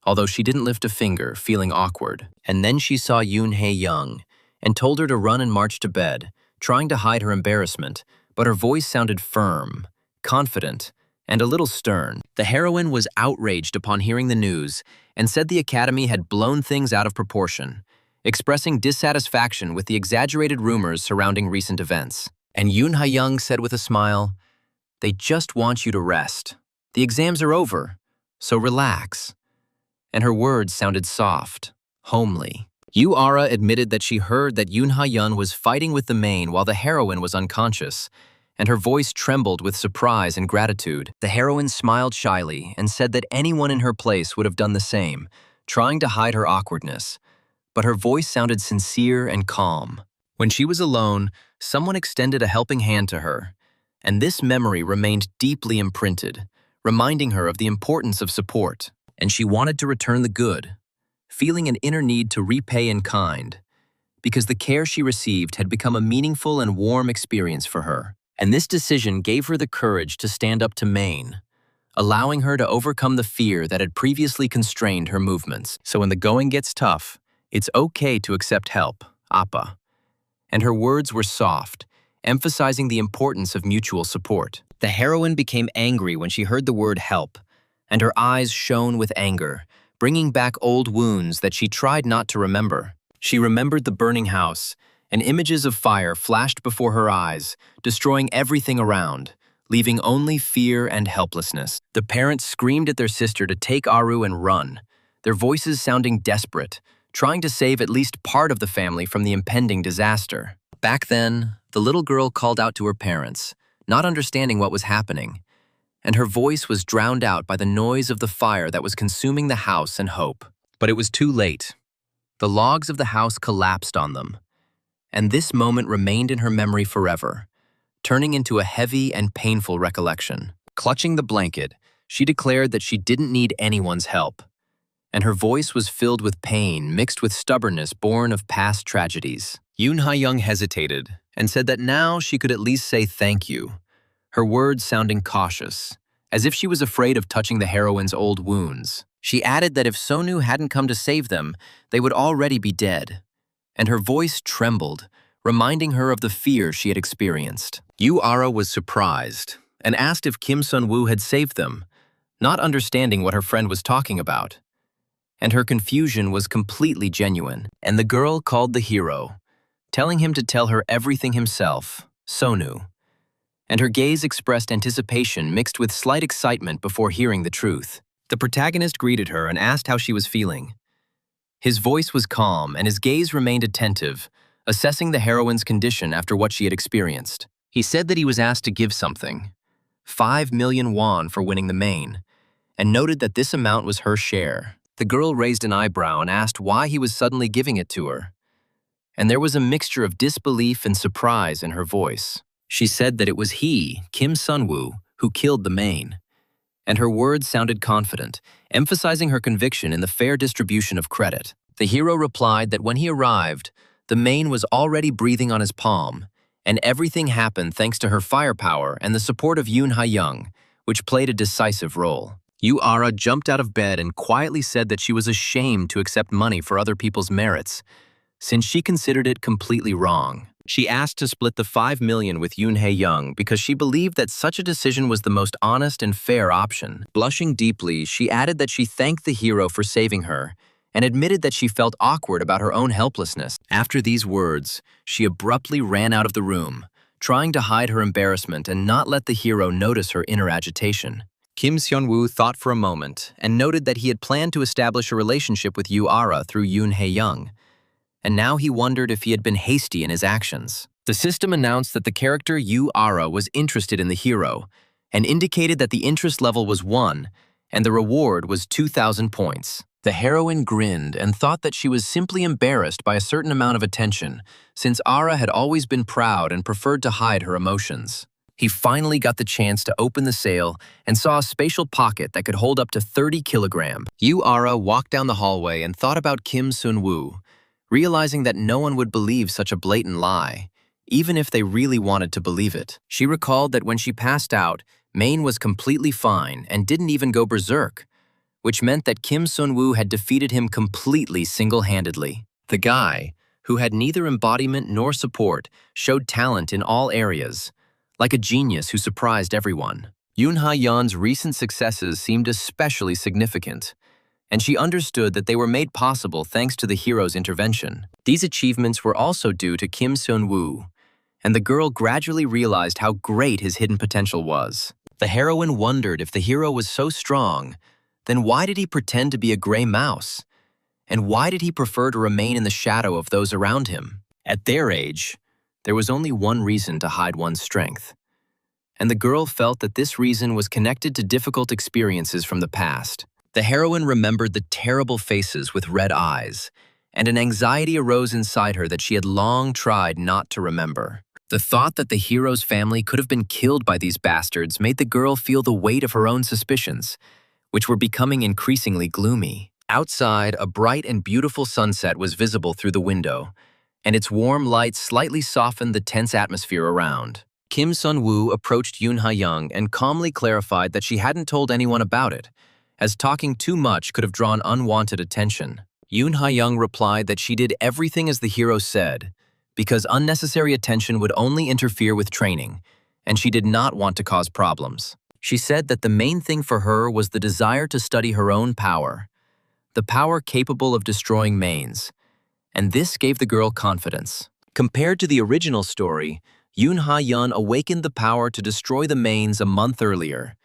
although she didn't lift a finger, feeling awkward. And then she saw Yoon Hae-young and told her to run and march to bed, trying to hide her embarrassment, but her voice sounded firm, confident, and a little stern. The heroine was outraged upon hearing the news and said the academy had blown things out of proportion, expressing dissatisfaction with the exaggerated rumors surrounding recent events. And Yoon Ha-young said with a smile, "They just want you to rest. The exams are over, so relax." And her words sounded soft, homely. Yu-ara admitted that she heard that Yoon Ha-yeon was fighting with the main while the heroine was unconscious, and her voice trembled with surprise and gratitude. The heroine smiled shyly and said that anyone in her place would have done the same, trying to hide her awkwardness, but her voice sounded sincere and calm. When she was alone, someone extended a helping hand to her, and this memory remained deeply imprinted, reminding her of the importance of support. And she wanted to return the good, feeling an inner need to repay in kind, because the care she received had become a meaningful and warm experience for her. And this decision gave her the courage to stand up to Maine, allowing her to overcome the fear that had previously constrained her movements. So when the going gets tough, it's okay to accept help, Appa. And her words were soft, emphasizing the importance of mutual support. The heroine became angry when she heard the word help, and her eyes shone with anger, bringing back old wounds that she tried not to remember. She remembered the burning house, and images of fire flashed before her eyes, destroying everything around, leaving only fear and helplessness. The parents screamed at their sister to take Aru and run, their voices sounding desperate, trying to save at least part of the family from the impending disaster. Back then, the little girl called out to her parents, not understanding what was happening, and her voice was drowned out by the noise of the fire that was consuming the house and hope. But it was too late. The logs of the house collapsed on them, and this moment remained in her memory forever, turning into a heavy and painful recollection. Clutching the blanket, she declared that she didn't need anyone's help, and her voice was filled with pain mixed with stubbornness born of past tragedies. Yoon Ha-young hesitated and said that now she could at least say thank you, her words sounding cautious, as if she was afraid of touching the heroine's old wounds. She added that if Sonu hadn't come to save them, they would already be dead, and her voice trembled, reminding her of the fear she had experienced. Yu-ara was surprised and asked if Kim Sun-woo had saved them, not understanding what her friend was talking about. And her confusion was completely genuine, and the girl called the hero, telling him to tell her everything himself, Sonu. And her gaze expressed anticipation mixed with slight excitement before hearing the truth. The protagonist greeted her and asked how she was feeling. His voice was calm and his gaze remained attentive, assessing the heroine's condition after what she had experienced. He said that he was asked to give something, 5 million won for winning the main, and noted that this amount was her share. The girl raised an eyebrow and asked why he was suddenly giving it to her. and there was a mixture of disbelief and surprise in her voice. She said that it was he, Kim Sun-woo, who killed the main, and her words sounded confident, emphasizing her conviction in the fair distribution of credit. The hero replied that when he arrived, the main was already breathing on his palm, and everything happened thanks to her firepower and the support of Yoon Ha-young, which played a decisive role. Ara jumped out of bed and quietly said that she was ashamed to accept money for other people's merits, since she considered it completely wrong. She asked to split the 5 million with Yoon Ha-young because she believed that such a decision was the most honest and fair option. Blushing deeply, she added that she thanked the hero for saving her and admitted that she felt awkward about her own helplessness. After these words, she abruptly ran out of the room, trying to hide her embarrassment and not let the hero notice her inner agitation. Kim Sun-woo thought for a moment and noted that he had planned to establish a relationship with Ara through Yoon Ha-young, and now he wondered if he had been hasty in his actions. The system announced that the character Ara was interested in the hero and indicated that the interest level was 1 and the reward was 2,000 points. The heroine grinned and thought that she was simply embarrassed by a certain amount of attention, since Ara had always been proud and preferred to hide her emotions. He finally got the chance to open the sail and saw a spatial pocket that could hold up to 30 kilograms. Ara walked down the hallway and thought about Kim Sun-woo, realizing that no one would believe such a blatant lie, even if they really wanted to believe it. She recalled that when she passed out, Main was completely fine and didn't even go berserk, which meant that Kim Sun-woo had defeated him completely single-handedly. The guy, who had neither embodiment nor support, showed talent in all areas, like a genius who surprised everyone. Yoon Ha-yeon's recent successes seemed especially significant, and she understood that they were made possible thanks to the hero's intervention. These achievements were also due to Kim Sun-woo, and the girl gradually realized how great his hidden potential was. The heroine wondered if the hero was so strong, then why did he pretend to be a gray mouse? And why did he prefer to remain in the shadow of those around him? At their age, there was only one reason to hide one's strength, and the girl felt that this reason was connected to difficult experiences from the past. The heroine remembered the terrible faces with red eyes, and an anxiety arose inside her that she had long tried not to remember. The thought that the hero's family could have been killed by these bastards made the girl feel the weight of her own suspicions, which were becoming increasingly gloomy. Outside, a bright and beautiful sunset was visible through the window, and its warm light slightly softened the tense atmosphere around. Kim Sun-woo approached Yoon Ha-young and calmly clarified that she hadn't told anyone about it, as talking too much could have drawn unwanted attention. Yoon Ha-young replied that she did everything as the hero said, because unnecessary attention would only interfere with training, and she did not want to cause problems. She said that the main thing for her was the desire to study her own power, the power capable of destroying mains, and this gave the girl confidence. Compared to the original story, Yoon Ha-yeon awakened the power to destroy the mains a month earlier,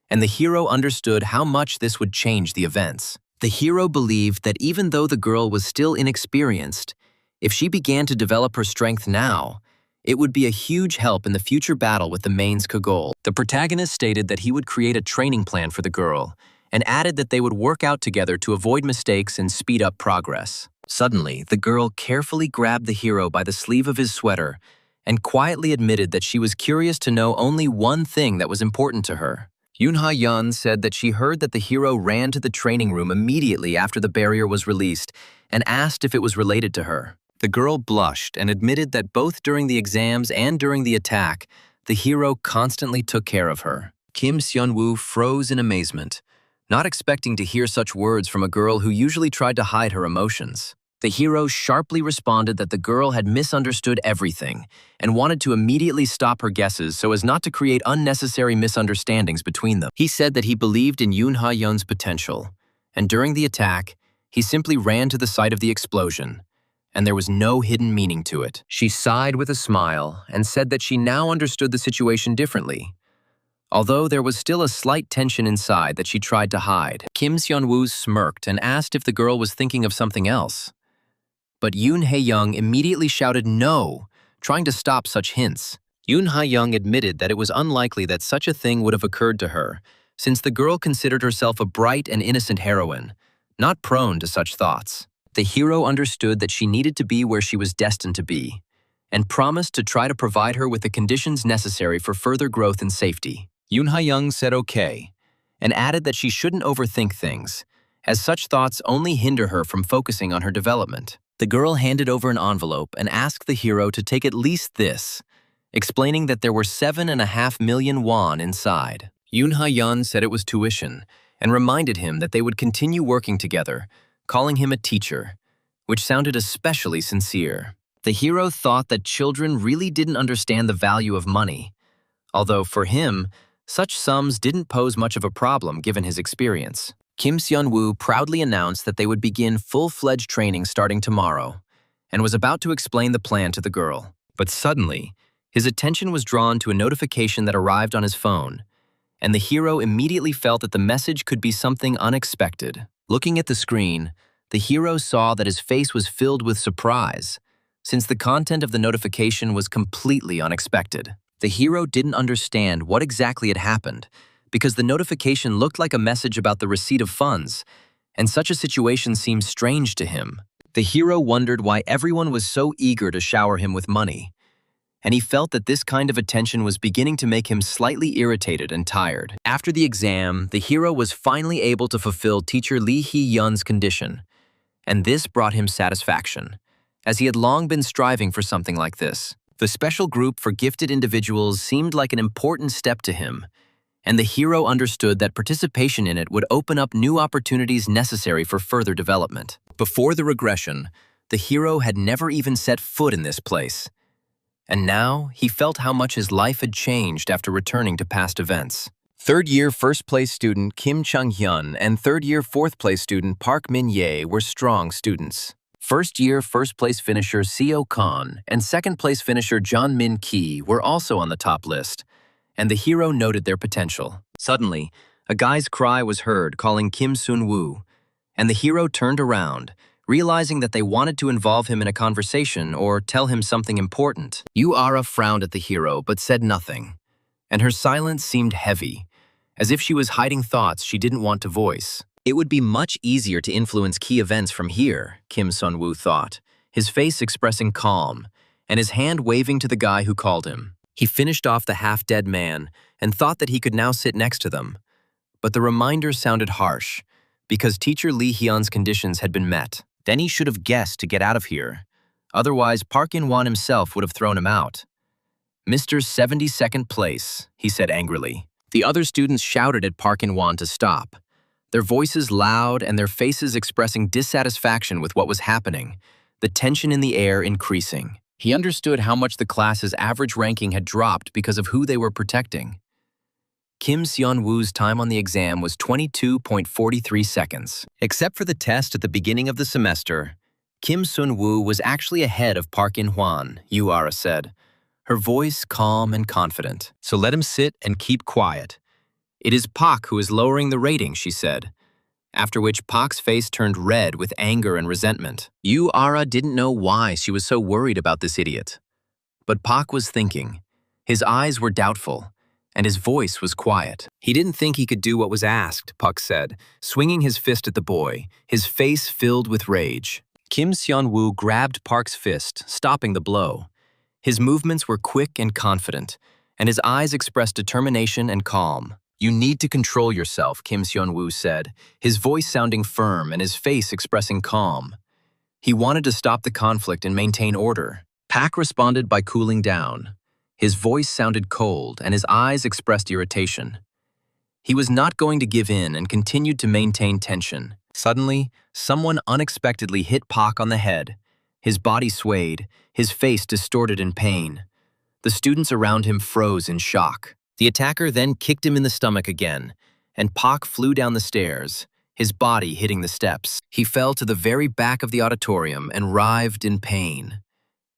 and the hero understood how much this would change the events. The hero believed that even though the girl was still inexperienced, if she began to develop her strength now, it would be a huge help in the future battle with the mains Kagol. The protagonist stated that he would create a training plan for the girl, and added that they would work out together to avoid mistakes and speed up progress. Suddenly, the girl carefully grabbed the hero by the sleeve of his sweater and quietly admitted that she was curious to know only one thing that was important to her. Yoon Ha-yeon said that she heard that the hero ran to the training room immediately after the barrier was released and asked if it was related to her. The girl blushed and admitted that both during the exams and during the attack, the hero constantly took care of her. Kim Sun-woo froze in amazement, not expecting to hear such words from a girl who usually tried to hide her emotions. The hero sharply responded that the girl had misunderstood everything and wanted to immediately stop her guesses so as not to create unnecessary misunderstandings between them. He said that he believed in Yoon Ha-yeon's potential, and during the attack, he simply ran to the site of the explosion, and there was no hidden meaning to it. She sighed with a smile and said that she now understood the situation differently, although there was still a slight tension inside that she tried to hide. Kim Sun-woo smirked and asked if the girl was thinking of something else. But Yoon Ha-young immediately shouted no, trying to stop such hints. Yoon Ha-young admitted that it was unlikely that such a thing would have occurred to her, since the girl considered herself a bright and innocent heroine, not prone to such thoughts. The hero understood that she needed to be where she was destined to be, and promised to try to provide her with the conditions necessary for further growth and safety. Yoon Ha-young said okay, and added that she shouldn't overthink things, as such thoughts only hinder her from focusing on her development. The girl handed over an envelope and asked the hero to take at least this, explaining that there were 7.5 million won inside. Yoon Ha-yeon said it was tuition, and reminded him that they would continue working together, calling him a teacher, which sounded especially sincere. The hero thought that children really didn't understand the value of money, although for him, such sums didn't pose much of a problem given his experience. Kim Seon-woo proudly announced that they would begin full-fledged training starting tomorrow, and was about to explain the plan to the girl. But suddenly, his attention was drawn to a notification that arrived on his phone, and the hero immediately felt that the message could be something unexpected. Looking at the screen, the hero saw that his face was filled with surprise, since the content of the notification was completely unexpected. The hero didn't understand what exactly had happened, because the notification looked like a message about the receipt of funds, and such a situation seemed strange to him. The hero wondered why everyone was so eager to shower him with money, and he felt that this kind of attention was beginning to make him slightly irritated and tired. After the exam, the hero was finally able to fulfill teacher Lee Hee-yeon's condition, and this brought him satisfaction, as he had long been striving for something like this. The special group for gifted individuals seemed like an important step to him, and the hero understood that participation in it would open up new opportunities necessary for further development. Before the regression, the hero had never even set foot in this place, and now he felt how much his life had changed after returning to past events. Third-year first-place student Kim Chung-hyun and third-year fourth-place student Park Min-ye were strong students. First-year first-place finisher Seo Khan and second-place finisher John Min-ki were also on the top list, and the hero noted their potential. Suddenly, a guy's cry was heard calling Kim Sun-woo, and the hero turned around, realizing that they wanted to involve him in a conversation or tell him something important. Yu-ara frowned at the hero but said nothing, and her silence seemed heavy, as if she was hiding thoughts she didn't want to voice. It would be much easier to influence key events from here, Kim Sun-woo thought, his face expressing calm, and his hand waving to the guy who called him. He finished off the half-dead man and thought that he could now sit next to them. But the reminder sounded harsh, because teacher Lee Hyun's conditions had been met. Then he should have guessed to get out of here. Otherwise, Park In-won himself would have thrown him out. "Mr. 72nd place," he said angrily. The other students shouted at Park In-won to stop, their voices loud and their faces expressing dissatisfaction with what was happening, the tension in the air increasing. He understood how much the class's average ranking had dropped because of who they were protecting. Kim Seon-woo's time on the exam was 22.43 seconds. Except for the test at the beginning of the semester, Kim Sun-woo was actually ahead of Park In-hwan, Yu-ara said, her voice calm and confident. "So let him sit and keep quiet. It is Park who is lowering the rating," she said, after which Park's face turned red with anger and resentment. Yu-ara didn't know why she was so worried about this idiot. But Park was thinking. His eyes were doubtful, and his voice was quiet. He didn't think he could do what was asked, Park said, swinging his fist at the boy, his face filled with rage. Kim Seon-woo grabbed Park's fist, stopping the blow. His movements were quick and confident, and his eyes expressed determination and calm. "You need to control yourself," Kim Seon-woo said, his voice sounding firm and his face expressing calm. He wanted to stop the conflict and maintain order. Park responded by cooling down. His voice sounded cold and his eyes expressed irritation. He was not going to give in and continued to maintain tension. Suddenly, someone unexpectedly hit Park on the head. His body swayed, his face distorted in pain. The students around him froze in shock. The attacker then kicked him in the stomach again, and Park flew down the stairs, his body hitting the steps. He fell to the very back of the auditorium and writhed in pain.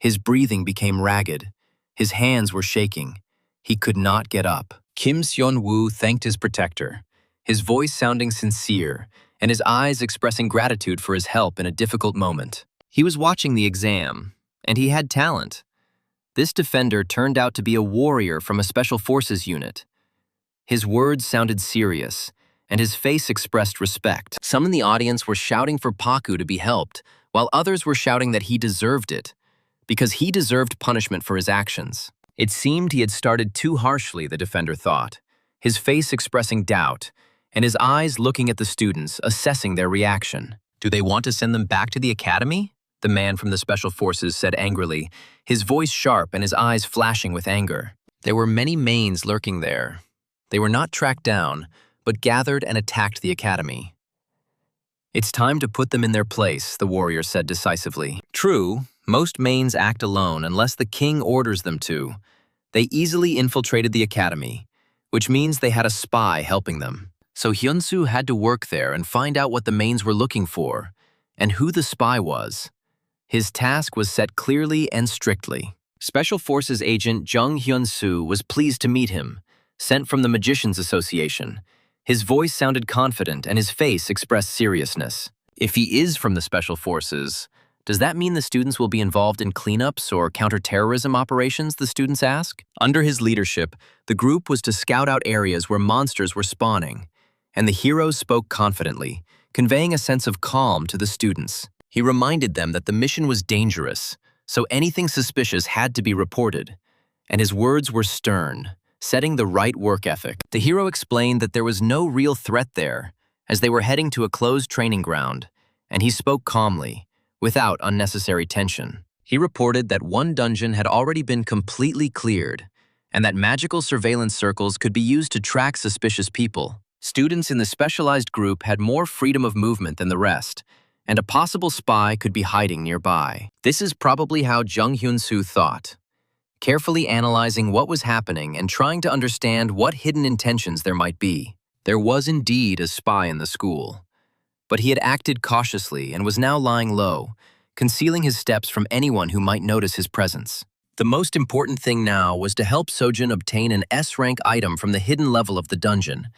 His breathing became ragged. His hands were shaking. He could not get up. Kim Seon-woo thanked his protector, his voice sounding sincere and his eyes expressing gratitude for his help in a difficult moment. He was watching the exam, and he had talent. This defender turned out to be a warrior from a special forces unit. His words sounded serious, and his face expressed respect. Some in the audience were shouting for Paku to be helped, while others were shouting that he deserved it, because he deserved punishment for his actions. It seemed he had started too harshly, the defender thought, his face expressing doubt, and his eyes looking at the students, assessing their reaction. "Do they want to send them back to the academy?" the man from the Special Forces said angrily, his voice sharp and his eyes flashing with anger. There were many mains lurking there. They were not tracked down, but gathered and attacked the academy. "It's time to put them in their place," the warrior said decisively. True, most mains act alone unless the king orders them to. They easily infiltrated the academy, which means they had a spy helping them. So Hyunsu had to work there and find out what the mains were looking for, and who the spy was. His task was set clearly and strictly. Special Forces agent Jung Hyun-soo was pleased to meet him, sent from the Magicians Association. His voice sounded confident and his face expressed seriousness. If he is from the Special Forces, does that mean the students will be involved in cleanups or counterterrorism operations, the students ask? Under his leadership, the group was to scout out areas where monsters were spawning, and the heroes spoke confidently, conveying a sense of calm to the students. He reminded them that the mission was dangerous, so anything suspicious had to be reported, and his words were stern, setting the right work ethic. The hero explained that there was no real threat there, as they were heading to a closed training ground, and he spoke calmly, without unnecessary tension. He reported that one dungeon had already been completely cleared, and that magical surveillance circles could be used to track suspicious people. Students in the specialized group had more freedom of movement than the rest, and a possible spy could be hiding nearby. This is probably how Jung Hyun-soo thought, carefully analyzing what was happening and trying to understand what hidden intentions there might be. There was indeed a spy in the school, but he had acted cautiously and was now lying low, concealing his steps from anyone who might notice his presence. The most important thing now was to help Sojun obtain an S-rank item from the hidden level of the dungeon,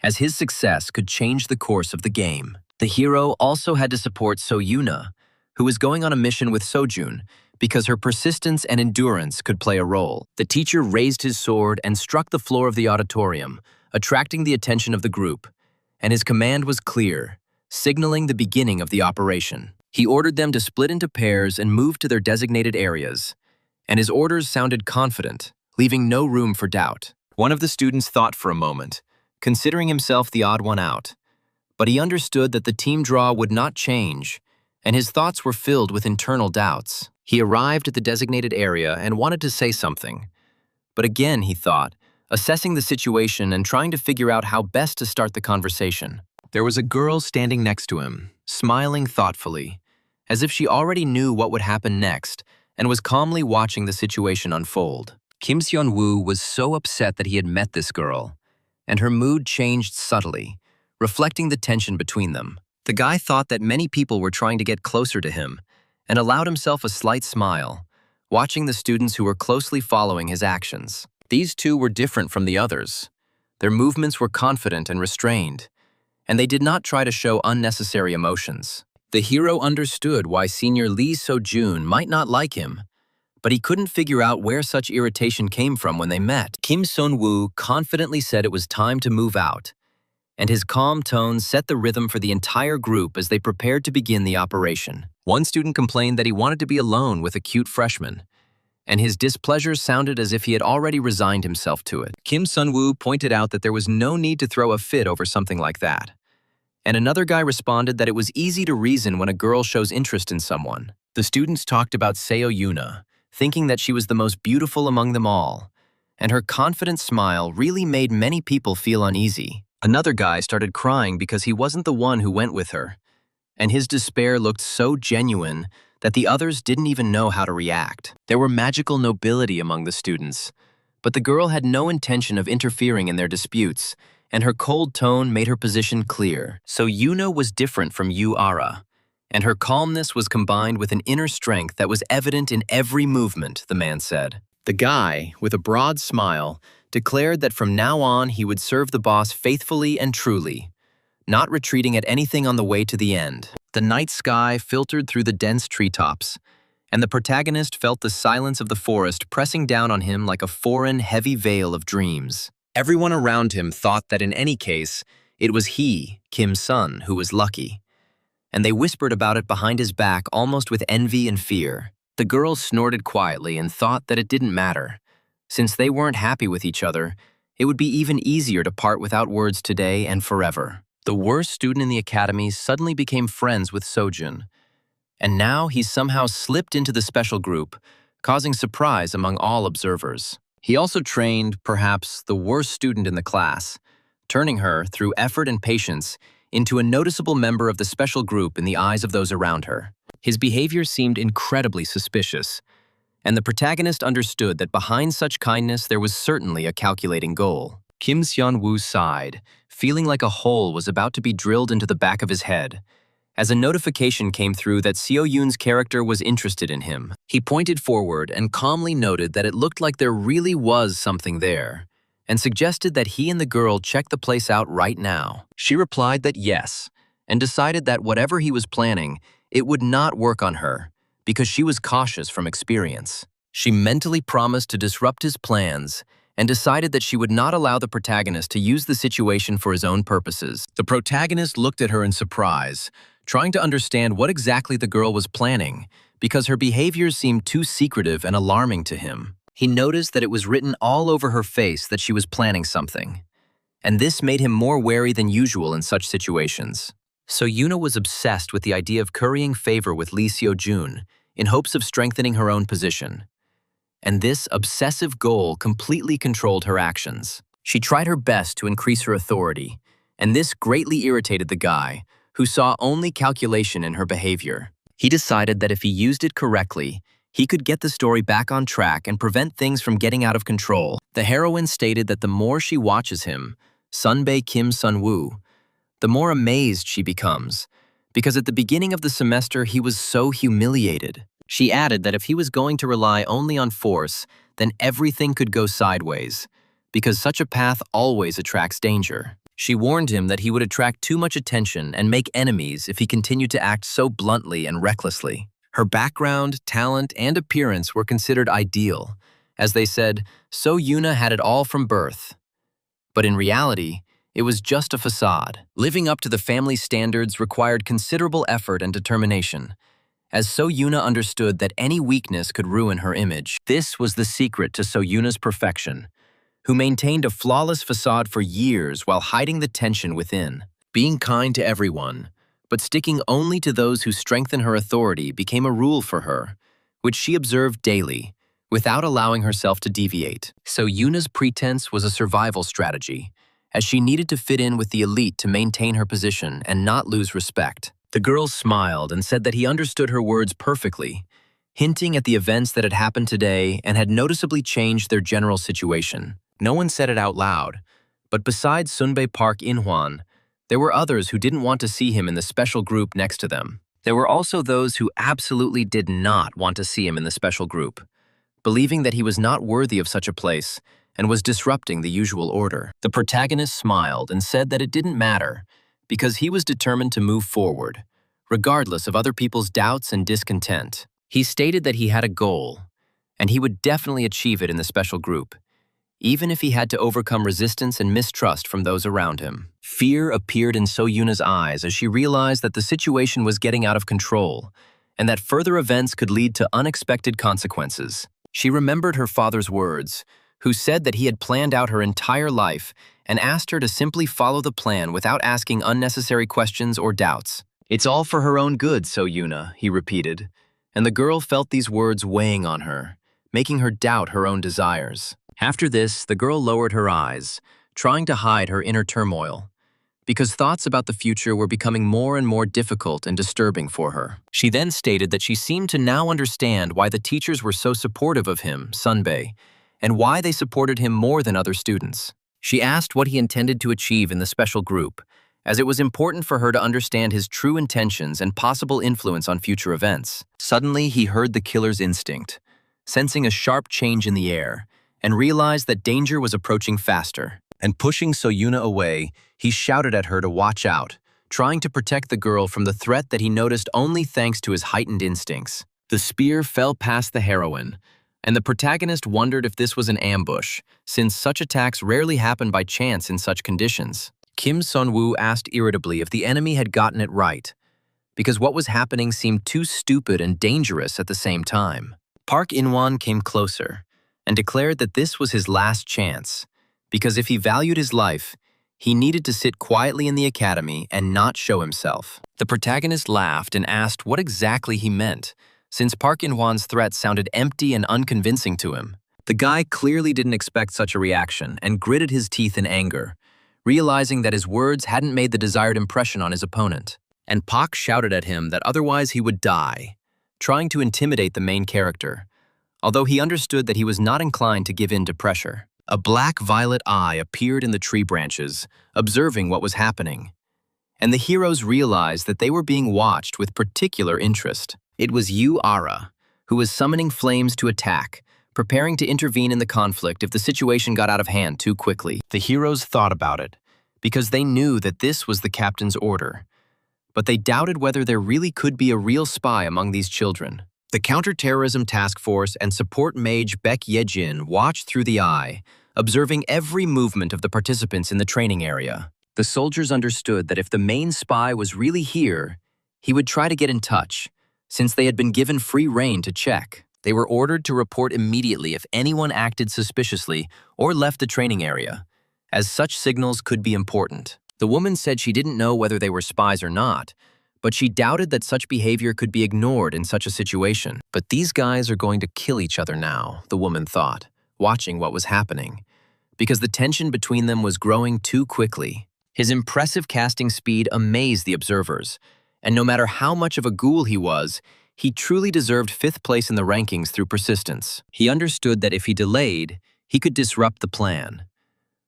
as his success could change the course of the game. The hero also had to support So-yuna, who was going on a mission with Sojun, because her persistence and endurance could play a role. The teacher raised his sword and struck the floor of the auditorium, attracting the attention of the group, and his command was clear, signaling the beginning of the operation. He ordered them to split into pairs and move to their designated areas, and his orders sounded confident, leaving no room for doubt. One of the students thought for a moment, considering himself the odd one out, but he understood that the team draw would not change, and his thoughts were filled with internal doubts. He arrived at the designated area and wanted to say something, but again, he thought, assessing the situation and trying to figure out how best to start the conversation. There was a girl standing next to him, smiling thoughtfully, as if she already knew what would happen next and was calmly watching the situation unfold. Kim Seon-woo was so upset that he had met this girl, and her mood changed subtly, reflecting the tension between them. The guy thought that many people were trying to get closer to him and allowed himself a slight smile, watching the students who were closely following his actions. These two were different from the others. Their movements were confident and restrained, and they did not try to show unnecessary emotions. The hero understood why Senior Lee So-jun might not like him, but he couldn't figure out where such irritation came from when they met. Kim Seon-woo confidently said it was time to move out, and his calm tone set the rhythm for the entire group as they prepared to begin the operation. One student complained that he wanted to be alone with a cute freshman, and his displeasure sounded as if he had already resigned himself to it. Kim Seon-woo pointed out that there was no need to throw a fit over something like that, and another guy responded that it was easy to reason when a girl shows interest in someone. The students talked about Seo-yuna, thinking that she was the most beautiful among them all, and her confident smile really made many people feel uneasy. Another guy started crying because he wasn't the one who went with her, and his despair looked so genuine that the others didn't even know how to react. There were magical nobility among the students, but the girl had no intention of interfering in their disputes, and her cold tone made her position clear. So Yuna was different from Yu Ara, and her calmness was combined with an inner strength that was evident in every movement, the man said. The guy, with a broad smile, declared that from now on he would serve the boss faithfully and truly, not retreating at anything on the way to the end. The night sky filtered through the dense treetops, and the protagonist felt the silence of the forest pressing down on him like a foreign, heavy veil of dreams. Everyone around him thought that in any case, it was he, Kim Sun, who was lucky. and they whispered about it behind his back almost with envy and fear. The girls snorted quietly and thought that it didn't matter. Since they weren't happy with each other, it would be even easier to part without words today and forever. The worst student in the academy suddenly became friends with Sojun, and now he somehow slipped into the special group, causing surprise among all observers. He also trained, perhaps, the worst student in the class, turning her, through effort and patience, into a noticeable member of the special group in the eyes of those around her. His behavior seemed incredibly suspicious, and the protagonist understood that behind such kindness there was certainly a calculating goal. Kim Seon-woo sighed, feeling like a hole was about to be drilled into the back of his head, as a notification came through that Seo Yoon's character was interested in him. He pointed forward and calmly noted that it looked like there really was something there, and suggested that he and the girl check the place out right now. She replied that yes, and decided that whatever he was planning, it would not work on her, because she was cautious from experience. She mentally promised to disrupt his plans and decided that she would not allow the protagonist to use the situation for his own purposes. The protagonist looked at her in surprise, trying to understand what exactly the girl was planning, because her behavior seemed too secretive and alarming to him. He noticed that it was written all over her face that she was planning something, and this made him more wary than usual in such situations. So Yoona was obsessed with the idea of currying favor with Lee Seo-jun in hopes of strengthening her own position. And this obsessive goal completely controlled her actions. She tried her best to increase her authority, and this greatly irritated the guy, who saw only calculation in her behavior. He decided that if he used it correctly, he could get the story back on track and prevent things from getting out of control. The heroine stated that the more she watches him, Sunbae Kim Sun-woo, the more amazed she becomes, because at the beginning of the semester he was so humiliated. She added that if he was going to rely only on force, then everything could go sideways, because such a path always attracts danger. She warned him that he would attract too much attention and make enemies if he continued to act so bluntly and recklessly. Her background, talent, and appearance were considered ideal. As they said, So Yoona had it all from birth. But in reality, it was just a facade. Living up to the family standards required considerable effort and determination, as So Yoona understood that any weakness could ruin her image. This was the secret to So Yoona's perfection, who maintained a flawless facade for years while hiding the tension within. Being kind to everyone, but sticking only to those who strengthen her authority became a rule for her, which she observed daily, without allowing herself to deviate. So Yoona's pretense was a survival strategy, as she needed to fit in with the elite to maintain her position and not lose respect. The girl smiled and said that he understood her words perfectly, hinting at the events that had happened today and had noticeably changed their general situation. No one said it out loud, but besides Sunbae Park In-hwan, there were others who didn't want to see him in the special group next to them. There were also those who absolutely did not want to see him in the special group, believing that he was not worthy of such a place and was disrupting the usual order. The protagonist smiled and said that it didn't matter, because he was determined to move forward, regardless of other people's doubts and discontent. He stated that he had a goal, and he would definitely achieve it in the special group, even if he had to overcome resistance and mistrust from those around him. Fear appeared in So Yoona's eyes as she realized that the situation was getting out of control, and that further events could lead to unexpected consequences. She remembered her father's words, who said that he had planned out her entire life and asked her to simply follow the plan without asking unnecessary questions or doubts. "It's all for her own good, So Yoona," he repeated, and the girl felt these words weighing on her, making her doubt her own desires. After this, the girl lowered her eyes, trying to hide her inner turmoil, because thoughts about the future were becoming more and more difficult and disturbing for her. She then stated that she seemed to now understand why the teachers were so supportive of him, Sunbae, and why they supported him more than other students. She asked what he intended to achieve in the special group, as it was important for her to understand his true intentions and possible influence on future events. Suddenly, he heard the killer's instinct, sensing a sharp change in the air, and realized that danger was approaching faster. And pushing So Yoona away, he shouted at her to watch out, trying to protect the girl from the threat that he noticed only thanks to his heightened instincts. The spear fell past the heroine, and the protagonist wondered if this was an ambush, since such attacks rarely happen by chance in such conditions. Kim Sun-woo asked irritably if the enemy had gotten it right, because what was happening seemed too stupid and dangerous at the same time. Park In-won came closer and declared that this was his last chance, because if he valued his life, he needed to sit quietly in the academy and not show himself. The protagonist laughed and asked what exactly he meant, since Park In-won's threat sounded empty and unconvincing to him. The guy clearly didn't expect such a reaction and gritted his teeth in anger, realizing that his words hadn't made the desired impression on his opponent. And Park shouted at him that otherwise he would die, trying to intimidate the main character, although he understood that he was not inclined to give in to pressure. A black-violet eye appeared in the tree branches, observing what was happening, and the heroes realized that they were being watched with particular interest. It was Yu Ara, who was summoning flames to attack, preparing to intervene in the conflict if the situation got out of hand too quickly. The heroes thought about it, because they knew that this was the captain's order, but they doubted whether there really could be a real spy among these children. The Counterterrorism Task Force and support mage Baek Yejin watched through the eye, observing every movement of the participants in the training area. The soldiers understood that if the main spy was really here, he would try to get in touch, since they had been given free rein to check. They were ordered to report immediately if anyone acted suspiciously or left the training area, as such signals could be important. The woman said she didn't know whether they were spies or not, but she doubted that such behavior could be ignored in such a situation. But these guys are going to kill each other now, the woman thought, watching what was happening, because the tension between them was growing too quickly. His impressive casting speed amazed the observers, and no matter how much of a ghoul he was, he truly deserved 5th place in the rankings through persistence. He understood that if he delayed, he could disrupt the plan.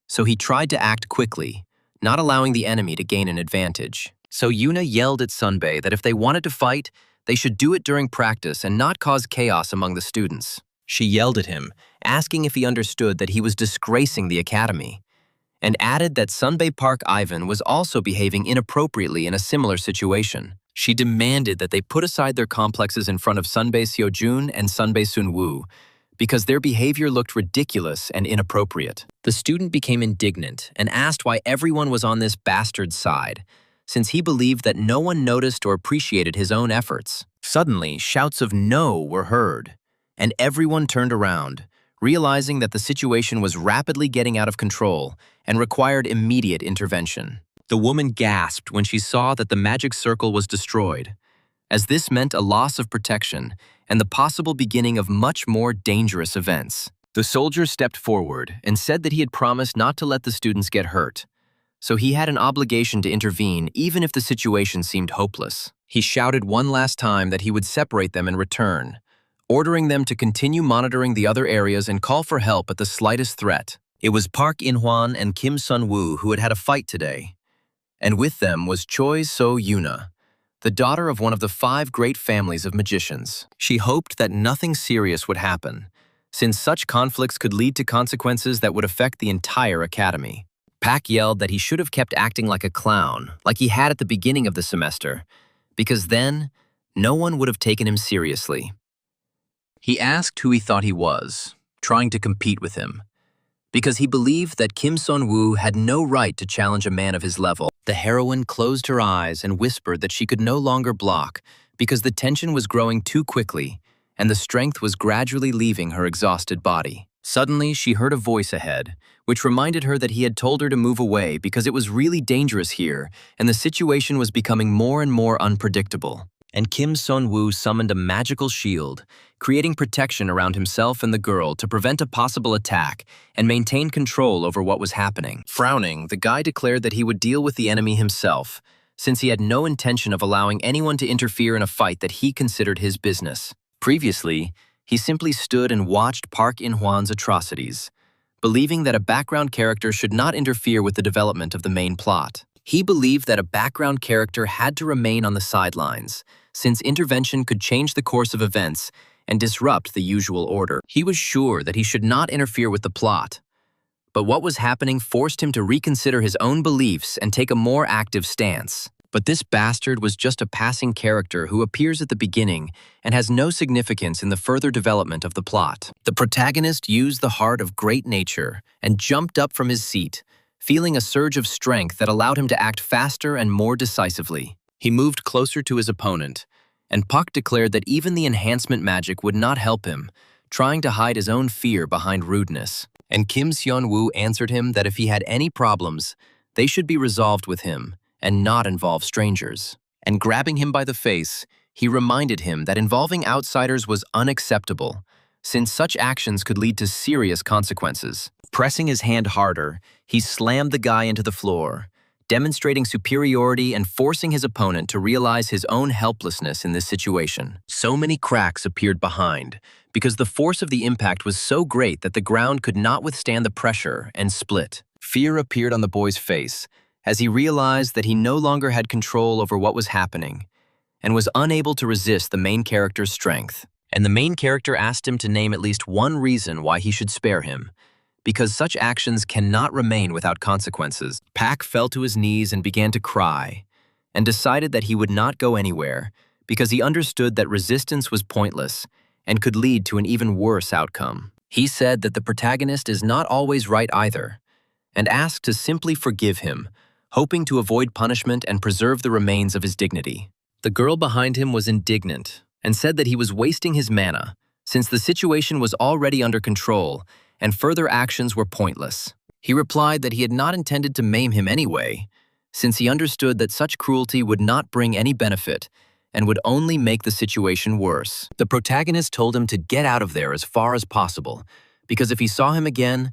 So he tried to act quickly, not allowing the enemy to gain an advantage. So Yuna yelled at Sunbae that if they wanted to fight, they should do it during practice and not cause chaos among the students. She yelled at him, asking if he understood that he was disgracing the academy, and added that Sunbae Park Ivan was also behaving inappropriately in a similar situation. She demanded that they put aside their complexes in front of Sunbae Seojun and Sunbae Sunwoo, because their behavior looked ridiculous and inappropriate. The student became indignant and asked why everyone was on this bastard's side, since he believed that no one noticed or appreciated his own efforts. Suddenly, shouts of "no" were heard, and everyone turned around, realizing that the situation was rapidly getting out of control and required immediate intervention. The woman gasped when she saw that the magic circle was destroyed, as this meant a loss of protection and the possible beginning of much more dangerous events. The soldier stepped forward and said that he had promised not to let the students get hurt, so he had an obligation to intervene even if the situation seemed hopeless. He shouted one last time that he would separate them in return, ordering them to continue monitoring the other areas and call for help at the slightest threat. It was Park In-hwan and Kim Sun-woo who had had a fight today, and with them was Choi So-yuna, the daughter of one of the 5 great families of magicians. She hoped that nothing serious would happen, since such conflicts could lead to consequences that would affect the entire academy. Pak yelled that he should have kept acting like a clown, like he had at the beginning of the semester, because then no one would have taken him seriously. He asked who he thought he was, trying to compete with him, because he believed that Kim Sun-woo had no right to challenge a man of his level. The heroine closed her eyes and whispered that she could no longer block because the tension was growing too quickly and the strength was gradually leaving her exhausted body. Suddenly, she heard a voice ahead, which reminded her that he had told her to move away because it was really dangerous here and the situation was becoming more and more unpredictable. And Kim Sun-woo summoned a magical shield, creating protection around himself and the girl to prevent a possible attack and maintain control over what was happening. Frowning, the guy declared that he would deal with the enemy himself, since he had no intention of allowing anyone to interfere in a fight that he considered his business. Previously, he simply stood and watched Park In-hwan's atrocities, believing that a background character should not interfere with the development of the main plot. He believed that a background character had to remain on the sidelines, since intervention could change the course of events and disrupt the usual order. He was sure that he should not interfere with the plot, but what was happening forced him to reconsider his own beliefs and take a more active stance. But this bastard was just a passing character who appears at the beginning and has no significance in the further development of the plot. The protagonist used the heart of great nature and jumped up from his seat, feeling a surge of strength that allowed him to act faster and more decisively. He moved closer to his opponent, and Puck declared that even the enhancement magic would not help him, trying to hide his own fear behind rudeness. And Kim Seon-woo answered him that if he had any problems, they should be resolved with him and not involve strangers. And grabbing him by the face, he reminded him that involving outsiders was unacceptable, since such actions could lead to serious consequences. Pressing his hand harder, he slammed the guy into the floor, demonstrating superiority and forcing his opponent to realize his own helplessness in this situation. So many cracks appeared behind, because the force of the impact was so great that the ground could not withstand the pressure and split. Fear appeared on the boy's face, as he realized that he no longer had control over what was happening, and was unable to resist the main character's strength. And the main character asked him to name at least one reason why he should spare him, because such actions cannot remain without consequences. Pak fell to his knees and began to cry, and decided that he would not go anywhere, because he understood that resistance was pointless and could lead to an even worse outcome. He said that the protagonist is not always right either, and asked to simply forgive him, hoping to avoid punishment and preserve the remains of his dignity. The girl behind him was indignant and said that he was wasting his mana, since the situation was already under control and further actions were pointless. He replied that he had not intended to maim him anyway, since he understood that such cruelty would not bring any benefit and would only make the situation worse. The protagonist told him to get out of there as far as possible, because if he saw him again,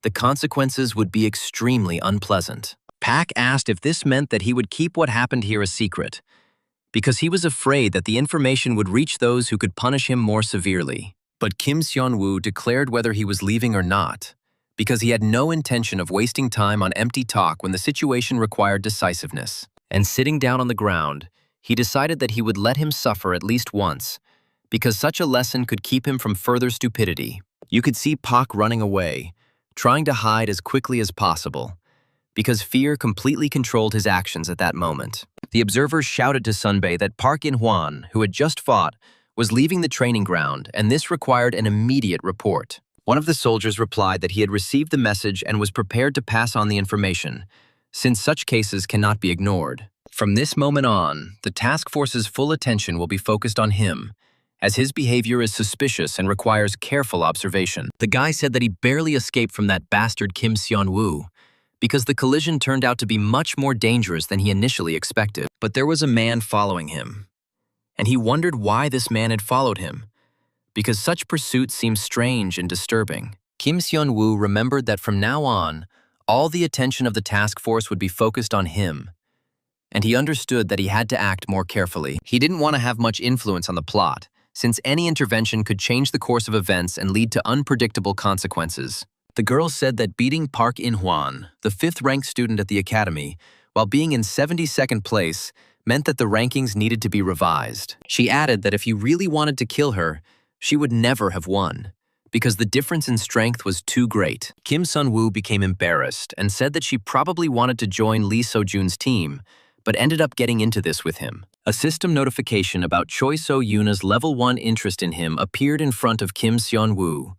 the consequences would be extremely unpleasant. Pak asked if this meant that he would keep what happened here a secret, because he was afraid that the information would reach those who could punish him more severely. But Kim Seon-woo declared whether he was leaving or not, because he had no intention of wasting time on empty talk when the situation required decisiveness. And sitting down on the ground, he decided that he would let him suffer at least once, because such a lesson could keep him from further stupidity. You could see Pak running away, trying to hide as quickly as possible, because fear completely controlled his actions at that moment. The observers shouted to Sunbae that Park In-hwan, who had just fought, was leaving the training ground, and this required an immediate report. One of the soldiers replied that he had received the message and was prepared to pass on the information, since such cases cannot be ignored. From this moment on, the task force's full attention will be focused on him, as his behavior is suspicious and requires careful observation. The guy said that he barely escaped from that bastard Kim Seon-woo, because the collision turned out to be much more dangerous than he initially expected. But there was a man following him, and he wondered why this man had followed him, because such pursuit seemed strange and disturbing. Kim Seon-woo remembered that from now on, all the attention of the task force would be focused on him, and he understood that he had to act more carefully. He didn't want to have much influence on the plot, since any intervention could change the course of events and lead to unpredictable consequences. The girl said that beating Park In-hwan, the 5th-ranked student at the academy, while being in 72nd place, meant that the rankings needed to be revised. She added that if he really wanted to kill her, she would never have won, because the difference in strength was too great. Kim Sun-woo became embarrassed and said that she probably wanted to join Lee So-jun's team, but ended up getting into this with him. A system notification about Choi So-yuna's level 1 interest in him appeared in front of Kim Seon-woo,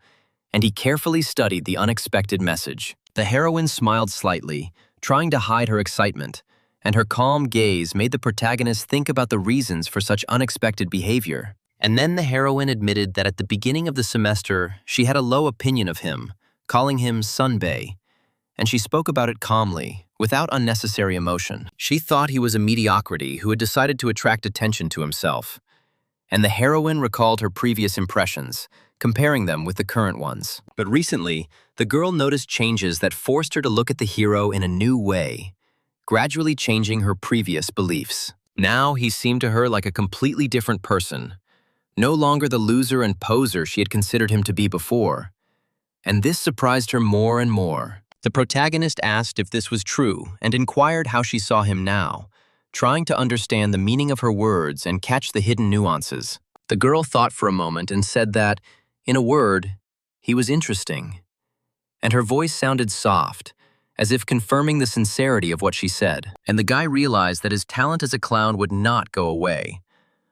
and he carefully studied the unexpected message. The heroine smiled slightly, trying to hide her excitement, and her calm gaze made the protagonist think about the reasons for such unexpected behavior. And then the heroine admitted that at the beginning of the semester, she had a low opinion of him, calling him Sunbae, and she spoke about it calmly, without unnecessary emotion. She thought he was a mediocrity who had decided to attract attention to himself. And the heroine recalled her previous impressions, comparing them with the current ones. But recently, the girl noticed changes that forced her to look at the hero in a new way, gradually changing her previous beliefs. Now he seemed to her like a completely different person, no longer the loser and poser she had considered him to be before. And this surprised her more and more. The protagonist asked if this was true and inquired how she saw him now, trying to understand the meaning of her words and catch the hidden nuances. The girl thought for a moment and said that, in a word, he was interesting. And her voice sounded soft, as if confirming the sincerity of what she said. And the guy realized that his talent as a clown would not go away,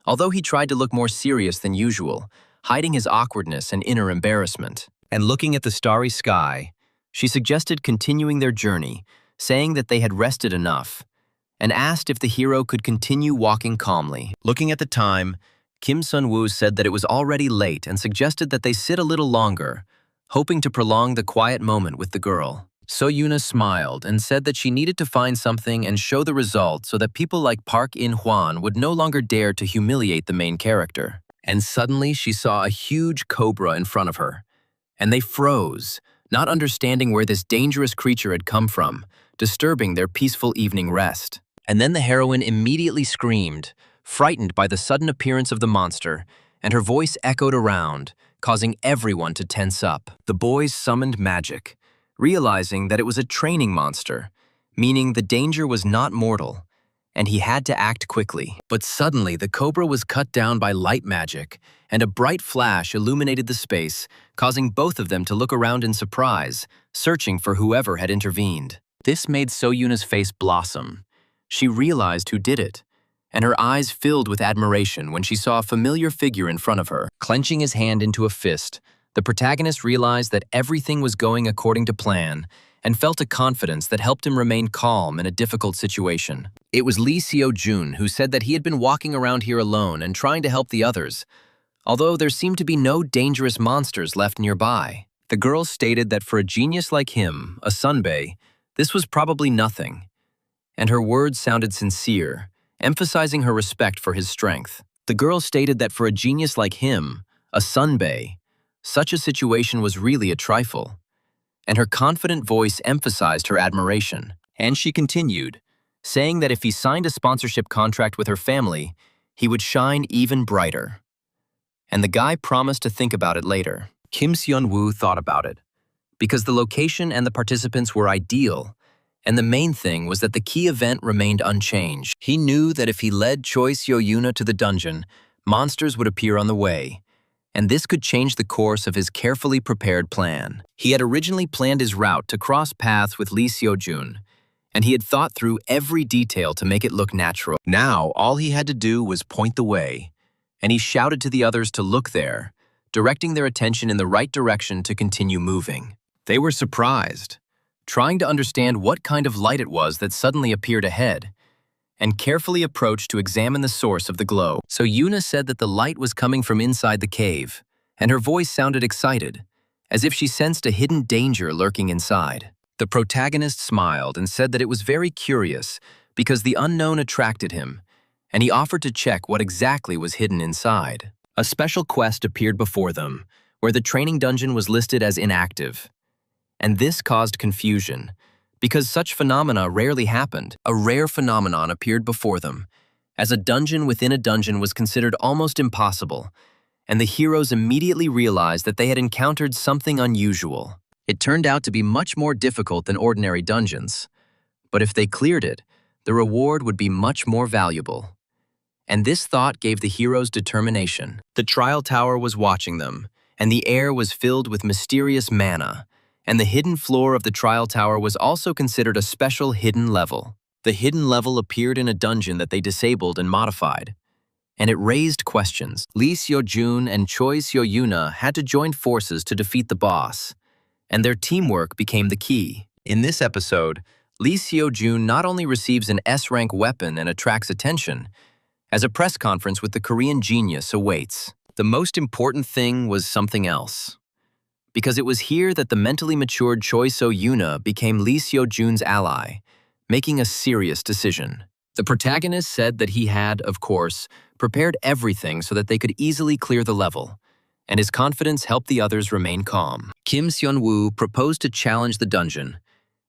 although he tried to look more serious than usual, hiding his awkwardness and inner embarrassment. And looking at the starry sky, she suggested continuing their journey, saying that they had rested enough, and asked if the hero could continue walking calmly. Looking at the time, Kim Sun-woo said that it was already late and suggested that they sit a little longer, hoping to prolong the quiet moment with the girl. So-Yuna smiled and said that she needed to find something and show the result so that people like Park In-hwan would no longer dare to humiliate the main character. And suddenly she saw a huge cobra in front of her, and they froze, not understanding where this dangerous creature had come from, disturbing their peaceful evening rest. And then the heroine immediately screamed, frightened by the sudden appearance of the monster, and her voice echoed around, causing everyone to tense up. The boys summoned magic, realizing that it was a training monster, meaning the danger was not mortal, and he had to act quickly. But suddenly the cobra was cut down by light magic, and a bright flash illuminated the space, causing both of them to look around in surprise, searching for whoever had intervened. This made So-Yuna's face blossom. She realized who did it, and her eyes filled with admiration when she saw a familiar figure in front of her. Clenching his hand into a fist, the protagonist realized that everything was going according to plan and felt a confidence that helped him remain calm in a difficult situation. It was Lee Seo-jun who said that he had been walking around here alone and trying to help the others, although there seemed to be no dangerous monsters left nearby. The girl stated that for a genius like him, a sunbae, this was probably nothing, and her words sounded sincere, emphasizing her respect for his strength. The girl stated that for a genius like him, a sunbae, such a situation was really a trifle, and her confident voice emphasized her admiration. And she continued, saying that if he signed a sponsorship contract with her family, he would shine even brighter. And the guy promised to think about it later. Kim Seon-woo thought about it, because the location and the participants were ideal, and the main thing was that the key event remained unchanged. He knew that if he led Choi Seo-yuna to the dungeon, monsters would appear on the way, and this could change the course of his carefully prepared plan. He had originally planned his route to cross paths with Lee Seo-jun, and he had thought through every detail to make it look natural. Now, all he had to do was point the way, and he shouted to the others to look there, directing their attention in the right direction to continue moving. They were surprised, trying to understand what kind of light it was that suddenly appeared ahead, and carefully approached to examine the source of the glow. So Yuna said that the light was coming from inside the cave, and her voice sounded excited, as if she sensed a hidden danger lurking inside. The protagonist smiled and said that it was very curious because the unknown attracted him, and he offered to check what exactly was hidden inside. A special quest appeared before them, where the training dungeon was listed as inactive, and this caused confusion, because such phenomena rarely happened. A rare phenomenon appeared before them, as a dungeon within a dungeon was considered almost impossible, and the heroes immediately realized that they had encountered something unusual. It turned out to be much more difficult than ordinary dungeons, but if they cleared it, the reward would be much more valuable. And this thought gave the heroes determination. The trial tower was watching them, and the air was filled with mysterious mana, and the hidden floor of the trial tower was also considered a special hidden level. The hidden level appeared in a dungeon that they disabled and modified, and it raised questions. Lee Seo-jun and Choi Seo-yuna had to join forces to defeat the boss, and their teamwork became the key. In this episode, Lee Seo-jun not only receives an S-rank weapon and attracts attention, as a press conference with the Korean genius awaits. The most important thing was something else, because it was here that the mentally matured Choi Seo-yuna became Lee Seo-jun's ally, making a serious decision. The protagonist said that he had, of course, prepared everything so that they could easily clear the level, and his confidence helped the others remain calm. Kim Seon-woo proposed to challenge the dungeon,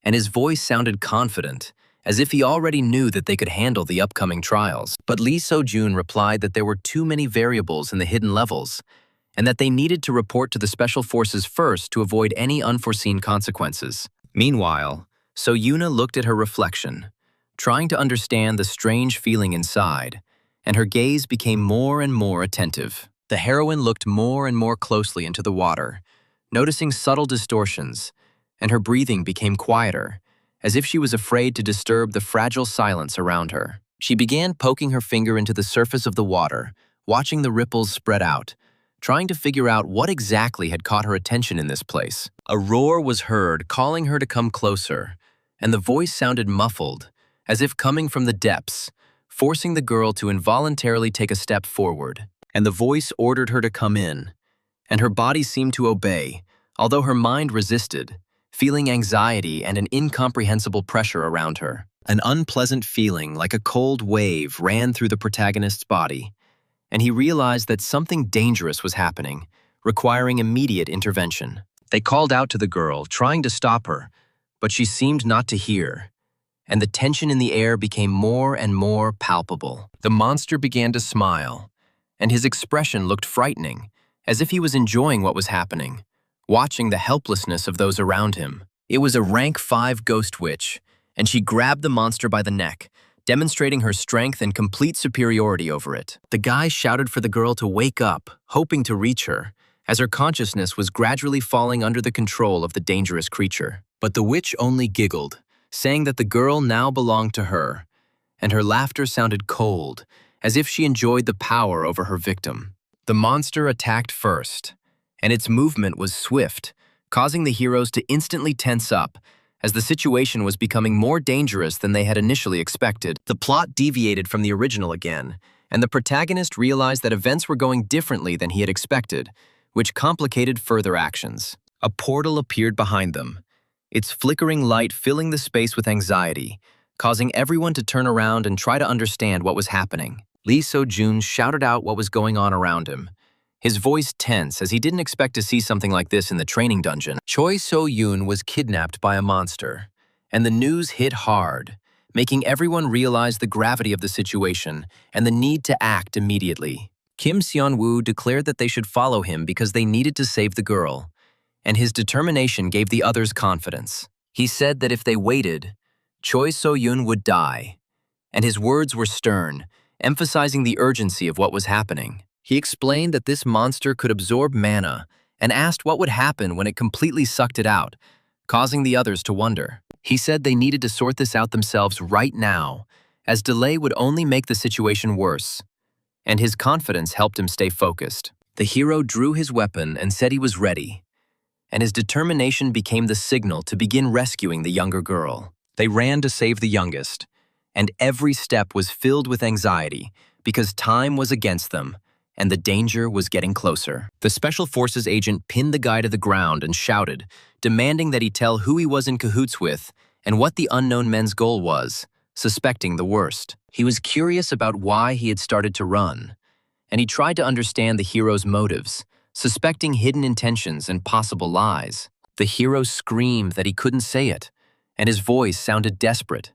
and his voice sounded confident, as if he already knew that they could handle the upcoming trials. But Lee Seo-jun replied that there were too many variables in the hidden levels, and that they needed to report to the special forces first to avoid any unforeseen consequences. Meanwhile, So-yuna looked at her reflection, trying to understand the strange feeling inside, and her gaze became more and more attentive. The heroine looked more and more closely into the water, noticing subtle distortions, and her breathing became quieter, as if she was afraid to disturb the fragile silence around her. She began poking her finger into the surface of the water, watching the ripples spread out, trying to figure out what exactly had caught her attention in this place. A roar was heard calling her to come closer, and the voice sounded muffled, as if coming from the depths, forcing the girl to involuntarily take a step forward. And the voice ordered her to come in, and her body seemed to obey, although her mind resisted, feeling anxiety and an incomprehensible pressure around her. An unpleasant feeling like a cold wave ran through the protagonist's body, and he realized that something dangerous was happening, requiring immediate intervention. They called out to the girl, trying to stop her, but she seemed not to hear, and the tension in the air became more and more palpable. The monster began to smile, and his expression looked frightening, as if he was enjoying what was happening, watching the helplessness of those around him. It was a rank 5 ghost witch, and she grabbed the monster by the neck, demonstrating her strength and complete superiority over it. The guy shouted for the girl to wake up, hoping to reach her, as her consciousness was gradually falling under the control of the dangerous creature. But the witch only giggled, saying that the girl now belonged to her, and her laughter sounded cold, as if she enjoyed the power over her victim. The monster attacked first, and its movement was swift, causing the heroes to instantly tense up, as the situation was becoming more dangerous than they had initially expected. The plot deviated from the original again, and the protagonist realized that events were going differently than he had expected, which complicated further actions. A portal appeared behind them, its flickering light filling the space with anxiety, causing everyone to turn around and try to understand what was happening. Lee So-jun shouted out what was going on around him, his voice tense as he didn't expect to see something like this in the training dungeon. Choi So-yoon was kidnapped by a monster, and the news hit hard, making everyone realize the gravity of the situation and the need to act immediately. Kim Seon-woo declared that they should follow him because they needed to save the girl, and his determination gave the others confidence. He said that if they waited, Choi So-yoon would die, and his words were stern, emphasizing the urgency of what was happening. He explained that this monster could absorb mana and asked what would happen when it completely sucked it out, causing the others to wonder. He said they needed to sort this out themselves right now, as delay would only make the situation worse, and his confidence helped him stay focused. The hero drew his weapon and said he was ready, and his determination became the signal to begin rescuing the younger girl. They ran to save the youngest, and every step was filled with anxiety because time was against them, and the danger was getting closer. The Special Forces agent pinned the guy to the ground and shouted, demanding that he tell who he was in cahoots with and what the unknown men's goal was, suspecting the worst. He was curious about why he had started to run, and he tried to understand the hero's motives, suspecting hidden intentions and possible lies. The hero screamed that he couldn't say it, and his voice sounded desperate,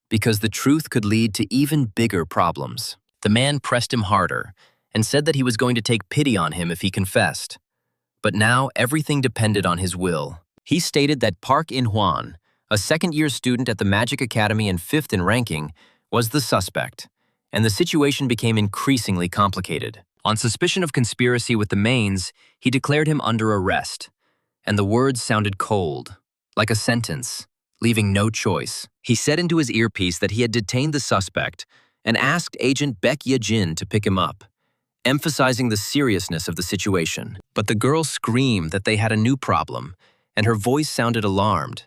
because the truth could lead to even bigger problems. The man pressed him harder, and said that he was going to take pity on him if he confessed. But now everything depended on his will. He stated that Park In-hwan, a second-year student at the Magic Academy and 5th in ranking, was the suspect, and the situation became increasingly complicated. On suspicion of conspiracy with the Mains, he declared him under arrest, and the words sounded cold, like a sentence, leaving no choice. He said into his earpiece that he had detained the suspect and asked Agent Baek Ye-jin to pick him up, emphasizing the seriousness of the situation. But the girl screamed that they had a new problem, and her voice sounded alarmed,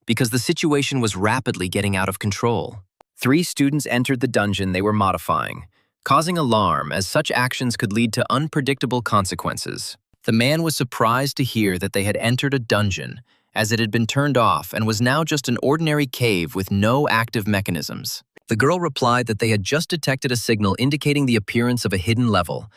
because the situation was rapidly getting out of control. 3 students entered the dungeon they were modifying, causing alarm as such actions could lead to unpredictable consequences. The man was surprised to hear that they had entered a dungeon, as it had been turned off and was now just an ordinary cave with no active mechanisms. The girl replied that they had just detected a signal indicating the appearance of a hidden level,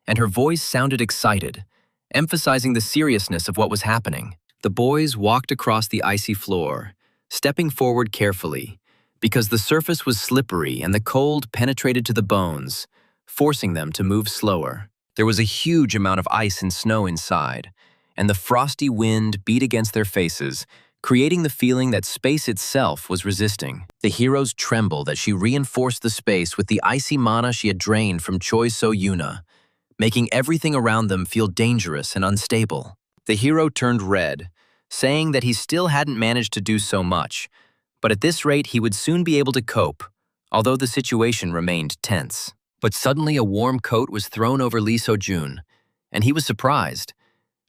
and her voice sounded excited, emphasizing the seriousness of what was happening. The boys walked across the icy floor, stepping forward carefully, because the surface was slippery and the cold penetrated to the bones, forcing them to move slower. There was a huge amount of ice and snow inside, and the frosty wind beat against their faces, creating the feeling that space itself was resisting. The heroes trembled as she reinforced the space with the icy mana she had drained from Choi So-yoon, making everything around them feel dangerous and unstable. The hero turned red, saying that he still hadn't managed to do so much, but at this rate he would soon be able to cope, although the situation remained tense. But suddenly a warm coat was thrown over Lee So-jun, and he was surprised,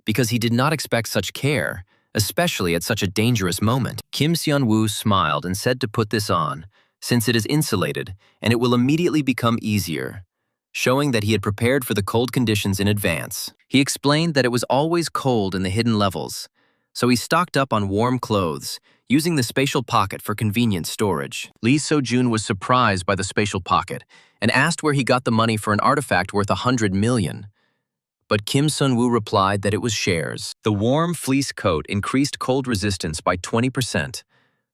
because he did not expect such care, especially at such a dangerous moment. Kim Seon-woo smiled and said to put this on, since it is insulated and it will immediately become easier, showing that he had prepared for the cold conditions in advance. He explained that it was always cold in the hidden levels, so he stocked up on warm clothes, using the spatial pocket for convenient storage. Lee So-jun was surprised by the spatial pocket and asked where he got the money for an artifact worth 100 million. But Kim Sun-woo replied that it was shares. The warm fleece coat increased cold resistance by 20%,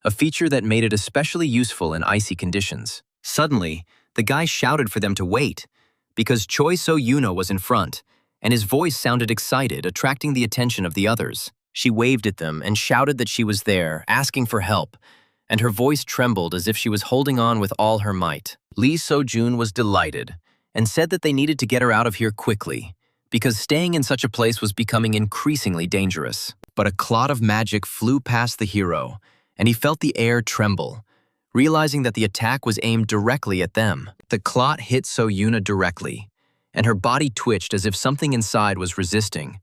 a feature that made it especially useful in icy conditions. Suddenly, the guy shouted for them to wait, because Choi So-yuno was in front, and his voice sounded excited, attracting the attention of the others. She waved at them and shouted that she was there, asking for help, and her voice trembled as if she was holding on with all her might. Lee So-jun was delighted, and said that they needed to get her out of here quickly, because staying in such a place was becoming increasingly dangerous. But a cloud of magic flew past the hero, and he felt the air tremble, realizing that the attack was aimed directly at them. The clot hit So-yuna directly, and her body twitched as if something inside was resisting,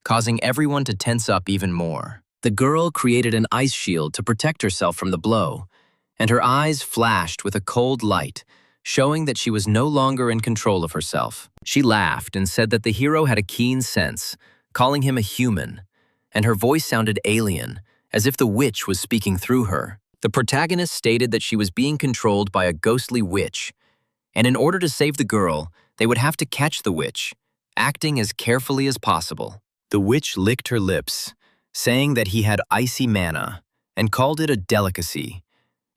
causing everyone to tense up even more. The girl created an ice shield to protect herself from the blow, and her eyes flashed with a cold light, showing that she was no longer in control of herself. She laughed and said that the hero had a keen sense, calling him a human, and her voice sounded alien, as if the witch was speaking through her. The protagonist stated that she was being controlled by a ghostly witch, and in order to save the girl, they would have to catch the witch, acting as carefully as possible. The witch licked her lips, saying that he had icy mana, and called it a delicacy,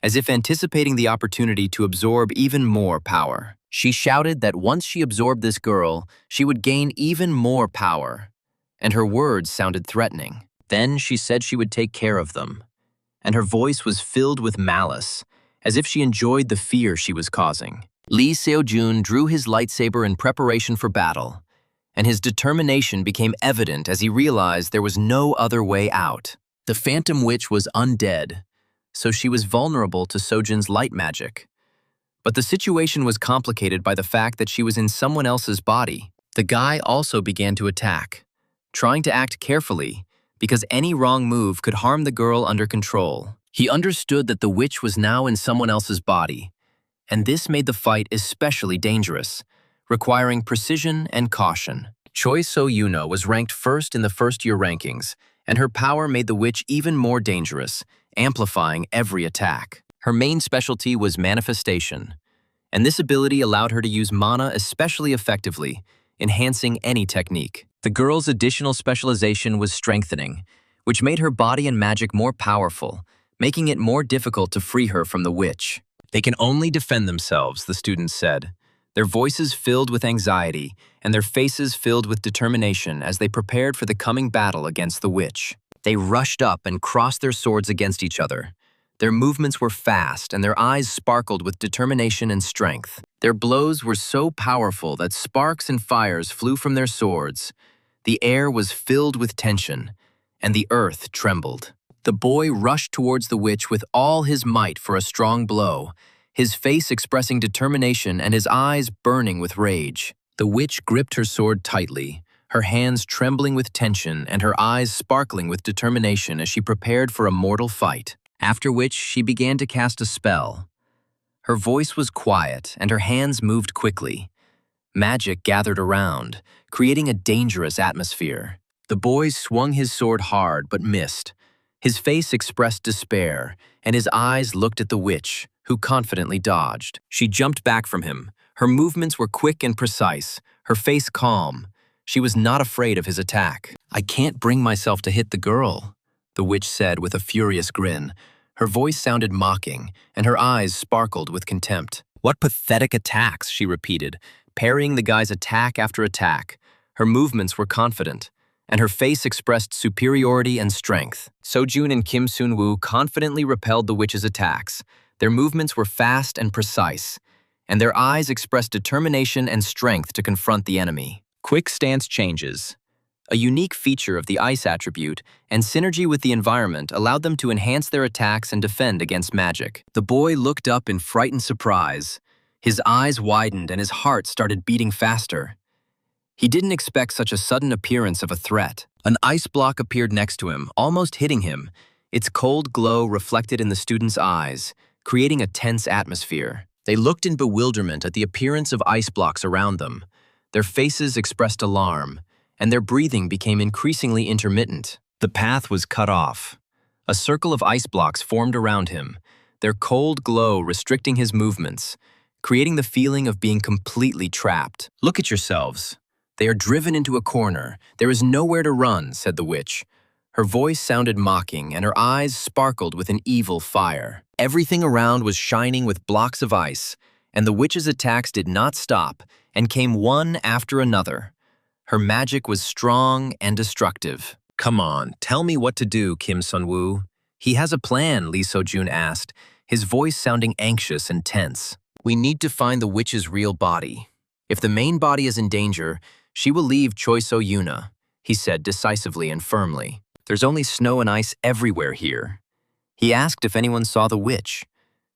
as if anticipating the opportunity to absorb even more power. She shouted that once she absorbed this girl, she would gain even more power, and her words sounded threatening. Then she said she would take care of them, and her voice was filled with malice, as if she enjoyed the fear she was causing. Lee Seo-jun drew his lightsaber in preparation for battle, and his determination became evident as he realized there was no other way out. The Phantom Witch was undead, so she was vulnerable to Sojun's light magic. But the situation was complicated by the fact that she was in someone else's body. The guy also began to attack, trying to act carefully because any wrong move could harm the girl under control. He understood that the witch was now in someone else's body, and this made the fight especially dangerous, requiring precision and caution. Choi So-yuno was ranked first in the first-year rankings, and her power made the witch even more dangerous, amplifying every attack. Her main specialty was manifestation, and this ability allowed her to use mana especially effectively, enhancing any technique. The girl's additional specialization was strengthening, which made her body and magic more powerful, making it more difficult to free her from the witch. They can only defend themselves, the students said, their voices filled with anxiety and their faces filled with determination as they prepared for the coming battle against the witch. They rushed up and crossed their swords against each other. Their movements were fast and their eyes sparkled with determination and strength. Their blows were so powerful that sparks and fires flew from their swords. The air was filled with tension, and the earth trembled. The boy rushed towards the witch with all his might for a strong blow, his face expressing determination and his eyes burning with rage. The witch gripped her sword tightly, her hands trembling with tension and her eyes sparkling with determination as she prepared for a mortal fight, after which she began to cast a spell. Her voice was quiet and her hands moved quickly. Magic gathered around, creating a dangerous atmosphere. The boy swung his sword hard but missed. His face expressed despair, and his eyes looked at the witch, who confidently dodged. She jumped back from him. Her movements were quick and precise, her face calm. She was not afraid of his attack. "I can't bring myself to hit the girl," the witch said with a furious grin. Her voice sounded mocking, and her eyes sparkled with contempt. "What pathetic attacks," she repeated, parrying the guy's attack after attack. Her movements were confident, and her face expressed superiority and strength. Sojun and Kim Sun-woo confidently repelled the witch's attacks. Their movements were fast and precise, and their eyes expressed determination and strength to confront the enemy. Quick stance changes, a unique feature of the ice attribute, and synergy with the environment allowed them to enhance their attacks and defend against magic. The boy looked up in frightened surprise. His eyes widened and his heart started beating faster. He didn't expect such a sudden appearance of a threat. An ice block appeared next to him, almost hitting him, its cold glow reflected in the student's eyes, creating a tense atmosphere. They looked in bewilderment at the appearance of ice blocks around them. Their faces expressed alarm, and their breathing became increasingly intermittent. The path was cut off. A circle of ice blocks formed around him, their cold glow restricting his movements, creating the feeling of being completely trapped. "Look at yourselves. They are driven into a corner. There is nowhere to run," said the witch. Her voice sounded mocking, and her eyes sparkled with an evil fire. Everything around was shining with blocks of ice, and the witch's attacks did not stop and came one after another. Her magic was strong and destructive. "Come on, tell me what to do, Kim Sun-woo." "He has a plan," Lee So-jun asked, his voice sounding anxious and tense. "We need to find the witch's real body. If the main body is in danger, she will leave Choi So-yuna," he said decisively and firmly. "There's only snow and ice everywhere here." He asked if anyone saw the witch.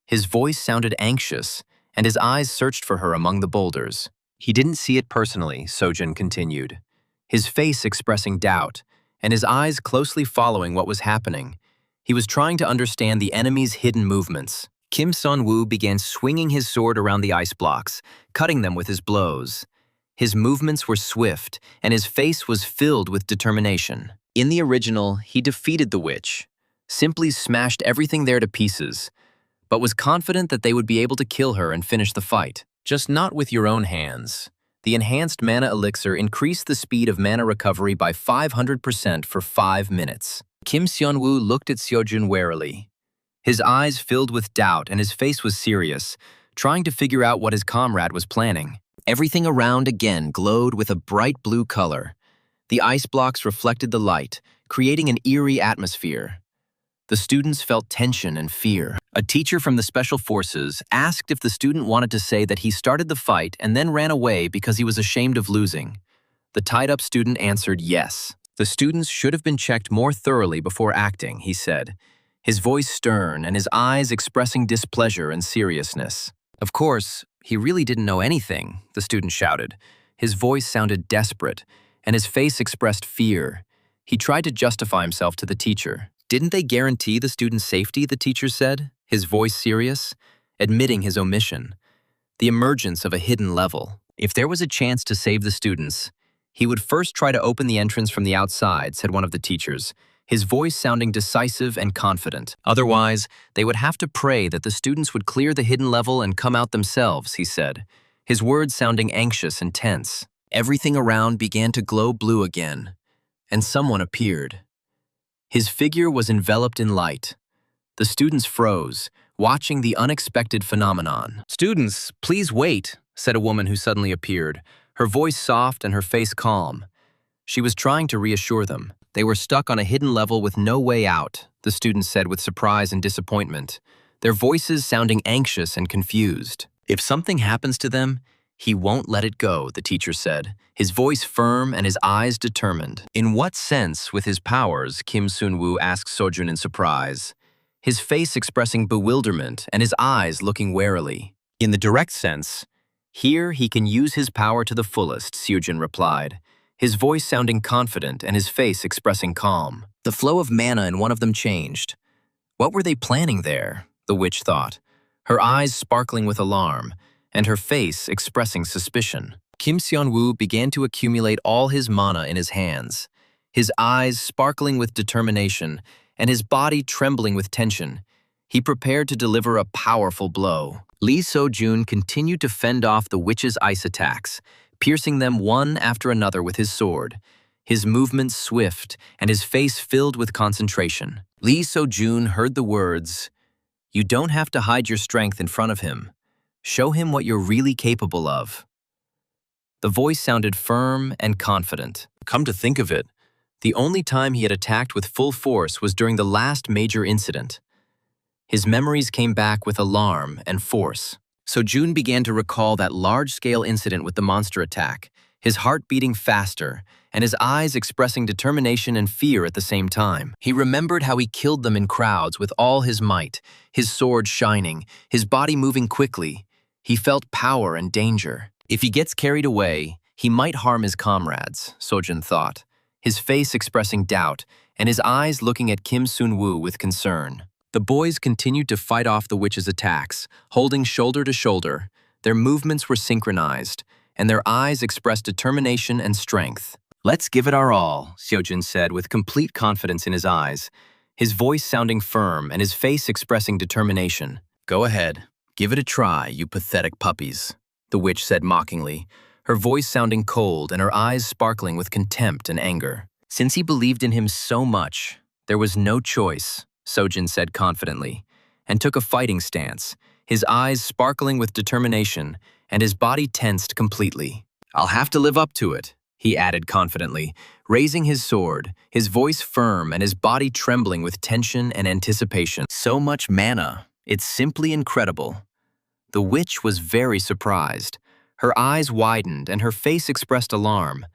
His voice sounded anxious, and his eyes searched for her among the boulders. "He didn't see it personally," So-jun continued, his face expressing doubt, and his eyes closely following what was happening. He was trying to understand the enemy's hidden movements. Kim Sun-woo began swinging his sword around the ice blocks, cutting them with his blows. His movements were swift, and his face was filled with determination. In the original, he defeated the witch, simply smashed everything there to pieces, but was confident that they would be able to kill her and finish the fight. Just not with your own hands. The enhanced mana elixir increased the speed of mana recovery by 500% for 5 minutes. Kim Sun-woo looked at Seo-jun warily. His eyes filled with doubt and his face was serious, trying to figure out what his comrade was planning. Everything around again glowed with a bright blue color. The ice blocks reflected the light, creating an eerie atmosphere. The students felt tension and fear. A teacher from the Special Forces asked if the student wanted to say that he started the fight and then ran away because he was ashamed of losing. The tied-up student answered yes. "The students should have been checked more thoroughly before acting," he said, his voice stern and his eyes expressing displeasure and seriousness. "Of course, he really didn't know anything," the student shouted. His voice sounded desperate, and his face expressed fear. He tried to justify himself to the teacher. "Didn't they guarantee the student's safety?" the teacher said, his voice serious, admitting his omission. The emergence of a hidden level. "If there was a chance to save the students, he would first try to open the entrance from the outside," said one of the teachers, his voice sounding decisive and confident. "Otherwise, they would have to pray that the students would clear the hidden level and come out themselves," he said, his words sounding anxious and tense. Everything around began to glow blue again, and someone appeared. His figure was enveloped in light. The students froze, watching the unexpected phenomenon. "Students, please wait," said a woman who suddenly appeared, her voice soft and her face calm. She was trying to reassure them. They were stuck on a hidden level with no way out, the students said with surprise and disappointment, their voices sounding anxious and confused. "If something happens to them, he won't let it go," the teacher said, his voice firm and his eyes determined. "In what sense with his powers?" Kim Sun-woo asked So-jun in surprise, his face expressing bewilderment and his eyes looking warily. "In the direct sense. Here he can use his power to the fullest," Seo-jun replied, his voice sounding confident and his face expressing calm. The flow of mana in one of them changed. What were they planning there? The witch thought, her eyes sparkling with alarm, and her face expressing suspicion. Kim Sun-woo began to accumulate all his mana in his hands, his eyes sparkling with determination and his body trembling with tension. He prepared to deliver a powerful blow. Lee So-jun continued to fend off the witch's ice attacks, piercing them one after another with his sword, his movements swift and his face filled with concentration. Lee So-jun heard the words, "You don't have to hide your strength in front of him. Show him what you're really capable of." The voice sounded firm and confident. Come to think of it, the only time he had attacked with full force was during the last major incident. His memories came back with alarm and force. So-jun began to recall that large-scale incident with the monster attack, his heart beating faster, and his eyes expressing determination and fear at the same time. He remembered how he killed them in crowds with all his might, his sword shining, his body moving quickly. He felt power and danger. If he gets carried away, he might harm his comrades, So-jun thought, his face expressing doubt and his eyes looking at Kim Sun-woo with concern. The boys continued to fight off the witch's attacks, holding shoulder to shoulder. Their movements were synchronized, and their eyes expressed determination and strength. "Let's give it our all," Xiujun said with complete confidence in his eyes, his voice sounding firm and his face expressing determination. "Go ahead, give it a try, you pathetic puppies," the witch said mockingly, her voice sounding cold and her eyes sparkling with contempt and anger. Since he believed in him so much, there was no choice, Sojin said confidently, and took a fighting stance, his eyes sparkling with determination and his body tensed completely. "I'll have to live up to it," he added confidently, raising his sword, his voice firm and his body trembling with tension and anticipation. "So much mana, it's simply incredible." The witch was very surprised. Her eyes widened and her face expressed alarm.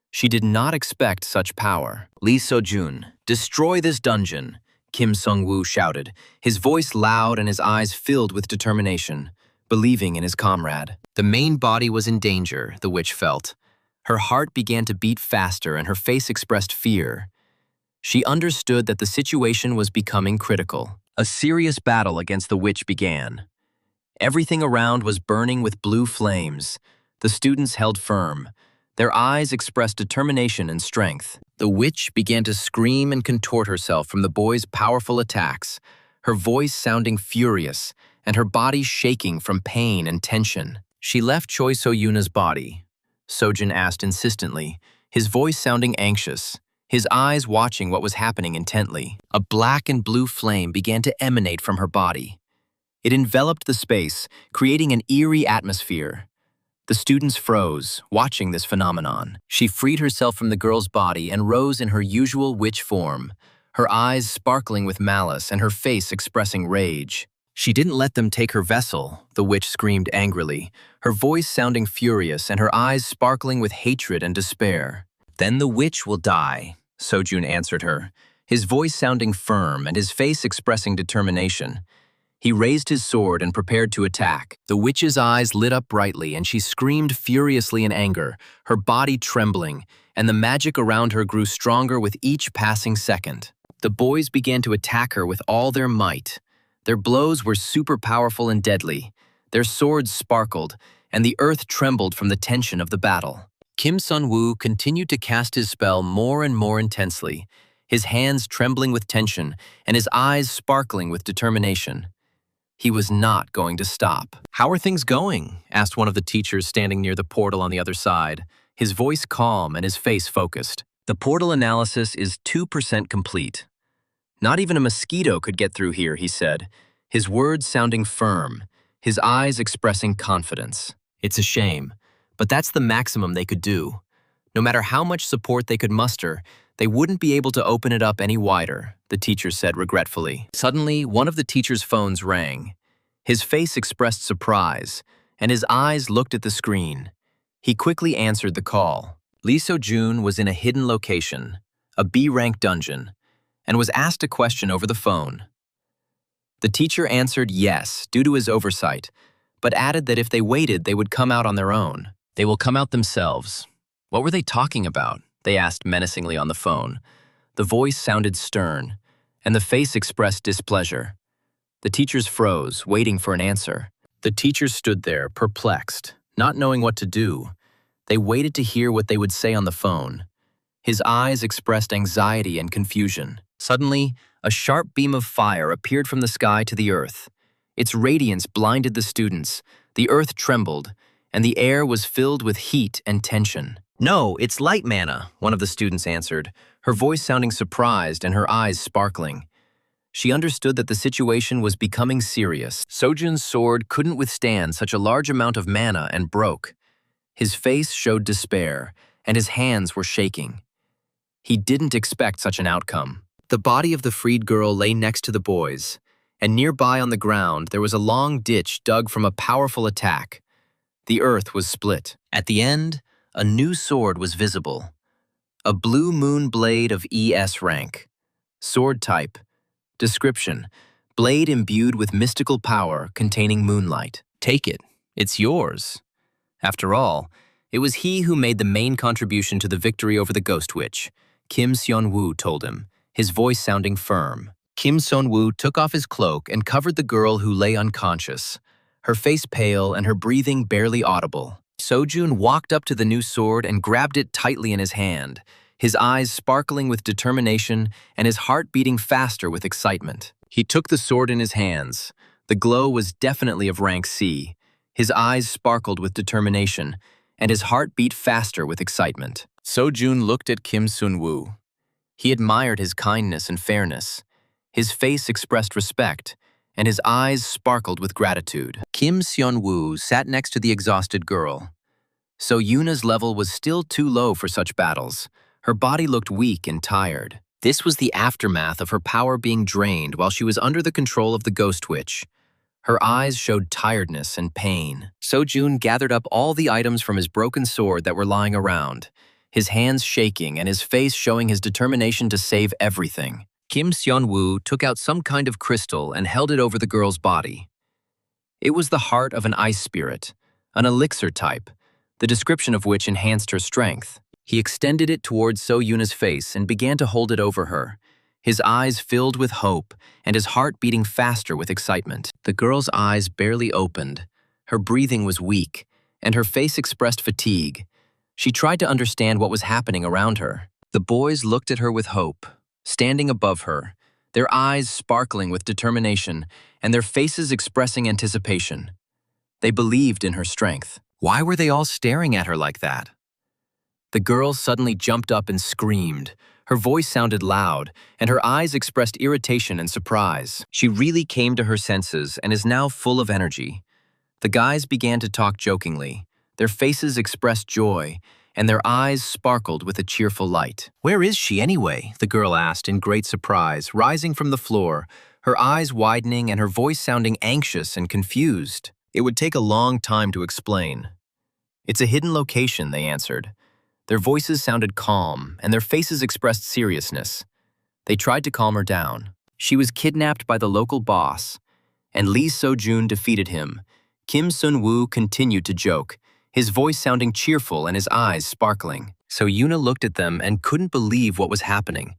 She did not expect such power. "Lee Sojun, destroy this dungeon," Kim Sung-woo shouted, his voice loud and his eyes filled with determination, believing in his comrade. The main body was in danger, the witch felt. Her heart began to beat faster and her face expressed fear. She understood that the situation was becoming critical. A serious battle against the witch began. Everything around was burning with blue flames. The students held firm. Their eyes expressed determination and strength. The witch began to scream and contort herself from the boys' powerful attacks, her voice sounding furious and her body shaking from pain and tension. "She left Choi So-yuna's body?" Sojin asked insistently, his voice sounding anxious, his eyes watching what was happening intently. A black and blue flame began to emanate from her body. It enveloped the space, creating an eerie atmosphere. The students froze, watching this phenomenon. She freed herself from the girl's body and rose in her usual witch form, her eyes sparkling with malice and her face expressing rage. "She didn't let them take her vessel," the witch screamed angrily, her voice sounding furious and her eyes sparkling with hatred and despair. "Then the witch will die," Sojun answered her, his voice sounding firm and his face expressing determination. He raised his sword and prepared to attack. The witch's eyes lit up brightly and she screamed furiously in anger, her body trembling, and the magic around her grew stronger with each passing second. The boys began to attack her with all their might. Their blows were super powerful and deadly. Their swords sparkled, and the earth trembled from the tension of the battle. Kim Sun-woo continued to cast his spell more and more intensely, his hands trembling with tension and his eyes sparkling with determination. He was not going to stop. "How are things going?" asked one of the teachers standing near the portal on the other side, his voice calm and his face focused. "The portal analysis is 2% complete. Not even a mosquito could get through here," he said, his words sounding firm, his eyes expressing confidence. "It's a shame, but that's the maximum they could do. No matter how much support they could muster, they wouldn't be able to open it up any wider," the teacher said regretfully. Suddenly, one of the teacher's phones rang. His face expressed surprise, and his eyes looked at the screen. He quickly answered the call. Lee So-jun was in a hidden location, a B-rank dungeon, and was asked a question over the phone. The teacher answered yes, due to his oversight, but added that if they waited, they would come out on their own. "They will come out themselves." What were they talking about? They asked menacingly on the phone. The voice sounded stern, and the face expressed displeasure. The teachers froze, waiting for an answer. The teachers stood there, perplexed, not knowing what to do. They waited to hear what they would say on the phone. His eyes expressed anxiety and confusion. Suddenly, a sharp beam of fire appeared from the sky to the earth. Its radiance blinded the students, the earth trembled, and the air was filled with heat and tension. "No, it's light mana," one of the students answered, her voice sounding surprised and her eyes sparkling. She understood that the situation was becoming serious. Sojun's sword couldn't withstand such a large amount of mana and broke. His face showed despair, and his hands were shaking. He didn't expect such an outcome. The body of the freed girl lay next to the boys, and nearby on the ground there was a long ditch dug from a powerful attack. The earth was split. At the end, a new sword was visible. A blue moon blade of ES rank. Sword type. Description: blade imbued with mystical power containing moonlight. "Take it. It's yours." After all, it was he who made the main contribution to the victory over the Ghost Witch, Kim Seon-woo told him, his voice sounding firm. Kim Sun-woo took off his cloak and covered the girl who lay unconscious, her face pale and her breathing barely audible. Sojun walked up to the new sword and grabbed it tightly in his hand, his eyes sparkling with determination and his heart beating faster with excitement. He took the sword in his hands. The glow was definitely of rank C. His eyes sparkled with determination, and his heart beat faster with excitement. Sojun looked at Kim Sun-woo. He admired his kindness and fairness. His face expressed respect, and his eyes sparkled with gratitude. Kim Sun-woo sat next to the exhausted girl. So Yuna's level was still too low for such battles. Her body looked weak and tired. This was the aftermath of her power being drained while she was under the control of the Ghost Witch. Her eyes showed tiredness and pain. Sojun gathered up all the items from his broken sword that were lying around, his hands shaking and his face showing his determination to save everything. Kim Sun-woo took out some kind of crystal and held it over the girl's body. It was the heart of an ice spirit, an elixir type, the description of which enhanced her strength. He extended it towards So-yuna's face and began to hold it over her, his eyes filled with hope and his heart beating faster with excitement. The girl's eyes barely opened. Her breathing was weak, and her face expressed fatigue. She tried to understand what was happening around her. The boys looked at her with hope, standing above her, their eyes sparkling with determination and their faces expressing anticipation. They believed in her strength. Why were they all staring at her like that? The girl suddenly jumped up and screamed. Her voice sounded loud, and her eyes expressed irritation and surprise. She really came to her senses and is now full of energy. The guys began to talk jokingly. Their faces expressed joy, and their eyes sparkled with a cheerful light. "Where is she anyway?" the girl asked in great surprise, rising from the floor, her eyes widening and her voice sounding anxious and confused. It would take a long time to explain. "It's a hidden location," they answered. Their voices sounded calm, and their faces expressed seriousness. They tried to calm her down. She was kidnapped by the local boss, and Lee So-jun defeated him. Kim Sun-woo continued to joke, his voice sounding cheerful and his eyes sparkling. So Yuna looked at them and couldn't believe what was happening.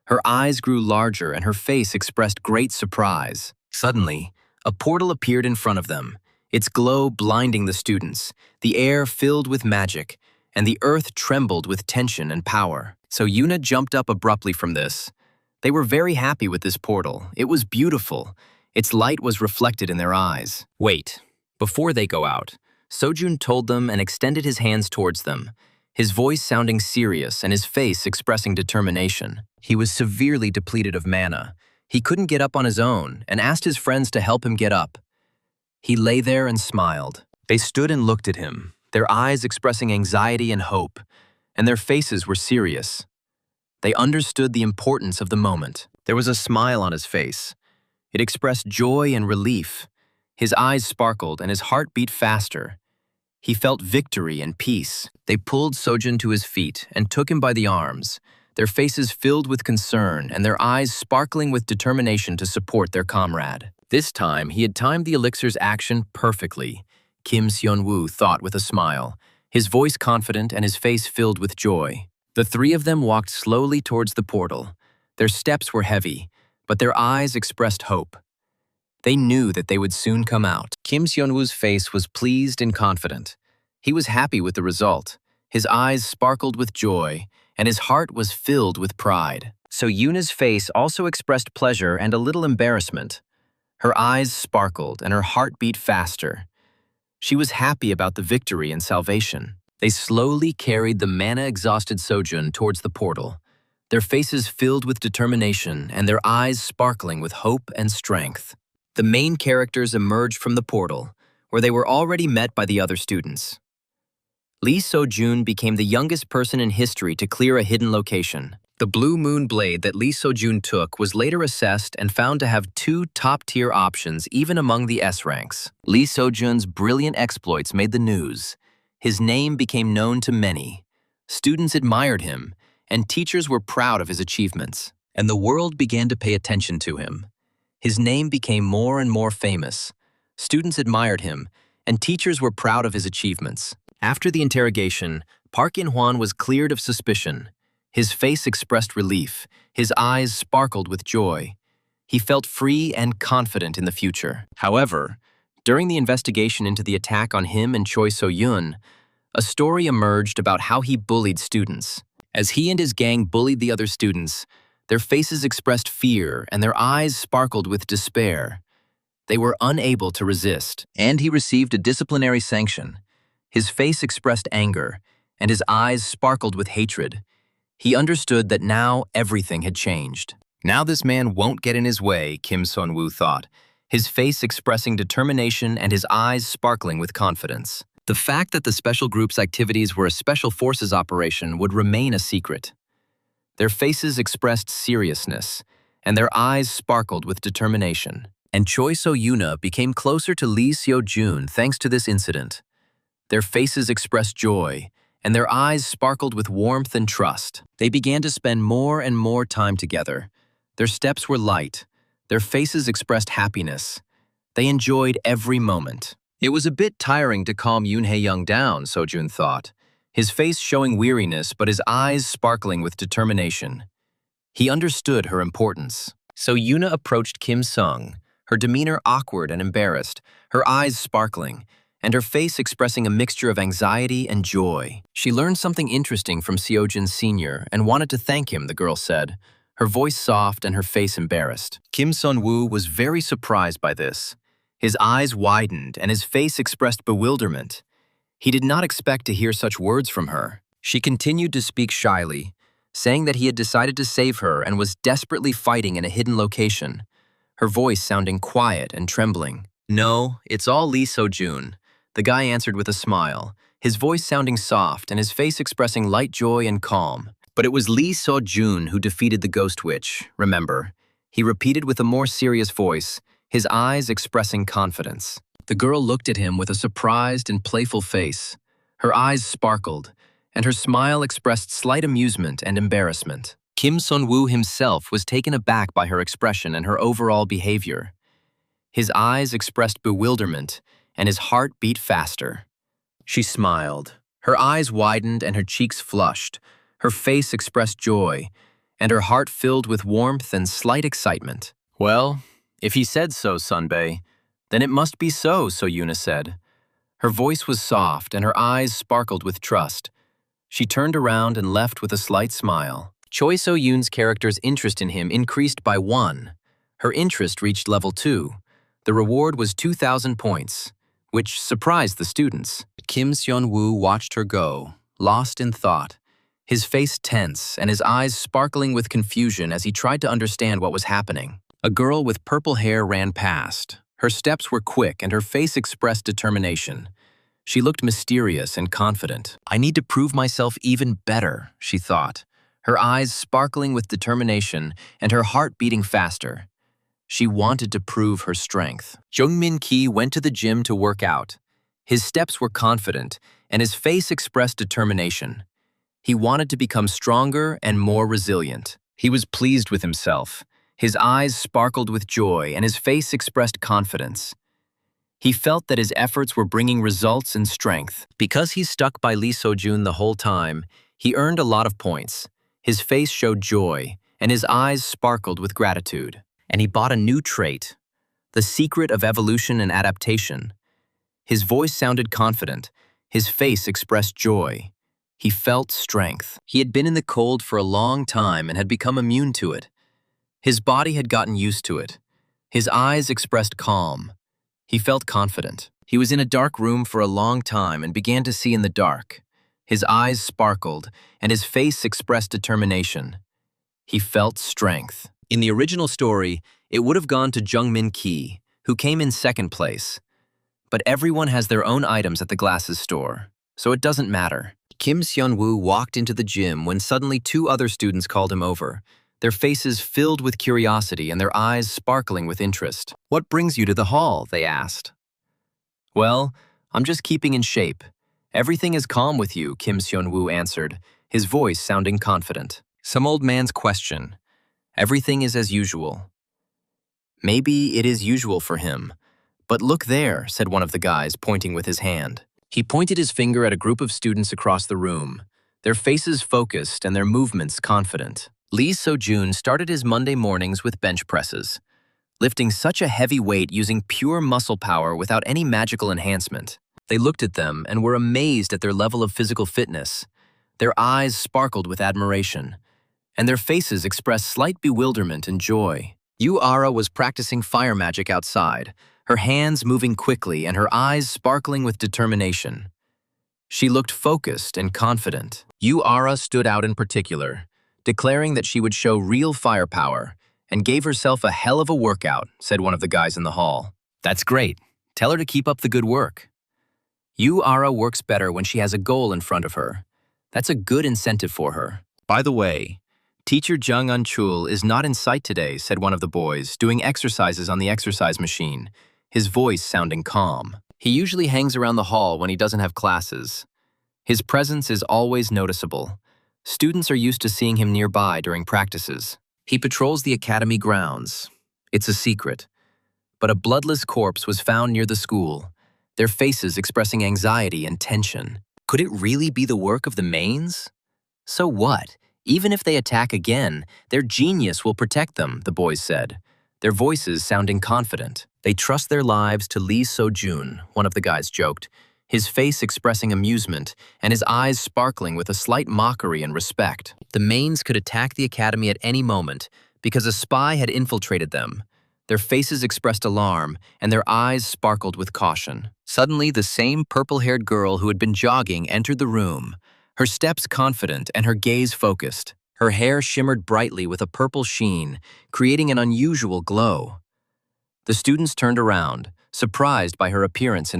Her eyes grew larger and her face expressed great surprise. Suddenly, a portal appeared in front of them, its glow blinding the students, the air filled with magic, and the earth trembled with tension and power. So Yuna jumped up abruptly from this. They were very happy with this portal. It was beautiful. Its light was reflected in their eyes. Wait, before they go out, Sojun told them and extended his hands towards them, his voice sounding serious and his face expressing determination. He was severely depleted of mana. He couldn't get up on his own and asked his friends to help him get up. He lay there and smiled. They stood and looked at him, their eyes expressing anxiety and hope, and their faces were serious. They understood the importance of the moment. There was a smile on his face. It expressed joy and relief. His eyes sparkled and his heart beat faster. He felt victory and peace. They pulled Sojun to his feet and took him by the arms, their faces filled with concern and their eyes sparkling with determination to support their comrade. This time, he had timed the elixir's action perfectly, Kim Sun-woo thought with a smile, his voice confident and his face filled with joy. The three of them walked slowly towards the portal. Their steps were heavy, but their eyes expressed hope. They knew that they would soon come out. Kim Sun-woo's face was pleased and confident. He was happy with the result. His eyes sparkled with joy, and his heart was filled with pride. So Yuna's face also expressed pleasure and a little embarrassment. Her eyes sparkled and her heart beat faster. She was happy about the victory and salvation. They slowly carried the mana-exhausted Sojun towards the portal, their faces filled with determination and their eyes sparkling with hope and strength. The main characters emerged from the portal, where they were already met by the other students. Lee So-jun became the youngest person in history to clear a hidden location. The Blue Moon blade that Lee So-jun took was later assessed and found to have 2 top-tier options even among the S ranks. Lee So-jun's brilliant exploits made the news. His name became known to many. Students admired him, and teachers were proud of his achievements. And the world began to pay attention to him. His name became more and more famous. Students admired him, and teachers were proud of his achievements. After the interrogation, Park In-hwan was cleared of suspicion. His face expressed relief. His eyes sparkled with joy. He felt free and confident in the future. However, during the investigation into the attack on him and Choi So-yoon, a story emerged about how he bullied students. As he and his gang bullied the other students, their faces expressed fear and their eyes sparkled with despair. They were unable to resist, and he received a disciplinary sanction. His face expressed anger, and his eyes sparkled with hatred. He understood that now everything had changed. Now this man won't get in his way, Kim Son-woo thought, his face expressing determination and his eyes sparkling with confidence. The fact that the special group's activities were a special forces operation would remain a secret. Their faces expressed seriousness, and their eyes sparkled with determination. And Choi So-yoon became closer to Lee Seo-jun thanks to this incident. Their faces expressed joy, and their eyes sparkled with warmth and trust. They began to spend more and more time together. Their steps were light. Their faces expressed happiness. They enjoyed every moment. It was a bit tiring to calm Yoon Hae-young down, So-jun thought, his face showing weariness but his eyes sparkling with determination. He understood her importance. So Yoona approached Kim Sung, her demeanor awkward and embarrassed, her eyes sparkling, and her face expressing a mixture of anxiety and joy. She learned something interesting from Seo-jun Sr. and wanted to thank him, the girl said, her voice soft and her face embarrassed. Kim Son-woo was very surprised by this. His eyes widened and his face expressed bewilderment. He did not expect to hear such words from her. She continued to speak shyly, saying that he had decided to save her and was desperately fighting in a hidden location, her voice sounding quiet and trembling. "No, it's all Lee So-jun," the guy answered with a smile, his voice sounding soft and his face expressing light joy and calm. "But it was Lee So-jun who defeated the Ghost Witch, remember," he repeated with a more serious voice, his eyes expressing confidence. The girl looked at him with a surprised and playful face. Her eyes sparkled, and her smile expressed slight amusement and embarrassment. Kim Son-woo himself was taken aback by her expression and her overall behavior. His eyes expressed bewilderment, and his heart beat faster. She smiled. Her eyes widened and her cheeks flushed. Her face expressed joy, and her heart filled with warmth and slight excitement. "Well, if he said so, Sunbae, then it must be so," So-yoon said. Her voice was soft and her eyes sparkled with trust. She turned around and left with a slight smile. Choi So-yoon's character's interest in him increased by 1. Her interest reached level 2. The reward was 2,000 points, which surprised the students. Kim Seon-woo watched her go, lost in thought, his face tense and his eyes sparkling with confusion as he tried to understand what was happening. A girl with purple hair ran past. Her steps were quick and her face expressed determination. She looked mysterious and confident. "I need to prove myself even better," she thought, her eyes sparkling with determination and her heart beating faster. She wanted to prove her strength. Jung-min Ki went to the gym to work out. His steps were confident and his face expressed determination. He wanted to become stronger and more resilient. He was pleased with himself. His eyes sparkled with joy and his face expressed confidence. He felt that his efforts were bringing results and strength. Because he stuck by Lee So-jun the whole time, he earned a lot of points. His face showed joy, and his eyes sparkled with gratitude. And he bought a new trait, the secret of evolution and adaptation. His voice sounded confident. His face expressed joy. He felt strength. He had been in the cold for a long time and had become immune to it. His body had gotten used to it. His eyes expressed calm. He felt confident. He was in a dark room for a long time and began to see in the dark. His eyes sparkled, and his face expressed determination. He felt strength. In the original story, it would have gone to Jung-min Ki, who came in second place. But everyone has their own items at the glasses store, so it doesn't matter. Kim Seon-woo walked into the gym when suddenly 2 other students called him over, their faces filled with curiosity and their eyes sparkling with interest. "What brings you to the hall?" they asked. "Well, I'm just keeping in shape. Everything is calm with you," Kim Seon-woo answered, his voice sounding confident. Some old man's question. "Everything is as usual." Maybe it is usual for him. "But look there," said one of the guys, pointing with his hand. He pointed his finger at a group of students across the room, their faces focused and their movements confident. Lee So-jun started his Monday mornings with bench presses. lifting such a heavy weight using pure muscle power without any magical enhancement. They looked at them and were amazed at their level of physical fitness. Their eyes sparkled with admiration, and their faces expressed slight bewilderment and joy. Yu Ara was practicing fire magic outside, her hands moving quickly and her eyes sparkling with determination. She looked focused and confident. Yu Ara stood out in particular, declaring that she would show real firepower and gave herself a hell of a workout, said one of the guys in the hall. That's great. Tell her to keep up the good work. Yu Ara works better when she has a goal in front of her. That's a good incentive for her. By the way, Teacher Jung Unchul is not in sight today, said one of the boys, doing exercises on the exercise machine, his voice sounding calm. He usually hangs around the hall when he doesn't have classes. His presence is always noticeable. Students are used to seeing him nearby during practices. He patrols the academy grounds. It's a secret. But a bloodless corpse was found near the school, their faces expressing anxiety and tension. Could it really be the work of the Mains? So what? Even if they attack again, their genius will protect them, the boys said, their voices sounding confident. They trust their lives to Lee So-jun, one of the guys joked, his face expressing amusement and his eyes sparkling with a slight mockery and respect. The Mains could attack the academy at any moment because a spy had infiltrated them. Their faces expressed alarm and their eyes sparkled with caution. Suddenly, the same purple-haired girl who had been jogging entered the room, her steps confident and her gaze focused. Her hair shimmered brightly with a purple sheen, creating an unusual glow. The students turned around, surprised by her appearance.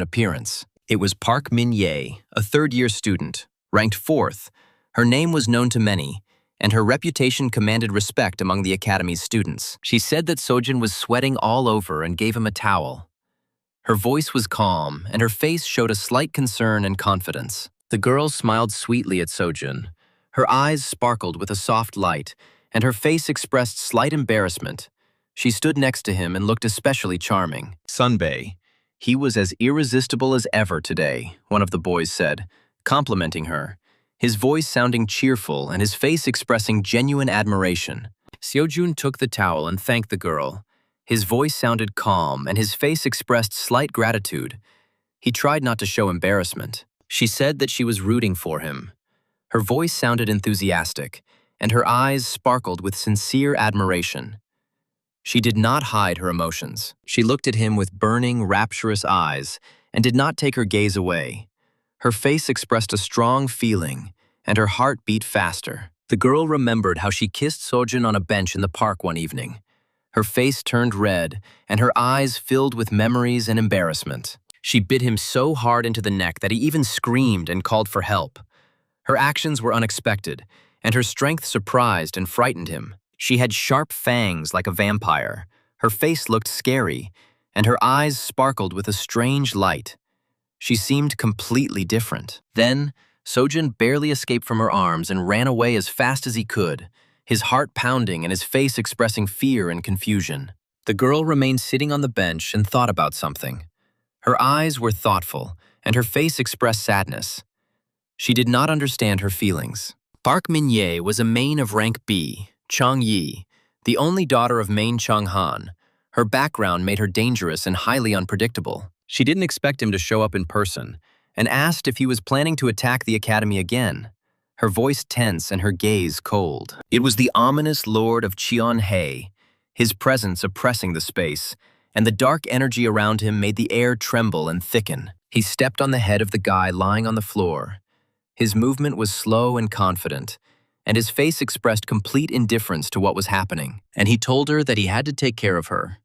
It was Park Min-ye, a third-year student, ranked 4th. Her name was known to many, and her reputation commanded respect among the academy's students. She said that Sojin was sweating all over and gave him a towel. Her voice was calm, and her face showed a slight concern and confidence. The girl smiled sweetly at Sojin. Her eyes sparkled with a soft light, and her face expressed slight embarrassment. She stood next to him and looked especially charming. Sunbae. He was as irresistible as ever today, one of the boys said, complimenting her, his voice sounding cheerful and his face expressing genuine admiration. Seojun took the towel and thanked the girl. His voice sounded calm and his face expressed slight gratitude. He tried not to show embarrassment. She said that she was rooting for him. Her voice sounded enthusiastic, and her eyes sparkled with sincere admiration. She did not hide her emotions. She looked at him with burning, rapturous eyes and did not take her gaze away. Her face expressed a strong feeling, and her heart beat faster. The girl remembered how she kissed Sojin on a bench in the park one evening. Her face turned red, and her eyes filled with memories and embarrassment. She bit him so hard into the neck that he even screamed and called for help. Her actions were unexpected, and her strength surprised and frightened him. She had sharp fangs like a vampire. Her face looked scary, and her eyes sparkled with a strange light. She seemed completely different. Then, Sojin barely escaped from her arms and ran away as fast as he could, his heart pounding and his face expressing fear and confusion. The girl remained sitting on the bench and thought about something. Her eyes were thoughtful, and her face expressed sadness. She did not understand her feelings. Park Min-ye was a main of rank B, Chang Yi, the only daughter of Main Chang Han. Her background made her dangerous and highly unpredictable. She didn't expect him to show up in person, and asked if he was planning to attack the academy again, her voice tense and her gaze cold. It was the ominous Lord of Cheon-hae, his presence oppressing the space, and the dark energy around him made the air tremble and thicken. He stepped on the head of the guy lying on the floor. His movement was slow and confident, and his face expressed complete indifference to what was happening, and he told her that he had to take care of her.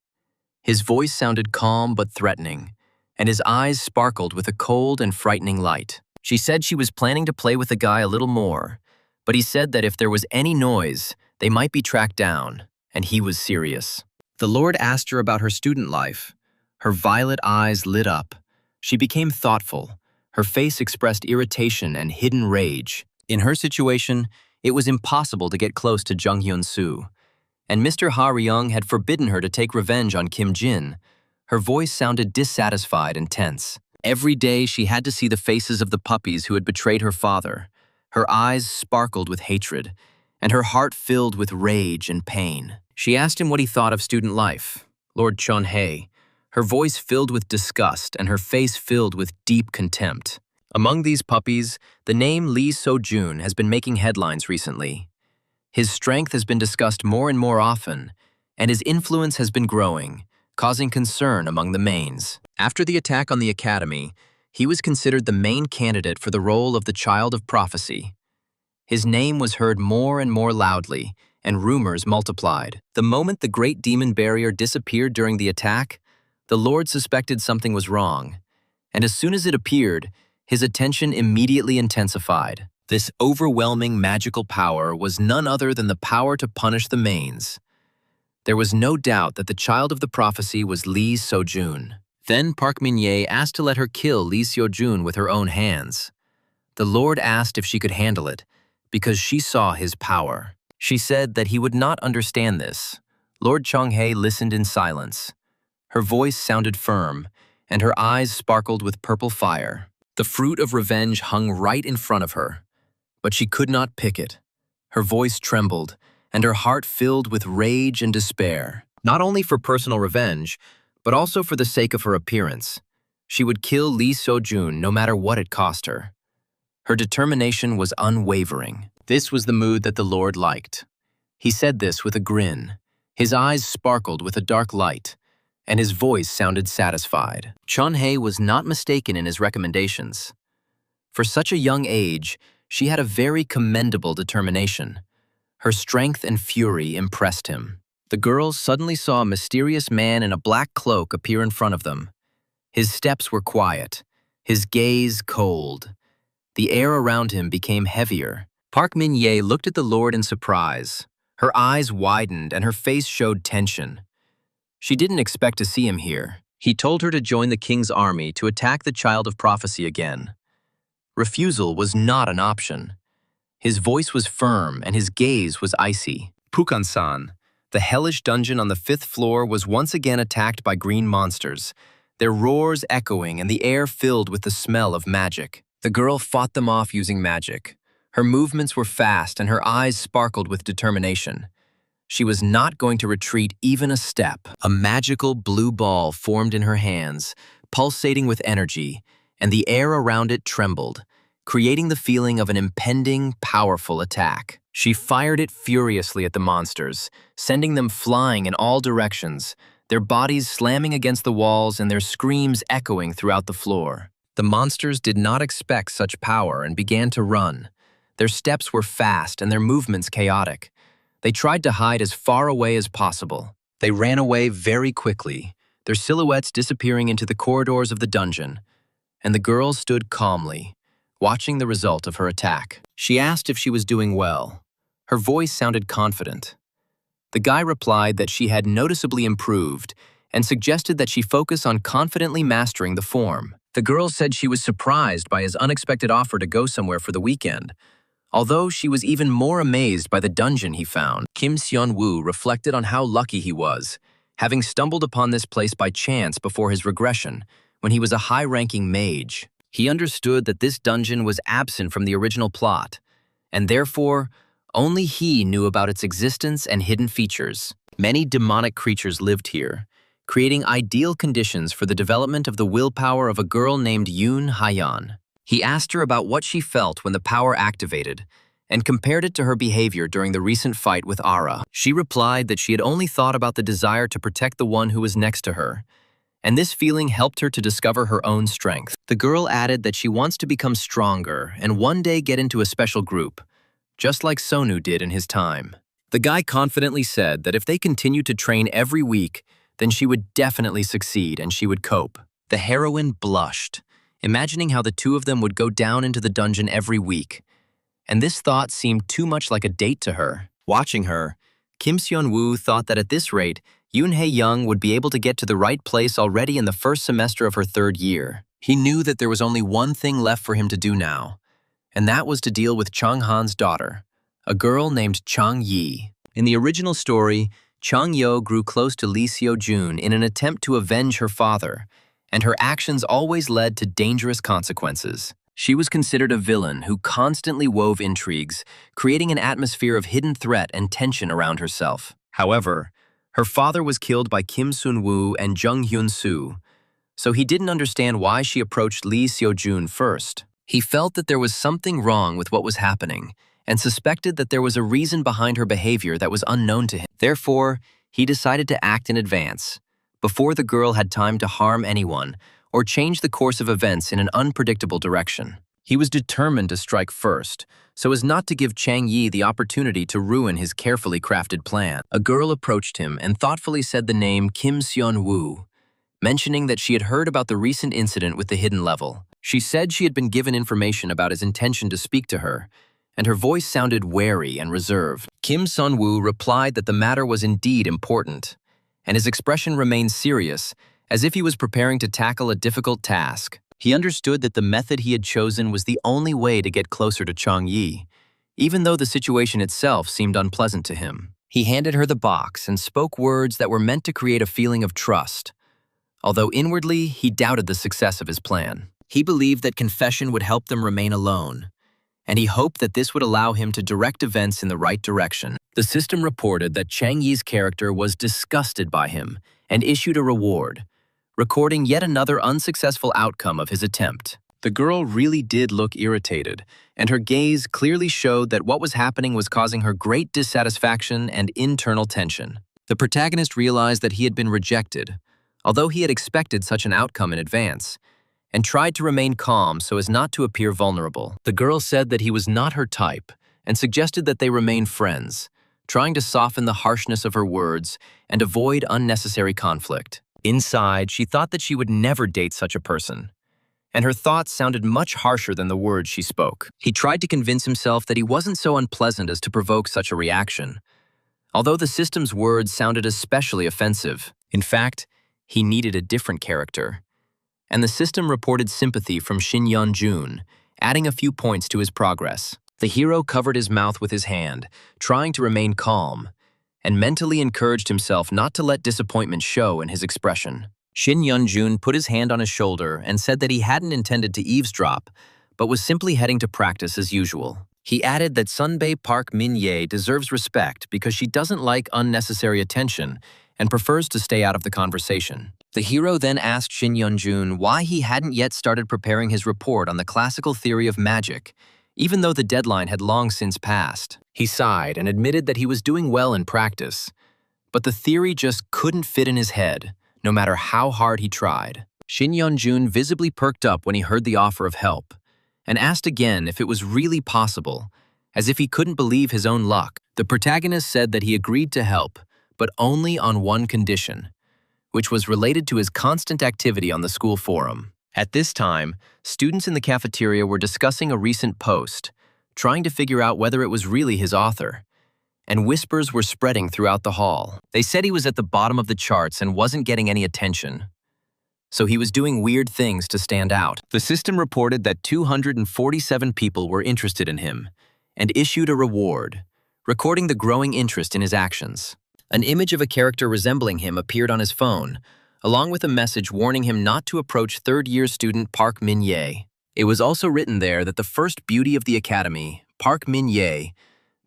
His voice sounded calm but threatening, and his eyes sparkled with a cold and frightening light. She said she was planning to play with the guy a little more, but he said that if there was any noise, they might be tracked down, and he was serious. The Lord asked her about her student life. Her violet eyes lit up. She became thoughtful. Her face expressed irritation and hidden rage. In her situation, it was impossible to get close to Jung Hyun-soo, and Mr. Ha Ryung had forbidden her to take revenge on Kim Jin. Her voice sounded dissatisfied and tense. Every day she had to see the faces of the puppies who had betrayed her father. Her eyes sparkled with hatred, and her heart filled with rage and pain. She asked him what he thought of student life. Lord Chun-hei, her voice filled with disgust and her face filled with deep contempt. Among these puppies, the name Lee So-jun has been making headlines recently. His strength has been discussed more and more often, and his influence has been growing, causing concern among the mains. After the attack on the academy, he was considered the main candidate for the role of the Child of Prophecy. His name was heard more and more loudly, and rumors multiplied. The moment the Great Demon Barrier disappeared during the attack, the Lord suspected something was wrong, and as soon as it appeared, his attention immediately intensified. This overwhelming magical power was none other than the power to punish the mains. There was no doubt that the Child of the Prophecy was Lee So-jun. Then Park Min-ye asked to let her kill Lee So-jun with her own hands. The Lord asked if she could handle it, because she saw his power. She said that he would not understand this. Lord Chong-hei listened in silence. Her voice sounded firm, and her eyes sparkled with purple fire. The fruit of revenge hung right in front of her, but she could not pick it. Her voice trembled, and her heart filled with rage and despair. Not only for personal revenge, but also for the sake of her appearance. She would kill Lee So-jun no matter what it cost her. Her determination was unwavering. This was the mood that the Lord liked. He said this with a grin. His eyes sparkled with a dark light, and his voice sounded satisfied. Chun-hei was not mistaken in his recommendations. For such a young age, she had a very commendable determination. Her strength and fury impressed him. The girls suddenly saw a mysterious man in a black cloak appear in front of them. His steps were quiet, his gaze cold. The air around him became heavier. Park Min-ye looked at the Lord in surprise. Her eyes widened and her face showed tension. She didn't expect to see him here. He told her to join the king's army to attack the Child of Prophecy again. Refusal was not an option. His voice was firm and his gaze was icy. Pukan-san, the hellish dungeon on the 5th floor, was once again attacked by green monsters, their roars echoing and the air filled with the smell of magic. The girl fought them off using magic. Her movements were fast and her eyes sparkled with determination. She was not going to retreat even a step. A magical blue ball formed in her hands, pulsating with energy, and the air around it trembled, creating the feeling of an impending, powerful attack. She fired it furiously at the monsters, sending them flying in all directions, their bodies slamming against the walls and their screams echoing throughout the floor. The monsters did not expect such power and began to run. Their steps were fast and their movements chaotic. They tried to hide as far away as possible. They ran away very quickly, their silhouettes disappearing into the corridors of the dungeon, and the girl stood calmly, watching the result of her attack. She asked if she was doing well. Her voice sounded confident. The guy replied that she had noticeably improved and suggested that she focus on confidently mastering the form. The girl said she was surprised by his unexpected offer to go somewhere for the weekend, although she was even more amazed by the dungeon he found. Kim Seon-woo reflected on how lucky he was, having stumbled upon this place by chance before his regression, when he was a high-ranking mage. He understood that this dungeon was absent from the original plot, and therefore, only he knew about its existence and hidden features. Many demonic creatures lived here, creating ideal conditions for the development of the willpower of a girl named Yoon Hayan. He asked her about what she felt when the power activated, and compared it to her behavior during the recent fight with Ara. She replied that she had only thought about the desire to protect the one who was next to her, and this feeling helped her to discover her own strength. The girl added that she wants to become stronger and one day get into a special group, just like Sonu did in his time. The guy confidently said that if they continued to train every week, then she would definitely succeed and she would cope. The heroine blushed, imagining how the two of them would go down into the dungeon every week, and this thought seemed too much like a date to her. Watching her, Kim Seon-woo thought that at this rate, Yoon Hae-young would be able to get to the right place already in the first semester of her 3rd year. He knew that there was only one thing left for him to do now, and that was to deal with Chang Han's daughter, a girl named Chang Yi. In the original story, Chang Yo grew close to Lee Seo-jun in an attempt to avenge her father, and her actions always led to dangerous consequences. She was considered a villain who constantly wove intrigues, creating an atmosphere of hidden threat and tension around herself. However, Her father was killed by Kim Sun-woo and Jung Hyun-soo, so he didn't understand why she approached Lee Seo-jun first. He felt that there was something wrong with what was happening and suspected that there was a reason behind her behavior that was unknown to him. Therefore, he decided to act in advance, before the girl had time to harm anyone or change the course of events in an unpredictable direction. He was determined to strike first, so as not to give Chang Yi the opportunity to ruin his carefully crafted plan. A girl approached him and thoughtfully said the name Kim Seon-woo, mentioning that she had heard about the recent incident with the hidden level. She said she had been given information about his intention to speak to her, and her voice sounded wary and reserved. Kim Sun-woo replied that the matter was indeed important, and his expression remained serious, as if he was preparing to tackle a difficult task. He understood that the method he had chosen was the only way to get closer to Chang Yi, even though the situation itself seemed unpleasant to him. He handed her the box and spoke words that were meant to create a feeling of trust, although inwardly he doubted the success of his plan. He believed that confession would help them remain alone, and he hoped that this would allow him to direct events in the right direction. The system reported that Chang Yi's character was disgusted by him and issued a reward, recording yet another unsuccessful outcome of his attempt. The girl really did look irritated, and her gaze clearly showed that what was happening was causing her great dissatisfaction and internal tension. The protagonist realized that he had been rejected, although he had expected such an outcome in advance, and tried to remain calm so as not to appear vulnerable. The girl said that he was not her type and suggested that they remain friends, trying to soften the harshness of her words and avoid unnecessary conflict. Inside, she thought that she would never date such a person, and her thoughts sounded much harsher than the words she spoke. He tried to convince himself that he wasn't so unpleasant as to provoke such a reaction, although the system's words sounded especially offensive. In fact, he needed a different character, and the system reported sympathy from Shin Yeon-jun, adding a few points to his progress. The hero covered his mouth with his hand, trying to remain calm, and mentally encouraged himself not to let disappointment show in his expression. Shin Yeon-jun put his hand on his shoulder and said that he hadn't intended to eavesdrop, but was simply heading to practice as usual. He added that Sunbae Park Min-ye deserves respect because she doesn't like unnecessary attention and prefers to stay out of the conversation. The hero then asked Shin Yeon-jun why he hadn't yet started preparing his report on the classical theory of magic, even though the deadline had long since passed. He sighed and admitted that he was doing well in practice, but the theory just couldn't fit in his head, no matter how hard he tried. Shin Yeon-jun visibly perked up when he heard the offer of help, and asked again if it was really possible, as if he couldn't believe his own luck. The protagonist said that he agreed to help, but only on one condition, which was related to his constant activity on the school forum. At this time, students in the cafeteria were discussing a recent post, trying to figure out whether it was really his author, and whispers were spreading throughout the hall. They said he was at the bottom of the charts and wasn't getting any attention, so he was doing weird things to stand out. The system reported that 247 people were interested in him and issued a reward, recording the growing interest in his actions. An image of a character resembling him appeared on his phone, along with a message warning him not to approach third-year student Park Min-ye. It was also written there that the first beauty of the academy, Park Min-ye,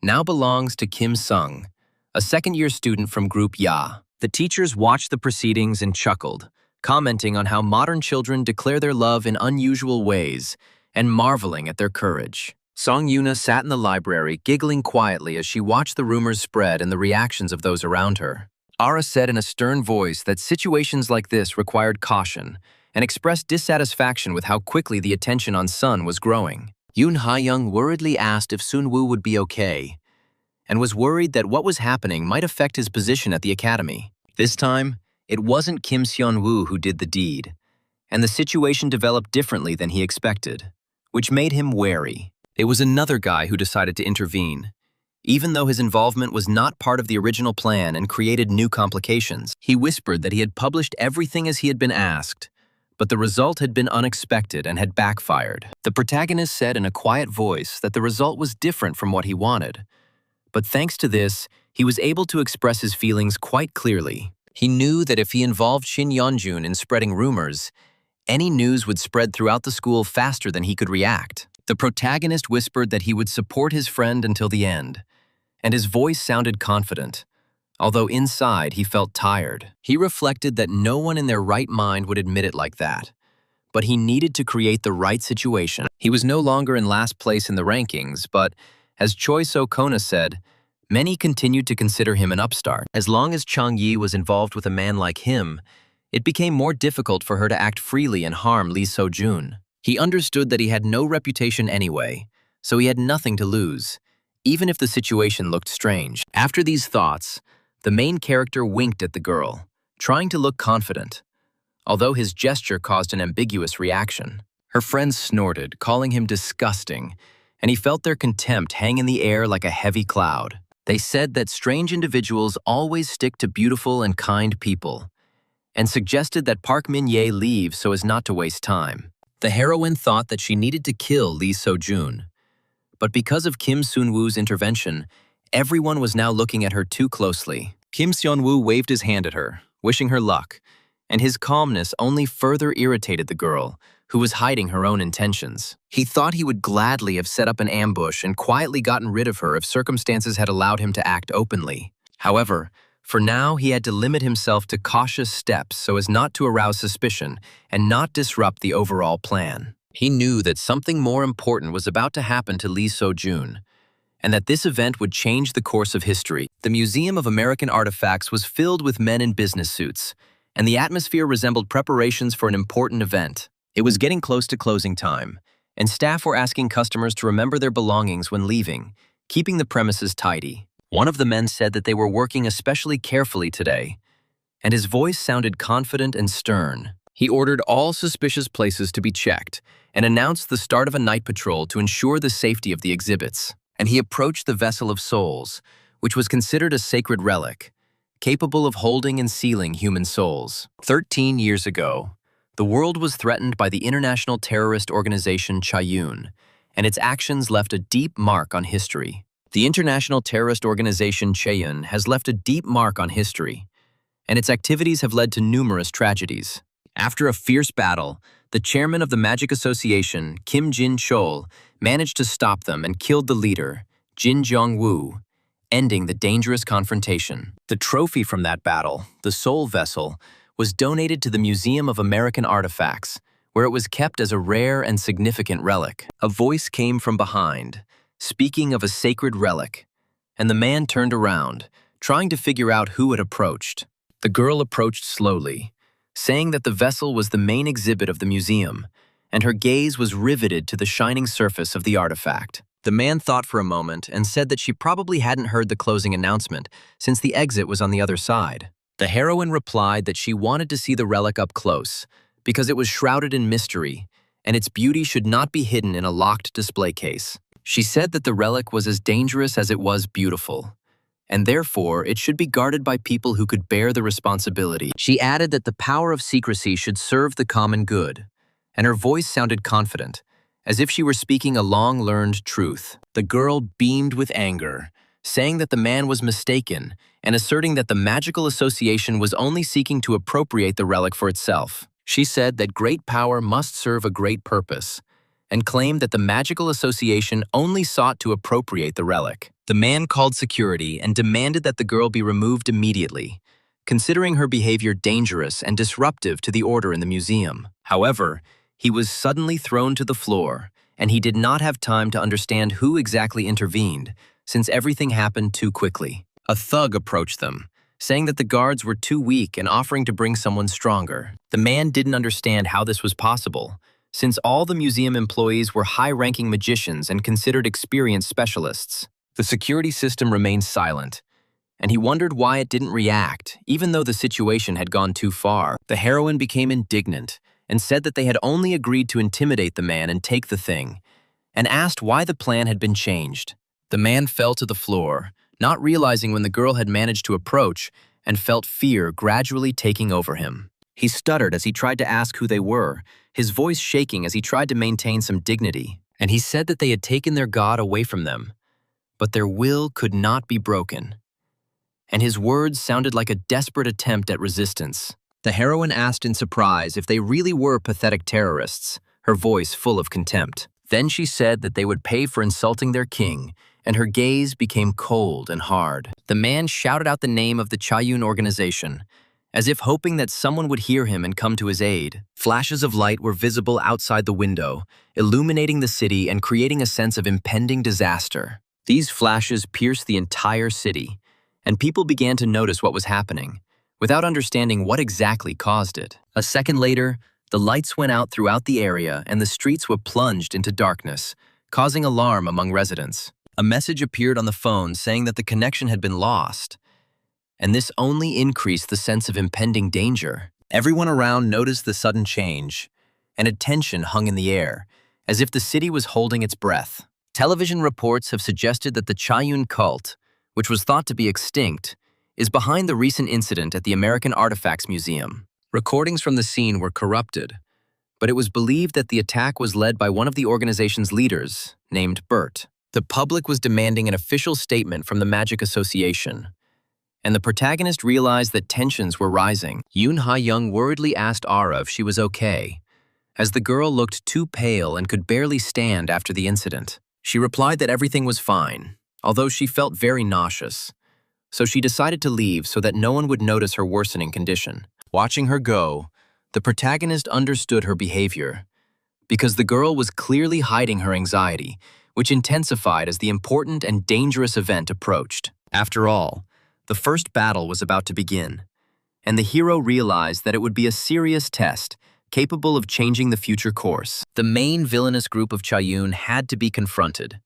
now belongs to Kim Sung, a second-year student from Group Ya. The teachers watched the proceedings and chuckled, commenting on how modern children declare their love in unusual ways and marveling at their courage. Song Yuna sat in the library, giggling quietly as she watched the rumors spread and the reactions of those around her. Ara said in a stern voice that situations like this required caution and expressed dissatisfaction with how quickly the attention on Sun was growing. Yoon Ha-young worriedly asked if Sun-woo would be okay, and was worried that what was happening might affect his position at the academy. This time, it wasn't Kim Seon-woo who did the deed, and the situation developed differently than he expected, which made him wary. It was another guy who decided to intervene, even though his involvement was not part of the original plan and created new complications. He whispered that he had published everything as he had been asked, but the result had been unexpected and had backfired. The protagonist said in a quiet voice that the result was different from what he wanted, but thanks to this, he was able to express his feelings quite clearly. He knew that if he involved Shin Yeon-jun in spreading rumors, any news would spread throughout the school faster than he could react. The protagonist whispered that he would support his friend until the end, and his voice sounded confident, although inside he felt tired. He reflected that no one in their right mind would admit it like that. But he needed to create the right situation. He was no longer in last place in the rankings, but, as Choi So-kona said, many continued to consider him an upstart. As long as Chang Yi was involved with a man like him, it became more difficult for her to act freely and harm Lee So-jun. He understood that he had no reputation anyway, so he had nothing to lose, even if the situation looked strange. After these thoughts, the main character winked at the girl, trying to look confident, although his gesture caused an ambiguous reaction. Her friends snorted, calling him disgusting, and he felt their contempt hang in the air like a heavy cloud. They said that strange individuals always stick to beautiful and kind people, and suggested that Park Min-ye leave so as not to waste time. The heroine thought that she needed to kill Lee So-jun, but because of Kim Seon-woo's intervention, everyone was now looking at her too closely. Kim Seon-woo waved his hand at her, wishing her luck, and his calmness only further irritated the girl, who was hiding her own intentions. He thought he would gladly have set up an ambush and quietly gotten rid of her if circumstances had allowed him to act openly. However, for now he had to limit himself to cautious steps so as not to arouse suspicion and not disrupt the overall plan. He knew that something more important was about to happen to Lee So-jun, and that this event would change the course of history. The Museum of American Artifacts was filled with men in business suits, and the atmosphere resembled preparations for an important event. It was getting close to closing time, and staff were asking customers to remember their belongings when leaving, keeping the premises tidy. One of the men said that they were working especially carefully today, and his voice sounded confident and stern. He ordered all suspicious places to be checked and announced the start of a night patrol to ensure the safety of the exhibits. And he approached the Vessel of Souls, which was considered a sacred relic, capable of holding and sealing human souls. 13 years ago, the world was threatened by the international terrorist organization Chayun, and its actions left a deep mark on history. The international terrorist organization Chayun has left a deep mark on history, and its activities have led to numerous tragedies. After a fierce battle, the chairman of the Magic Association, Kim Jin-chol, managed to stop them and killed the leader, Jin Jong-woo, ending the dangerous confrontation. The trophy from that battle, the Soul Vessel, was donated to the Museum of American Artifacts, where it was kept as a rare and significant relic. A voice came from behind, speaking of a sacred relic, and the man turned around, trying to figure out who had approached. The girl approached slowly, saying that the vessel was the main exhibit of the museum, and her gaze was riveted to the shining surface of the artifact. The man thought for a moment and said that she probably hadn't heard the closing announcement since the exit was on the other side. The heroine replied that she wanted to see the relic up close because it was shrouded in mystery, and its beauty should not be hidden in a locked display case. She said that the relic was as dangerous as it was beautiful, and therefore it should be guarded by people who could bear the responsibility. She added that the power of secrecy should serve the common good, and her voice sounded confident, as if she were speaking a long-learned truth. The girl beamed with anger, saying that the man was mistaken and asserting that the magical association was only seeking to appropriate the relic for itself. She said that great power must serve a great purpose, and claimed that the magical association only sought to appropriate the relic. The man called security and demanded that the girl be removed immediately, considering her behavior dangerous and disruptive to the order in the museum. However, he was suddenly thrown to the floor, and he did not have time to understand who exactly intervened, since everything happened too quickly. A thug approached them, saying that the guards were too weak and offering to bring someone stronger. The man didn't understand how this was possible, since all the museum employees were high-ranking magicians and considered experienced specialists. The security system remained silent, and he wondered why it didn't react, even though the situation had gone too far. The heroine became indignant and said that they had only agreed to intimidate the man and take the thing, and asked why the plan had been changed. The man fell to the floor, not realizing when the girl had managed to approach, and felt fear gradually taking over him. He stuttered as he tried to ask who they were, his voice shaking as he tried to maintain some dignity. And he said that they had taken their god away from them, but their will could not be broken. And his words sounded like a desperate attempt at resistance. The heroine asked in surprise if they really were pathetic terrorists, her voice full of contempt. Then she said that they would pay for insulting their king and her gaze became cold and hard. The man shouted out the name of the Chayun organization, as if hoping that someone would hear him and come to his aid. Flashes of light were visible outside the window, illuminating the city and creating a sense of impending disaster. These flashes pierced the entire city, and people began to notice what was happening, without understanding what exactly caused it. A second later, the lights went out throughout the area and the streets were plunged into darkness, causing alarm among residents. A message appeared on the phone saying that the connection had been lost, and this only increased the sense of impending danger. Everyone around noticed the sudden change, and a tension hung in the air, as if the city was holding its breath. Television reports have suggested that the Chayun cult, which was thought to be extinct, is behind the recent incident at the American Artifacts Museum. Recordings from the scene were corrupted, but it was believed that the attack was led by one of the organization's leaders, named Bert. The public was demanding an official statement from the Magic Association, and the protagonist realized that tensions were rising. Yoon Ha-young worriedly asked Ara if she was okay, as the girl looked too pale and could barely stand after the incident. She replied that everything was fine, although she felt very nauseous, so she decided to leave so that no one would notice her worsening condition. Watching her go, the protagonist understood her behavior, because the girl was clearly hiding her anxiety, which intensified as the important and dangerous event approached. After all, the first battle was about to begin, and the hero realized that it would be a serious test, capable of changing the future course. The main villainous group of Chayun had to be confronted,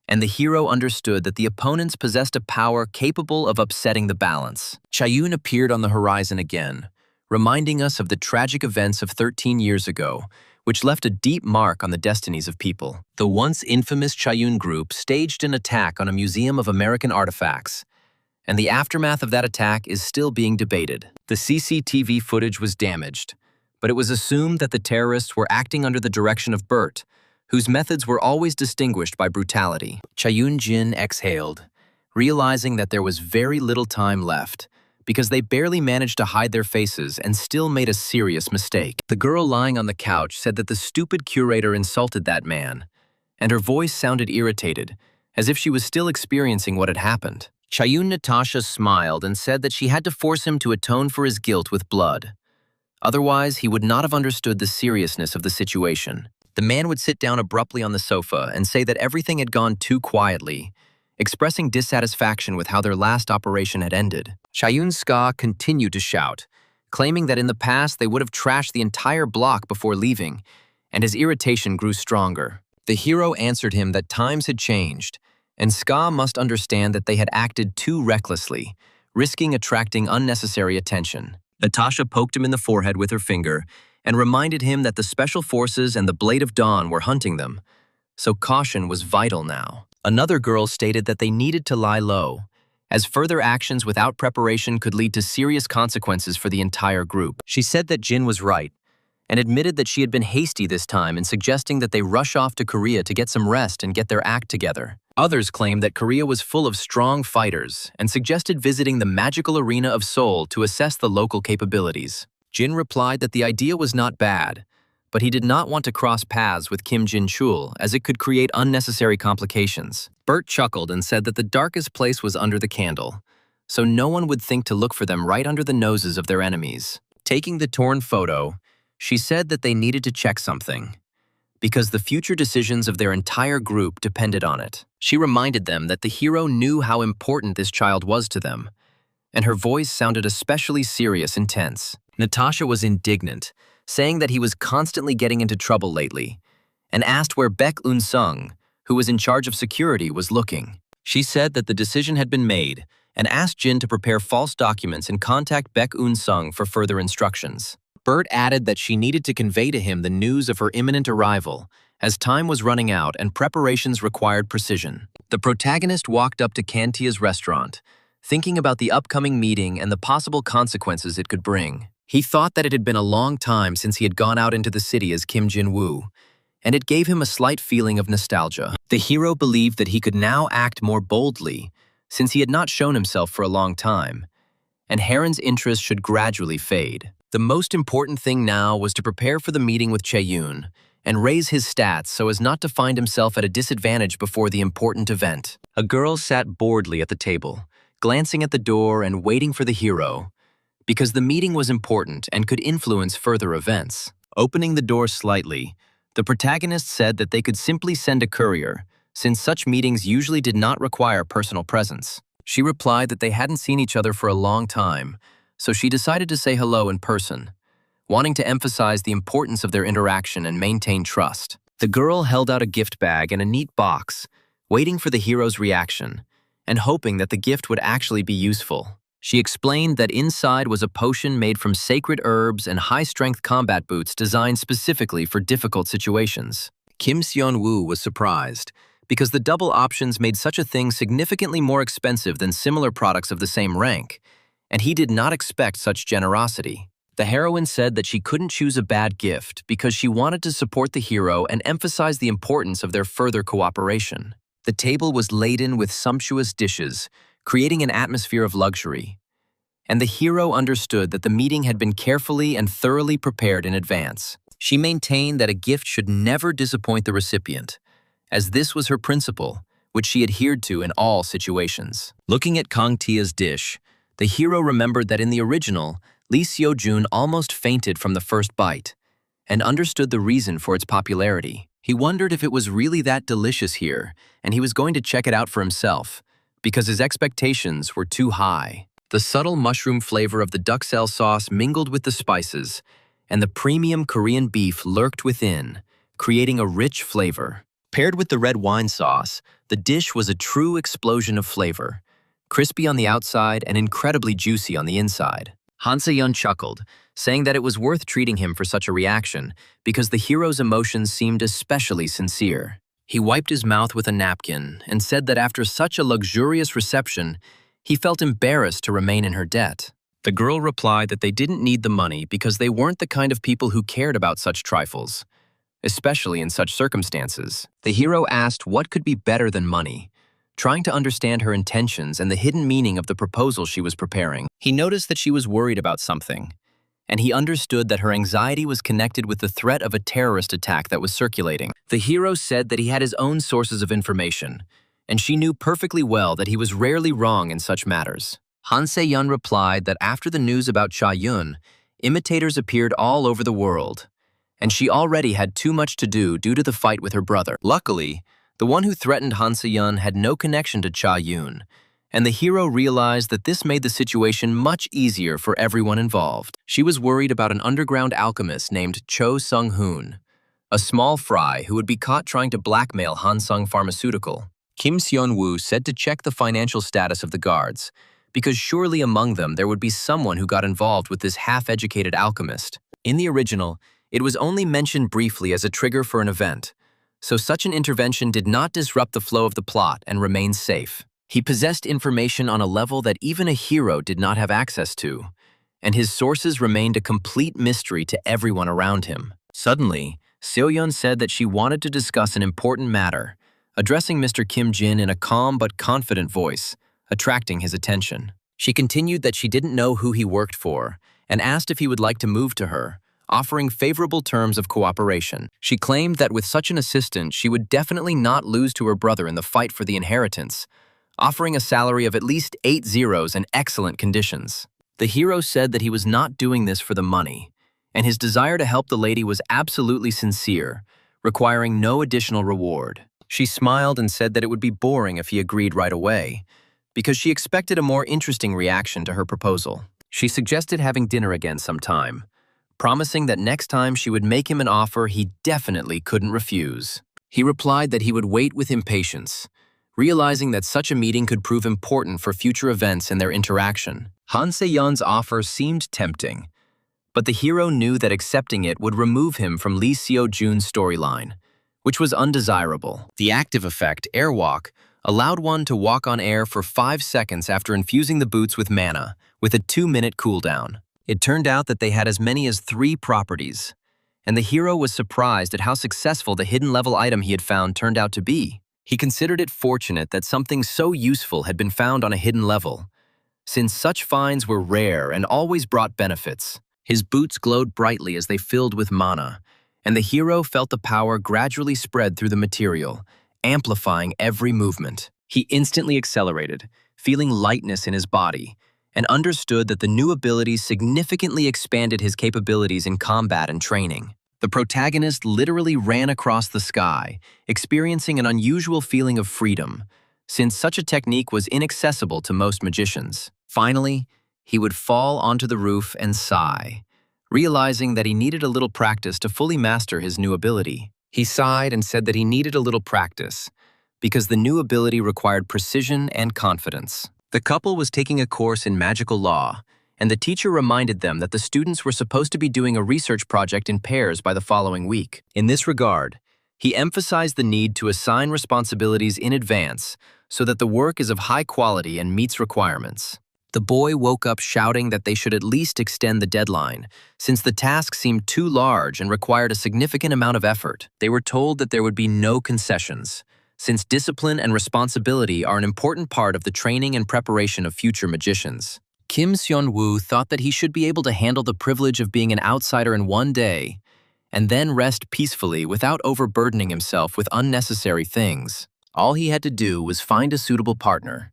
and the hero understood that the opponents possessed a power capable of upsetting the balance. Chayun appeared on the horizon again, reminding us of the tragic events of 13 years ago, which left a deep mark on the destinies of people. The once infamous Chayun group staged an attack on a museum of American artifacts, and the aftermath of that attack is still being debated. The CCTV footage was damaged, but it was assumed that the terrorists were acting under the direction of Bert, whose methods were always distinguished by brutality. Chayun Jin exhaled, realizing that there was very little time left, because they barely managed to hide their faces and still made a serious mistake. The girl lying on the couch said that the stupid curator insulted that man, and her voice sounded irritated, as if she was still experiencing what had happened. Chayun Natasha smiled and said that she had to force him to atone for his guilt with blood. Otherwise, he would not have understood the seriousness of the situation. The man would sit down abruptly on the sofa and say that everything had gone too quietly, expressing dissatisfaction with how their last operation had ended. Chayun Ska continued to shout, claiming that in the past they would have trashed the entire block before leaving, and his irritation grew stronger. The hero answered him that times had changed, and Ska must understand that they had acted too recklessly, risking attracting unnecessary attention. Natasha poked him in the forehead with her finger and reminded him that the Special Forces and the Blade of Dawn were hunting them, so caution was vital now. Another girl stated that they needed to lie low, as further actions without preparation could lead to serious consequences for the entire group. She said that Jin was right, and admitted that she had been hasty this time in suggesting that they rush off to Korea to get some rest and get their act together. Others claimed that Korea was full of strong fighters and suggested visiting the magical arena of Seoul to assess the local capabilities. Jin replied that the idea was not bad, but he did not want to cross paths with Kim Jin-chul as it could create unnecessary complications. Bert chuckled and said that the darkest place was under the candle, so no one would think to look for them right under the noses of their enemies. Taking the torn photo, she said that they needed to check something, because the future decisions of their entire group depended on it. She reminded them that the hero knew how important this child was to them, and her voice sounded especially serious and tense. Natasha was indignant, saying that he was constantly getting into trouble lately, and asked where Baek Eun-sung, who was in charge of security, was looking. She said that the decision had been made, and asked Jin to prepare false documents and contact Baek Eun-sung for further instructions. Bert added that she needed to convey to him the news of her imminent arrival, as time was running out and preparations required precision. The protagonist walked up to Kantia's restaurant, thinking about the upcoming meeting and the possible consequences it could bring. He thought that it had been a long time since he had gone out into the city as Kim Jin-woo, and it gave him a slight feeling of nostalgia. The hero believed that he could now act more boldly, since he had not shown himself for a long time, and Heron's interest should gradually fade. The most important thing now was to prepare for the meeting with Chae-yoon and raise his stats so as not to find himself at a disadvantage before the important event. A girl sat boredly at the table, glancing at the door and waiting for the hero, because the meeting was important and could influence further events. Opening the door slightly, the protagonist said that they could simply send a courier, since such meetings usually did not require personal presence. She replied that they hadn't seen each other for a long time, so she decided to say hello in person, wanting to emphasize the importance of their interaction and maintain trust. The girl held out a gift bag and a neat box, waiting for the hero's reaction, and hoping that the gift would actually be useful. She explained that inside was a potion made from sacred herbs and high-strength combat boots designed specifically for difficult situations. Kim Seon-woo was surprised, because the double options made such a thing significantly more expensive than similar products of the same rank, and he did not expect such generosity. The heroine said that she couldn't choose a bad gift because she wanted to support the hero and emphasize the importance of their further cooperation. The table was laden with sumptuous dishes, creating an atmosphere of luxury, and the hero understood that the meeting had been carefully and thoroughly prepared in advance. She maintained that a gift should never disappoint the recipient, as this was her principle, which she adhered to in all situations. Looking at Kang Tia's dish, the hero remembered that in the original, Lee Seo-jun almost fainted from the first bite, and understood the reason for its popularity. He wondered if it was really that delicious here, and he was going to check it out for himself, because his expectations were too high. The subtle mushroom flavor of the duxelle sauce mingled with the spices, and the premium Korean beef lurked within, creating a rich flavor. Paired with the red wine sauce, the dish was a true explosion of flavor, crispy on the outside and incredibly juicy on the inside. Han Se-yeon chuckled, saying that it was worth treating him for such a reaction because the hero's emotions seemed especially sincere. He wiped his mouth with a napkin and said that after such a luxurious reception, he felt embarrassed to remain in her debt. The girl replied that they didn't need the money because they weren't the kind of people who cared about such trifles, especially in such circumstances. The hero asked what could be better than money, trying to understand her intentions and the hidden meaning of the proposal she was preparing. He noticed that she was worried about something, and he understood that her anxiety was connected with the threat of a terrorist attack that was circulating. The hero said that he had his own sources of information, and she knew perfectly well that he was rarely wrong in such matters. Han Se-yeon replied that after the news about Cha-yun, imitators appeared all over the world, and she already had too much to do due to the fight with her brother. Luckily, the one who threatened Han Se-yeon had no connection to Cha-yun, and the hero realized that this made the situation much easier for everyone involved. She was worried about an underground alchemist named Cho Sung-hoon, a small fry who would be caught trying to blackmail Hansung Pharmaceutical. Kim Seon-woo said to check the financial status of the guards, because surely among them there would be someone who got involved with this half-educated alchemist. In the original, it was only mentioned briefly as a trigger for an event, so such an intervention did not disrupt the flow of the plot and remained safe. He possessed information on a level that even a hero did not have access to, and his sources remained a complete mystery to everyone around him. Suddenly, Seo-yeon said that she wanted to discuss an important matter, addressing Mr. Kim Jin in a calm but confident voice, attracting his attention. She continued that she didn't know who he worked for, and asked if he would like to move to her, offering favorable terms of cooperation. She claimed that with such an assistant, she would definitely not lose to her brother in the fight for the inheritance, offering a salary of at least 8 zeros and excellent conditions. The hero said that he was not doing this for the money, and his desire to help the lady was absolutely sincere, requiring no additional reward. She smiled and said that it would be boring if he agreed right away, because she expected a more interesting reaction to her proposal. She suggested having dinner again sometime, promising that next time she would make him an offer he definitely couldn't refuse. He replied that he would wait with impatience, realizing that such a meeting could prove important for future events and their interaction. Han Se-yeon's offer seemed tempting, but the hero knew that accepting it would remove him from Lee Seo-jun's storyline, which was undesirable. The active effect, Airwalk, allowed one to walk on air for 5 seconds after infusing the boots with mana, with a 2-minute cooldown. It turned out that they had as many as 3 properties, and the hero was surprised at how successful the hidden level item he had found turned out to be. He considered it fortunate that something so useful had been found on a hidden level, since such finds were rare and always brought benefits. His boots glowed brightly as they filled with mana, and the hero felt the power gradually spread through the material, amplifying every movement. He instantly accelerated, feeling lightness in his body, and understood that the new abilities significantly expanded his capabilities in combat and training. The protagonist literally ran across the sky, experiencing an unusual feeling of freedom, since such a technique was inaccessible to most magicians. Finally, he would fall onto the roof and sigh, realizing that he needed a little practice to fully master his new ability. He sighed and said that he needed a little practice, because the new ability required precision and confidence. The couple was taking a course in magical law, and the teacher reminded them that the students were supposed to be doing a research project in pairs by the following week. In this regard, he emphasized the need to assign responsibilities in advance so that the work is of high quality and meets requirements. The boy woke up shouting that they should at least extend the deadline, since the task seemed too large and required a significant amount of effort. They were told that there would be no concessions, since discipline and responsibility are an important part of the training and preparation of future magicians. Kim Seon-woo thought that he should be able to handle the privilege of being an outsider in one day, and then rest peacefully without overburdening himself with unnecessary things. All he had to do was find a suitable partner,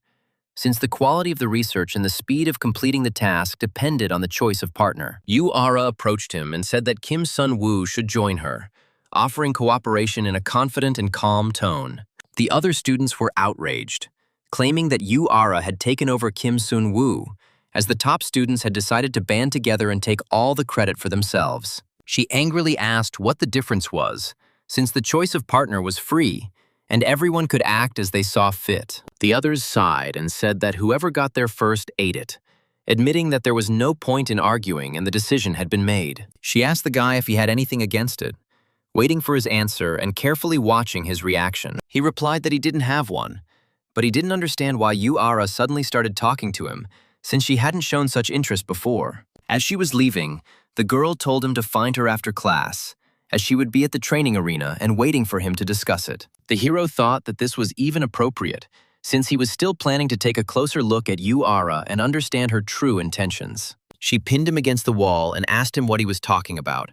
since the quality of the research and the speed of completing the task depended on the choice of partner. Yu Ara approached him and said that Kim Sun-woo should join her, offering cooperation in a confident and calm tone. The other students were outraged, claiming that Yu Ara had taken over Kim Sun-woo, as the top students had decided to band together and take all the credit for themselves. She angrily asked what the difference was, since the choice of partner was free, and everyone could act as they saw fit. The others sighed and said that whoever got there first ate it, admitting that there was no point in arguing and the decision had been made. She asked the guy if he had anything against it, waiting for his answer and carefully watching his reaction. He replied that he didn't have one, but he didn't understand why Yu Ara suddenly started talking to him, since she hadn't shown such interest before. As she was leaving, the girl told him to find her after class, as she would be at the training arena and waiting for him to discuss it. The hero thought that this was even appropriate, since he was still planning to take a closer look at Yu Ara and understand her true intentions. She pinned him against the wall and asked him what he was talking about,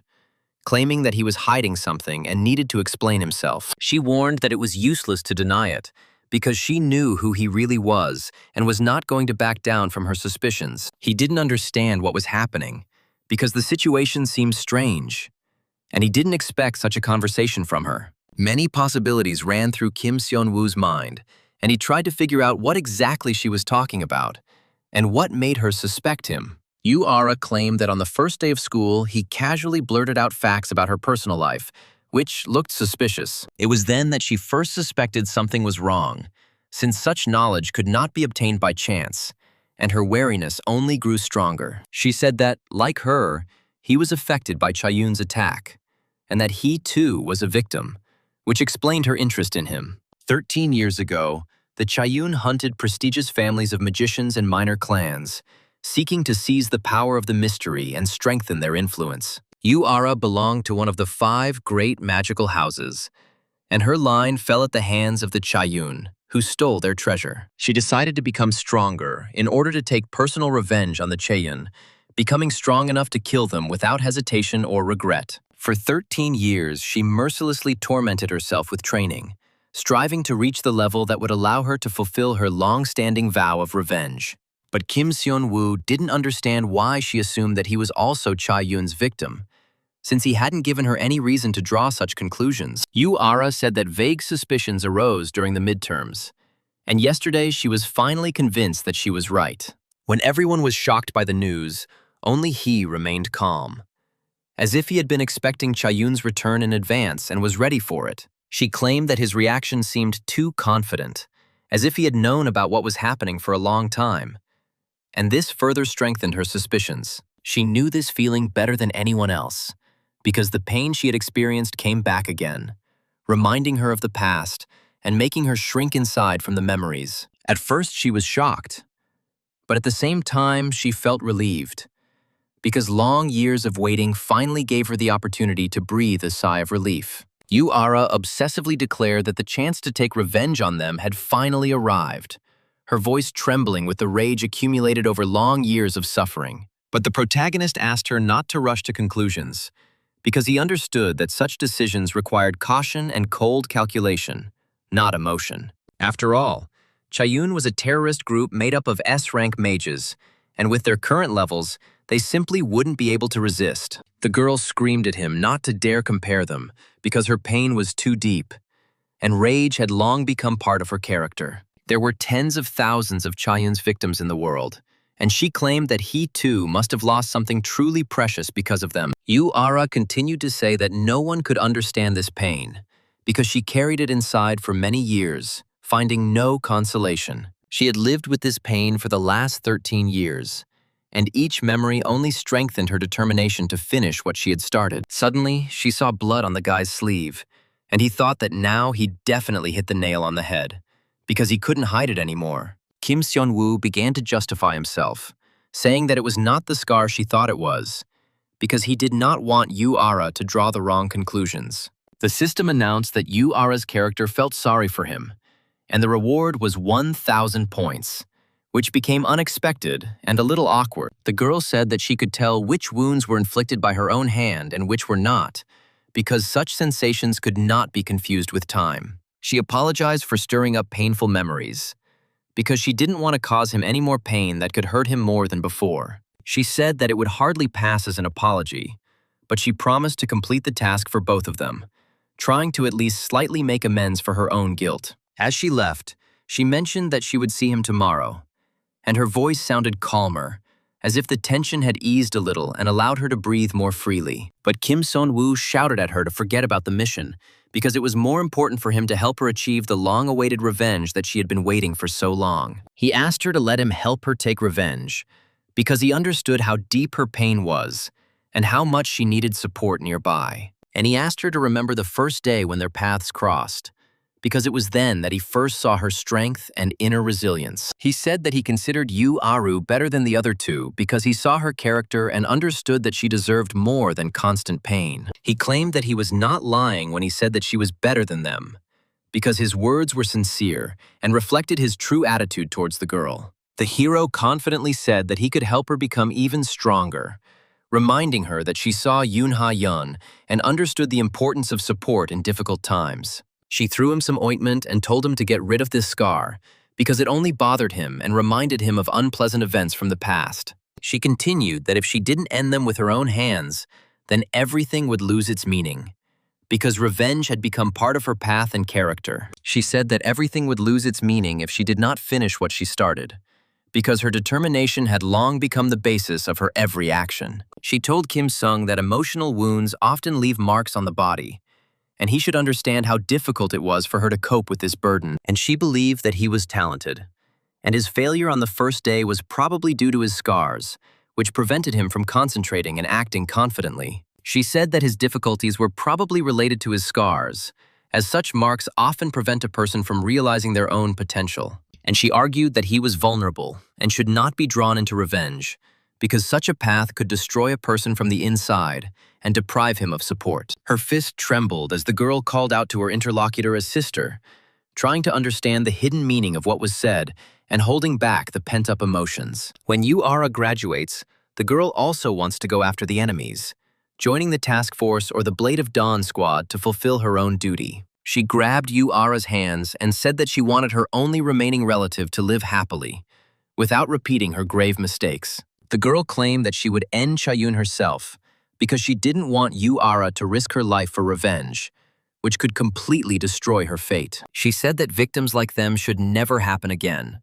claiming that he was hiding something and needed to explain himself. She warned that it was useless to deny it, because she knew who he really was and was not going to back down from her suspicions. He didn't understand what was happening, because the situation seemed strange, and he didn't expect such a conversation from her. Many possibilities ran through Kim Seon-woo's mind, and he tried to figure out what exactly she was talking about, and what made her suspect him. Yu Ara claimed that on the first day of school, he casually blurted out facts about her personal life, which looked suspicious. It was then that she first suspected something was wrong, since such knowledge could not be obtained by chance, and her wariness only grew stronger. She said that, like her, he was affected by Chayun's attack, and that he too was a victim, which explained her interest in him. 13 years ago, the Chayun hunted prestigious families of magicians and minor clans, seeking to seize the power of the mystery and strengthen their influence. Yu Ara belonged to one of the 5 great magical houses, and her line fell at the hands of the Chayun, who stole their treasure. She decided to become stronger in order to take personal revenge on the Chayun, becoming strong enough to kill them without hesitation or regret. For 13 years, she mercilessly tormented herself with training, striving to reach the level that would allow her to fulfill her long-standing vow of revenge. But Kim Seon-woo didn't understand why she assumed that he was also Cha-yun's victim, since he hadn't given her any reason to draw such conclusions. Yu Ara said that vague suspicions arose during the midterms, and yesterday she was finally convinced that she was right. When everyone was shocked by the news, only he remained calm, as if he had been expecting Cha-yun's return in advance and was ready for it. She claimed that his reaction seemed too confident, as if he had known about what was happening for a long time, and this further strengthened her suspicions. She knew this feeling better than anyone else, because the pain she had experienced came back again, reminding her of the past and making her shrink inside from the memories. At first she was shocked, but at the same time she felt relieved, because long years of waiting finally gave her the opportunity to breathe a sigh of relief. Yu Ara obsessively declared that the chance to take revenge on them had finally arrived, her voice trembling with the rage accumulated over long years of suffering. But the protagonist asked her not to rush to conclusions, because he understood that such decisions required caution and cold calculation, not emotion. After all, Chayun was a terrorist group made up of S-rank mages, and with their current levels, they simply wouldn't be able to resist. The girl screamed at him not to dare compare them, because her pain was too deep, and rage had long become part of her character. There were tens of thousands of Chayun's victims in the world, and she claimed that he too must have lost something truly precious because of them. Yu Ara continued to say that no one could understand this pain, because she carried it inside for many years, finding no consolation. She had lived with this pain for the last 13 years, and each memory only strengthened her determination to finish what she had started. Suddenly, she saw blood on the guy's sleeve, and he thought that now he'd definitely hit the nail on the head, because he couldn't hide it anymore. Kim Seon-woo began to justify himself, saying that it was not the scar she thought it was, because he did not want Yu Ara to draw the wrong conclusions. The system announced that Yu Ara's character felt sorry for him, and the reward was 1,000 points, which became unexpected and a little awkward. The girl said that she could tell which wounds were inflicted by her own hand and which were not, because such sensations could not be confused with time. She apologized for stirring up painful memories, because she didn't want to cause him any more pain that could hurt him more than before. She said that it would hardly pass as an apology, but she promised to complete the task for both of them, trying to at least slightly make amends for her own guilt. As she left, she mentioned that she would see him tomorrow, and her voice sounded calmer, as if the tension had eased a little and allowed her to breathe more freely. But Kim Seon-woo shouted at her to forget about the mission, because it was more important for him to help her achieve the long-awaited revenge that she had been waiting for so long. He asked her to let him help her take revenge, because he understood how deep her pain was and how much she needed support nearby. And he asked her to remember the first day when their paths crossed, because it was then that he first saw her strength and inner resilience. He said that he considered Yu Aru better than the other two because he saw her character and understood that she deserved more than constant pain. He claimed that he was not lying when he said that she was better than them, because his words were sincere and reflected his true attitude towards the girl. The hero confidently said that he could help her become even stronger, reminding her that she saw Yoon Ha-yeon and understood the importance of support in difficult times. She threw him some ointment and told him to get rid of this scar, because it only bothered him and reminded him of unpleasant events from the past. She continued that if she didn't end them with her own hands, then everything would lose its meaning, because revenge had become part of her path and character. She said that everything would lose its meaning if she did not finish what she started, because her determination had long become the basis of her every action. She told Kim Sung that emotional wounds often leave marks on the body, and he should understand how difficult it was for her to cope with this burden. And she believed that he was talented, and his failure on the first day was probably due to his scars, which prevented him from concentrating and acting confidently. She said that his difficulties were probably related to his scars, as such marks often prevent a person from realizing their own potential. And she argued that he was vulnerable and should not be drawn into revenge, because such a path could destroy a person from the inside and deprive him of support. Her fist trembled as the girl called out to her interlocutor as sister, trying to understand the hidden meaning of what was said and holding back the pent-up emotions. When Yu Ara graduates, the girl also wants to go after the enemies, joining the task force or the Blade of Dawn squad to fulfill her own duty. She grabbed Yu Ara's hands and said that she wanted her only remaining relative to live happily, without repeating her grave mistakes. The girl claimed that she would end Chayun herself because she didn't want Yu Ara to risk her life for revenge, which could completely destroy her fate. She said that victims like them should never happen again,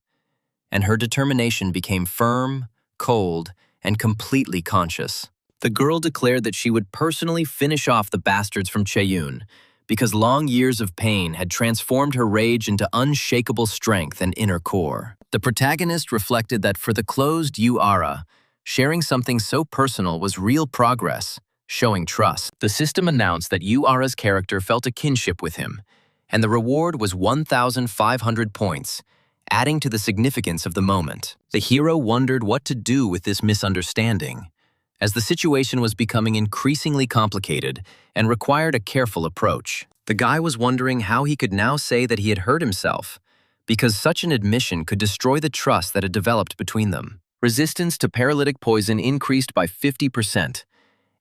and her determination became firm, cold, and completely conscious. The girl declared that she would personally finish off the bastards from Chayun, because long years of pain had transformed her rage into unshakable strength and inner core. The protagonist reflected that for the closed Yu Ara, sharing something so personal was real progress, showing trust. The system announced that Yu Ara's character felt a kinship with him, and the reward was 1,500 points, adding to the significance of the moment. The hero wondered what to do with this misunderstanding, as the situation was becoming increasingly complicated and required a careful approach. The guy was wondering how he could now say that he had hurt himself, because such an admission could destroy the trust that had developed between them. Resistance to paralytic poison increased by 50%,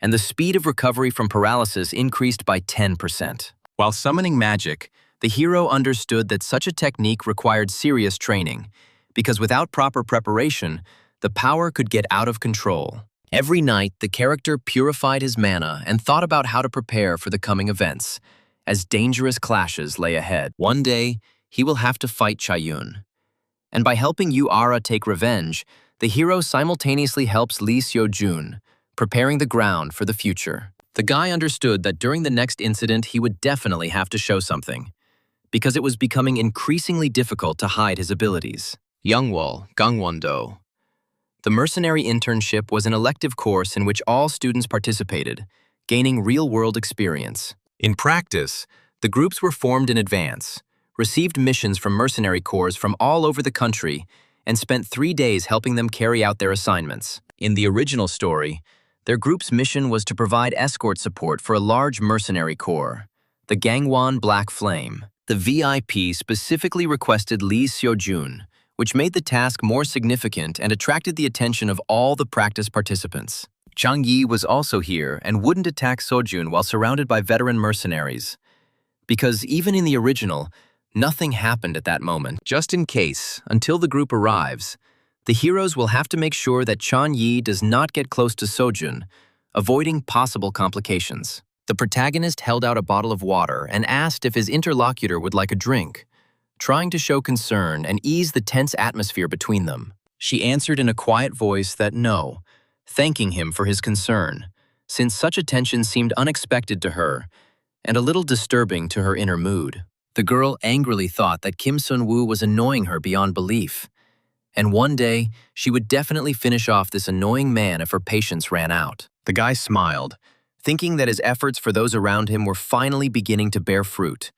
and the speed of recovery from paralysis increased by 10%. While summoning magic, the hero understood that such a technique required serious training, because without proper preparation, the power could get out of control. Every night, the character purified his mana and thought about how to prepare for the coming events, as dangerous clashes lay ahead. One day, he will have to fight Chayun. And by helping Yu-Ara take revenge, the hero simultaneously helps Lee Seo-jun, preparing the ground for the future. The guy understood that during the next incident he would definitely have to show something, because it was becoming increasingly difficult to hide his abilities. Youngwol, Gangwon-do. The mercenary internship was an elective course in which all students participated, gaining real-world experience. In practice, the groups were formed in advance, received missions from mercenary corps from all over the country, and spent 3 days helping them carry out their assignments. In the original story, their group's mission was to provide escort support for a large mercenary corps, the Gangwon Black Flame. The VIP specifically requested Lee Seo-jun, which made the task more significant and attracted the attention of all the practice participants. Chang Yi was also here and wouldn't attack Seo-jun while surrounded by veteran mercenaries, because even in the original, nothing happened at that moment. Just in case, until the group arrives, the heroes will have to make sure that Chang Yi does not get close to Seo-jun, avoiding possible complications. The protagonist held out a bottle of water and asked if his interlocutor would like a drink, trying to show concern and ease the tense atmosphere between them. She answered in a quiet voice that no, thanking him for his concern, since such attention seemed unexpected to her and a little disturbing to her inner mood. The girl angrily thought that Kim Sun-woo was annoying her beyond belief, and one day she would definitely finish off this annoying man if her patience ran out. The guy smiled, thinking that his efforts for those around him were finally beginning to bear fruit,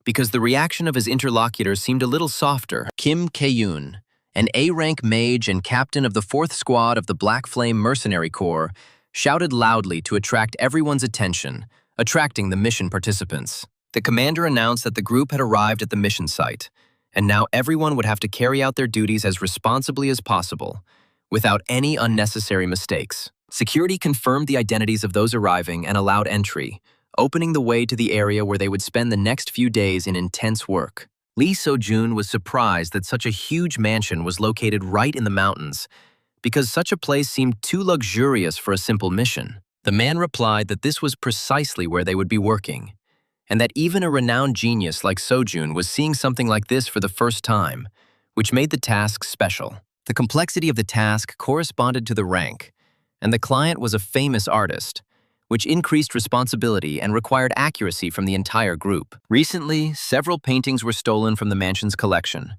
because the reaction of his interlocutor seemed a little softer. Kim Kae-yoon, an A-rank mage and captain of the 4th Squad of the Black Flame Mercenary Corps, shouted loudly to attract everyone's attention, attracting the mission participants. The commander announced that the group had arrived at the mission site, and now everyone would have to carry out their duties as responsibly as possible, without any unnecessary mistakes. Security confirmed the identities of those arriving and allowed entry, opening the way to the area where they would spend the next few days in intense work. Lee Seo-jun was surprised that such a huge mansion was located right in the mountains, because such a place seemed too luxurious for a simple mission. The man replied that this was precisely where they would be working, and that even a renowned genius like Seo-jun was seeing something like this for the first time, which made the task special. The complexity of the task corresponded to the rank, and the client was a famous artist, which increased responsibility and required accuracy from the entire group. Recently, several paintings were stolen from the mansion's collection,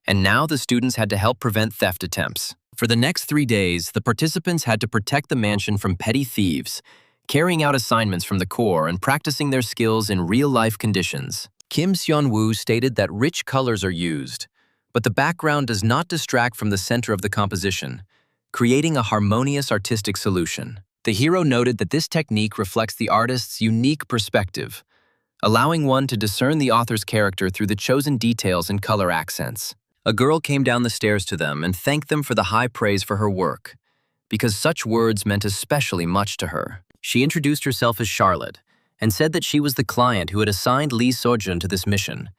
and now the students had to help prevent theft attempts. For the next 3 days, the participants had to protect the mansion from petty thieves, carrying out assignments from the Corps and practicing their skills in real-life conditions. Kim Seon-woo stated that rich colors are used, but the background does not distract from the center of the composition, creating a harmonious artistic solution. The hero noted that this technique reflects the artist's unique perspective, allowing one to discern the author's character through the chosen details and color accents. A girl came down the stairs to them and thanked them for the high praise for her work, because such words meant especially much to her. She introduced herself as Charlotte and said that she was the client who had assigned Lee Seo-jun to this mission,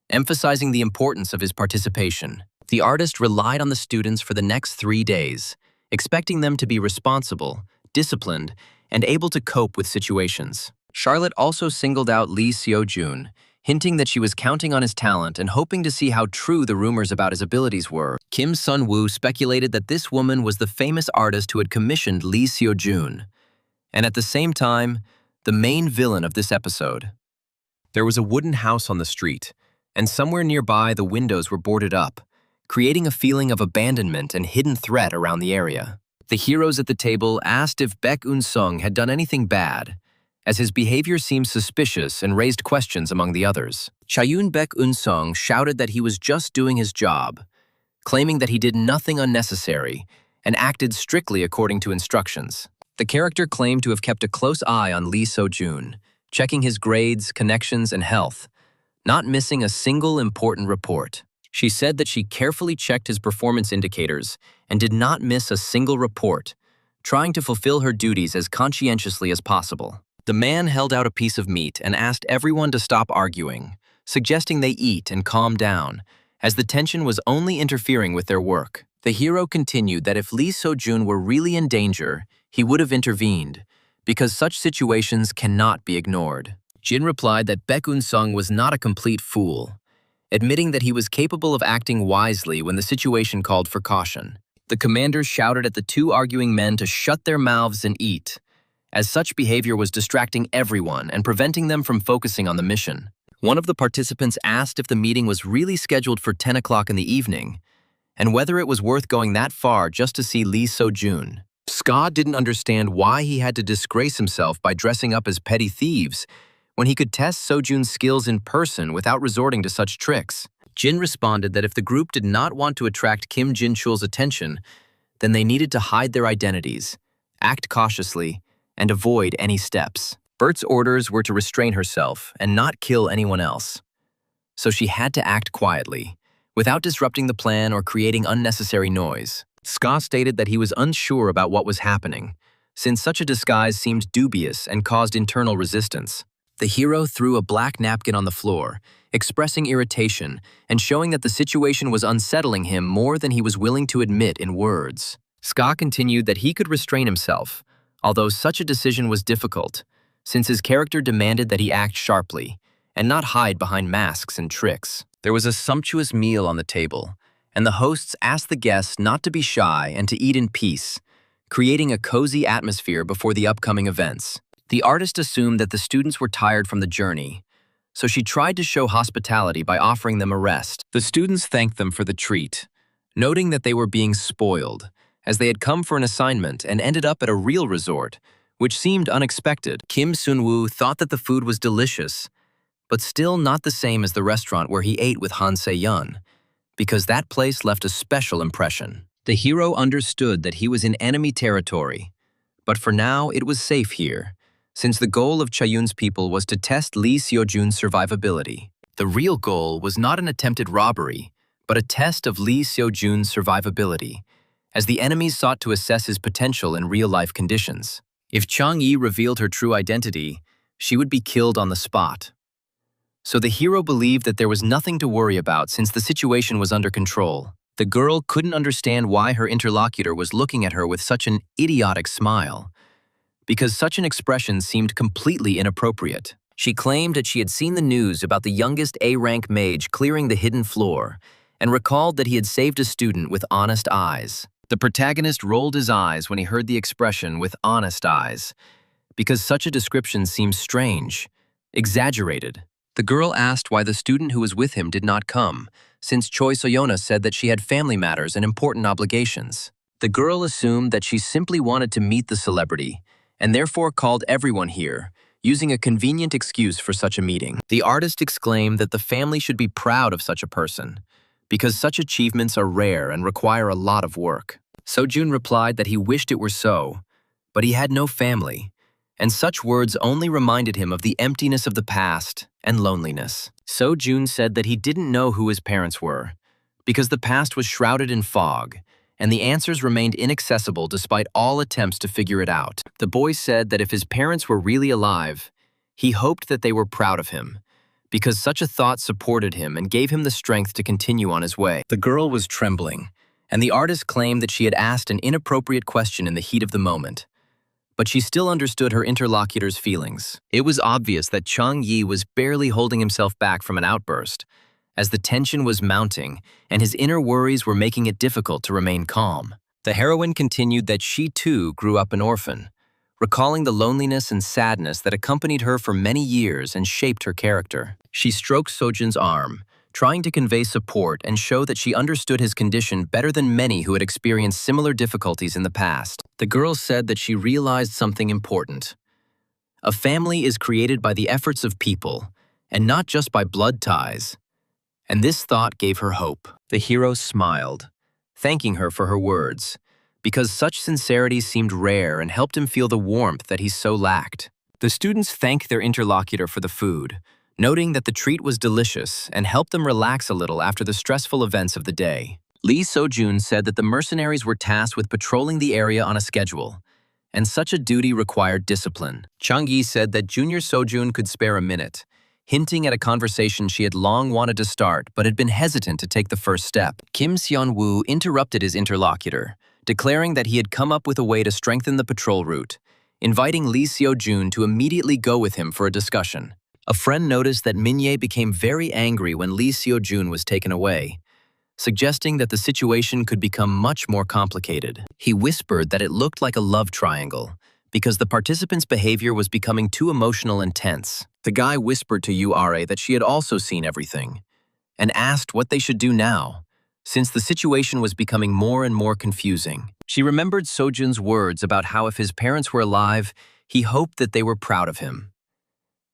emphasizing the importance of his participation. The artist relied on the students for the next 3 days, expecting them to be responsible, disciplined, and able to cope with situations. Charlotte also singled out Lee Seo-jun, hinting that she was counting on his talent and hoping to see how true the rumors about his abilities were. Kim Sun-woo speculated that this woman was the famous artist who had commissioned Lee Seo-jun, and at the same time, the main villain of this episode. There was a wooden house on the street, and somewhere nearby the windows were boarded up, creating a feeling of abandonment and hidden threat around the area. The heroes at the table asked if Baek Eun-sung had done anything bad, as his behavior seemed suspicious and raised questions among the others. Chayun Baek Eun-sung shouted that he was just doing his job, claiming that he did nothing unnecessary and acted strictly according to instructions. The character claimed to have kept a close eye on Lee Seo-jun, checking his grades, connections, and health, not missing a single important report. She said that she carefully checked his performance indicators and did not miss a single report, trying to fulfill her duties as conscientiously as possible. The man held out a piece of meat and asked everyone to stop arguing, suggesting they eat and calm down, as the tension was only interfering with their work. The hero continued that if Lee Seo-jun were really in danger, he would have intervened, because such situations cannot be ignored. Jin replied that Baek Eun-sung was not a complete fool, admitting that he was capable of acting wisely when the situation called for caution. The commander shouted at the two arguing men to shut their mouths and eat, as such behavior was distracting everyone and preventing them from focusing on the mission. One of the participants asked if the meeting was really scheduled for 10 o'clock in the evening, and whether it was worth going that far just to see Lee Seo-jun. Scott didn't understand why he had to disgrace himself by dressing up as petty thieves when he could test Seo-jun's skills in person without resorting to such tricks. Jin responded that if the group did not want to attract Kim Jin-chul's attention, then they needed to hide their identities, act cautiously, and avoid any steps. Bert's orders were to restrain herself and not kill anyone else. So she had to act quietly, without disrupting the plan or creating unnecessary noise. Ska stated that he was unsure about what was happening, since such a disguise seemed dubious and caused internal resistance. The hero threw a black napkin on the floor, expressing irritation and showing that the situation was unsettling him more than he was willing to admit in words. Ska continued that he could restrain himself, although such a decision was difficult, since his character demanded that he act sharply and not hide behind masks and tricks. There was a sumptuous meal on the table, and the hosts asked the guests not to be shy and to eat in peace, creating a cozy atmosphere before the upcoming events. The artist assumed that the students were tired from the journey, so she tried to show hospitality by offering them a rest. The students thanked them for the treat, noting that they were being spoiled, as they had come for an assignment and ended up at a real resort, which seemed unexpected. Kim Sun-woo thought that the food was delicious, but still not the same as the restaurant where he ate with Han Se-yeon, because that place left a special impression. The hero understood that he was in enemy territory, but for now it was safe here, since the goal of Chayun's people was to test Lee Seo-jun's survivability. The real goal was not an attempted robbery, but a test of Lee Seo-jun's survivability, as the enemies sought to assess his potential in real-life conditions. If Chang-yi revealed her true identity, she would be killed on the spot. So the hero believed that there was nothing to worry about since the situation was under control. The girl couldn't understand why her interlocutor was looking at her with such an idiotic smile, because such an expression seemed completely inappropriate. She claimed that she had seen the news about the youngest A-rank mage clearing the hidden floor, and recalled that he had saved a student with honest eyes. The protagonist rolled his eyes when he heard the expression "with honest eyes," because such a description seemed strange, exaggerated. The girl asked why the student who was with him did not come, since Choi Soyona said that she had family matters and important obligations. The girl assumed that she simply wanted to meet the celebrity, and therefore called everyone here, using a convenient excuse for such a meeting. The artist exclaimed that the family should be proud of such a person, because such achievements are rare and require a lot of work. Seo-jun replied that he wished it were so, but he had no family, and such words only reminded him of the emptiness of the past and loneliness. Seo-jun said that he didn't know who his parents were, because the past was shrouded in fog, and the answers remained inaccessible despite all attempts to figure it out. The boy said that if his parents were really alive, he hoped that they were proud of him, because such a thought supported him and gave him the strength to continue on his way. The girl was trembling, and the artist claimed that she had asked an inappropriate question in the heat of the moment, but she still understood her interlocutor's feelings. It was obvious that Chang-yi was barely holding himself back from an outburst, as the tension was mounting and his inner worries were making it difficult to remain calm. The heroine continued that she too grew up an orphan, recalling the loneliness and sadness that accompanied her for many years and shaped her character. She stroked Seo-jun's arm, trying to convey support and show that she understood his condition better than many who had experienced similar difficulties in the past. The girl said that she realized something important. A family is created by the efforts of people, and not just by blood ties. And this thought gave her hope. The hero smiled, thanking her for her words, because such sincerity seemed rare and helped him feel the warmth that he so lacked. The students thanked their interlocutor for the food, noting that the treat was delicious and helped them relax a little after the stressful events of the day. Lee Seo-jun said that the mercenaries were tasked with patrolling the area on a schedule, and such a duty required discipline. Chang-yi said that Junior Sojun could spare a minute, hinting at a conversation she had long wanted to start but had been hesitant to take the first step. Kim Seon-woo interrupted his interlocutor, declaring that he had come up with a way to strengthen the patrol route, inviting Lee Seo-jun to immediately go with him for a discussion. A friend noticed that Min-ye became very angry when Lee Seo-jun was taken away, suggesting that the situation could become much more complicated. He whispered that it looked like a love triangle, because the participants' behavior was becoming too emotional and tense. The guy whispered to Yu-are that she had also seen everything, and asked what they should do now, since the situation was becoming more and more confusing. She remembered Sojun's words about how if his parents were alive, he hoped that they were proud of him.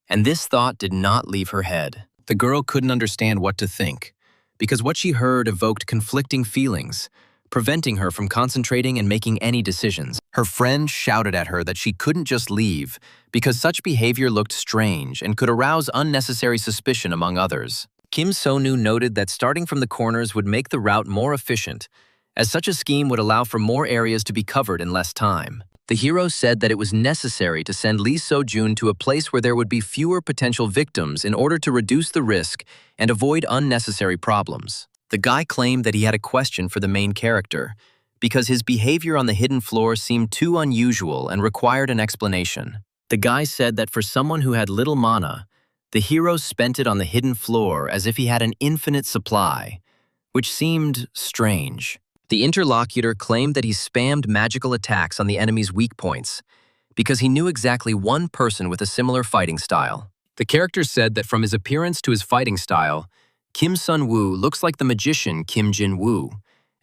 And this thought did not leave her head. The girl couldn't understand what to think, because what she heard evoked conflicting feelings, preventing her from concentrating and making any decisions. Her friend shouted at her that she couldn't just leave, because such behavior looked strange and could arouse unnecessary suspicion among others. Kim So-nu noted that starting from the corners would make the route more efficient, as such a scheme would allow for more areas to be covered in less time. The hero said that it was necessary to send Lee So-jun to a place where there would be fewer potential victims in order to reduce the risk and avoid unnecessary problems. The guy claimed that he had a question for the main character, because his behavior on the hidden floor seemed too unusual and required an explanation. The guy said that for someone who had little mana, the hero spent it on the hidden floor as if he had an infinite supply, which seemed strange. The interlocutor claimed that he spammed magical attacks on the enemy's weak points because he knew exactly one person with a similar fighting style. The character said that from his appearance to his fighting style, Kim Sun-woo looks like the magician Kim Jin-woo,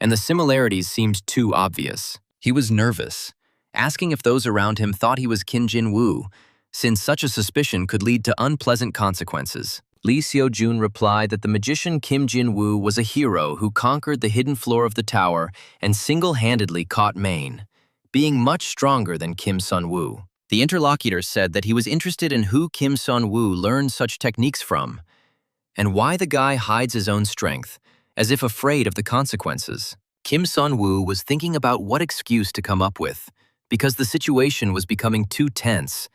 and the similarities seemed too obvious. He was nervous, asking if those around him thought he was Kim Jin-woo, since such a suspicion could lead to unpleasant consequences. Lee Seo-jun replied that the magician Kim Jin-woo was a hero who conquered the hidden floor of the tower and single-handedly caught Maine, being much stronger than Kim Sun-woo. The interlocutor said that he was interested in who Kim Sun-woo learned such techniques from, and why the guy hides his own strength, as if afraid of the consequences. Kim Sun-woo was thinking about what excuse to come up with, because the situation was becoming too tense,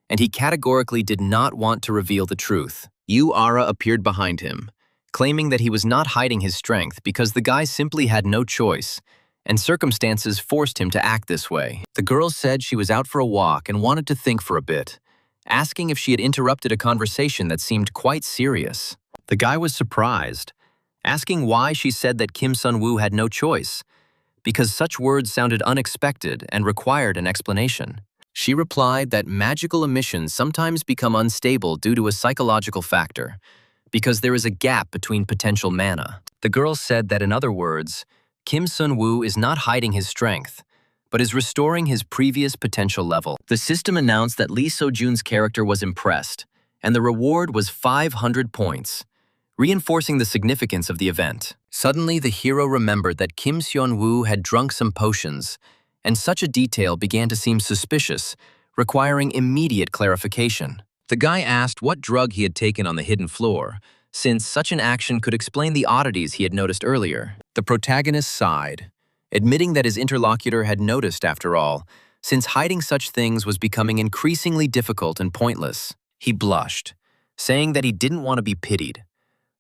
and he categorically did not want to reveal the truth. Yu-are appeared behind him, claiming that he was not hiding his strength because the guy simply had no choice, and circumstances forced him to act this way. The girl said she was out for a walk and wanted to think for a bit, asking if she had interrupted a conversation that seemed quite serious. The guy was surprised, asking why she said that Kim Sun-woo had no choice, because such words sounded unexpected and required an explanation. She replied that magical emissions sometimes become unstable due to a psychological factor, because there is a gap between potential mana. The girl said that, in other words, Kim Sun-woo is not hiding his strength, but is restoring his previous potential level. The system announced that Lee So-jun's character was impressed, and the reward was 500 points, reinforcing the significance of the event. Suddenly, the hero remembered that Kim Seon-woo had drunk some potions, and such a detail began to seem suspicious, requiring immediate clarification. The guy asked what drug he had taken on the hidden floor, since such an action could explain the oddities he had noticed earlier. The protagonist sighed, admitting that his interlocutor had noticed after all, since hiding such things was becoming increasingly difficult and pointless. He blushed, saying that he didn't want to be pitied,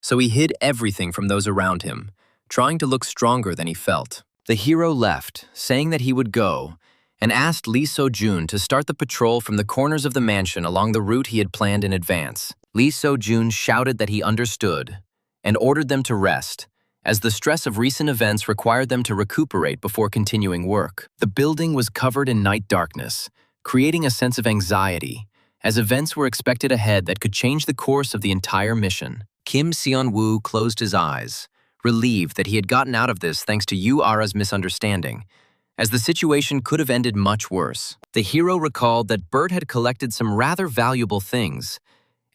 so he hid everything from those around him, trying to look stronger than he felt. The hero left, saying that he would go, and asked Lee So-jun to start the patrol from the corners of the mansion along the route he had planned in advance. Lee So-jun shouted that he understood, and ordered them to rest, as the stress of recent events required them to recuperate before continuing work. The building was covered in night darkness, creating a sense of anxiety, as events were expected ahead that could change the course of the entire mission. Kim Seon-woo closed his eyes, relieved that he had gotten out of this thanks to Yu-ara's misunderstanding, as the situation could have ended much worse. The hero recalled that Bert had collected some rather valuable things,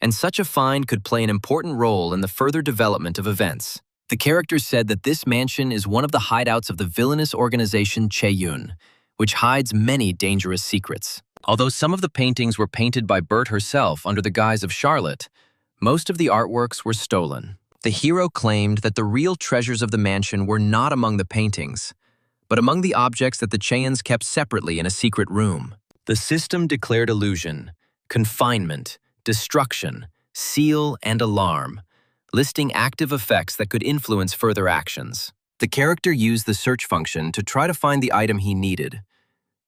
and such a find could play an important role in the further development of events. The character said that this mansion is one of the hideouts of the villainous organization Chae-yun, which hides many dangerous secrets. Although some of the paintings were painted by Bert herself under the guise of Charlotte, most of the artworks were stolen. The hero claimed that the real treasures of the mansion were not among the paintings, but among the objects that the Cheyennes kept separately in a secret room. The system declared illusion, confinement, destruction, seal, and alarm, listing active effects that could influence further actions. The character used the search function to try to find the item he needed,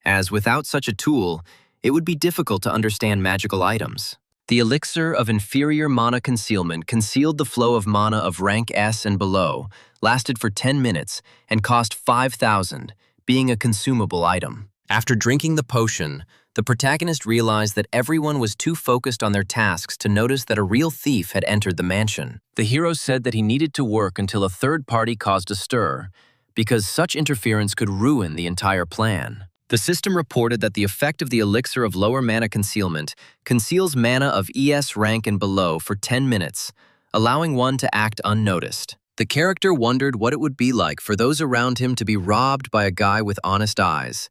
as without such a tool, it would be difficult to understand magical items. The elixir of inferior mana concealment concealed the flow of mana of rank S and below, lasted for 10 minutes, and cost 5,000, being a consumable item. After drinking the potion, the protagonist realized that everyone was too focused on their tasks to notice that a real thief had entered the mansion. The hero said that he needed to work until a third party caused a stir, because such interference could ruin the entire plan. The system reported that the effect of the elixir of lower mana concealment conceals mana of ES rank and below for 10 minutes, allowing one to act unnoticed. The character wondered what it would be like for those around him to be robbed by a guy with honest eyes,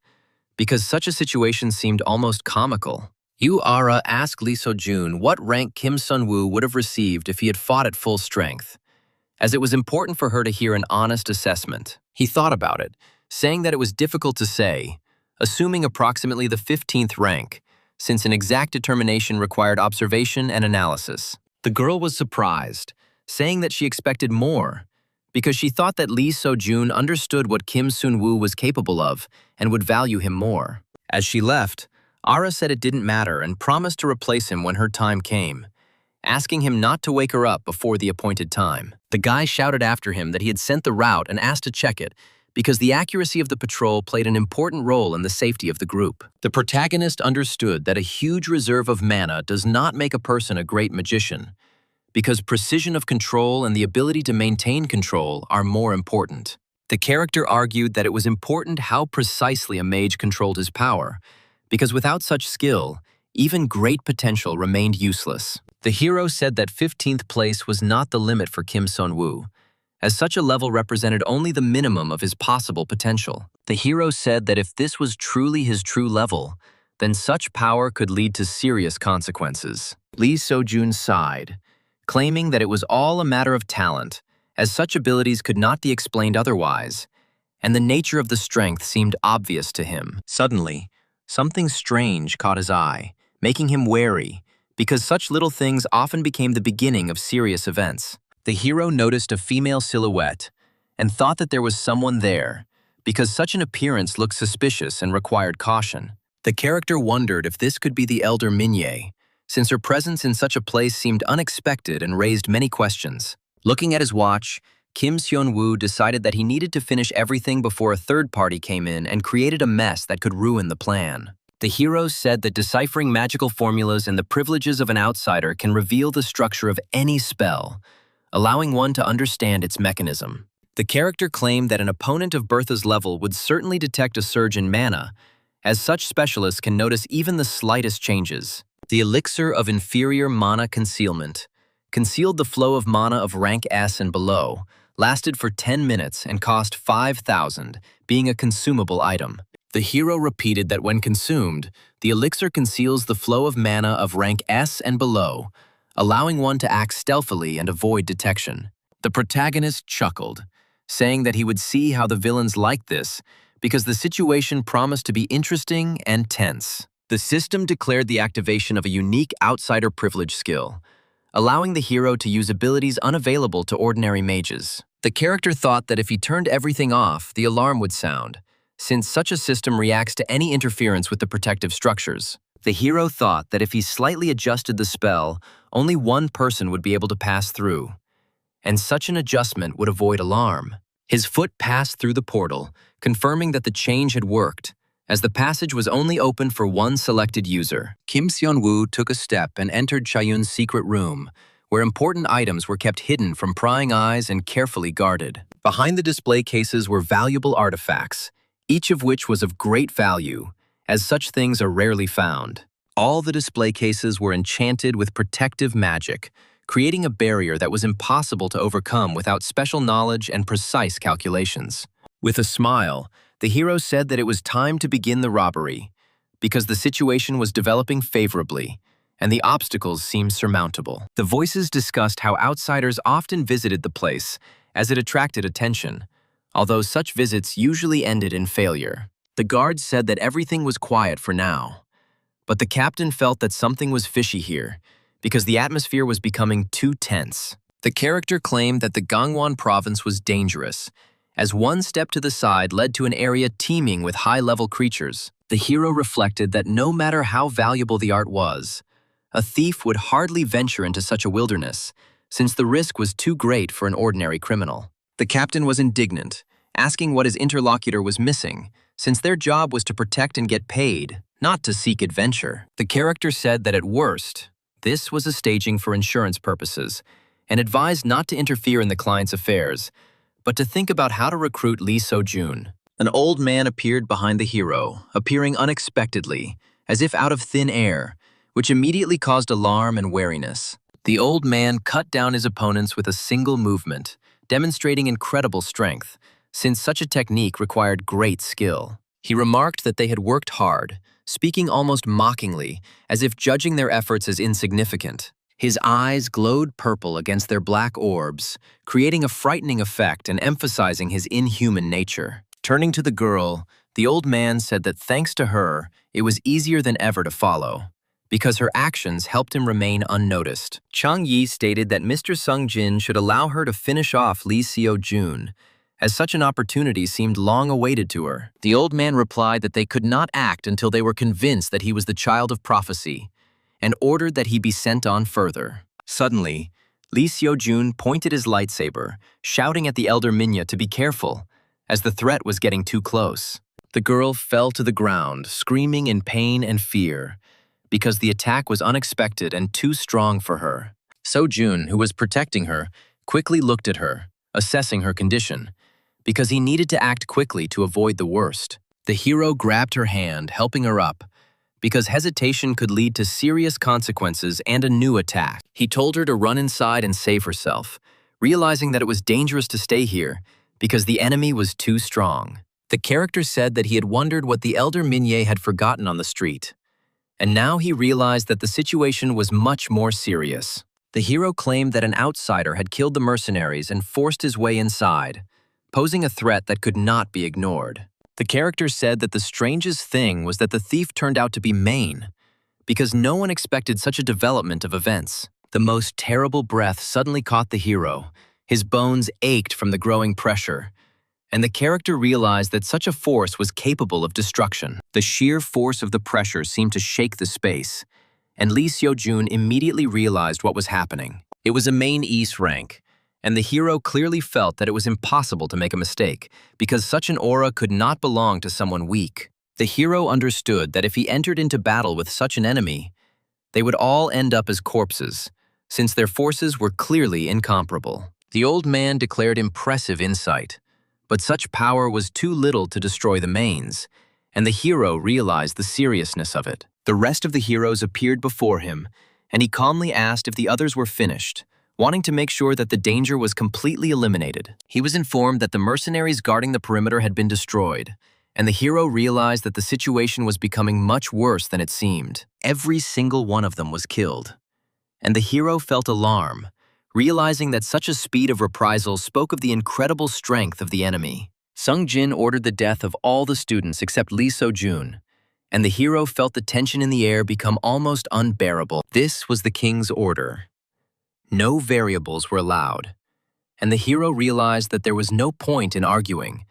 because such a situation seemed almost comical. Yu Ara asked Lee So-jun what rank Kim Sun-woo would have received if he had fought at full strength, as it was important for her to hear an honest assessment. He thought about it, saying that it was difficult to say, assuming approximately the 15th rank, since an exact determination required observation and analysis. The girl was surprised, saying that she expected more, because she thought that Lee So-jun understood what Kim Sun-woo was capable of and would value him more. As she left, Ara said it didn't matter and promised to replace him when her time came, asking him not to wake her up before the appointed time. The guy shouted after him that he had sent the route and asked to check it, because the accuracy of the patrol played an important role in the safety of the group. The protagonist understood that a huge reserve of mana does not make a person a great magician, because precision of control and the ability to maintain control are more important. The character argued that it was important how precisely a mage controlled his power, because without such skill, even great potential remained useless. The hero said that 15th place was not the limit for Kim Sun-woo, as such a level represented only the minimum of his possible potential. The hero said that if this was truly his true level, then such power could lead to serious consequences. Lee So-jun sighed, claiming that it was all a matter of talent, as such abilities could not be explained otherwise, and the nature of the strength seemed obvious to him. Suddenly, something strange caught his eye, making him wary, because such little things often became the beginning of serious events. The hero noticed a female silhouette and thought that there was someone there, because such an appearance looked suspicious and required caution. The character wondered if this could be the elder Minye, since her presence in such a place seemed unexpected and raised many questions. Looking at his watch, Kim Seon-woo decided that he needed to finish everything before a third party came in and created a mess that could ruin the plan. The hero said that deciphering magical formulas and the privileges of an outsider can reveal the structure of any spell, allowing one to understand its mechanism. The character claimed that an opponent of Bertha's level would certainly detect a surge in mana, as such specialists can notice even the slightest changes. The elixir of inferior mana concealment concealed the flow of mana of rank S and below, lasted for 10 minutes, and cost 5,000, being a consumable item. The hero repeated that when consumed, the elixir conceals the flow of mana of rank S and below, allowing one to act stealthily and avoid detection. The protagonist chuckled, saying that he would see how the villains liked this, because the situation promised to be interesting and tense. The system declared the activation of a unique outsider privilege skill, allowing the hero to use abilities unavailable to ordinary mages. The character thought that if he turned everything off, the alarm would sound, since such a system reacts to any interference with the protective structures. The hero thought that if he slightly adjusted the spell, only one person would be able to pass through, and such an adjustment would avoid alarm. His foot passed through the portal, confirming that the change had worked, as the passage was only open for one selected user. Kim Seon-woo took a step and entered Chayun's secret room, where important items were kept hidden from prying eyes and carefully guarded. Behind the display cases were valuable artifacts, each of which was of great value, as such things are rarely found. All the display cases were enchanted with protective magic, creating a barrier that was impossible to overcome without special knowledge and precise calculations. With a smile, the hero said that it was time to begin the robbery, because the situation was developing favorably, and the obstacles seemed surmountable. The voices discussed how outsiders often visited the place, as it attracted attention, although such visits usually ended in failure. The guards said that everything was quiet for now, but the captain felt that something was fishy here, because the atmosphere was becoming too tense. The character claimed that the Gangwon province was dangerous, as one step to the side led to an area teeming with high-level creatures. The hero reflected that no matter how valuable the art was, a thief would hardly venture into such a wilderness, since the risk was too great for an ordinary criminal. The captain was indignant, asking what his interlocutor was missing, since their job was to protect and get paid, not to seek adventure. The character said that at worst, this was a staging for insurance purposes, and advised not to interfere in the client's affairs, but to think about how to recruit Lee So-jun. An old man appeared behind the hero, appearing unexpectedly, as if out of thin air, which immediately caused alarm and wariness. The old man cut down his opponents with a single movement, demonstrating incredible strength, since such a technique required great skill. He remarked that they had worked hard, speaking almost mockingly, as if judging their efforts as insignificant. His eyes glowed purple against their black orbs, creating a frightening effect and emphasizing his inhuman nature. Turning to the girl, the old man said that thanks to her, it was easier than ever to follow, because her actions helped him remain unnoticed. Chang Yi stated that Mr. Sung Jin should allow her to finish off Lee Seo-jun, as such an opportunity seemed long awaited to her. The old man replied that they could not act until they were convinced that he was the child of prophecy, and ordered that he be sent on further. Suddenly, Lee Seo-jun pointed his lightsaber, shouting at the elder Minya to be careful, as the threat was getting too close. The girl fell to the ground, screaming in pain and fear, because the attack was unexpected and too strong for her. So-jun, who was protecting her, quickly looked at her, assessing her condition, because he needed to act quickly to avoid the worst. The hero grabbed her hand, helping her up, because hesitation could lead to serious consequences and a new attack. He told her to run inside and save herself, realizing that it was dangerous to stay here because the enemy was too strong. The character said that he had wondered what the elder Minye had forgotten on the street, and now he realized that the situation was much more serious. The hero claimed that an outsider had killed the mercenaries and forced his way inside, posing a threat that could not be ignored. The character said that the strangest thing was that the thief turned out to be Maine, because no one expected such a development of events. The most terrible breath suddenly caught the hero. His bones ached from the growing pressure, and the character realized that such a force was capable of destruction. The sheer force of the pressure seemed to shake the space, and Lee Seo-jun immediately realized what was happening. It was a main East rank, and the hero clearly felt that it was impossible to make a mistake, because such an aura could not belong to someone weak. The hero understood that if he entered into battle with such an enemy, they would all end up as corpses, since their forces were clearly incomparable. The old man declared impressive insight, but such power was too little to destroy the mains, and the hero realized the seriousness of it. The rest of the heroes appeared before him, and he calmly asked if the others were finished, wanting to make sure that the danger was completely eliminated. He was informed that the mercenaries guarding the perimeter had been destroyed, and the hero realized that the situation was becoming much worse than it seemed. Every single one of them was killed, and the hero felt alarm, realizing that such a speed of reprisal spoke of the incredible strength of the enemy. Sung Jin ordered the death of all the students except Lee So-jun, and the hero felt the tension in the air become almost unbearable. This was the king's order. No variables were allowed, and the hero realized that there was no point in arguing,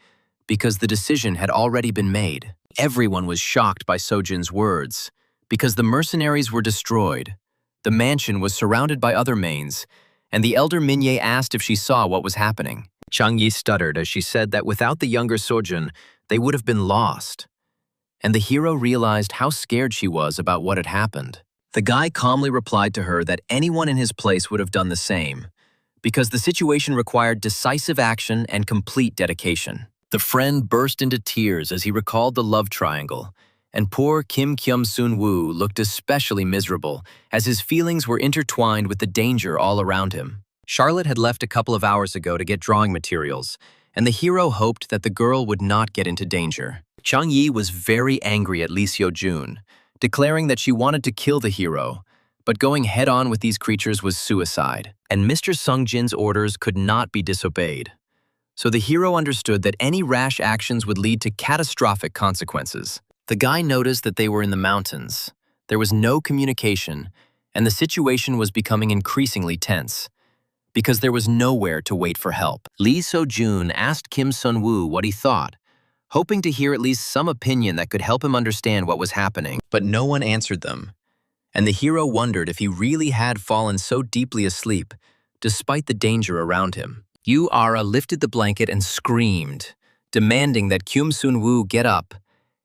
because the decision had already been made. Everyone was shocked by Sojin's words, because the mercenaries were destroyed, the mansion was surrounded by other mains, and the elder Minye asked if she saw what was happening. Chang Yi stuttered as she said that without the younger Sojin, they would have been lost, and the hero realized how scared she was about what had happened. The guy calmly replied to her that anyone in his place would have done the same, because the situation required decisive action and complete dedication. The friend burst into tears as he recalled the love triangle, and poor Kim Kyum-sun-woo looked especially miserable as his feelings were intertwined with the danger all around him. Charlotte had left a couple of hours ago to get drawing materials, and the hero hoped that the girl would not get into danger. Chang Yi was very angry at Lee Seo-jun, declaring that she wanted to kill the hero, but going head-on with these creatures was suicide, and Mr. Sung Jin's orders could not be disobeyed. So the hero understood that any rash actions would lead to catastrophic consequences. The guy noticed that they were in the mountains. There was no communication, and the situation was becoming increasingly tense, because there was nowhere to wait for help. Lee So-jun asked Kim Sun-woo what he thought, hoping to hear at least some opinion that could help him understand what was happening. But no one answered them, and the hero wondered if he really had fallen so deeply asleep, despite the danger around him. Yu Ara lifted the blanket and screamed, demanding that Kim Sun-woo get up,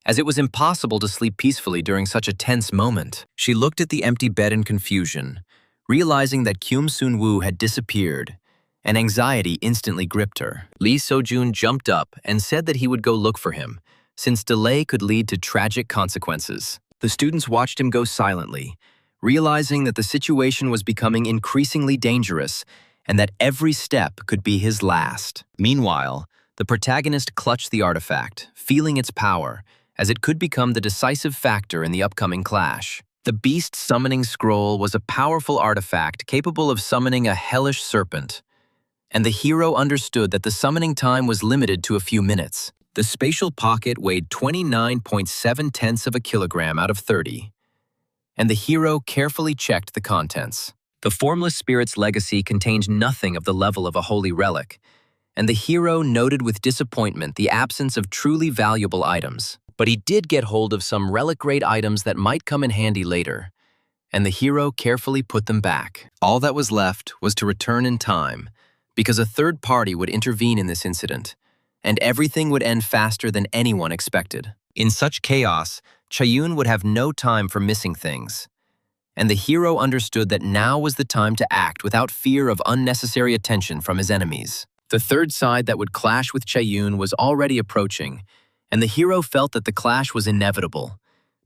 as it was impossible to sleep peacefully during such a tense moment. She looked at the empty bed in confusion, realizing that Kim Sun-woo had disappeared, and anxiety instantly gripped her. Lee So-jun jumped up and said that he would go look for him, since delay could lead to tragic consequences. The students watched him go silently, realizing that the situation was becoming increasingly dangerous and that every step could be his last. Meanwhile, the protagonist clutched the artifact, feeling its power, as it could become the decisive factor in the upcoming clash. The Beast Summoning Scroll was a powerful artifact capable of summoning a hellish serpent, and the hero understood that the summoning time was limited to a few minutes. The spatial pocket weighed 29.7 of a kilogram out of 30, and the hero carefully checked the contents. The Formless Spirit's legacy contained nothing of the level of a holy relic, and the hero noted with disappointment the absence of truly valuable items. But he did get hold of some relic-grade items that might come in handy later, and the hero carefully put them back. All that was left was to return in time, because a third party would intervene in this incident, and everything would end faster than anyone expected. In such chaos, Chayun would have no time for missing things, and the hero understood that now was the time to act without fear of unnecessary attention from his enemies. The third side that would clash with Chayun was already approaching, and the hero felt that the clash was inevitable,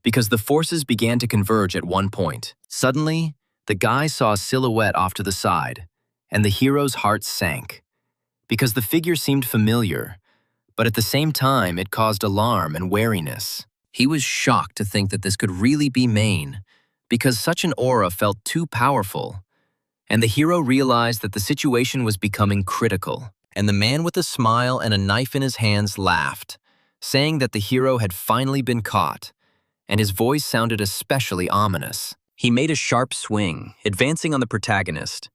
because the forces began to converge at one point. Suddenly, the guy saw a silhouette off to the side, and the hero's heart sank, because the figure seemed familiar, but at the same time it caused alarm and wariness. He was shocked to think that this could really be Maine, because such an aura felt too powerful, and the hero realized that the situation was becoming critical. And the man with a smile and a knife in his hands laughed, saying that the hero had finally been caught, and his voice sounded especially ominous. He made a sharp swing, advancing on the protagonist,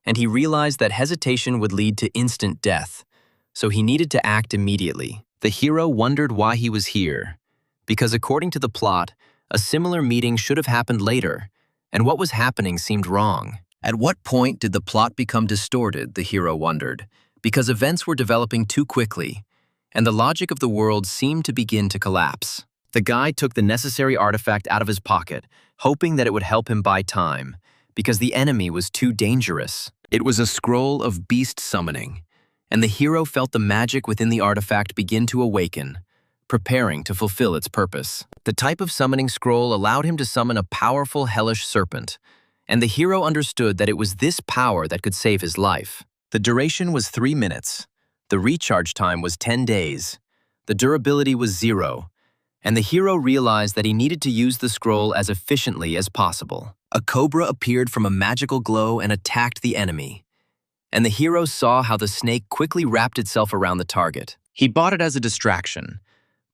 and he realized that hesitation would lead to instant death, so he needed to act immediately. The hero wondered why he was here, because according to the plot, a similar meeting should have happened later, and what was happening seemed wrong. At what point did the plot become distorted, the hero wondered, because events were developing too quickly, and the logic of the world seemed to begin to collapse. The guy took the necessary artifact out of his pocket, hoping that it would help him buy time, because the enemy was too dangerous. It was a scroll of beast summoning, and the hero felt the magic within the artifact begin to awaken, preparing to fulfill its purpose. The type of summoning scroll allowed him to summon a powerful hellish serpent, and the hero understood that it was this power that could save his life. The duration was 3 minutes. The recharge time was 10 days. The durability was 0, and the hero realized that he needed to use the scroll as efficiently as possible. A cobra appeared from a magical glow and attacked the enemy, and the hero saw how the snake quickly wrapped itself around the target. He bought it as a distraction,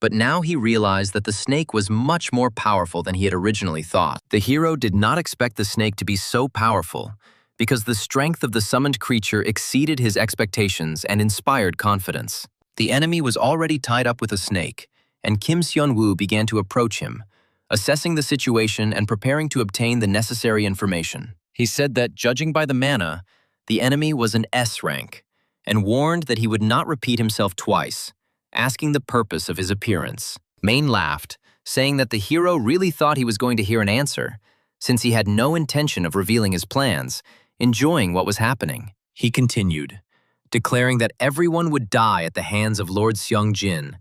but now he realized that the snake was much more powerful than he had originally thought. The hero did not expect the snake to be so powerful, because the strength of the summoned creature exceeded his expectations and inspired confidence. The enemy was already tied up with a snake, and Kim Seon-woo began to approach him, assessing the situation and preparing to obtain the necessary information. He said that, judging by the mana, the enemy was an S rank, and warned that he would not repeat himself twice, asking the purpose of his appearance. Maine laughed, saying that the hero really thought he was going to hear an answer, since he had no intention of revealing his plans, enjoying what was happening. He continued, declaring that everyone would die at the hands of Lord Seong-jin,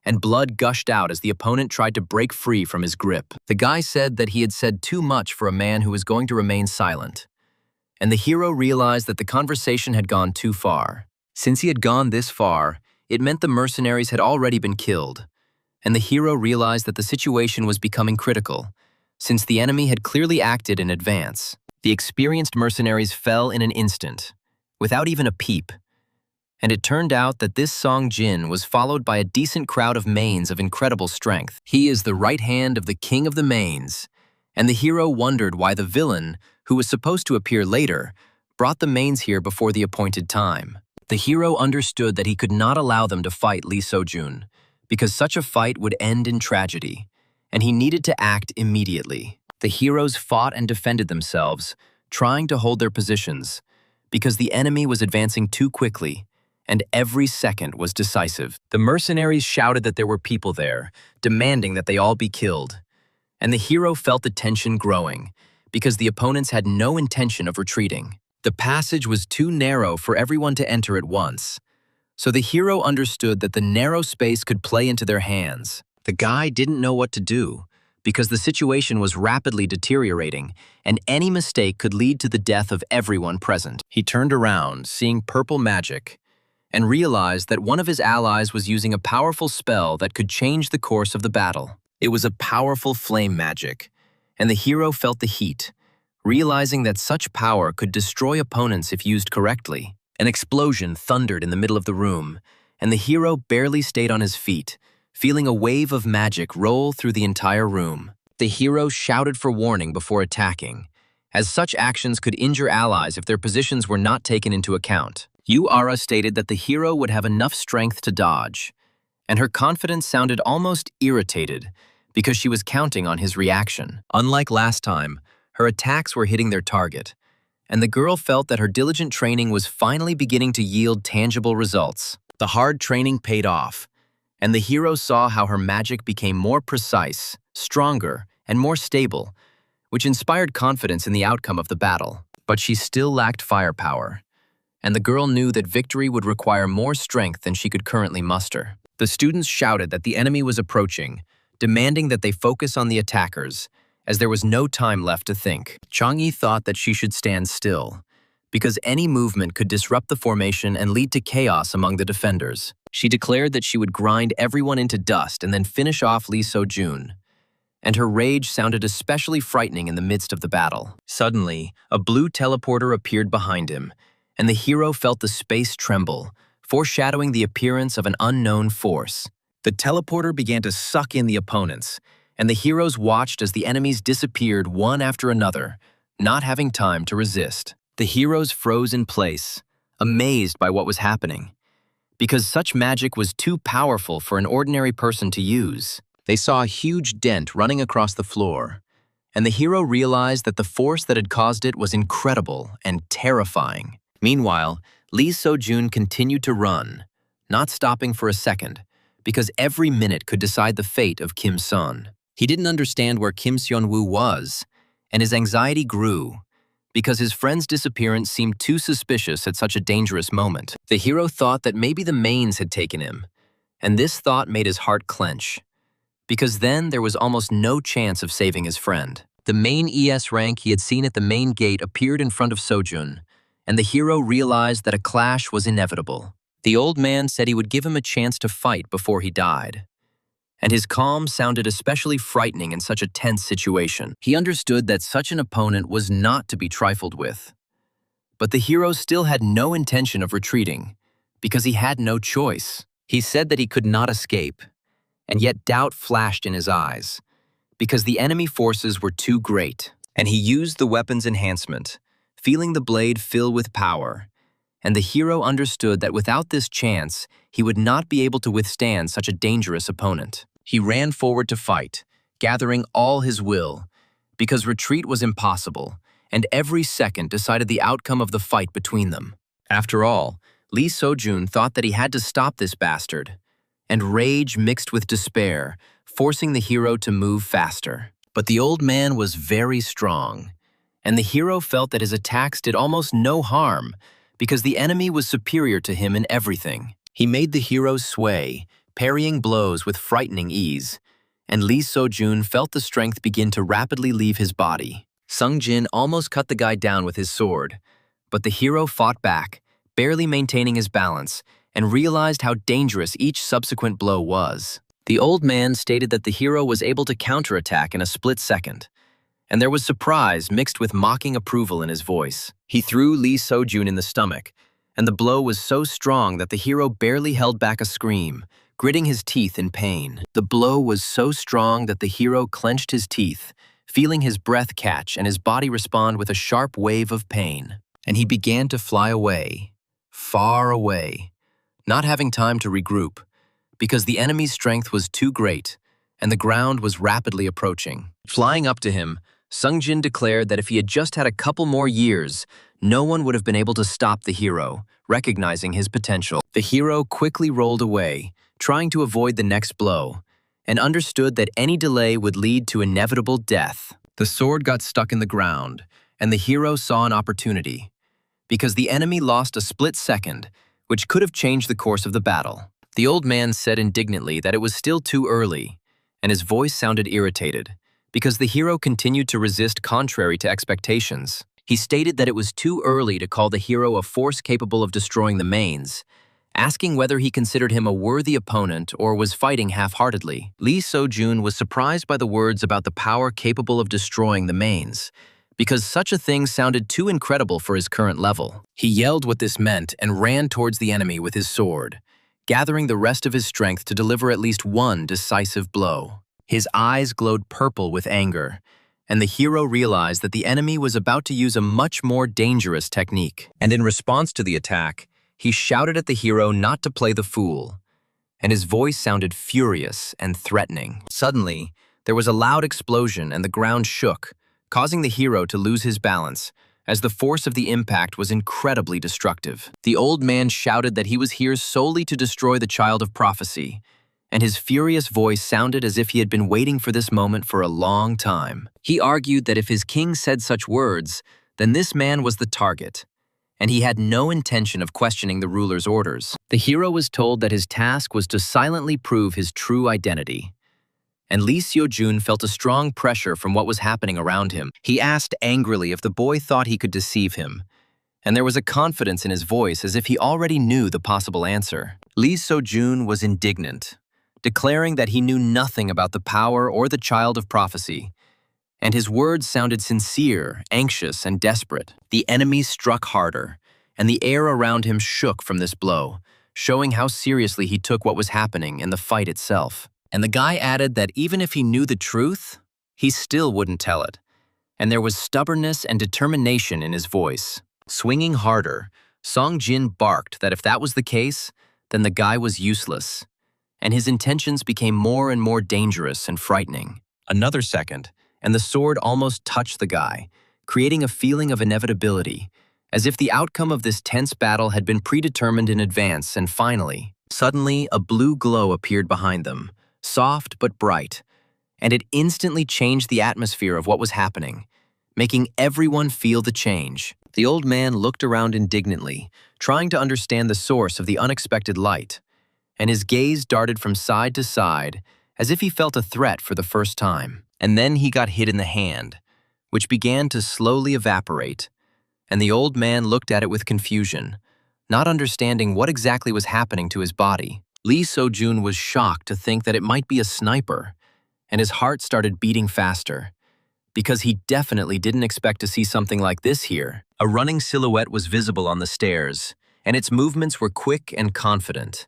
and blood gushed out as the opponent tried to break free from his grip. The guy said that he had said too much for a man who was going to remain silent, and the hero realized that the conversation had gone too far. Since he had gone this far, it meant the mercenaries had already been killed, and the hero realized that the situation was becoming critical, since the enemy had clearly acted in advance. The experienced mercenaries fell in an instant, without even a peep, And it turned out that this Song Jin was followed by a decent crowd of mains of incredible strength. He is the right hand of the king of the mains, and the hero wondered why the villain, who was supposed to appear later, brought the mains here before the appointed time. The hero understood that he could not allow them to fight Lee Sojun, because such a fight would end in tragedy, and he needed to act immediately. The heroes fought and defended themselves, trying to hold their positions, because the enemy was advancing too quickly, and every second was decisive. The mercenaries shouted that there were people there, demanding that they all be killed. And the hero felt the tension growing, because the opponents had no intention of retreating. The passage was too narrow for everyone to enter at once, so the hero understood that the narrow space could play into their hands. The guy didn't know what to do, because the situation was rapidly deteriorating, and any mistake could lead to the death of everyone present. He turned around, seeing purple magic, and realized that one of his allies was using a powerful spell that could change the course of the battle. It was a powerful flame magic, and the hero felt the heat, realizing that such power could destroy opponents if used correctly. An explosion thundered in the middle of the room, and the hero barely stayed on his feet, feeling a wave of magic roll through the entire room. The hero shouted for warning before attacking, as such actions could injure allies if their positions were not taken into account. Ara stated that the hero would have enough strength to dodge, and her confidence sounded almost irritated because she was counting on his reaction. Unlike last time, her attacks were hitting their target, and the girl felt that her diligent training was finally beginning to yield tangible results. The hard training paid off, and the hero saw how her magic became more precise, stronger, and more stable, which inspired confidence in the outcome of the battle. But she still lacked firepower, and the girl knew that victory would require more strength than she could currently muster. The students shouted that the enemy was approaching, demanding that they focus on the attackers, as there was no time left to think. Changyi thought that she should stand still, because any movement could disrupt the formation and lead to chaos among the defenders. She declared that she would grind everyone into dust and then finish off Lee Sojun, and her rage sounded especially frightening in the midst of the battle. Suddenly, a blue teleporter appeared behind him, and the hero felt the space tremble, foreshadowing the appearance of an unknown force. The teleporter began to suck in the opponents, and the heroes watched as the enemies disappeared one after another, not having time to resist. The heroes froze in place, amazed by what was happening, because such magic was too powerful for an ordinary person to use. They saw a huge dent running across the floor, and the hero realized that the force that had caused it was incredible and terrifying. Meanwhile, Lee Sojun continued to run, not stopping for a second, because every minute could decide the fate of Kim Sun. He didn't understand where Kim Seon-woo was, and his anxiety grew, because his friend's disappearance seemed too suspicious at such a dangerous moment. The hero thought that maybe the mains had taken him, and this thought made his heart clench, because then there was almost no chance of saving his friend. The main ES rank he had seen at the main gate appeared in front of Sojun, and the hero realized that a clash was inevitable. The old man said he would give him a chance to fight before he died, and his calm sounded especially frightening in such a tense situation. He understood that such an opponent was not to be trifled with. But the hero still had no intention of retreating, because he had no choice. He said that he could not escape, and yet doubt flashed in his eyes, because the enemy forces were too great. And he used the weapon's enhancement, feeling the blade fill with power, and the hero understood that without this chance, he would not be able to withstand such a dangerous opponent. He ran forward to fight, gathering all his will, because retreat was impossible, and every second decided the outcome of the fight between them. After all, Lee Sojun thought that he had to stop this bastard, and rage mixed with despair, forcing the hero to move faster. But the old man was very strong, and the hero felt that his attacks did almost no harm, because the enemy was superior to him in everything. He made the hero sway, parrying blows with frightening ease, and Lee Sojun felt the strength begin to rapidly leave his body. Sung Jin almost cut the guy down with his sword, but the hero fought back, barely maintaining his balance, and realized how dangerous each subsequent blow was. The old man stated that the hero was able to counterattack in a split second, and there was surprise mixed with mocking approval in his voice. He threw Lee Sojun in the stomach, and the blow was so strong that the hero barely held back a scream, gritting his teeth in pain. The blow was so strong that the hero clenched his teeth, feeling his breath catch and his body respond with a sharp wave of pain. And he began to fly away, far away, not having time to regroup, because the enemy's strength was too great, and the ground was rapidly approaching. Flying up to him, Sung Jin declared that if he had just had a couple more years, no one would have been able to stop the hero, recognizing his potential. The hero quickly rolled away, trying to avoid the next blow, and understood that any delay would lead to inevitable death. The sword got stuck in the ground, and the hero saw an opportunity, because the enemy lost a split second, which could have changed the course of the battle. The old man said indignantly that it was still too early, and his voice sounded irritated, because the hero continued to resist contrary to expectations. He stated that it was too early to call the hero a force capable of destroying the mains, asking whether he considered him a worthy opponent or was fighting half-heartedly. Lee So-jun was surprised by the words about the power capable of destroying the mains, because such a thing sounded too incredible for his current level. He yelled what this meant and ran towards the enemy with his sword, gathering the rest of his strength to deliver at least one decisive blow. His eyes glowed purple with anger, and the hero realized that the enemy was about to use a much more dangerous technique. And in response to the attack, he shouted at the hero not to play the fool, and his voice sounded furious and threatening. Suddenly, there was a loud explosion and the ground shook, causing the hero to lose his balance, as the force of the impact was incredibly destructive. The old man shouted that he was here solely to destroy the child of prophecy, and his furious voice sounded as if he had been waiting for this moment for a long time. He argued that if his king said such words, then this man was the target, and he had no intention of questioning the ruler's orders. The hero was told that his task was to silently prove his true identity, and Lee Seo-jun felt a strong pressure from what was happening around him. He asked angrily if the boy thought he could deceive him, and there was a confidence in his voice as if he already knew the possible answer. Lee So-jun was indignant, declaring that he knew nothing about the power or the child of prophecy, and his words sounded sincere, anxious, and desperate. The enemy struck harder, and the air around him shook from this blow, showing how seriously he took what was happening in the fight itself. And the guy added that even if he knew the truth, he still wouldn't tell it, and there was stubbornness and determination in his voice. Swinging harder, Song Jin barked that if that was the case, then the guy was useless, and his intentions became more and more dangerous and frightening. Another second, and the sword almost touched the guy, creating a feeling of inevitability, as if the outcome of this tense battle had been predetermined in advance. And finally, suddenly a blue glow appeared behind them, soft but bright, and it instantly changed the atmosphere of what was happening, making everyone feel the change. The old man looked around indignantly, trying to understand the source of the unexpected light, and his gaze darted from side to side as if he felt a threat for the first time. And then he got hit in the hand, which began to slowly evaporate, and the old man looked at it with confusion, not understanding what exactly was happening to his body. Lee So-jun was shocked to think that it might be a sniper, and his heart started beating faster, because he definitely didn't expect to see something like this here. A running silhouette was visible on the stairs, and its movements were quick and confident,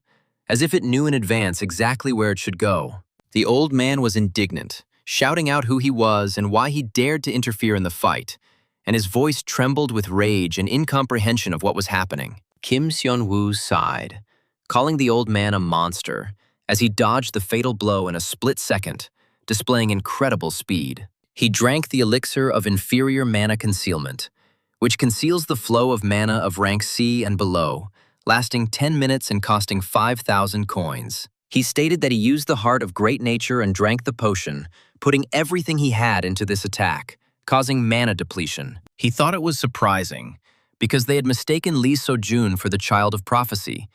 as if it knew in advance exactly where it should go. The old man was indignant, shouting out who he was and why he dared to interfere in the fight, and his voice trembled with rage and incomprehension of what was happening. Kim Seon-woo sighed, calling the old man a monster, as he dodged the fatal blow in a split second, displaying incredible speed. He drank the elixir of inferior mana concealment, which conceals the flow of mana of rank C and below, lasting 10 minutes and costing 5,000 coins. He stated that he used the heart of great nature and drank the potion, putting everything he had into this attack, causing mana depletion. He thought it was surprising, because they had mistaken Lee So-jun for the child of prophecy,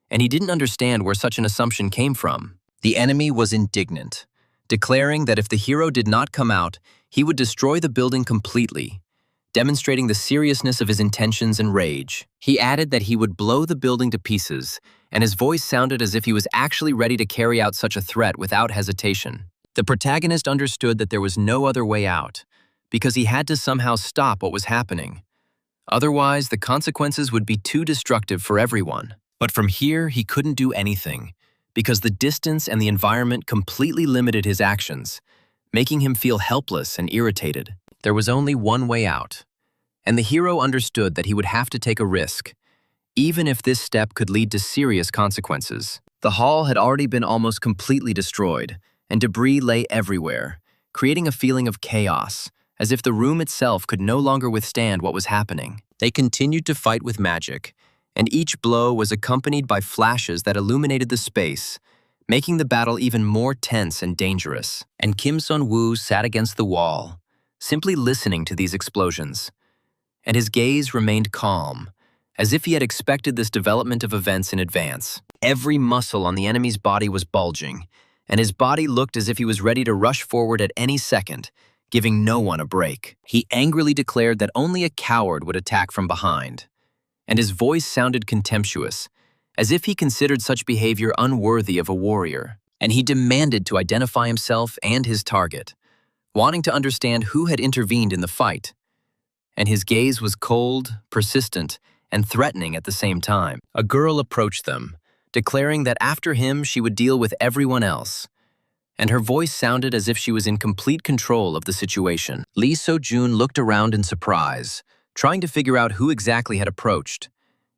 and he didn't understand where such an assumption came from. The enemy was indignant, declaring that if the hero did not come out, he would destroy the building completely, demonstrating the seriousness of his intentions and rage. He added that he would blow the building to pieces, and his voice sounded as if he was actually ready to carry out such a threat without hesitation. The protagonist understood that there was no other way out, because he had to somehow stop what was happening. Otherwise, the consequences would be too destructive for everyone. But from here, he couldn't do anything, because the distance and the environment completely limited his actions, making him feel helpless and irritated. There was only one way out, and the hero understood that he would have to take a risk, even if this step could lead to serious consequences. The hall had already been almost completely destroyed, and debris lay everywhere, creating a feeling of chaos, as if the room itself could no longer withstand what was happening. They continued to fight with magic, and each blow was accompanied by flashes that illuminated the space, making the battle even more tense and dangerous. And Kim Sun-woo sat against the wall, simply listening to these explosions. And his gaze remained calm, as if he had expected this development of events in advance. Every muscle on the enemy's body was bulging, and his body looked as if he was ready to rush forward at any second, giving no one a break. He angrily declared that only a coward would attack from behind, and his voice sounded contemptuous, as if he considered such behavior unworthy of a warrior. And he demanded to identify himself and his target, wanting to understand who had intervened in the fight. And his gaze was cold, persistent, and threatening at the same time. A girl approached them, declaring that after him she would deal with everyone else, and her voice sounded as if she was in complete control of the situation. Lee So-jun looked around in surprise, trying to figure out who exactly had approached,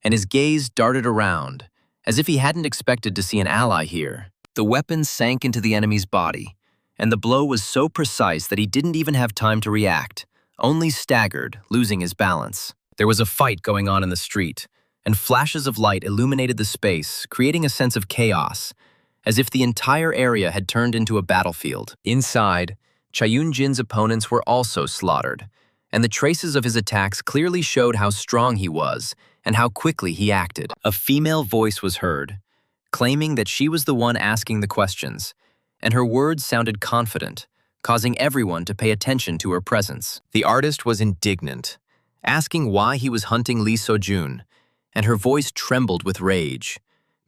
and his gaze darted around, as if he hadn't expected to see an ally here. The weapon sank into the enemy's body, and the blow was so precise that he didn't even have time to react, only staggered, losing his balance. There was a fight going on in the street, and flashes of light illuminated the space, creating a sense of chaos, as if the entire area had turned into a battlefield. Inside, Cha-Yun-jin's opponents were also slaughtered, and the traces of his attacks clearly showed how strong he was and how quickly he acted. A female voice was heard, claiming that she was the one asking the questions, and her words sounded confident, causing everyone to pay attention to her presence. The artist was indignant, asking why he was hunting Lee So-jun, and her voice trembled with rage,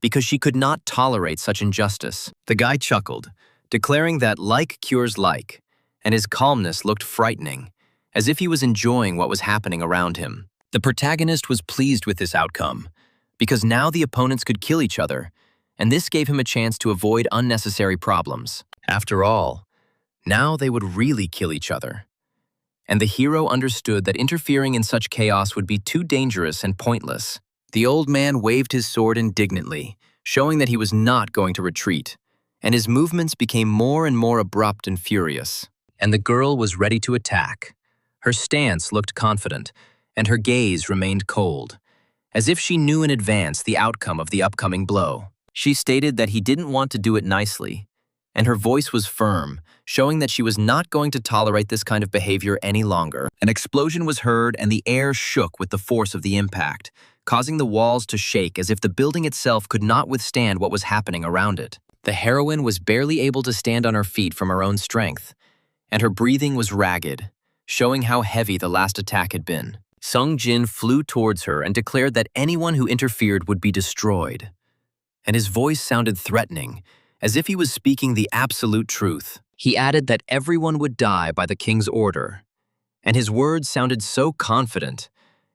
because she could not tolerate such injustice. The guy chuckled, declaring that like cures like, and his calmness looked frightening, as if he was enjoying what was happening around him. The protagonist was pleased with this outcome, because now the opponents could kill each other, and this gave him a chance to avoid unnecessary problems. After all, now they would really kill each other. And the hero understood that interfering in such chaos would be too dangerous and pointless. The old man waved his sword indignantly, showing that he was not going to retreat, and his movements became more and more abrupt and furious. And the girl was ready to attack. Her stance looked confident, and her gaze remained cold, as if she knew in advance the outcome of the upcoming blow. She stated that he didn't want to do it nicely, and her voice was firm, showing that she was not going to tolerate this kind of behavior any longer. An explosion was heard, and the air shook with the force of the impact, causing the walls to shake as if the building itself could not withstand what was happening around it. The heroine was barely able to stand on her feet from her own strength, and her breathing was ragged, showing how heavy the last attack had been. Sung Jin flew towards her and declared that anyone who interfered would be destroyed. And his voice sounded threatening, as if he was speaking the absolute truth. He added that everyone would die by the king's order, and his words sounded so confident,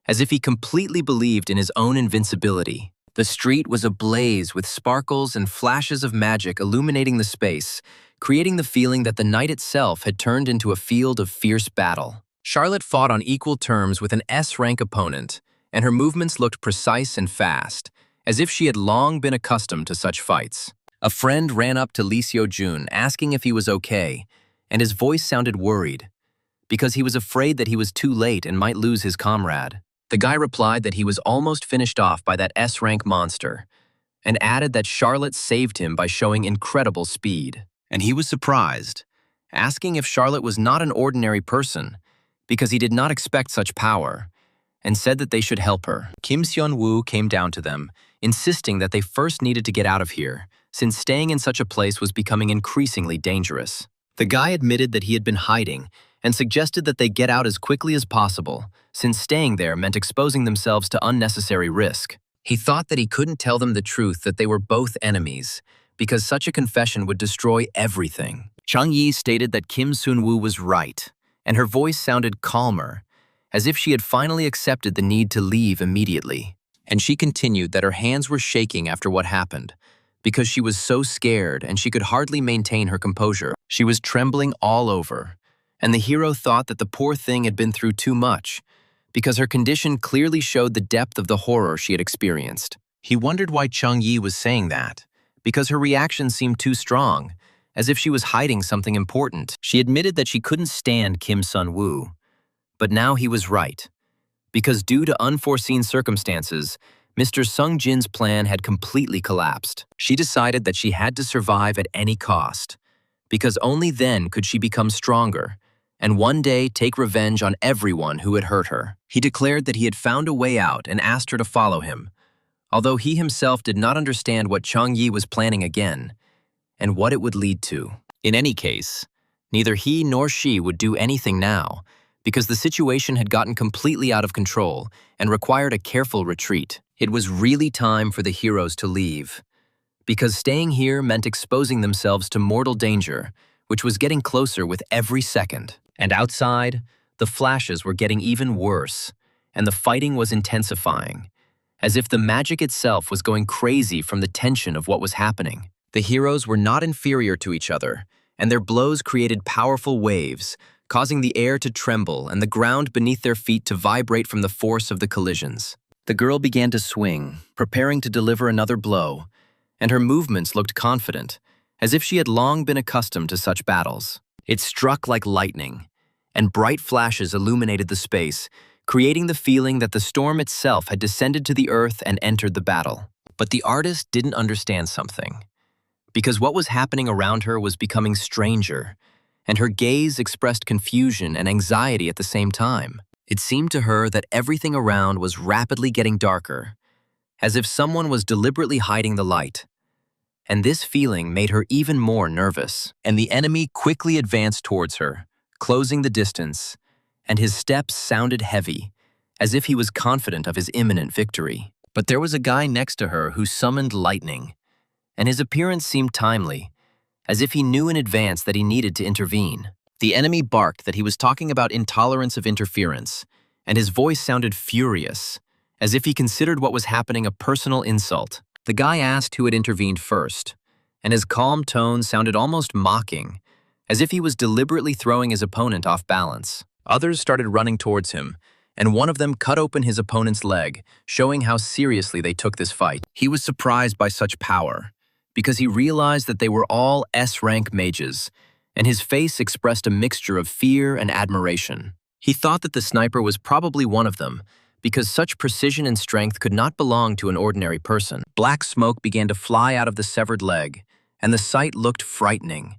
as if he completely believed in his own invincibility. The street was ablaze with sparkles and flashes of magic illuminating the space, creating the feeling that the night itself had turned into a field of fierce battle. Charlotte fought on equal terms with an S-rank opponent, and her movements looked precise and fast, as if she had long been accustomed to such fights. A friend ran up to Lee So-jun asking if he was okay, and his voice sounded worried, because he was afraid that he was too late and might lose his comrade. The guy replied that he was almost finished off by that S-rank monster, and added that Charlotte saved him by showing incredible speed. And he was surprised, asking if Charlotte was not an ordinary person, because he did not expect such power, and said that they should help her. Kim Sun-woo came down to them, insisting that they first needed to get out of here, since staying in such a place was becoming increasingly dangerous. The guy admitted that he had been hiding, and suggested that they get out as quickly as possible, since staying there meant exposing themselves to unnecessary risk. He thought that he couldn't tell them the truth that they were both enemies, because such a confession would destroy everything. Chung Yi stated that Kim Sun-woo was right, and her voice sounded calmer, as if she had finally accepted the need to leave immediately. And she continued that her hands were shaking after what happened, because she was so scared and she could hardly maintain her composure. She was trembling all over, and the hero thought that the poor thing had been through too much, because her condition clearly showed the depth of the horror she had experienced. He wondered why Chung-Yi was saying that, because her reaction seemed too strong, as if she was hiding something important. She admitted that she couldn't stand Kim Sun-woo, but now he was right, because due to unforeseen circumstances, Mr. Sung-jin's plan had completely collapsed. She decided that she had to survive at any cost, because only then could she become stronger, and one day take revenge on everyone who had hurt her. He declared that he had found a way out and asked her to follow him, although he himself did not understand what Chung-Yi was planning again, and what it would lead to. In any case, neither he nor she would do anything now, because the situation had gotten completely out of control and required a careful retreat. It was really time for the heroes to leave, because staying here meant exposing themselves to mortal danger, which was getting closer with every second. And outside, the flashes were getting even worse, and the fighting was intensifying, as if the magic itself was going crazy from the tension of what was happening. The heroes were not inferior to each other, and their blows created powerful waves, causing the air to tremble and the ground beneath their feet to vibrate from the force of the collisions. The girl began to swing, preparing to deliver another blow, and her movements looked confident, as if she had long been accustomed to such battles. It struck like lightning, and bright flashes illuminated the space, creating the feeling that the storm itself had descended to the earth and entered the battle. But the artist didn't understand something, because what was happening around her was becoming stranger, and her gaze expressed confusion and anxiety at the same time. It seemed to her that everything around was rapidly getting darker, as if someone was deliberately hiding the light. And this feeling made her even more nervous. And the enemy quickly advanced towards her, closing the distance, and his steps sounded heavy, as if he was confident of his imminent victory. But there was a guy next to her who summoned lightning, and his appearance seemed timely, as if he knew in advance that he needed to intervene. The enemy barked that he was talking about intolerance of interference, and his voice sounded furious, as if he considered what was happening a personal insult. The guy asked who had intervened first, and his calm tone sounded almost mocking, as if he was deliberately throwing his opponent off balance. Others started running towards him, and one of them cut open his opponent's leg, showing how seriously they took this fight. He was surprised by such power, because he realized that they were all S-rank mages, and his face expressed a mixture of fear and admiration. He thought that the sniper was probably one of them, because such precision and strength could not belong to an ordinary person. Black smoke began to fly out of the severed leg, and the sight looked frightening,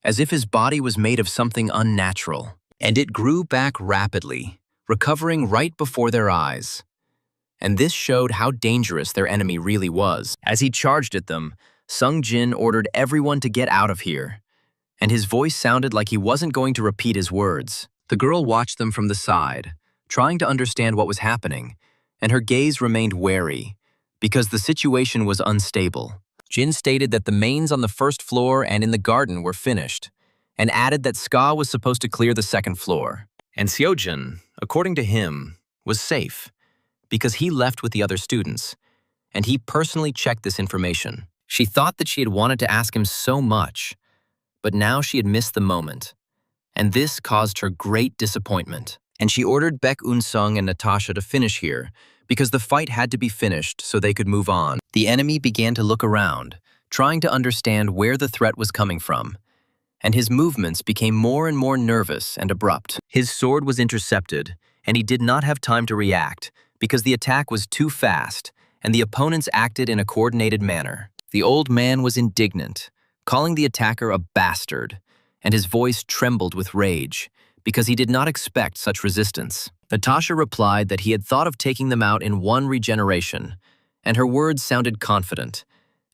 as if his body was made of something unnatural. And it grew back rapidly, recovering right before their eyes. And this showed how dangerous their enemy really was. As he charged at them, Sung-jin ordered everyone to get out of here, and his voice sounded like he wasn't going to repeat his words. The girl watched them from the side, trying to understand what was happening, and her gaze remained wary, because the situation was unstable. Jin stated that the mains on the first floor and in the garden were finished, and added that Ska was supposed to clear the second floor. And Seojin, according to him, was safe, because he left with the other students, and he personally checked this information. She thought that she had wanted to ask him so much, but now she had missed the moment, and this caused her great disappointment. And she ordered Baek Eun-sung and Natasha to finish here, because the fight had to be finished so they could move on. The enemy began to look around, trying to understand where the threat was coming from, and his movements became more and more nervous and abrupt. His sword was intercepted, and he did not have time to react, because the attack was too fast, and the opponents acted in a coordinated manner. The old man was indignant, calling the attacker a bastard, and his voice trembled with rage, because he did not expect such resistance. Natasha replied that he had thought of taking them out in one regeneration, and her words sounded confident,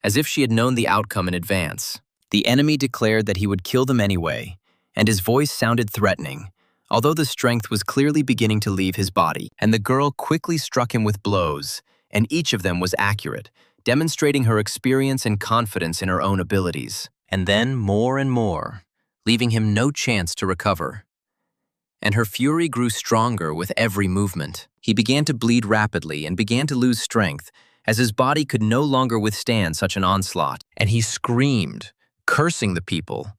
as if she had known the outcome in advance. The enemy declared that he would kill them anyway, and his voice sounded threatening, although the strength was clearly beginning to leave his body. And the girl quickly struck him with blows, and each of them was accurate, demonstrating her experience and confidence in her own abilities. And then more and more, leaving him no chance to recover. and her fury grew stronger with every movement. He began to bleed rapidly and began to lose strength, as his body could no longer withstand such an onslaught. And he screamed, cursing the people,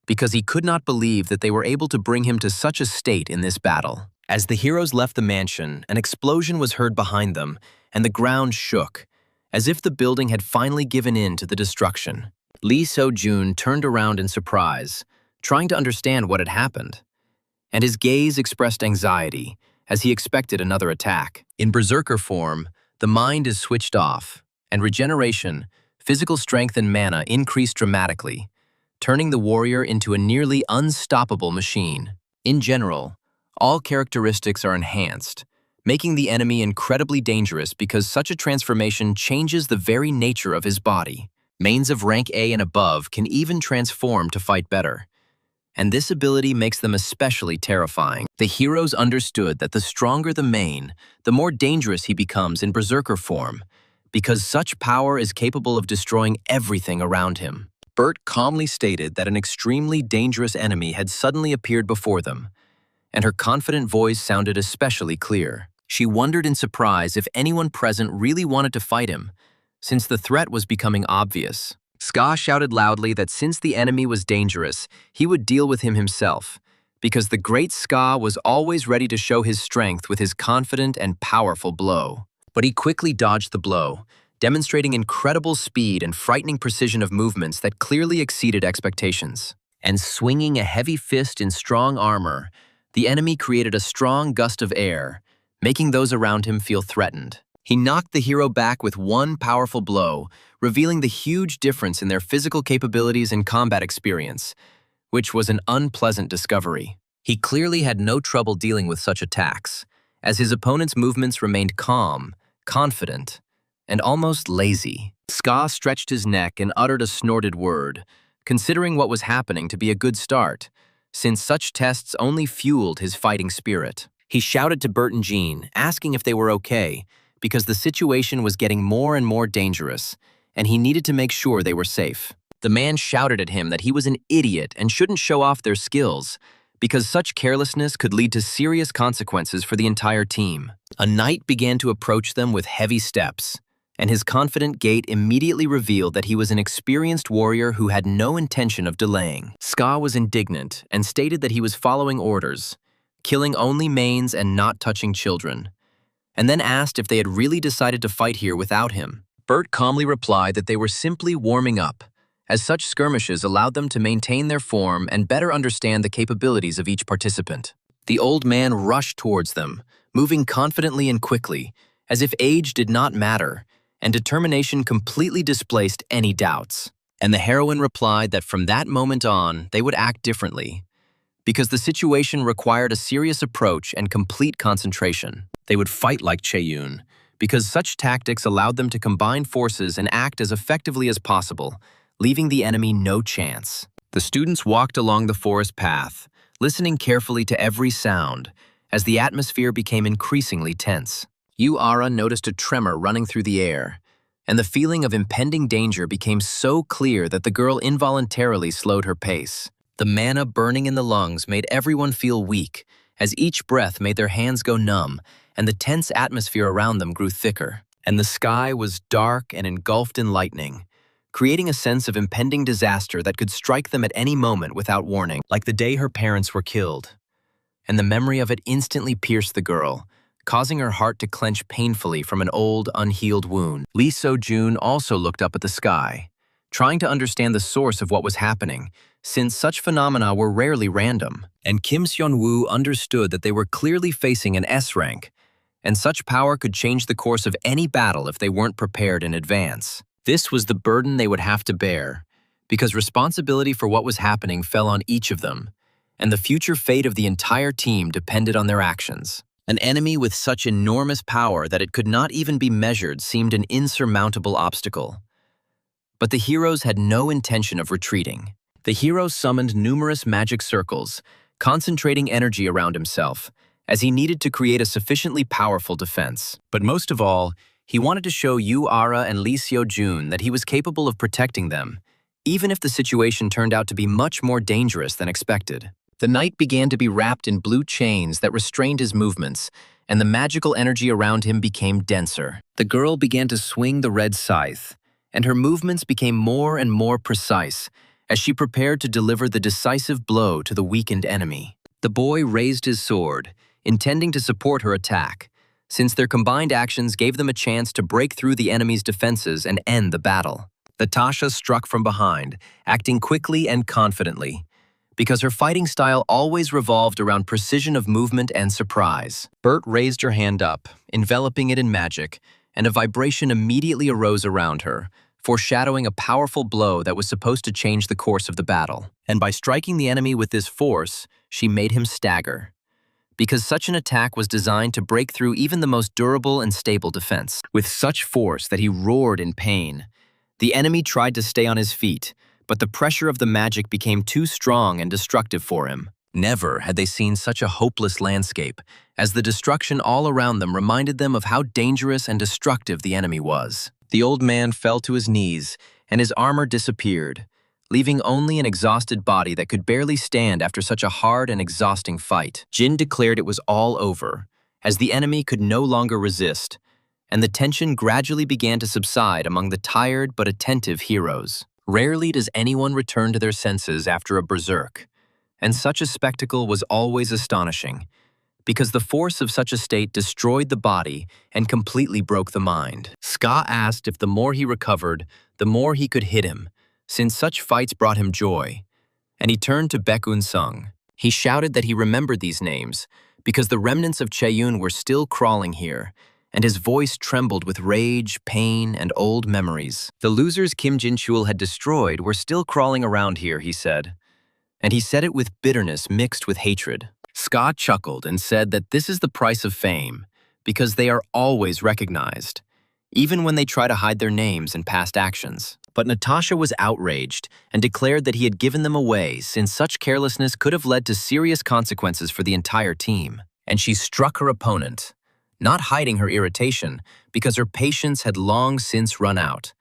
because he could not believe that they were able to bring him to such a state in this battle. As the heroes left the mansion, an explosion was heard behind them, and the ground shook, as if the building had finally given in to the destruction. Lee So-jun turned around in surprise, trying to understand what had happened, and his gaze expressed anxiety as he expected another attack. In berserker form, the mind is switched off, and regeneration, physical strength and mana increase dramatically, turning the warrior into a nearly unstoppable machine. In general, all characteristics are enhanced, making the enemy incredibly dangerous because such a transformation changes the very nature of his body. Mains of rank A and above can even transform to fight better, and this ability makes them especially terrifying. The heroes understood that the stronger the main, the more dangerous he becomes in berserker form, because such power is capable of destroying everything around him. Bert calmly stated that an extremely dangerous enemy had suddenly appeared before them, and her confident voice sounded especially clear. She wondered in surprise if anyone present really wanted to fight him, since the threat was becoming obvious. Ska shouted loudly that since the enemy was dangerous, he would deal with him himself, because the great Ska was always ready to show his strength with his confident and powerful blow. But he quickly dodged the blow, demonstrating incredible speed and frightening precision of movements that clearly exceeded expectations. And swinging a heavy fist in strong armor, the enemy created a strong gust of air, making those around him feel threatened. He knocked the hero back with one powerful blow, revealing the huge difference in their physical capabilities and combat experience, which was an unpleasant discovery. He clearly had no trouble dealing with such attacks, as his opponent's movements remained calm, confident, and almost lazy. Ska stretched his neck and uttered a snorted word, considering what was happening to be a good start, since such tests only fueled his fighting spirit. He shouted to Bert and Jean, asking if they were okay, because the situation was getting more and more dangerous, and he needed to make sure they were safe. The man shouted at him that he was an idiot and shouldn't show off their skills, because such carelessness could lead to serious consequences for the entire team. A knight began to approach them with heavy steps, and his confident gait immediately revealed that he was an experienced warrior who had no intention of delaying. Ska was indignant and stated that he was following orders, killing only mains and not touching children, and then asked if they had really decided to fight here without him. Bert calmly replied that they were simply warming up, as such skirmishes allowed them to maintain their form and better understand the capabilities of each participant. The old man rushed towards them, moving confidently and quickly, as if age did not matter, and determination completely displaced any doubts. And the heroine replied that from that moment on, they would act differently, because the situation required a serious approach and complete concentration. They would fight like Chae-yoon, because such tactics allowed them to combine forces and act as effectively as possible, leaving the enemy no chance. The students walked along the forest path, listening carefully to every sound, as the atmosphere became increasingly tense. Ara noticed a tremor running through the air, and the feeling of impending danger became so clear that the girl involuntarily slowed her pace. The mana burning in the lungs made everyone feel weak, as each breath made their hands go numb, and the tense atmosphere around them grew thicker. And the sky was dark and engulfed in lightning, creating a sense of impending disaster that could strike them at any moment without warning, like the day her parents were killed. And the memory of it instantly pierced the girl, causing her heart to clench painfully from an old, unhealed wound. Lee So-jun also looked up at the sky, trying to understand the source of what was happening, since such phenomena were rarely random. And Kim Seon-woo understood that they were clearly facing an S rank, and such power could change the course of any battle if they weren't prepared in advance. This was the burden they would have to bear, because responsibility for what was happening fell on each of them, and the future fate of the entire team depended on their actions. An enemy with such enormous power that it could not even be measured seemed an insurmountable obstacle. But the heroes had no intention of retreating. The hero summoned numerous magic circles, concentrating energy around himself, as he needed to create a sufficiently powerful defense. But most of all, he wanted to show Ara and Lee So-jun that he was capable of protecting them, even if the situation turned out to be much more dangerous than expected. The night began to be wrapped in blue chains that restrained his movements, and the magical energy around him became denser. The girl began to swing the red scythe, and her movements became more and more precise as she prepared to deliver the decisive blow to the weakened enemy. The boy raised his sword, intending to support her attack, since their combined actions gave them a chance to break through the enemy's defenses and end the battle. Natasha struck from behind, acting quickly and confidently, because her fighting style always revolved around precision of movement and surprise. Bert raised her hand up, enveloping it in magic, and a vibration immediately arose around her, foreshadowing a powerful blow that was supposed to change the course of the battle. And by striking the enemy with this force, she made him stagger, because such an attack was designed to break through even the most durable and stable defense. With such force that he roared in pain, the enemy tried to stay on his feet, but the pressure of the magic became too strong and destructive for him. Never had they seen such a hopeless landscape, as the destruction all around them reminded them of how dangerous and destructive the enemy was. The old man fell to his knees, and his armor disappeared, leaving only an exhausted body that could barely stand after such a hard and exhausting fight. Jin declared it was all over, as the enemy could no longer resist, and the tension gradually began to subside among the tired but attentive heroes. Rarely does anyone return to their senses after a berserk, and such a spectacle was always astonishing, because the force of such a state destroyed the body and completely broke the mind. Ska asked if the more he recovered, the more he could hit him, since such fights brought him joy, and he turned to Baekun Sung. He shouted that he remembered these names, because the remnants of Chaeyun were still crawling here, and his voice trembled with rage, pain, and old memories. The losers Kim Jin-chul had destroyed were still crawling around here, he said, and he said it with bitterness mixed with hatred. Ska chuckled and said that this is the price of fame, because they are always recognized, even when they try to hide their names and past actions. But Natasha was outraged and declared that he had given them away, since such carelessness could have led to serious consequences for the entire team. And she struck her opponent, not hiding her irritation, because her patience had long since run out,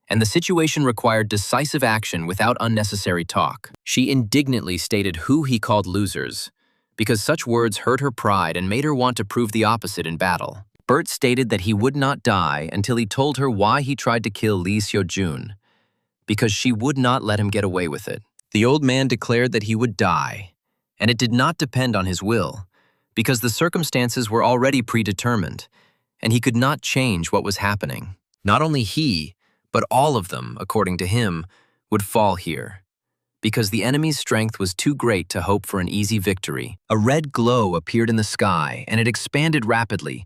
and the situation required decisive action without unnecessary talk. She indignantly stated who he called losers, because such words hurt her pride and made her want to prove the opposite in battle. Bert stated that he would not die until he told her why he tried to kill Lee Seo-jun, because she would not let him get away with it. The old man declared that he would die, and it did not depend on his will, because the circumstances were already predetermined, and he could not change what was happening. Not only he, but all of them, according to him, would fall here, because the enemy's strength was too great to hope for an easy victory. A red glow appeared in the sky, and it expanded rapidly,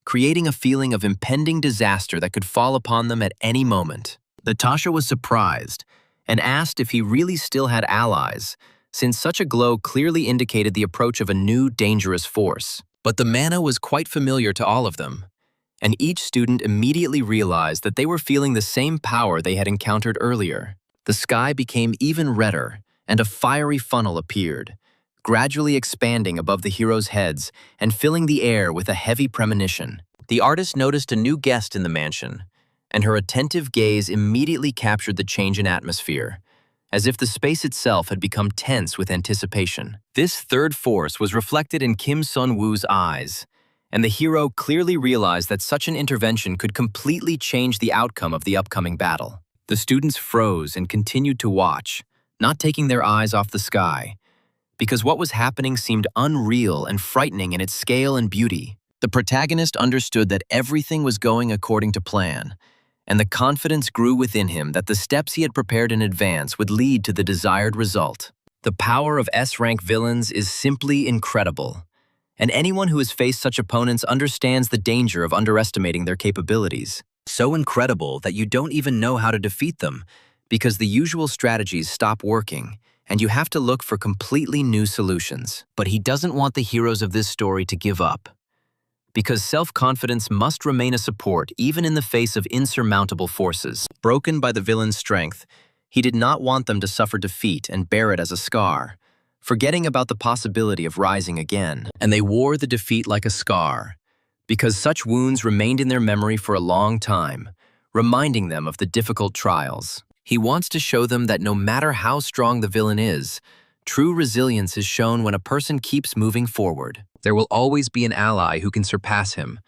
creating a feeling of impending disaster that could fall upon them at any moment. Natasha was surprised and asked if he really still had allies, since such a glow clearly indicated the approach of a new, dangerous force. But the mana was quite familiar to all of them, and each student immediately realized that they were feeling the same power they had encountered earlier. The sky became even redder, and a fiery funnel appeared, gradually expanding above the heroes' heads and filling the air with a heavy premonition. The artist noticed a new guest in the mansion, and her attentive gaze immediately captured the change in atmosphere, as if the space itself had become tense with anticipation. This third force was reflected in Kim Sun-woo's eyes, and the hero clearly realized that such an intervention could completely change the outcome of the upcoming battle. The students froze and continued to watch, not taking their eyes off the sky, because what was happening seemed unreal and frightening in its scale and beauty. The protagonist understood that everything was going according to plan, and the confidence grew within him that the steps he had prepared in advance would lead to the desired result. The power of S-rank villains is simply incredible, and anyone who has faced such opponents understands the danger of underestimating their capabilities. So incredible that you don't even know how to defeat them, because the usual strategies stop working, and you have to look for completely new solutions. But he doesn't want the heroes of this story to give up, because self-confidence must remain a support even in the face of insurmountable forces. Broken by the villain's strength, he did not want them to suffer defeat and bear it as a scar, forgetting about the possibility of rising again. And they wore the defeat like a scar, because such wounds remained in their memory for a long time, reminding them of the difficult trials. He wants to show them that no matter how strong the villain is, True resilience is shown when a person keeps moving forward. There will always be an ally who can surpass him,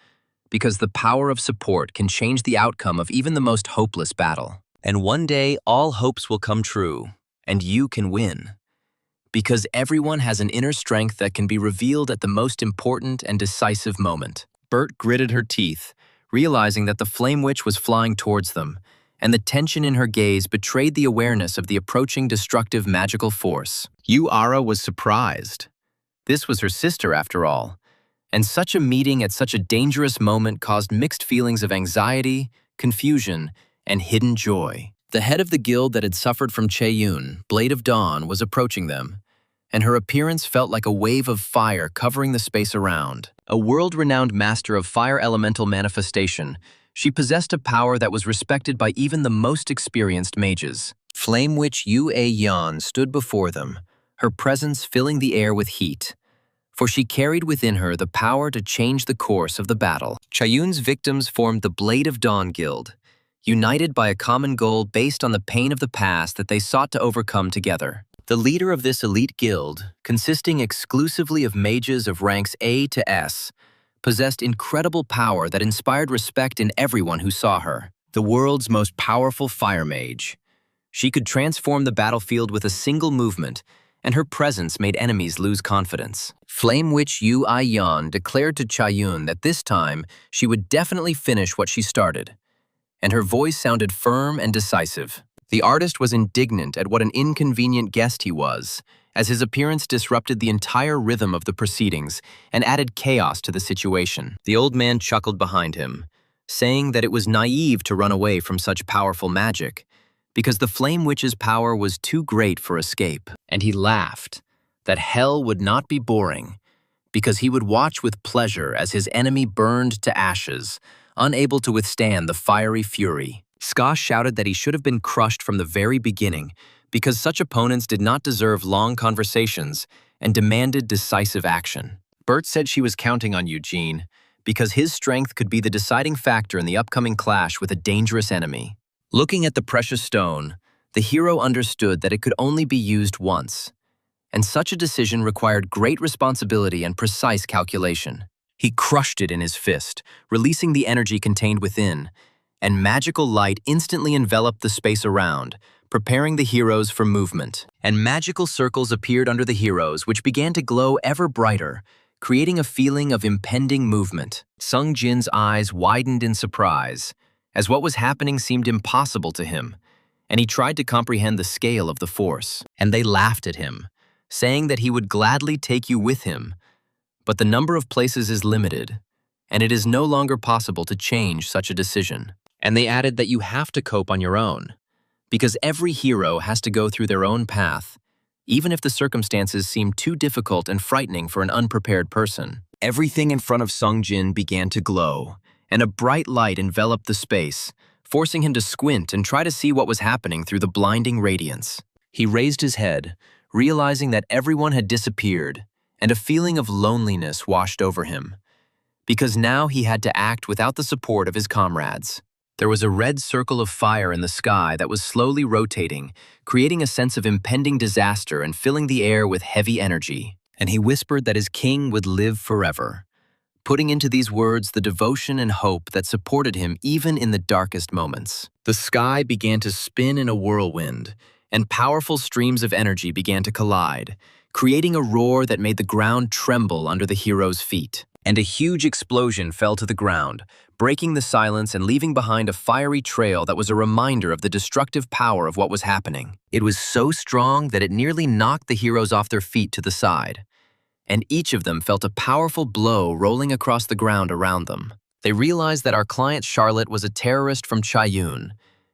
because the power of support can change the outcome of even the most hopeless battle. And one day, all hopes will come true, and you can win. Because everyone has an inner strength that can be revealed at the most important and decisive moment. Bert gritted her teeth, realizing that the flame witch was flying towards them, and the tension in her gaze betrayed the awareness of the approaching destructive magical force. Ara was surprised. This was her sister, after all, and such a meeting at such a dangerous moment caused mixed feelings of anxiety, confusion, and hidden joy. The head of the guild that had suffered from Cheyun, Blade of Dawn, was approaching them, and her appearance felt like a wave of fire covering the space around. A world-renowned master of fire elemental manifestation, she possessed a power that was respected by even the most experienced mages. Flame Witch Yan stood before them, her presence filling the air with heat, for she carried within her the power to change the course of the battle. Chayun's victims formed the Blade of Dawn Guild, united by a common goal based on the pain of the past that they sought to overcome together. The leader of this elite guild, consisting exclusively of mages of ranks A to S, possessed incredible power that inspired respect in everyone who saw her. The world's most powerful fire mage. She could transform the battlefield with a single movement, and her presence made enemies lose confidence. Flame Witch Yan declared to Chayun that this time she would definitely finish what she started, and her voice sounded firm and decisive. The artist was indignant at what an inconvenient guest he was, as his appearance disrupted the entire rhythm of the proceedings and added chaos to the situation. The old man chuckled behind him, saying that it was naive to run away from such powerful magic, because the Flame Witch's power was too great for escape. And he laughed, that hell would not be boring, because he would watch with pleasure as his enemy burned to ashes, unable to withstand the fiery fury. Ska shouted that he should have been crushed from the very beginning, because such opponents did not deserve long conversations and demanded decisive action. Bert said she was counting on Eugene, because his strength could be the deciding factor in the upcoming clash with a dangerous enemy. Looking at the precious stone, the hero understood that it could only be used once, and such a decision required great responsibility and precise calculation. He crushed it in his fist, releasing the energy contained within, and magical light instantly enveloped the space around, preparing the heroes for movement. And magical circles appeared under the heroes, which began to glow ever brighter, creating a feeling of impending movement. Sung Jin's eyes widened in surprise, as what was happening seemed impossible to him, and he tried to comprehend the scale of the force. And they laughed at him, saying that he would gladly take you with him, but the number of places is limited, and it is no longer possible to change such a decision. And they added that you have to cope on your own, because every hero has to go through their own path, even if the circumstances seem too difficult and frightening for an unprepared person. Everything in front of Sung Jin began to glow, and a bright light enveloped the space, forcing him to squint and try to see what was happening through the blinding radiance. He raised his head, realizing that everyone had disappeared, and a feeling of loneliness washed over him, because now he had to act without the support of his comrades. There was a red circle of fire in the sky that was slowly rotating, creating a sense of impending disaster and filling the air with heavy energy. And he whispered that his king would live forever, putting into these words the devotion and hope that supported him even in the darkest moments. The sky began to spin in a whirlwind, and powerful streams of energy began to collide, creating a roar that made the ground tremble under the hero's feet. And a huge explosion fell to the ground, breaking the silence and leaving behind a fiery trail that was a reminder of the destructive power of what was happening. It was so strong that it nearly knocked the heroes off their feet to the side, and each of them felt a powerful blow rolling across the ground around them. They realized that our client Charlotte was a terrorist from Chayun,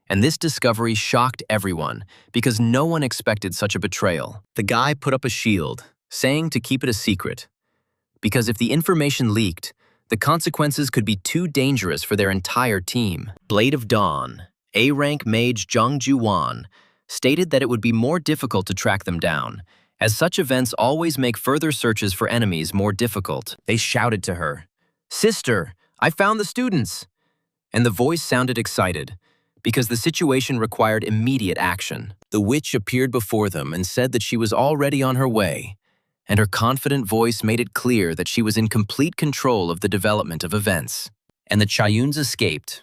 and this discovery shocked everyone because no one expected such a betrayal. The guy put up a shield, saying to keep it a secret, because if the information leaked, the consequences could be too dangerous for their entire team. Blade of Dawn, A-rank mage Zhang Juwan, stated that it would be more difficult to track them down, as such events always make further searches for enemies more difficult. They shouted to her, "Sister, I found the students!" And the voice sounded excited, because the situation required immediate action. The witch appeared before them and said that she was already on her way, and her confident voice made it clear that she was in complete control of the development of events. And the Chayuns escaped.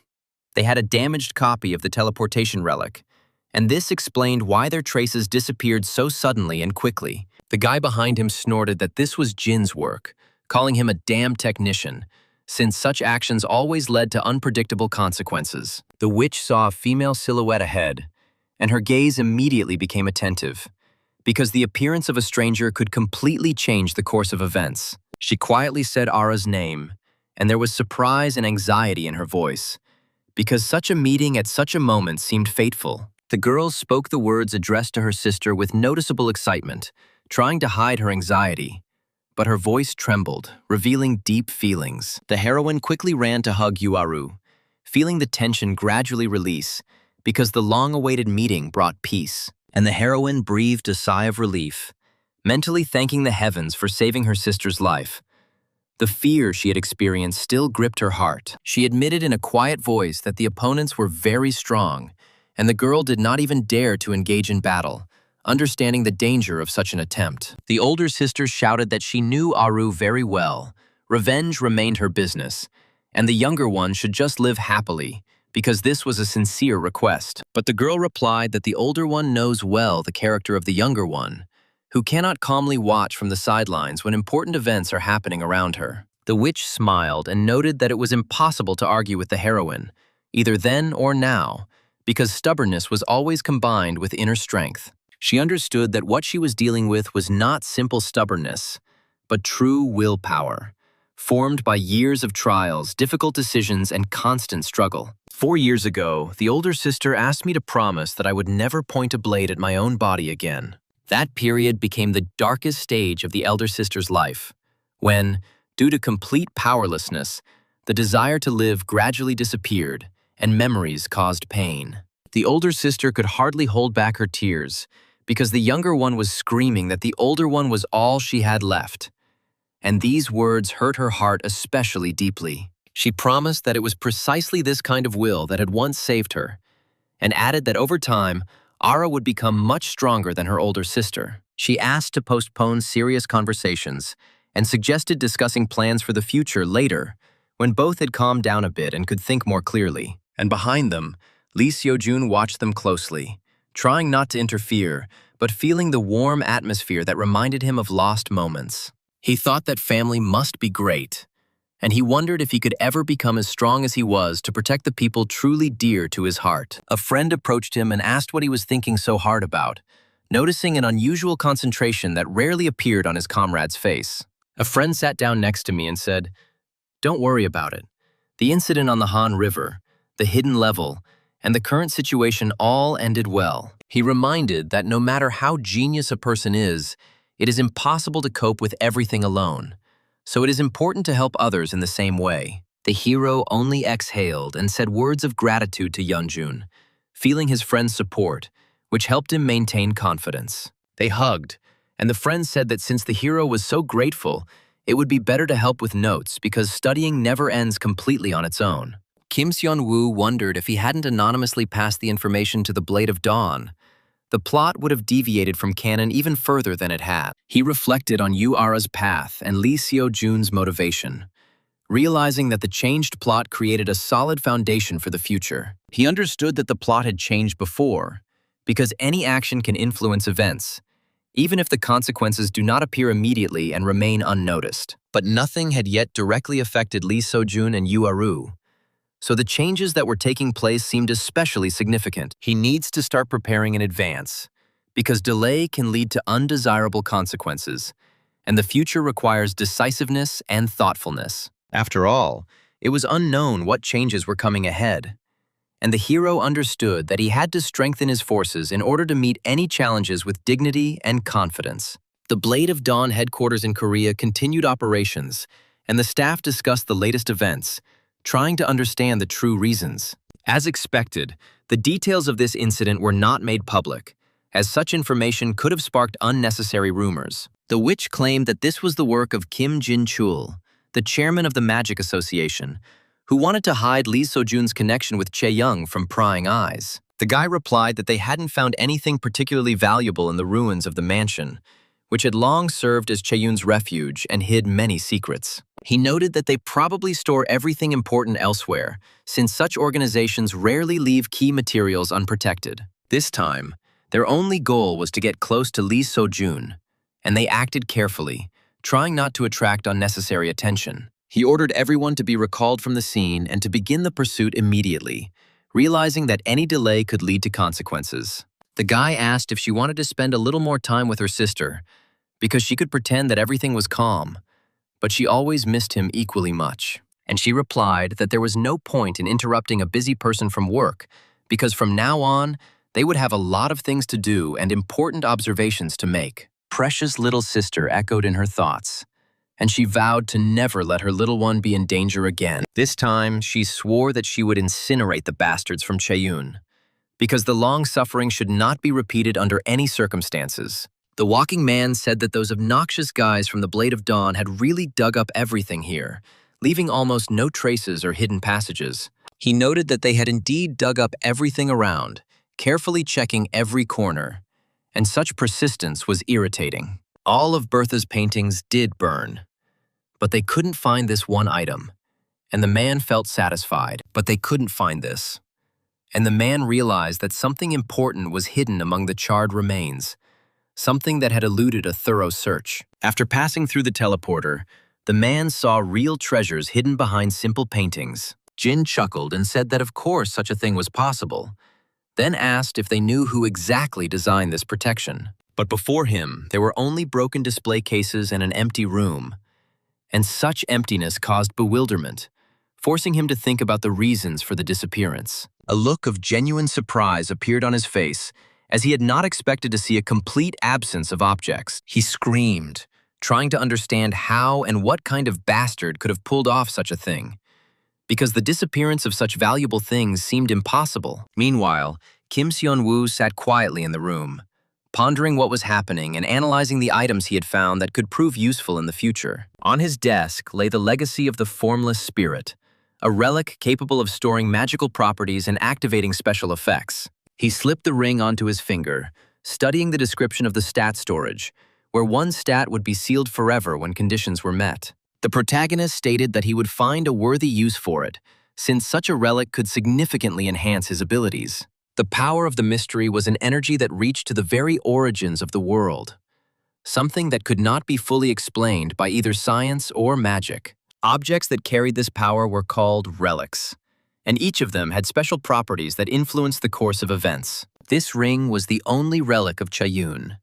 They had a damaged copy of the teleportation relic, and this explained why their traces disappeared so suddenly and quickly. The guy behind him snorted that this was Jin's work, calling him a damn technician, since such actions always led to unpredictable consequences. The witch saw a female silhouette ahead, and her gaze immediately became attentive, because the appearance of a stranger could completely change the course of events. She quietly said Ara's name, and there was surprise and anxiety in her voice, because such a meeting at such a moment seemed fateful. The girl spoke the words addressed to her sister with noticeable excitement, trying to hide her anxiety, but her voice trembled, revealing deep feelings. The heroine quickly ran to hug Yuaru, feeling the tension gradually release, because the long-awaited meeting brought peace. And the heroine breathed a sigh of relief, mentally thanking the heavens for saving her sister's life. The fear she had experienced still gripped her heart. She admitted in a quiet voice that the opponents were very strong, and the girl did not even dare to engage in battle, understanding the danger of such an attempt. The older sister shouted that she knew Aru very well. Revenge remained her business, and the younger one should just live happily, because this was a sincere request. But the girl replied that the older one knows well the character of the younger one, who cannot calmly watch from the sidelines when important events are happening around her. The witch smiled and noted that it was impossible to argue with the heroine, either then or now, because stubbornness was always combined with inner strength. She understood that what she was dealing with was not simple stubbornness, but true willpower, formed by years of trials, difficult decisions, and constant struggle. 4 years ago, the older sister asked me to promise that I would never point a blade at my own body again. That period became the darkest stage of the elder sister's life, when, due to complete powerlessness, the desire to live gradually disappeared and memories caused pain. The older sister could hardly hold back her tears because the younger one was screaming that the older one was all she had left. And these words hurt her heart especially deeply. She promised that it was precisely this kind of will that had once saved her, and added that over time, Ara would become much stronger than her older sister. She asked to postpone serious conversations and suggested discussing plans for the future later, when both had calmed down a bit and could think more clearly. And behind them, Lee Seojun watched them closely, trying not to interfere, but feeling the warm atmosphere that reminded him of lost moments. He thought that family must be great, and he wondered if he could ever become as strong as he was to protect the people truly dear to his heart. A friend approached him and asked what he was thinking so hard about, noticing an unusual concentration that rarely appeared on his comrade's face. A friend sat down next to me and said, "Don't worry about it. The incident on the Han River, the hidden level, and the current situation all ended well." He reminded that no matter how genius a person is, it is impossible to cope with everything alone. So it is important to help others in the same way. The hero only exhaled and said words of gratitude to Yeonjun, feeling his friend's support, which helped him maintain confidence. They hugged, and the friend said that since the hero was so grateful, it would be better to help with notes because studying never ends completely on its own. Kim Seon-woo wondered if he hadn't anonymously passed the information to the Blade of Dawn. The plot would have deviated from canon even further than it had. He reflected on Yu Ara's path and Lee Seo-jun's motivation, realizing that the changed plot created a solid foundation for the future. He understood that the plot had changed before, because any action can influence events, even if the consequences do not appear immediately and remain unnoticed. But nothing had yet directly affected Lee Seo-jun and Yu Aru, so the changes that were taking place seemed especially significant. He needs to start preparing in advance, because delay can lead to undesirable consequences, and the future requires decisiveness and thoughtfulness. After all, it was unknown what changes were coming ahead, and the hero understood that he had to strengthen his forces in order to meet any challenges with dignity and confidence. The Blade of Dawn headquarters in Korea continued operations, and the staff discussed the latest events, trying to understand the true reasons. As expected, the details of this incident were not made public, as such information could have sparked unnecessary rumors. The witch claimed that this was the work of Kim Jin-chul, the chairman of the Magic Association, who wanted to hide Lee Sojun's connection with Chae-young from prying eyes. The guy replied that they hadn't found anything particularly valuable in the ruins of the mansion, which had long served as Chae-young's refuge and hid many secrets. He noted that they probably store everything important elsewhere, since such organizations rarely leave key materials unprotected. This time, their only goal was to get close to Lee Sojun, and they acted carefully, trying not to attract unnecessary attention. He ordered everyone to be recalled from the scene and to begin the pursuit immediately, realizing that any delay could lead to consequences. The guy asked if she wanted to spend a little more time with her sister, because she could pretend that everything was calm, but she always missed him equally much. And she replied that there was no point in interrupting a busy person from work, because from now on, they would have a lot of things to do and important observations to make. Precious little sister echoed in her thoughts, and she vowed to never let her little one be in danger again. This time, she swore that she would incinerate the bastards from Chae-young, because the long suffering should not be repeated under any circumstances. The walking man said that those obnoxious guys from the Blade of Dawn had really dug up everything here, leaving almost no traces or hidden passages. He noted that they had indeed dug up everything around, carefully checking every corner, and such persistence was irritating. All of Bertha's paintings did burn, but they couldn't find this one item, and the man felt satisfied, but they couldn't find this. And the man realized that something important was hidden among the charred remains, something that had eluded a thorough search. After passing through the teleporter, the man saw real treasures hidden behind simple paintings. Jin chuckled and said that of course such a thing was possible, then asked if they knew who exactly designed this protection. But before him, there were only broken display cases and an empty room. And such emptiness caused bewilderment, forcing him to think about the reasons for the disappearance. A look of genuine surprise appeared on his face, as he had not expected to see a complete absence of objects. He screamed, trying to understand how and what kind of bastard could have pulled off such a thing, because the disappearance of such valuable things seemed impossible. Meanwhile, Kim Seon-woo sat quietly in the room, pondering what was happening and analyzing the items he had found that could prove useful in the future. On his desk lay the legacy of the Formless Spirit, a relic capable of storing magical properties and activating special effects. He slipped the ring onto his finger, studying the description of the stat storage, where one stat would be sealed forever when conditions were met. The protagonist stated that he would find a worthy use for it, since such a relic could significantly enhance his abilities. The power of the mystery was an energy that reached to the very origins of the world, something that could not be fully explained by either science or magic. Objects that carried this power were called relics, and each of them had special properties that influenced the course of events. This ring was the only relic of Chae-young,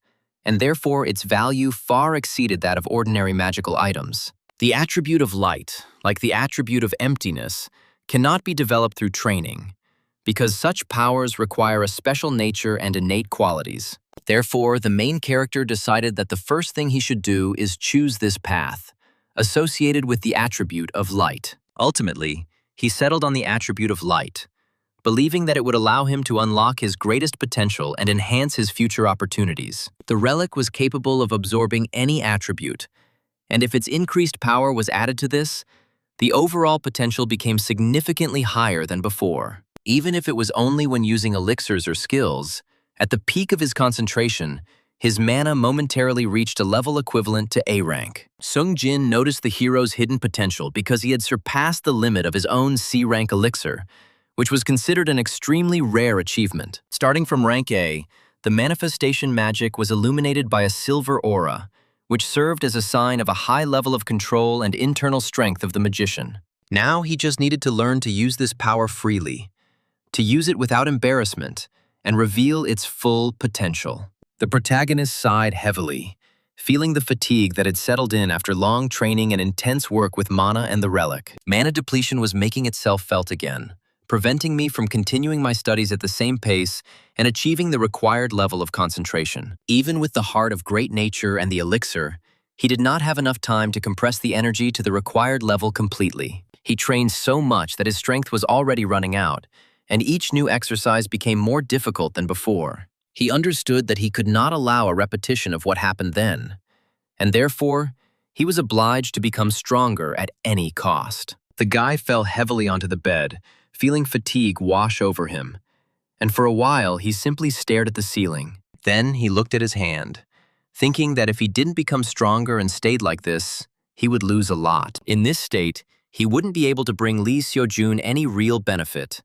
and therefore its value far exceeded that of ordinary magical items. The attribute of light, like the attribute of emptiness, cannot be developed through training, because such powers require a special nature and innate qualities. Therefore, the main character decided that the first thing he should do is choose this path, associated with the attribute of light. Ultimately, he settled on the attribute of light, believing that it would allow him to unlock his greatest potential and enhance his future opportunities. The relic was capable of absorbing any attribute, and if its increased power was added to this, the overall potential became significantly higher than before. Even if it was only when using elixirs or skills, at the peak of his concentration, his mana momentarily reached a level equivalent to A rank. Sung Jin noticed the hero's hidden potential because he had surpassed the limit of his own C rank elixir, which was considered an extremely rare achievement. Starting from rank A, the manifestation magic was illuminated by a silver aura, which served as a sign of a high level of control and internal strength of the magician. Now he just needed to learn to use this power freely, to use it without embarrassment, and reveal its full potential. The protagonist sighed heavily, feeling the fatigue that had settled in after long training and intense work with mana and the relic. Mana depletion was making itself felt again, preventing me from continuing my studies at the same pace and achieving the required level of concentration. Even with the heart of great nature and the elixir, he did not have enough time to compress the energy to the required level completely. He trained so much that his strength was already running out, and each new exercise became more difficult than before. He understood that he could not allow a repetition of what happened then, and therefore, he was obliged to become stronger at any cost. The guy fell heavily onto the bed, feeling fatigue wash over him. And for a while, he simply stared at the ceiling. Then he looked at his hand, thinking that if he didn't become stronger and stayed like this, he would lose a lot. In this state, he wouldn't be able to bring Lee Seo-jun any real benefit.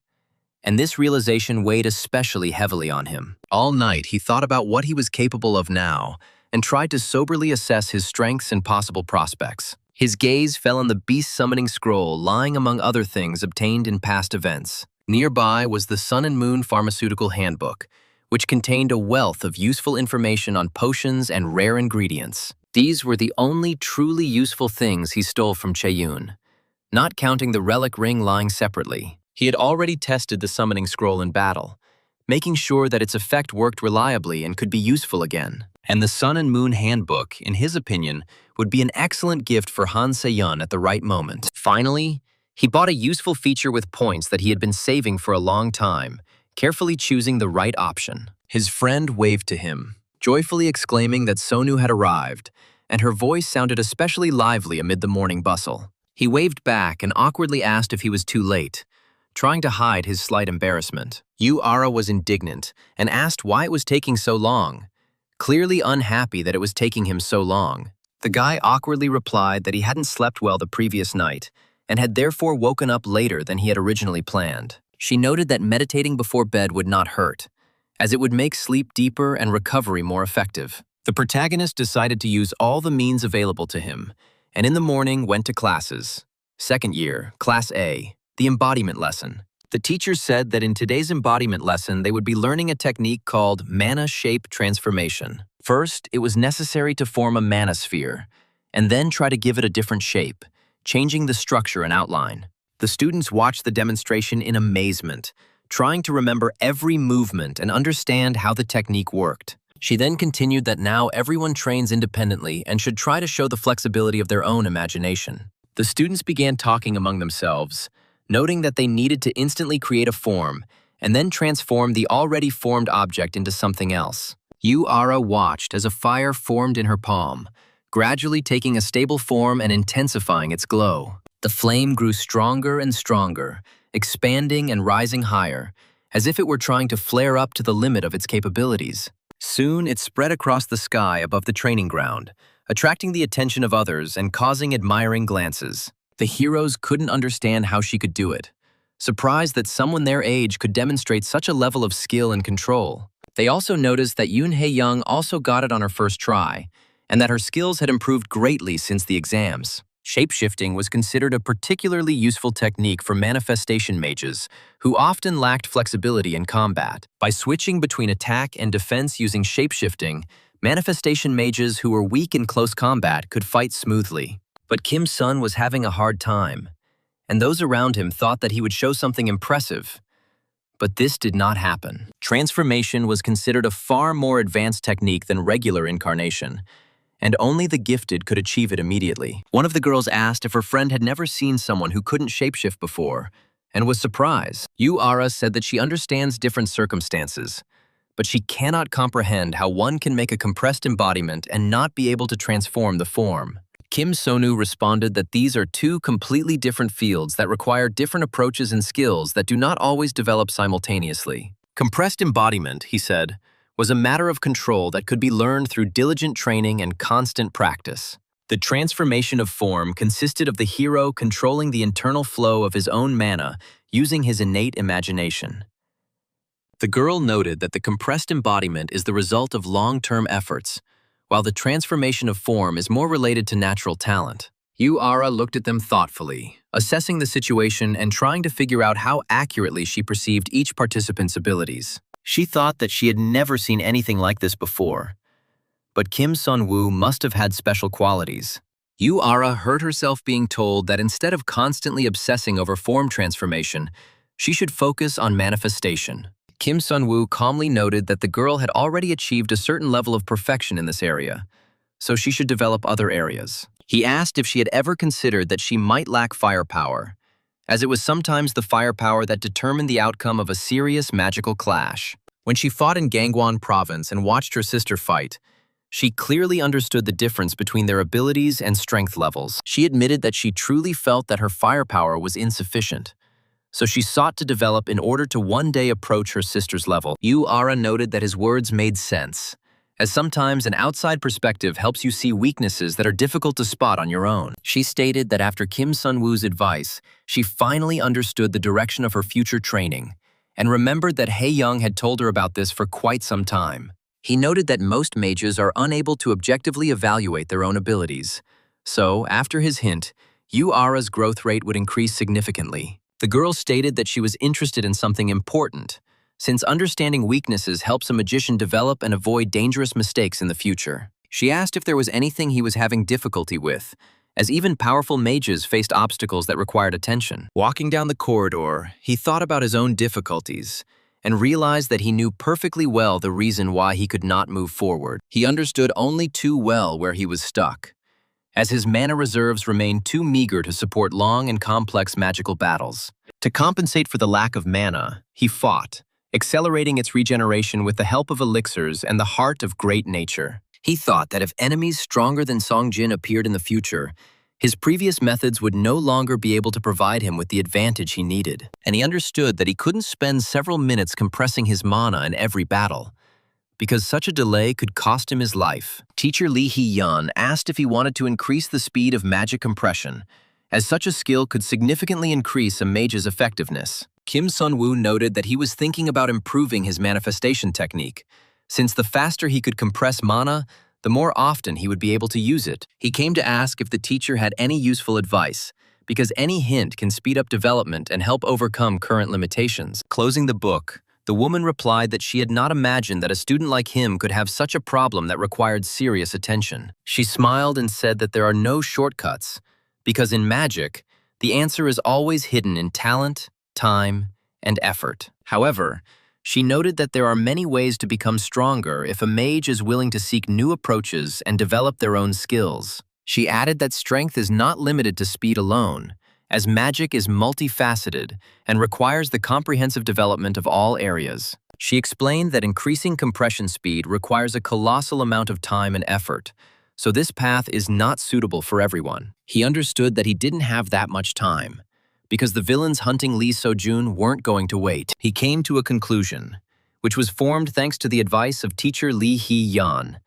And this realization weighed especially heavily on him. All night, he thought about what he was capable of now and tried to soberly assess his strengths and possible prospects. His gaze fell on the beast-summoning scroll lying among other things obtained in past events. Nearby was the Sun and Moon Pharmaceutical Handbook, which contained a wealth of useful information on potions and rare ingredients. These were the only truly useful things he stole from Chae-yoon, not counting the relic ring lying separately. He had already tested the summoning scroll in battle, making sure that its effect worked reliably and could be useful again. And the Sun and Moon Handbook, in his opinion, would be an excellent gift for Han Se-yeon at the right moment. Finally, he bought a useful feature with points that he had been saving for a long time, carefully choosing the right option. His friend waved to him, joyfully exclaiming that Sonu had arrived, and her voice sounded especially lively amid the morning bustle. He waved back and awkwardly asked if he was too late, trying to hide his slight embarrassment. Yu-ara was indignant and asked why it was taking so long, clearly unhappy that it was taking him so long. The guy awkwardly replied that he hadn't slept well the previous night and had therefore woken up later than he had originally planned. She noted that meditating before bed would not hurt, as it would make sleep deeper and recovery more effective. The protagonist decided to use all the means available to him, and in the morning went to classes. Second year, Class A, the embodiment lesson. The teacher said that in today's embodiment lesson they would be learning a technique called mana shape transformation. First, it was necessary to form a mana sphere, and then try to give it a different shape, changing the structure and outline. The students watched the demonstration in amazement, trying to remember every movement and understand how the technique worked. She then continued that now everyone trains independently and should try to show the flexibility of their own imagination. The students began talking among themselves, noting that they needed to instantly create a form and then transform the already formed object into something else. Yu-ara watched as a fire formed in her palm, gradually taking a stable form and intensifying its glow. The flame grew stronger and stronger, expanding and rising higher, as if it were trying to flare up to the limit of its capabilities. Soon it spread across the sky above the training ground, attracting the attention of others and causing admiring glances. The heroes couldn't understand how she could do it, surprised that someone their age could demonstrate such a level of skill and control. They also noticed that Yoon Hae-young also got it on her first try, and that her skills had improved greatly since the exams. Shapeshifting was considered a particularly useful technique for manifestation mages, who often lacked flexibility in combat. By switching between attack and defense using shapeshifting, manifestation mages who were weak in close combat could fight smoothly. But Kim Sun was having a hard time, and those around him thought that he would show something impressive. But this did not happen. Transformation was considered a far more advanced technique than regular incarnation, and only the gifted could achieve it immediately. One of the girls asked if her friend had never seen someone who couldn't shapeshift before, and was surprised. Yu-ara said that she understands different circumstances, but she cannot comprehend how one can make a compressed embodiment and not be able to transform the form. Kim Sonu responded that these are two completely different fields that require different approaches and skills that do not always develop simultaneously. Compressed embodiment, he said, was a matter of control that could be learned through diligent training and constant practice. The transformation of form consisted of the hero controlling the internal flow of his own mana using his innate imagination. The girl noted that the compressed embodiment is the result of long-term efforts, while the transformation of form is more related to natural talent. Yu-ara looked at them thoughtfully, assessing the situation and trying to figure out how accurately she perceived each participant's abilities. She thought that she had never seen anything like this before, but Kim Sun-woo must have had special qualities. Yu-ara heard herself being told that instead of constantly obsessing over form transformation, she should focus on manifestation. Kim Sun-woo calmly noted that the girl had already achieved a certain level of perfection in this area, so she should develop other areas. He asked if she had ever considered that she might lack firepower, as it was sometimes the firepower that determined the outcome of a serious magical clash. When she fought in Gangwon province and watched her sister fight, She clearly understood the difference between their abilities and strength levels. She admitted that she truly felt that her firepower was insufficient, so she sought to develop in order to one day approach her sister's level. Ara noted that his words made sense, as sometimes an outside perspective helps you see weaknesses that are difficult to spot on your own. She stated that after Kim Sun-woo's advice, she finally understood the direction of her future training, and remembered that Hae-young had told her about this for quite some time. He noted that most mages are unable to objectively evaluate their own abilities, so after his hint, Ara's growth rate would increase significantly. The girl stated that she was interested in something important, since understanding weaknesses helps a magician develop and avoid dangerous mistakes in the future. She asked if there was anything he was having difficulty with, as even powerful mages faced obstacles that required attention. Walking down the corridor, he thought about his own difficulties and realized that he knew perfectly well the reason why he could not move forward. He understood only too well where he was stuck, as his mana reserves remained too meager to support long and complex magical battles. To compensate for the lack of mana, he fought, accelerating its regeneration with the help of elixirs and the heart of great nature. He thought that if enemies stronger than Songjin appeared in the future, his previous methods would no longer be able to provide him with the advantage he needed. And he understood that he couldn't spend several minutes compressing his mana in every battle, because such a delay could cost him his life. Teacher Lee Hee-yeon asked if he wanted to increase the speed of magic compression, as such a skill could significantly increase a mage's effectiveness. Kim Sun-woo noted that he was thinking about improving his manifestation technique, since the faster he could compress mana, the more often he would be able to use it. He came to ask if the teacher had any useful advice, because any hint can speed up development and help overcome current limitations. Closing the book, the woman replied that she had not imagined that a student like him could have such a problem that required serious attention. She smiled and said that there are no shortcuts, because in magic, the answer is always hidden in talent, time, and effort. However, she noted that there are many ways to become stronger if a mage is willing to seek new approaches and develop their own skills. She added that strength is not limited to speed alone, as magic is multifaceted and requires the comprehensive development of all areas. She explained that increasing compression speed requires a colossal amount of time and effort, so this path is not suitable for everyone. He understood that he didn't have that much time, because the villains hunting Lee So-jun weren't going to wait. He came to a conclusion, which was formed thanks to the advice of teacher Lee Hee-yeon,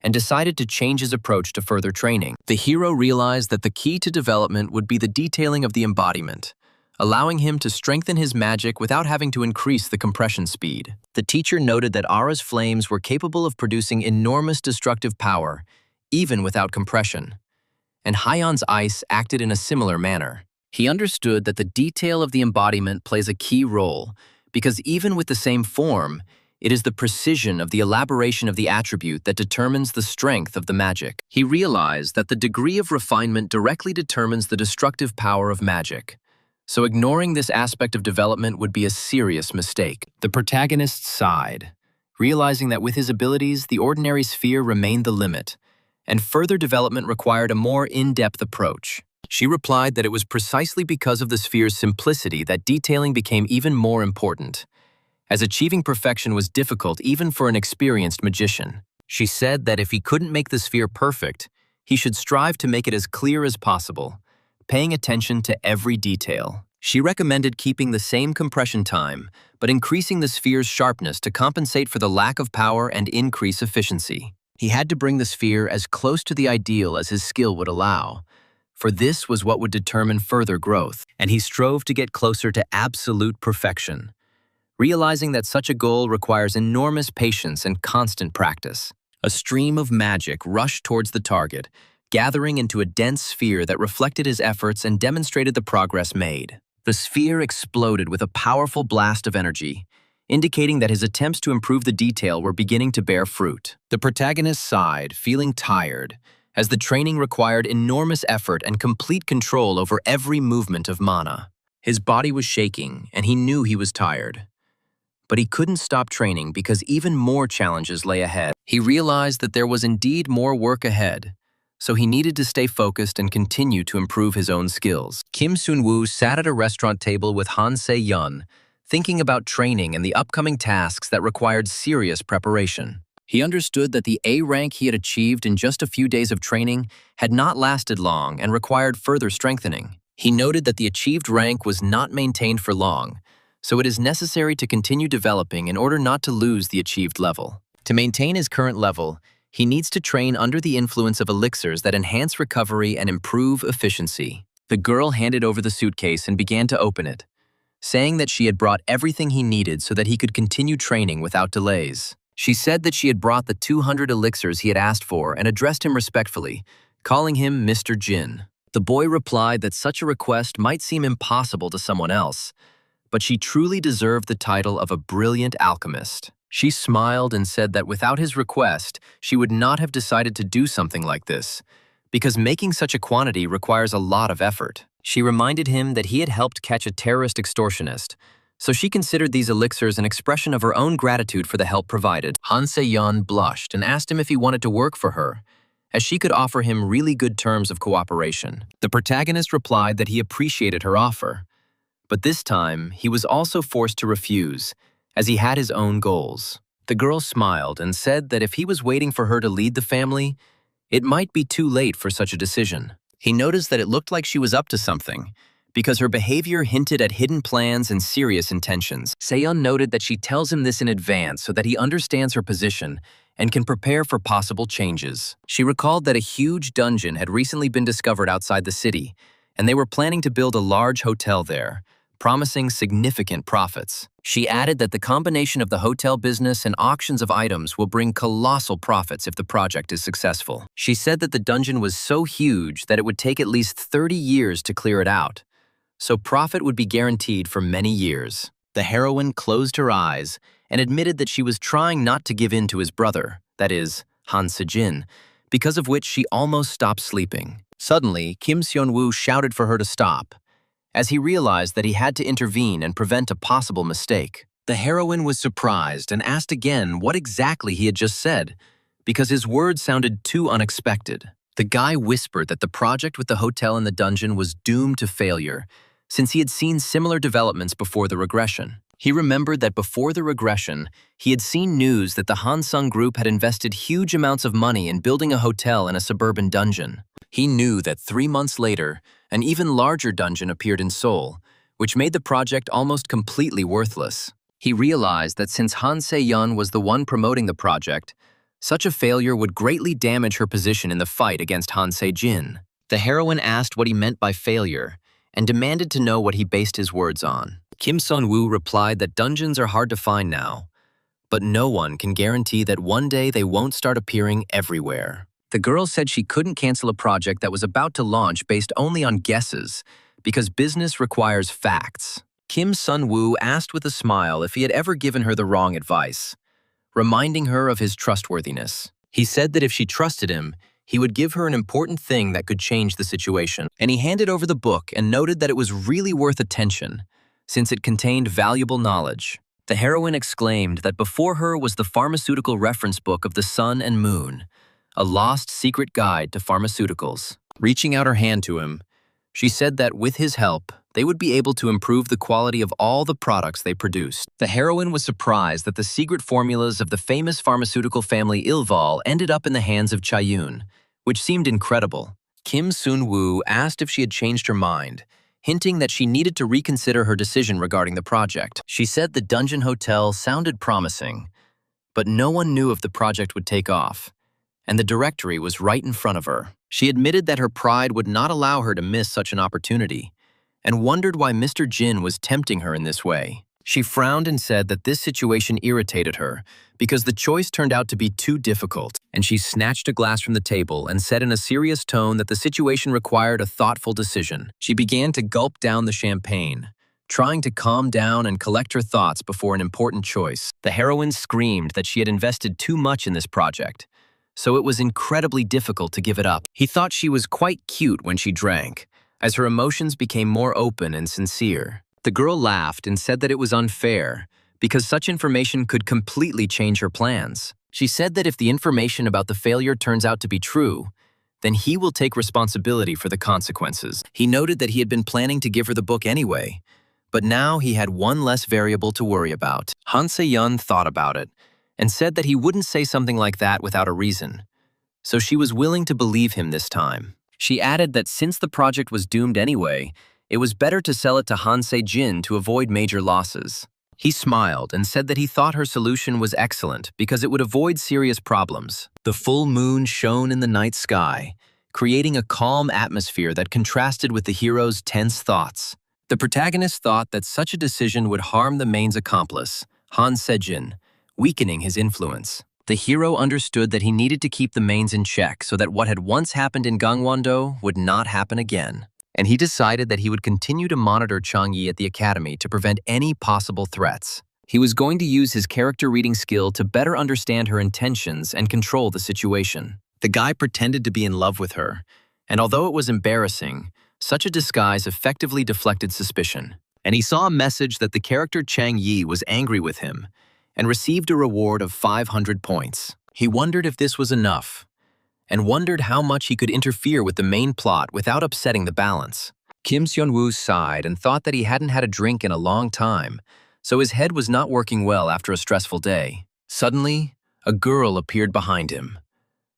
and decided to change his approach to further training. The hero realized that the key to development would be the detailing of the embodiment, allowing him to strengthen his magic without having to increase the compression speed. The teacher noted that Ara's flames were capable of producing enormous destructive power, even without compression, and Haeyeon's ice acted in a similar manner. He understood that the detail of the embodiment plays a key role, because even with the same form, it is the precision of the elaboration of the attribute that determines the strength of the magic. He realized that the degree of refinement directly determines the destructive power of magic, so ignoring this aspect of development would be a serious mistake. The protagonist sighed, realizing that with his abilities, the ordinary sphere remained the limit, and further development required a more in-depth approach. She replied that it was precisely because of the sphere's simplicity that detailing became even more important, as achieving perfection was difficult even for an experienced magician. She said that if he couldn't make the sphere perfect, he should strive to make it as clear as possible, paying attention to every detail. She recommended keeping the same compression time, but increasing the sphere's sharpness to compensate for the lack of power and increase efficiency. He had to bring the sphere as close to the ideal as his skill would allow, for this was what would determine further growth, and he strove to get closer to absolute perfection, realizing that such a goal requires enormous patience and constant practice. A stream of magic rushed towards the target, gathering into a dense sphere that reflected his efforts and demonstrated the progress made. The sphere exploded with a powerful blast of energy, indicating that his attempts to improve the detail were beginning to bear fruit. The protagonist sighed, feeling tired, as the training required enormous effort and complete control over every movement of mana. His body was shaking, and he knew he was tired. But he couldn't stop training because even more challenges lay ahead. He realized that there was indeed more work ahead, so he needed to stay focused and continue to improve his own skills. Kim Sun-woo sat at a restaurant table with Han Se-yeon, thinking about training and the upcoming tasks that required serious preparation. He understood that the A rank he had achieved in just a few days of training had not lasted long and required further strengthening. He noted that the achieved rank was not maintained for long, so it is necessary to continue developing in order not to lose the achieved level. To maintain his current level, he needs to train under the influence of elixirs that enhance recovery and improve efficiency. The girl handed over the suitcase and began to open it, saying that she had brought everything he needed so that he could continue training without delays. She said that she had brought the 200 elixirs he had asked for and addressed him respectfully, calling him Mr. Jin. The boy replied that such a request might seem impossible to someone else, but she truly deserved the title of a brilliant alchemist. She smiled and said that without his request, she would not have decided to do something like this, because making such a quantity requires a lot of effort. She reminded him that he had helped catch a terrorist extortionist, so she considered these elixirs an expression of her own gratitude for the help provided. Han Se-yeon blushed and asked him if he wanted to work for her, as she could offer him really good terms of cooperation. The protagonist replied that he appreciated her offer, but this time he was also forced to refuse, as he had his own goals. The girl smiled and said that if he was waiting for her to lead the family, it might be too late for such a decision. He noticed that it looked like she was up to something, because her behavior hinted at hidden plans and serious intentions. Seon noted that she tells him this in advance so that he understands her position and can prepare for possible changes. She recalled that a huge dungeon had recently been discovered outside the city, and they were planning to build a large hotel there, promising significant profits. She added that the combination of the hotel business and auctions of items will bring colossal profits if the project is successful. She said that the dungeon was so huge that it would take at least 30 years to clear it out, so profit would be guaranteed for many years. The heroine closed her eyes and admitted that she was trying not to give in to his brother, that is, Han Se-jin, because of which she almost stopped sleeping. Suddenly, Kim Seon-woo shouted for her to stop, as he realized that he had to intervene and prevent a possible mistake. The heroine was surprised and asked again what exactly he had just said, because his words sounded too unexpected. The guy whispered that the project with the hotel in the dungeon was doomed to failure, since he had seen similar developments before the regression. He remembered that before the regression, he had seen news that the Hansung Group had invested huge amounts of money in building a hotel in a suburban dungeon. He knew that 3 months later, an even larger dungeon appeared in Seoul, which made the project almost completely worthless. He realized that since Han Se-yeon was the one promoting the project, such a failure would greatly damage her position in the fight against Han Se-jin. The heroine asked what he meant by failure and demanded to know what he based his words on. Kim Seon-woo replied that dungeons are hard to find now, but no one can guarantee that one day they won't start appearing everywhere. The girl said she couldn't cancel a project that was about to launch based only on guesses, because business requires facts. Kim Seon-woo asked with a smile if he had ever given her the wrong advice, reminding her of his trustworthiness. He said that if she trusted him, he would give her an important thing that could change the situation. And he handed over the book and noted that it was really worth attention, since it contained valuable knowledge. The heroine exclaimed that before her was the pharmaceutical reference book of the sun and moon, a lost secret guide to pharmaceuticals. Reaching out her hand to him, she said that with his help, they would be able to improve the quality of all the products they produced. The heroine was surprised that the secret formulas of the famous pharmaceutical family Ilval ended up in the hands of Chaeyoon, which seemed incredible. Kim Seon-woo asked if she had changed her mind, hinting that she needed to reconsider her decision regarding the project. She said the dungeon hotel sounded promising, but no one knew if the project would take off, and the directory was right in front of her. She admitted that her pride would not allow her to miss such an opportunity, and wondered why Mr. Jin was tempting her in this way. She frowned and said that this situation irritated her because the choice turned out to be too difficult, and she snatched a glass from the table and said in a serious tone that the situation required a thoughtful decision. She began to gulp down the champagne, trying to calm down and collect her thoughts before an important choice. The heroine screamed that she had invested too much in this project, so it was incredibly difficult to give it up. He thought she was quite cute when she drank, as her emotions became more open and sincere. The girl laughed and said that it was unfair, because such information could completely change her plans. She said that if the information about the failure turns out to be true, then he will take responsibility for the consequences. He noted that he had been planning to give her the book anyway, but now he had one less variable to worry about. Han Se-yeon thought about it, and said that he wouldn't say something like that without a reason, so she was willing to believe him this time. She added that since the project was doomed anyway, it was better to sell it to Han Se-jin to avoid major losses. He smiled and said that he thought her solution was excellent because it would avoid serious problems. The full moon shone in the night sky, creating a calm atmosphere that contrasted with the hero's tense thoughts. The protagonist thought that such a decision would harm the main's accomplice, Han Se-jin, weakening his influence. The hero understood that he needed to keep the mains in check so that what had once happened in Gangwon-do would not happen again. And he decided that he would continue to monitor Chang-yi at the academy to prevent any possible threats. He was going to use his character reading skill to better understand her intentions and control the situation. The guy pretended to be in love with her, and although it was embarrassing, such a disguise effectively deflected suspicion. And he saw a message that the character Chang-yi was angry with him and received a reward of 500 points. He wondered if this was enough, and wondered how much he could interfere with the main plot without upsetting the balance. Kim Seon-woo sighed and thought that he hadn't had a drink in a long time, so his head was not working well after a stressful day. Suddenly, a girl appeared behind him.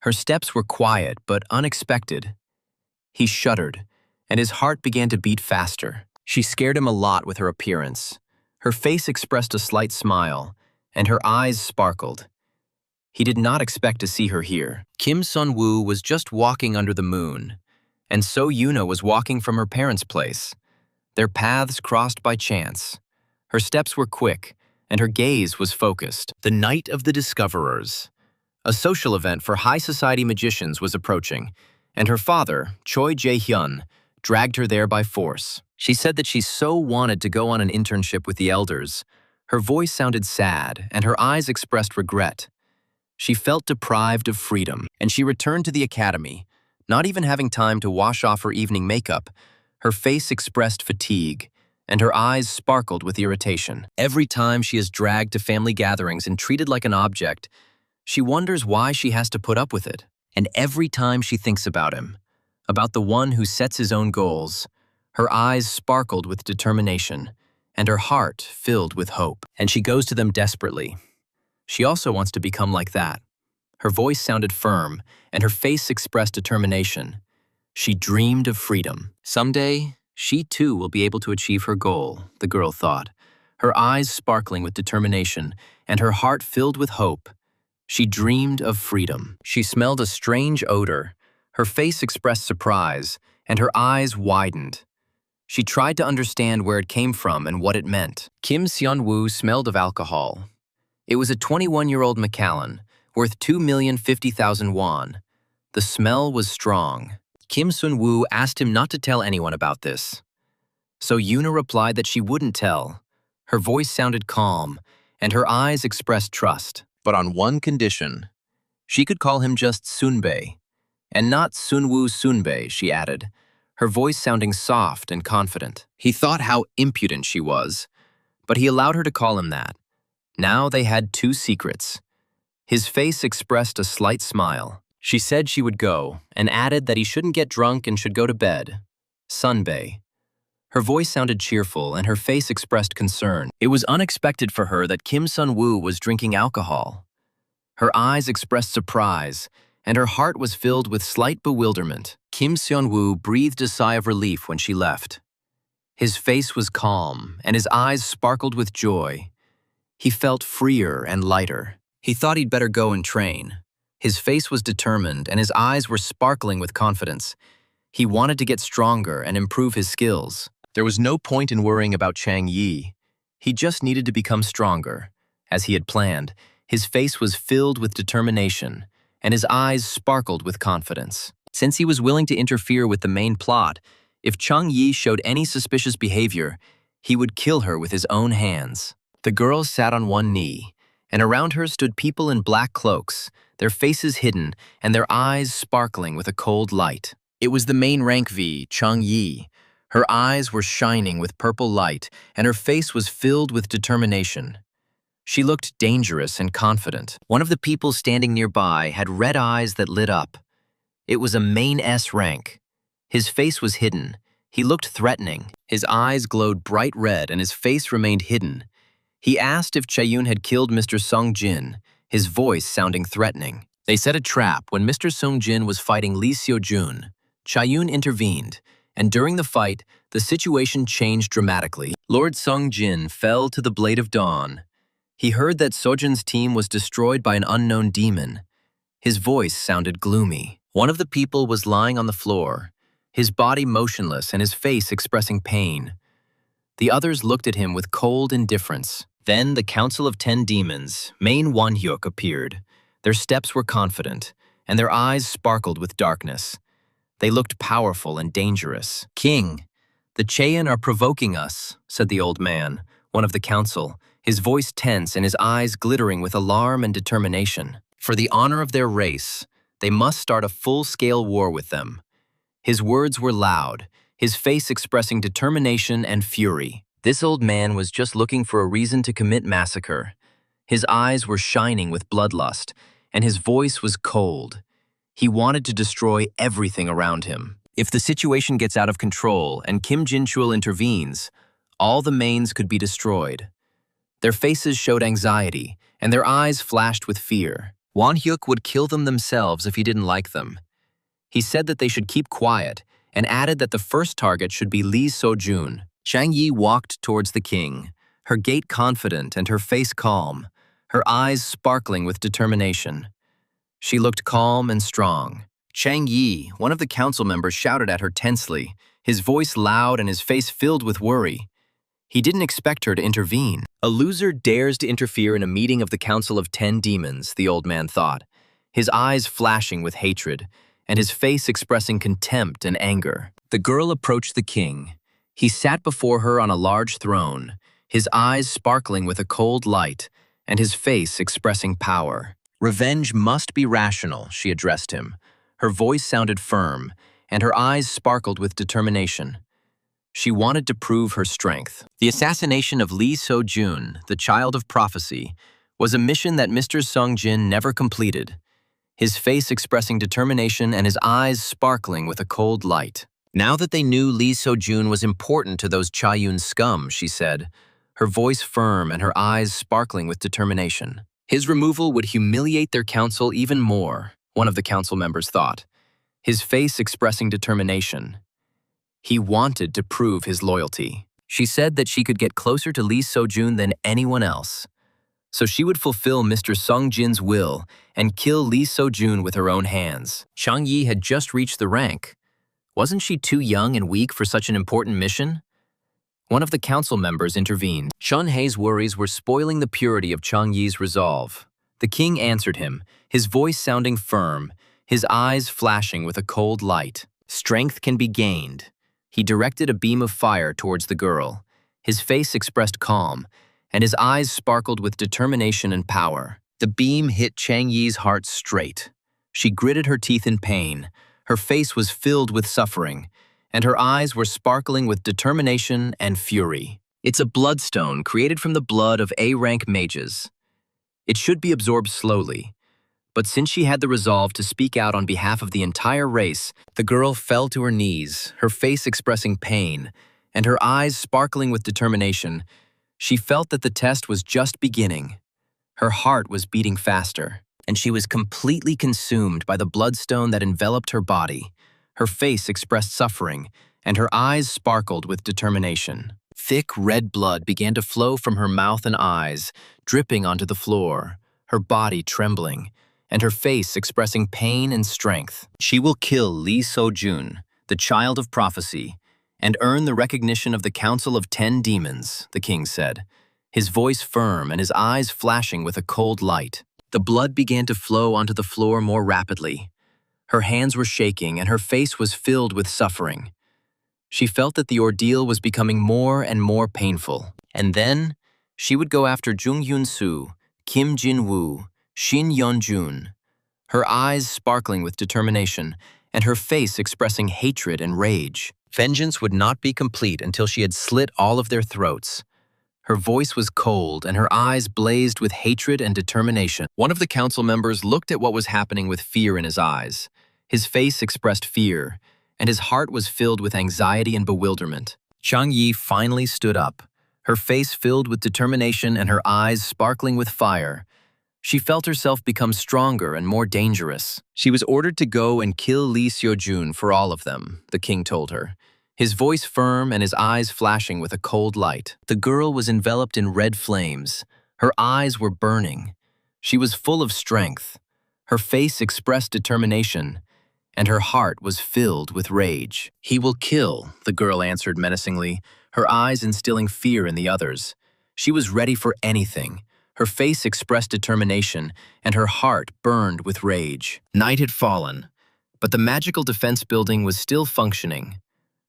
Her steps were quiet but unexpected. He shuddered, and his heart began to beat faster. She scared him a lot with her appearance. Her face expressed a slight smile, and her eyes sparkled. He did not expect to see her here. Kim Seon-woo was just walking under the moon, and So Yuna was walking from her parents' place. Their paths crossed by chance. Her steps were quick, and her gaze was focused. The Night of the Discoverers. A social event for high society magicians was approaching, and her father, Choi Jae-hyun, dragged her there by force. She said that she so wanted to go on an internship with the elders. Her voice sounded sad, and her eyes expressed regret. She felt deprived of freedom, and she returned to the academy, not even having time to wash off her evening makeup. Her face expressed fatigue, and her eyes sparkled with irritation. Every time she is dragged to family gatherings and treated like an object, she wonders why she has to put up with it. And every time she thinks about him, about the one who sets his own goals, her eyes sparkled with determination, and her heart filled with hope. And she goes to them desperately. She also wants to become like that. Her voice sounded firm, and her face expressed determination. She dreamed of freedom. Someday, she too will be able to achieve her goal, the girl thought, her eyes sparkling with determination, and her heart filled with hope. She dreamed of freedom. She smelled a strange odor. Her face expressed surprise, and her eyes widened. She tried to understand where it came from and what it meant. Kim Seon-woo smelled of alcohol. It was a 21-year-old Macallan, worth 2,050,000 won. The smell was strong. Kim Seon-woo asked him not to tell anyone about this. So Yuna replied that she wouldn't tell. Her voice sounded calm, and her eyes expressed trust. But on one condition. She could call him just Sunbae. And not Sunwoo Sunbae, she added, her voice sounding soft and confident. He thought how impudent she was, but he allowed her to call him that. Now they had two secrets. His face expressed a slight smile. She said she would go, and added that he shouldn't get drunk and should go to bed. Sunbae. Her voice sounded cheerful, and her face expressed concern. It was unexpected for her that Kim Seon-woo was drinking alcohol. Her eyes expressed surprise, and her heart was filled with slight bewilderment. Kim Seon-woo breathed a sigh of relief when she left. His face was calm, and his eyes sparkled with joy. He felt freer and lighter. He thought he'd better go and train. His face was determined, and his eyes were sparkling with confidence. He wanted to get stronger and improve his skills. There was no point in worrying about Chang-yi. He just needed to become stronger. As he had planned, his face was filled with determination, and his eyes sparkled with confidence. Since he was willing to interfere with the main plot, if Chang-yi showed any suspicious behavior, he would kill her with his own hands. The girl sat on one knee, and around her stood people in black cloaks, their faces hidden and their eyes sparkling with a cold light. It was the main rank V, Chang-yi. Her eyes were shining with purple light, and her face was filled with determination. She looked dangerous and confident. One of the people standing nearby had red eyes that lit up. It was a main S rank. His face was hidden. He looked threatening. His eyes glowed bright red, and his face remained hidden. He asked if Chaeyoon had killed Mr. Sung Jin, his voice sounding threatening. They set a trap when Mr. Sung-jin was fighting Lee Seo-jun. Cha-yoon intervened, and during the fight, the situation changed dramatically. Lord Sung-jin fell to the blade of dawn. He heard that Seo-jun's team was destroyed by an unknown demon. His voice sounded gloomy. One of the people was lying on the floor, his body motionless and his face expressing pain. The others looked at him with cold indifference. Then the Council of 10 Demons, Main Won-hyuk, appeared. Their steps were confident, and their eyes sparkled with darkness. They looked powerful and dangerous. "King, the Cheon are provoking us," said the old man, one of the council, his voice tense and his eyes glittering with alarm and determination. For the honor of their race, they must start a full-scale war with them. His words were loud, his face expressing determination and fury. This old man was just looking for a reason to commit massacre. His eyes were shining with bloodlust, and his voice was cold. He wanted to destroy everything around him. If the situation gets out of control and Kim Jin-chul intervenes, all the mains could be destroyed. Their faces showed anxiety, and their eyes flashed with fear. Won-hyuk would kill them themselves if he didn't like them. He said that they should keep quiet, and added that the first target should be Lee Seo-jun. Chang Yi walked towards the king, her gait confident and her face calm, her eyes sparkling with determination. She looked calm and strong. Chang Yi, one of the council members, shouted at her tensely, his voice loud and his face filled with worry. He didn't expect her to intervene. A loser dares to interfere in a meeting of the Council of 10 Demons, the old man thought, his eyes flashing with hatred, and his face expressing contempt and anger. The girl approached the king. He sat before her on a large throne, his eyes sparkling with a cold light, and his face expressing power. "Revenge must be rational," she addressed him. Her voice sounded firm, and her eyes sparkled with determination. She wanted to prove her strength. The assassination of Lee Seo-jun, the child of prophecy, was a mission that Mr. Sung-jin never completed, his face expressing determination and his eyes sparkling with a cold light. Now that they knew Lee Seo-jun was important to those Cha-yoon scum, she said, her voice firm and her eyes sparkling with determination. His removal would humiliate their council even more, one of the council members thought, his face expressing determination. He wanted to prove his loyalty. She said that she could get closer to Lee Seo-jun than anyone else. So she would fulfill Mr. Sung-jin's will and kill Lee Seo-jun with her own hands. Chang Yi had just reached the rank. Wasn't she too young and weak for such an important mission? One of the council members intervened. Chun Hei's worries were spoiling the purity of Chang Yi's resolve. The king answered him, his voice sounding firm, his eyes flashing with a cold light. Strength can be gained. He directed a beam of fire towards the girl. His face expressed calm, and his eyes sparkled with determination and power. The beam hit Chang Yi's heart straight. She gritted her teeth in pain. Her face was filled with suffering, and her eyes were sparkling with determination and fury. It's a bloodstone created from the blood of A-rank mages. It should be absorbed slowly, but since she had the resolve to speak out on behalf of the entire race, the girl fell to her knees, her face expressing pain, and her eyes sparkling with determination. She felt that the test was just beginning. Her heart was beating faster, and she was completely consumed by the bloodstone that enveloped her body. Her face expressed suffering, and her eyes sparkled with determination. Thick red blood began to flow from her mouth and eyes, dripping onto the floor, her body trembling, and her face expressing pain and strength. She will kill Lee Seo-jun, the child of prophecy, and earn the recognition of the Council of 10 Demons, the king said, his voice firm and his eyes flashing with a cold light. The blood began to flow onto the floor more rapidly. Her hands were shaking and her face was filled with suffering. She felt that the ordeal was becoming more and more painful. And then, she would go after Jung Hyun-soo, Kim Jin-woo, Shin Yeon-jun, her eyes sparkling with determination and her face expressing hatred and rage. Vengeance would not be complete until she had slit all of their throats. Her voice was cold and her eyes blazed with hatred and determination. One of the council members looked at what was happening with fear in his eyes. His face expressed fear, and his heart was filled with anxiety and bewilderment. Chang Yi finally stood up, her face filled with determination and her eyes sparkling with fire. She felt herself become stronger and more dangerous. She was ordered to go and kill Lee Seo-jun for all of them, the king told her, his voice firm and his eyes flashing with a cold light. The girl was enveloped in red flames. Her eyes were burning. She was full of strength. Her face expressed determination, and her heart was filled with rage. "He will kill," the girl answered menacingly, her eyes instilling fear in the others. She was ready for anything. Her face expressed determination, and her heart burned with rage. Night had fallen, but the magical defense building was still functioning.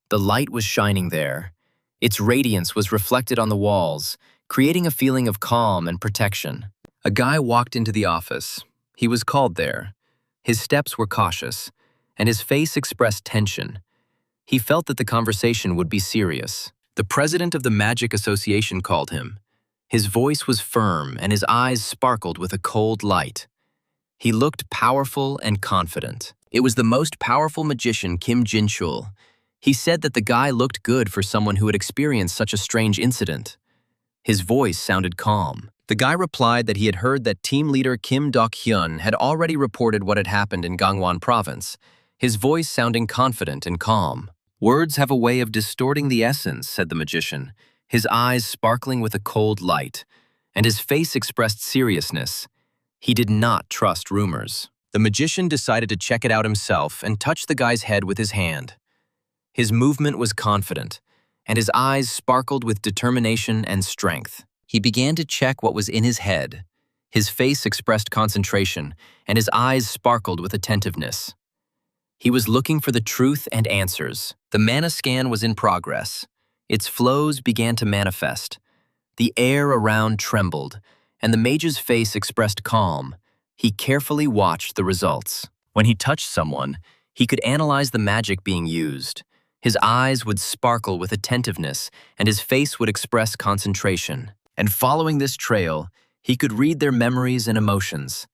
The light was shining there. Its radiance was reflected on the walls, creating a feeling of calm and protection. A guy walked into the office. He was called there. His steps were cautious, and his face expressed tension. He felt that the conversation would be serious. The president of the Magic Association called him. His voice was firm, and his eyes sparkled with a cold light. He looked powerful and confident. It was the most powerful magician, Kim Jin-chul. He said that the guy looked good for someone who had experienced such a strange incident. His voice sounded calm. The guy replied that he had heard that team leader Kim Dok-hyun had already reported what had happened in Gangwon province, his voice sounding confident and calm. "Words have a way of distorting the essence," said the magician, his eyes sparkling with a cold light, and his face expressed seriousness. He did not trust rumors. The magician decided to check it out himself and touched the guy's head with his hand. His movement was confident, and his eyes sparkled with determination and strength. He began to check what was in his head. His face expressed concentration, and his eyes sparkled with attentiveness. He was looking for the truth and answers. The mana scan was in progress. Its flows began to manifest. The air around trembled, and the mage's face expressed calm. He carefully watched the results. When he touched someone, he could analyze the magic being used. His eyes would sparkle with attentiveness, and his face would express concentration. And following this trail, he could read their memories and emotions.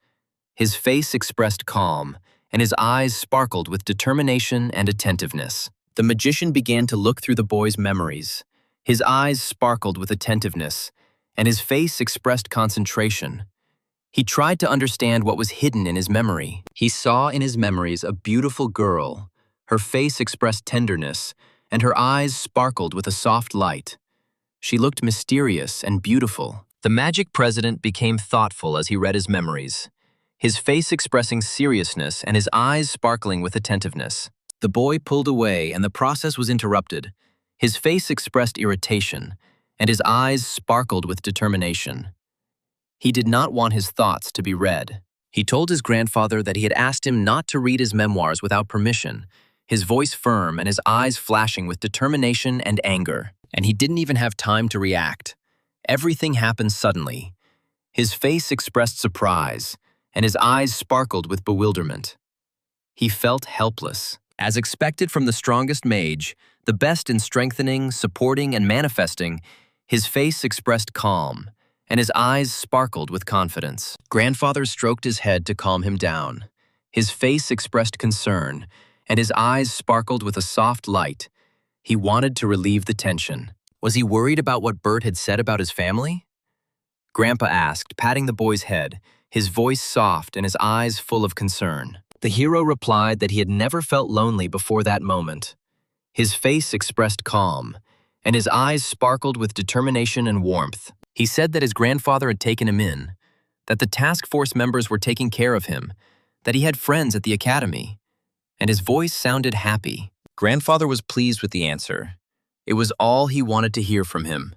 His face expressed calm, and his eyes sparkled with determination and attentiveness. The magician began to look through the boy's memories. His eyes sparkled with attentiveness, and his face expressed concentration. He tried to understand what was hidden in his memory. He saw in his memories a beautiful girl. Her face expressed tenderness, and her eyes sparkled with a soft light. She looked mysterious and beautiful. The magic president became thoughtful as he read his memories, his face expressing seriousness and his eyes sparkling with attentiveness. The boy pulled away, and the process was interrupted. His face expressed irritation, and his eyes sparkled with determination. He did not want his thoughts to be read. He told his grandfather that he had asked him not to read his memoirs without permission, his voice firm and his eyes flashing with determination and anger. And he didn't even have time to react. Everything happened suddenly. His face expressed surprise, and his eyes sparkled with bewilderment. He felt helpless. As expected from the strongest mage, the best in strengthening, supporting, and manifesting, his face expressed calm, and his eyes sparkled with confidence. Grandfather stroked his head to calm him down. His face expressed concern, and his eyes sparkled with a soft light. He wanted to relieve the tension. Was he worried about what Bert had said about his family? Grandpa asked, patting the boy's head, his voice soft and his eyes full of concern. The hero replied that he had never felt lonely before that moment. His face expressed calm, and his eyes sparkled with determination and warmth. He said that his grandfather had taken him in, that the task force members were taking care of him, that he had friends at the academy, and his voice sounded happy. Grandfather was pleased with the answer. It was all he wanted to hear from him.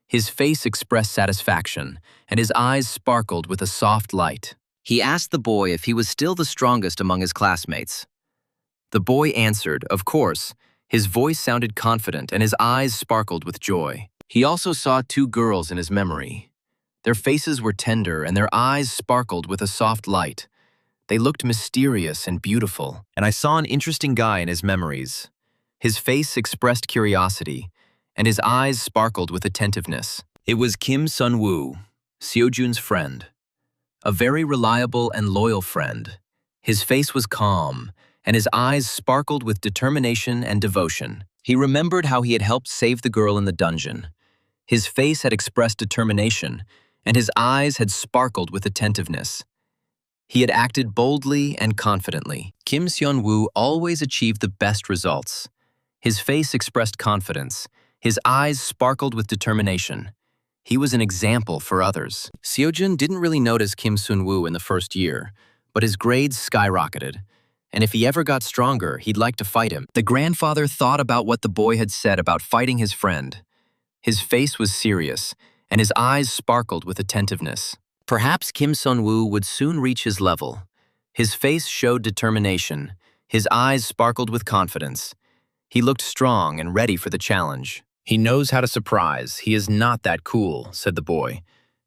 His face expressed satisfaction, and his eyes sparkled with a soft light. He asked the boy if he was still the strongest among his classmates. The boy answered, of course. His voice sounded confident, and his eyes sparkled with joy. He also saw two girls in his memory. Their faces were tender, and their eyes sparkled with a soft light. They looked mysterious and beautiful. And I saw an interesting guy in his memories. His face expressed curiosity, and his eyes sparkled with attentiveness. It was Kim Sun-woo, Seo-jun's friend. A very reliable and loyal friend. His face was calm, and his eyes sparkled with determination and devotion. He remembered how he had helped save the girl in the dungeon. His face had expressed determination, and his eyes had sparkled with attentiveness. He had acted boldly and confidently. Kim Seon-woo always achieved the best results. His face expressed confidence. His eyes sparkled with determination. He was an example for others. Seojun didn't really notice Kim Seon-woo in the first year, but his grades skyrocketed. And if he ever got stronger, he'd like to fight him. The grandfather thought about what the boy had said about fighting his friend. His face was serious, and his eyes sparkled with attentiveness. Perhaps Kim Seon-woo would soon reach his level. His face showed determination. His eyes sparkled with confidence. He looked strong and ready for the challenge. "He knows how to surprise. He is not that cool," said the boy.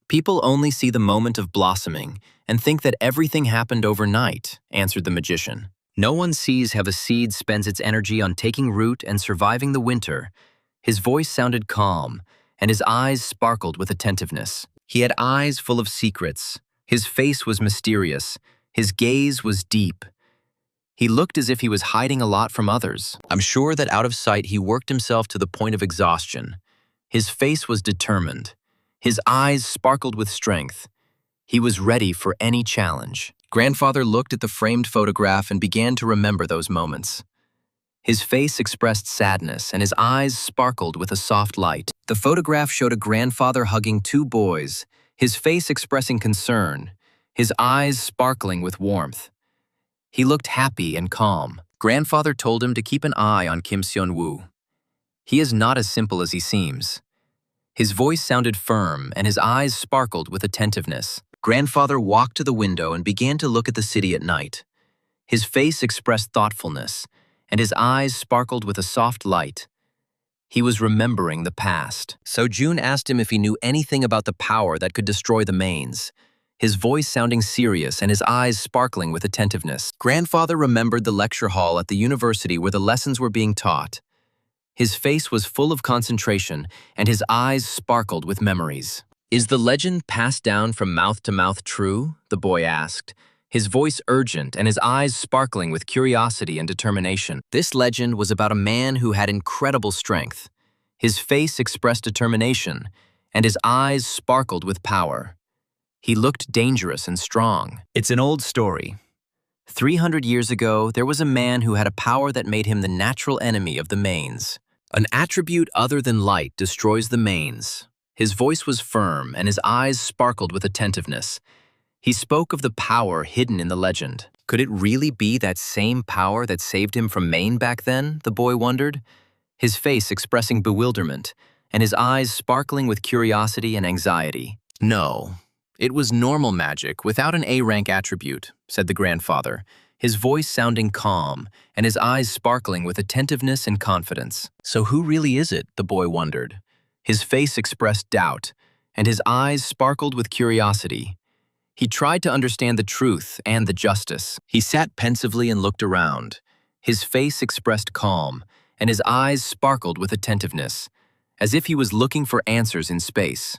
"People only see the moment of blossoming and think that everything happened overnight," answered the magician. "No one sees how the seed spends its energy on taking root and surviving the winter." His voice sounded calm, and his eyes sparkled with attentiveness. He had eyes full of secrets. His face was mysterious. His gaze was deep. He looked as if he was hiding a lot from others. I'm sure that out of sight he worked himself to the point of exhaustion. His face was determined. His eyes sparkled with strength. He was ready for any challenge. Grandfather looked at the framed photograph and began to remember those moments. His face expressed sadness, and his eyes sparkled with a soft light. The photograph showed a grandfather hugging two boys, his face expressing concern, his eyes sparkling with warmth. He looked happy and calm. Grandfather told him to keep an eye on Kim Seon-woo. He is not as simple as he seems. His voice sounded firm, and his eyes sparkled with attentiveness. Grandfather walked to the window and began to look at the city at night. His face expressed thoughtfulness, and his eyes sparkled with a soft light. He was remembering the past. Seo-jun asked him if he knew anything about the power that could destroy the Mains, his voice sounding serious and his eyes sparkling with attentiveness. Grandfather remembered the lecture hall at the university where the lessons were being taught. His face was full of concentration, and his eyes sparkled with memories. "Is the legend passed down from mouth to mouth true?" the boy asked, his voice urgent and his eyes sparkling with curiosity and determination. This legend was about a man who had incredible strength. His face expressed determination, and his eyes sparkled with power. He looked dangerous and strong. It's an old story. 300 years ago, there was a man who had a power that made him the natural enemy of the Mains. An attribute other than light destroys the Mains. His voice was firm, and his eyes sparkled with attentiveness. He spoke of the power hidden in the legend. Could it really be that same power that saved him from Maine back then, the boy wondered, his face expressing bewilderment, and his eyes sparkling with curiosity and anxiety. "No, it was normal magic without an A-rank attribute," said the grandfather, his voice sounding calm and his eyes sparkling with attentiveness and confidence. "So who really is it?" the boy wondered. His face expressed doubt, and his eyes sparkled with curiosity. He tried to understand the truth and the justice. He sat pensively and looked around. His face expressed calm, and his eyes sparkled with attentiveness, as if he was looking for answers in space.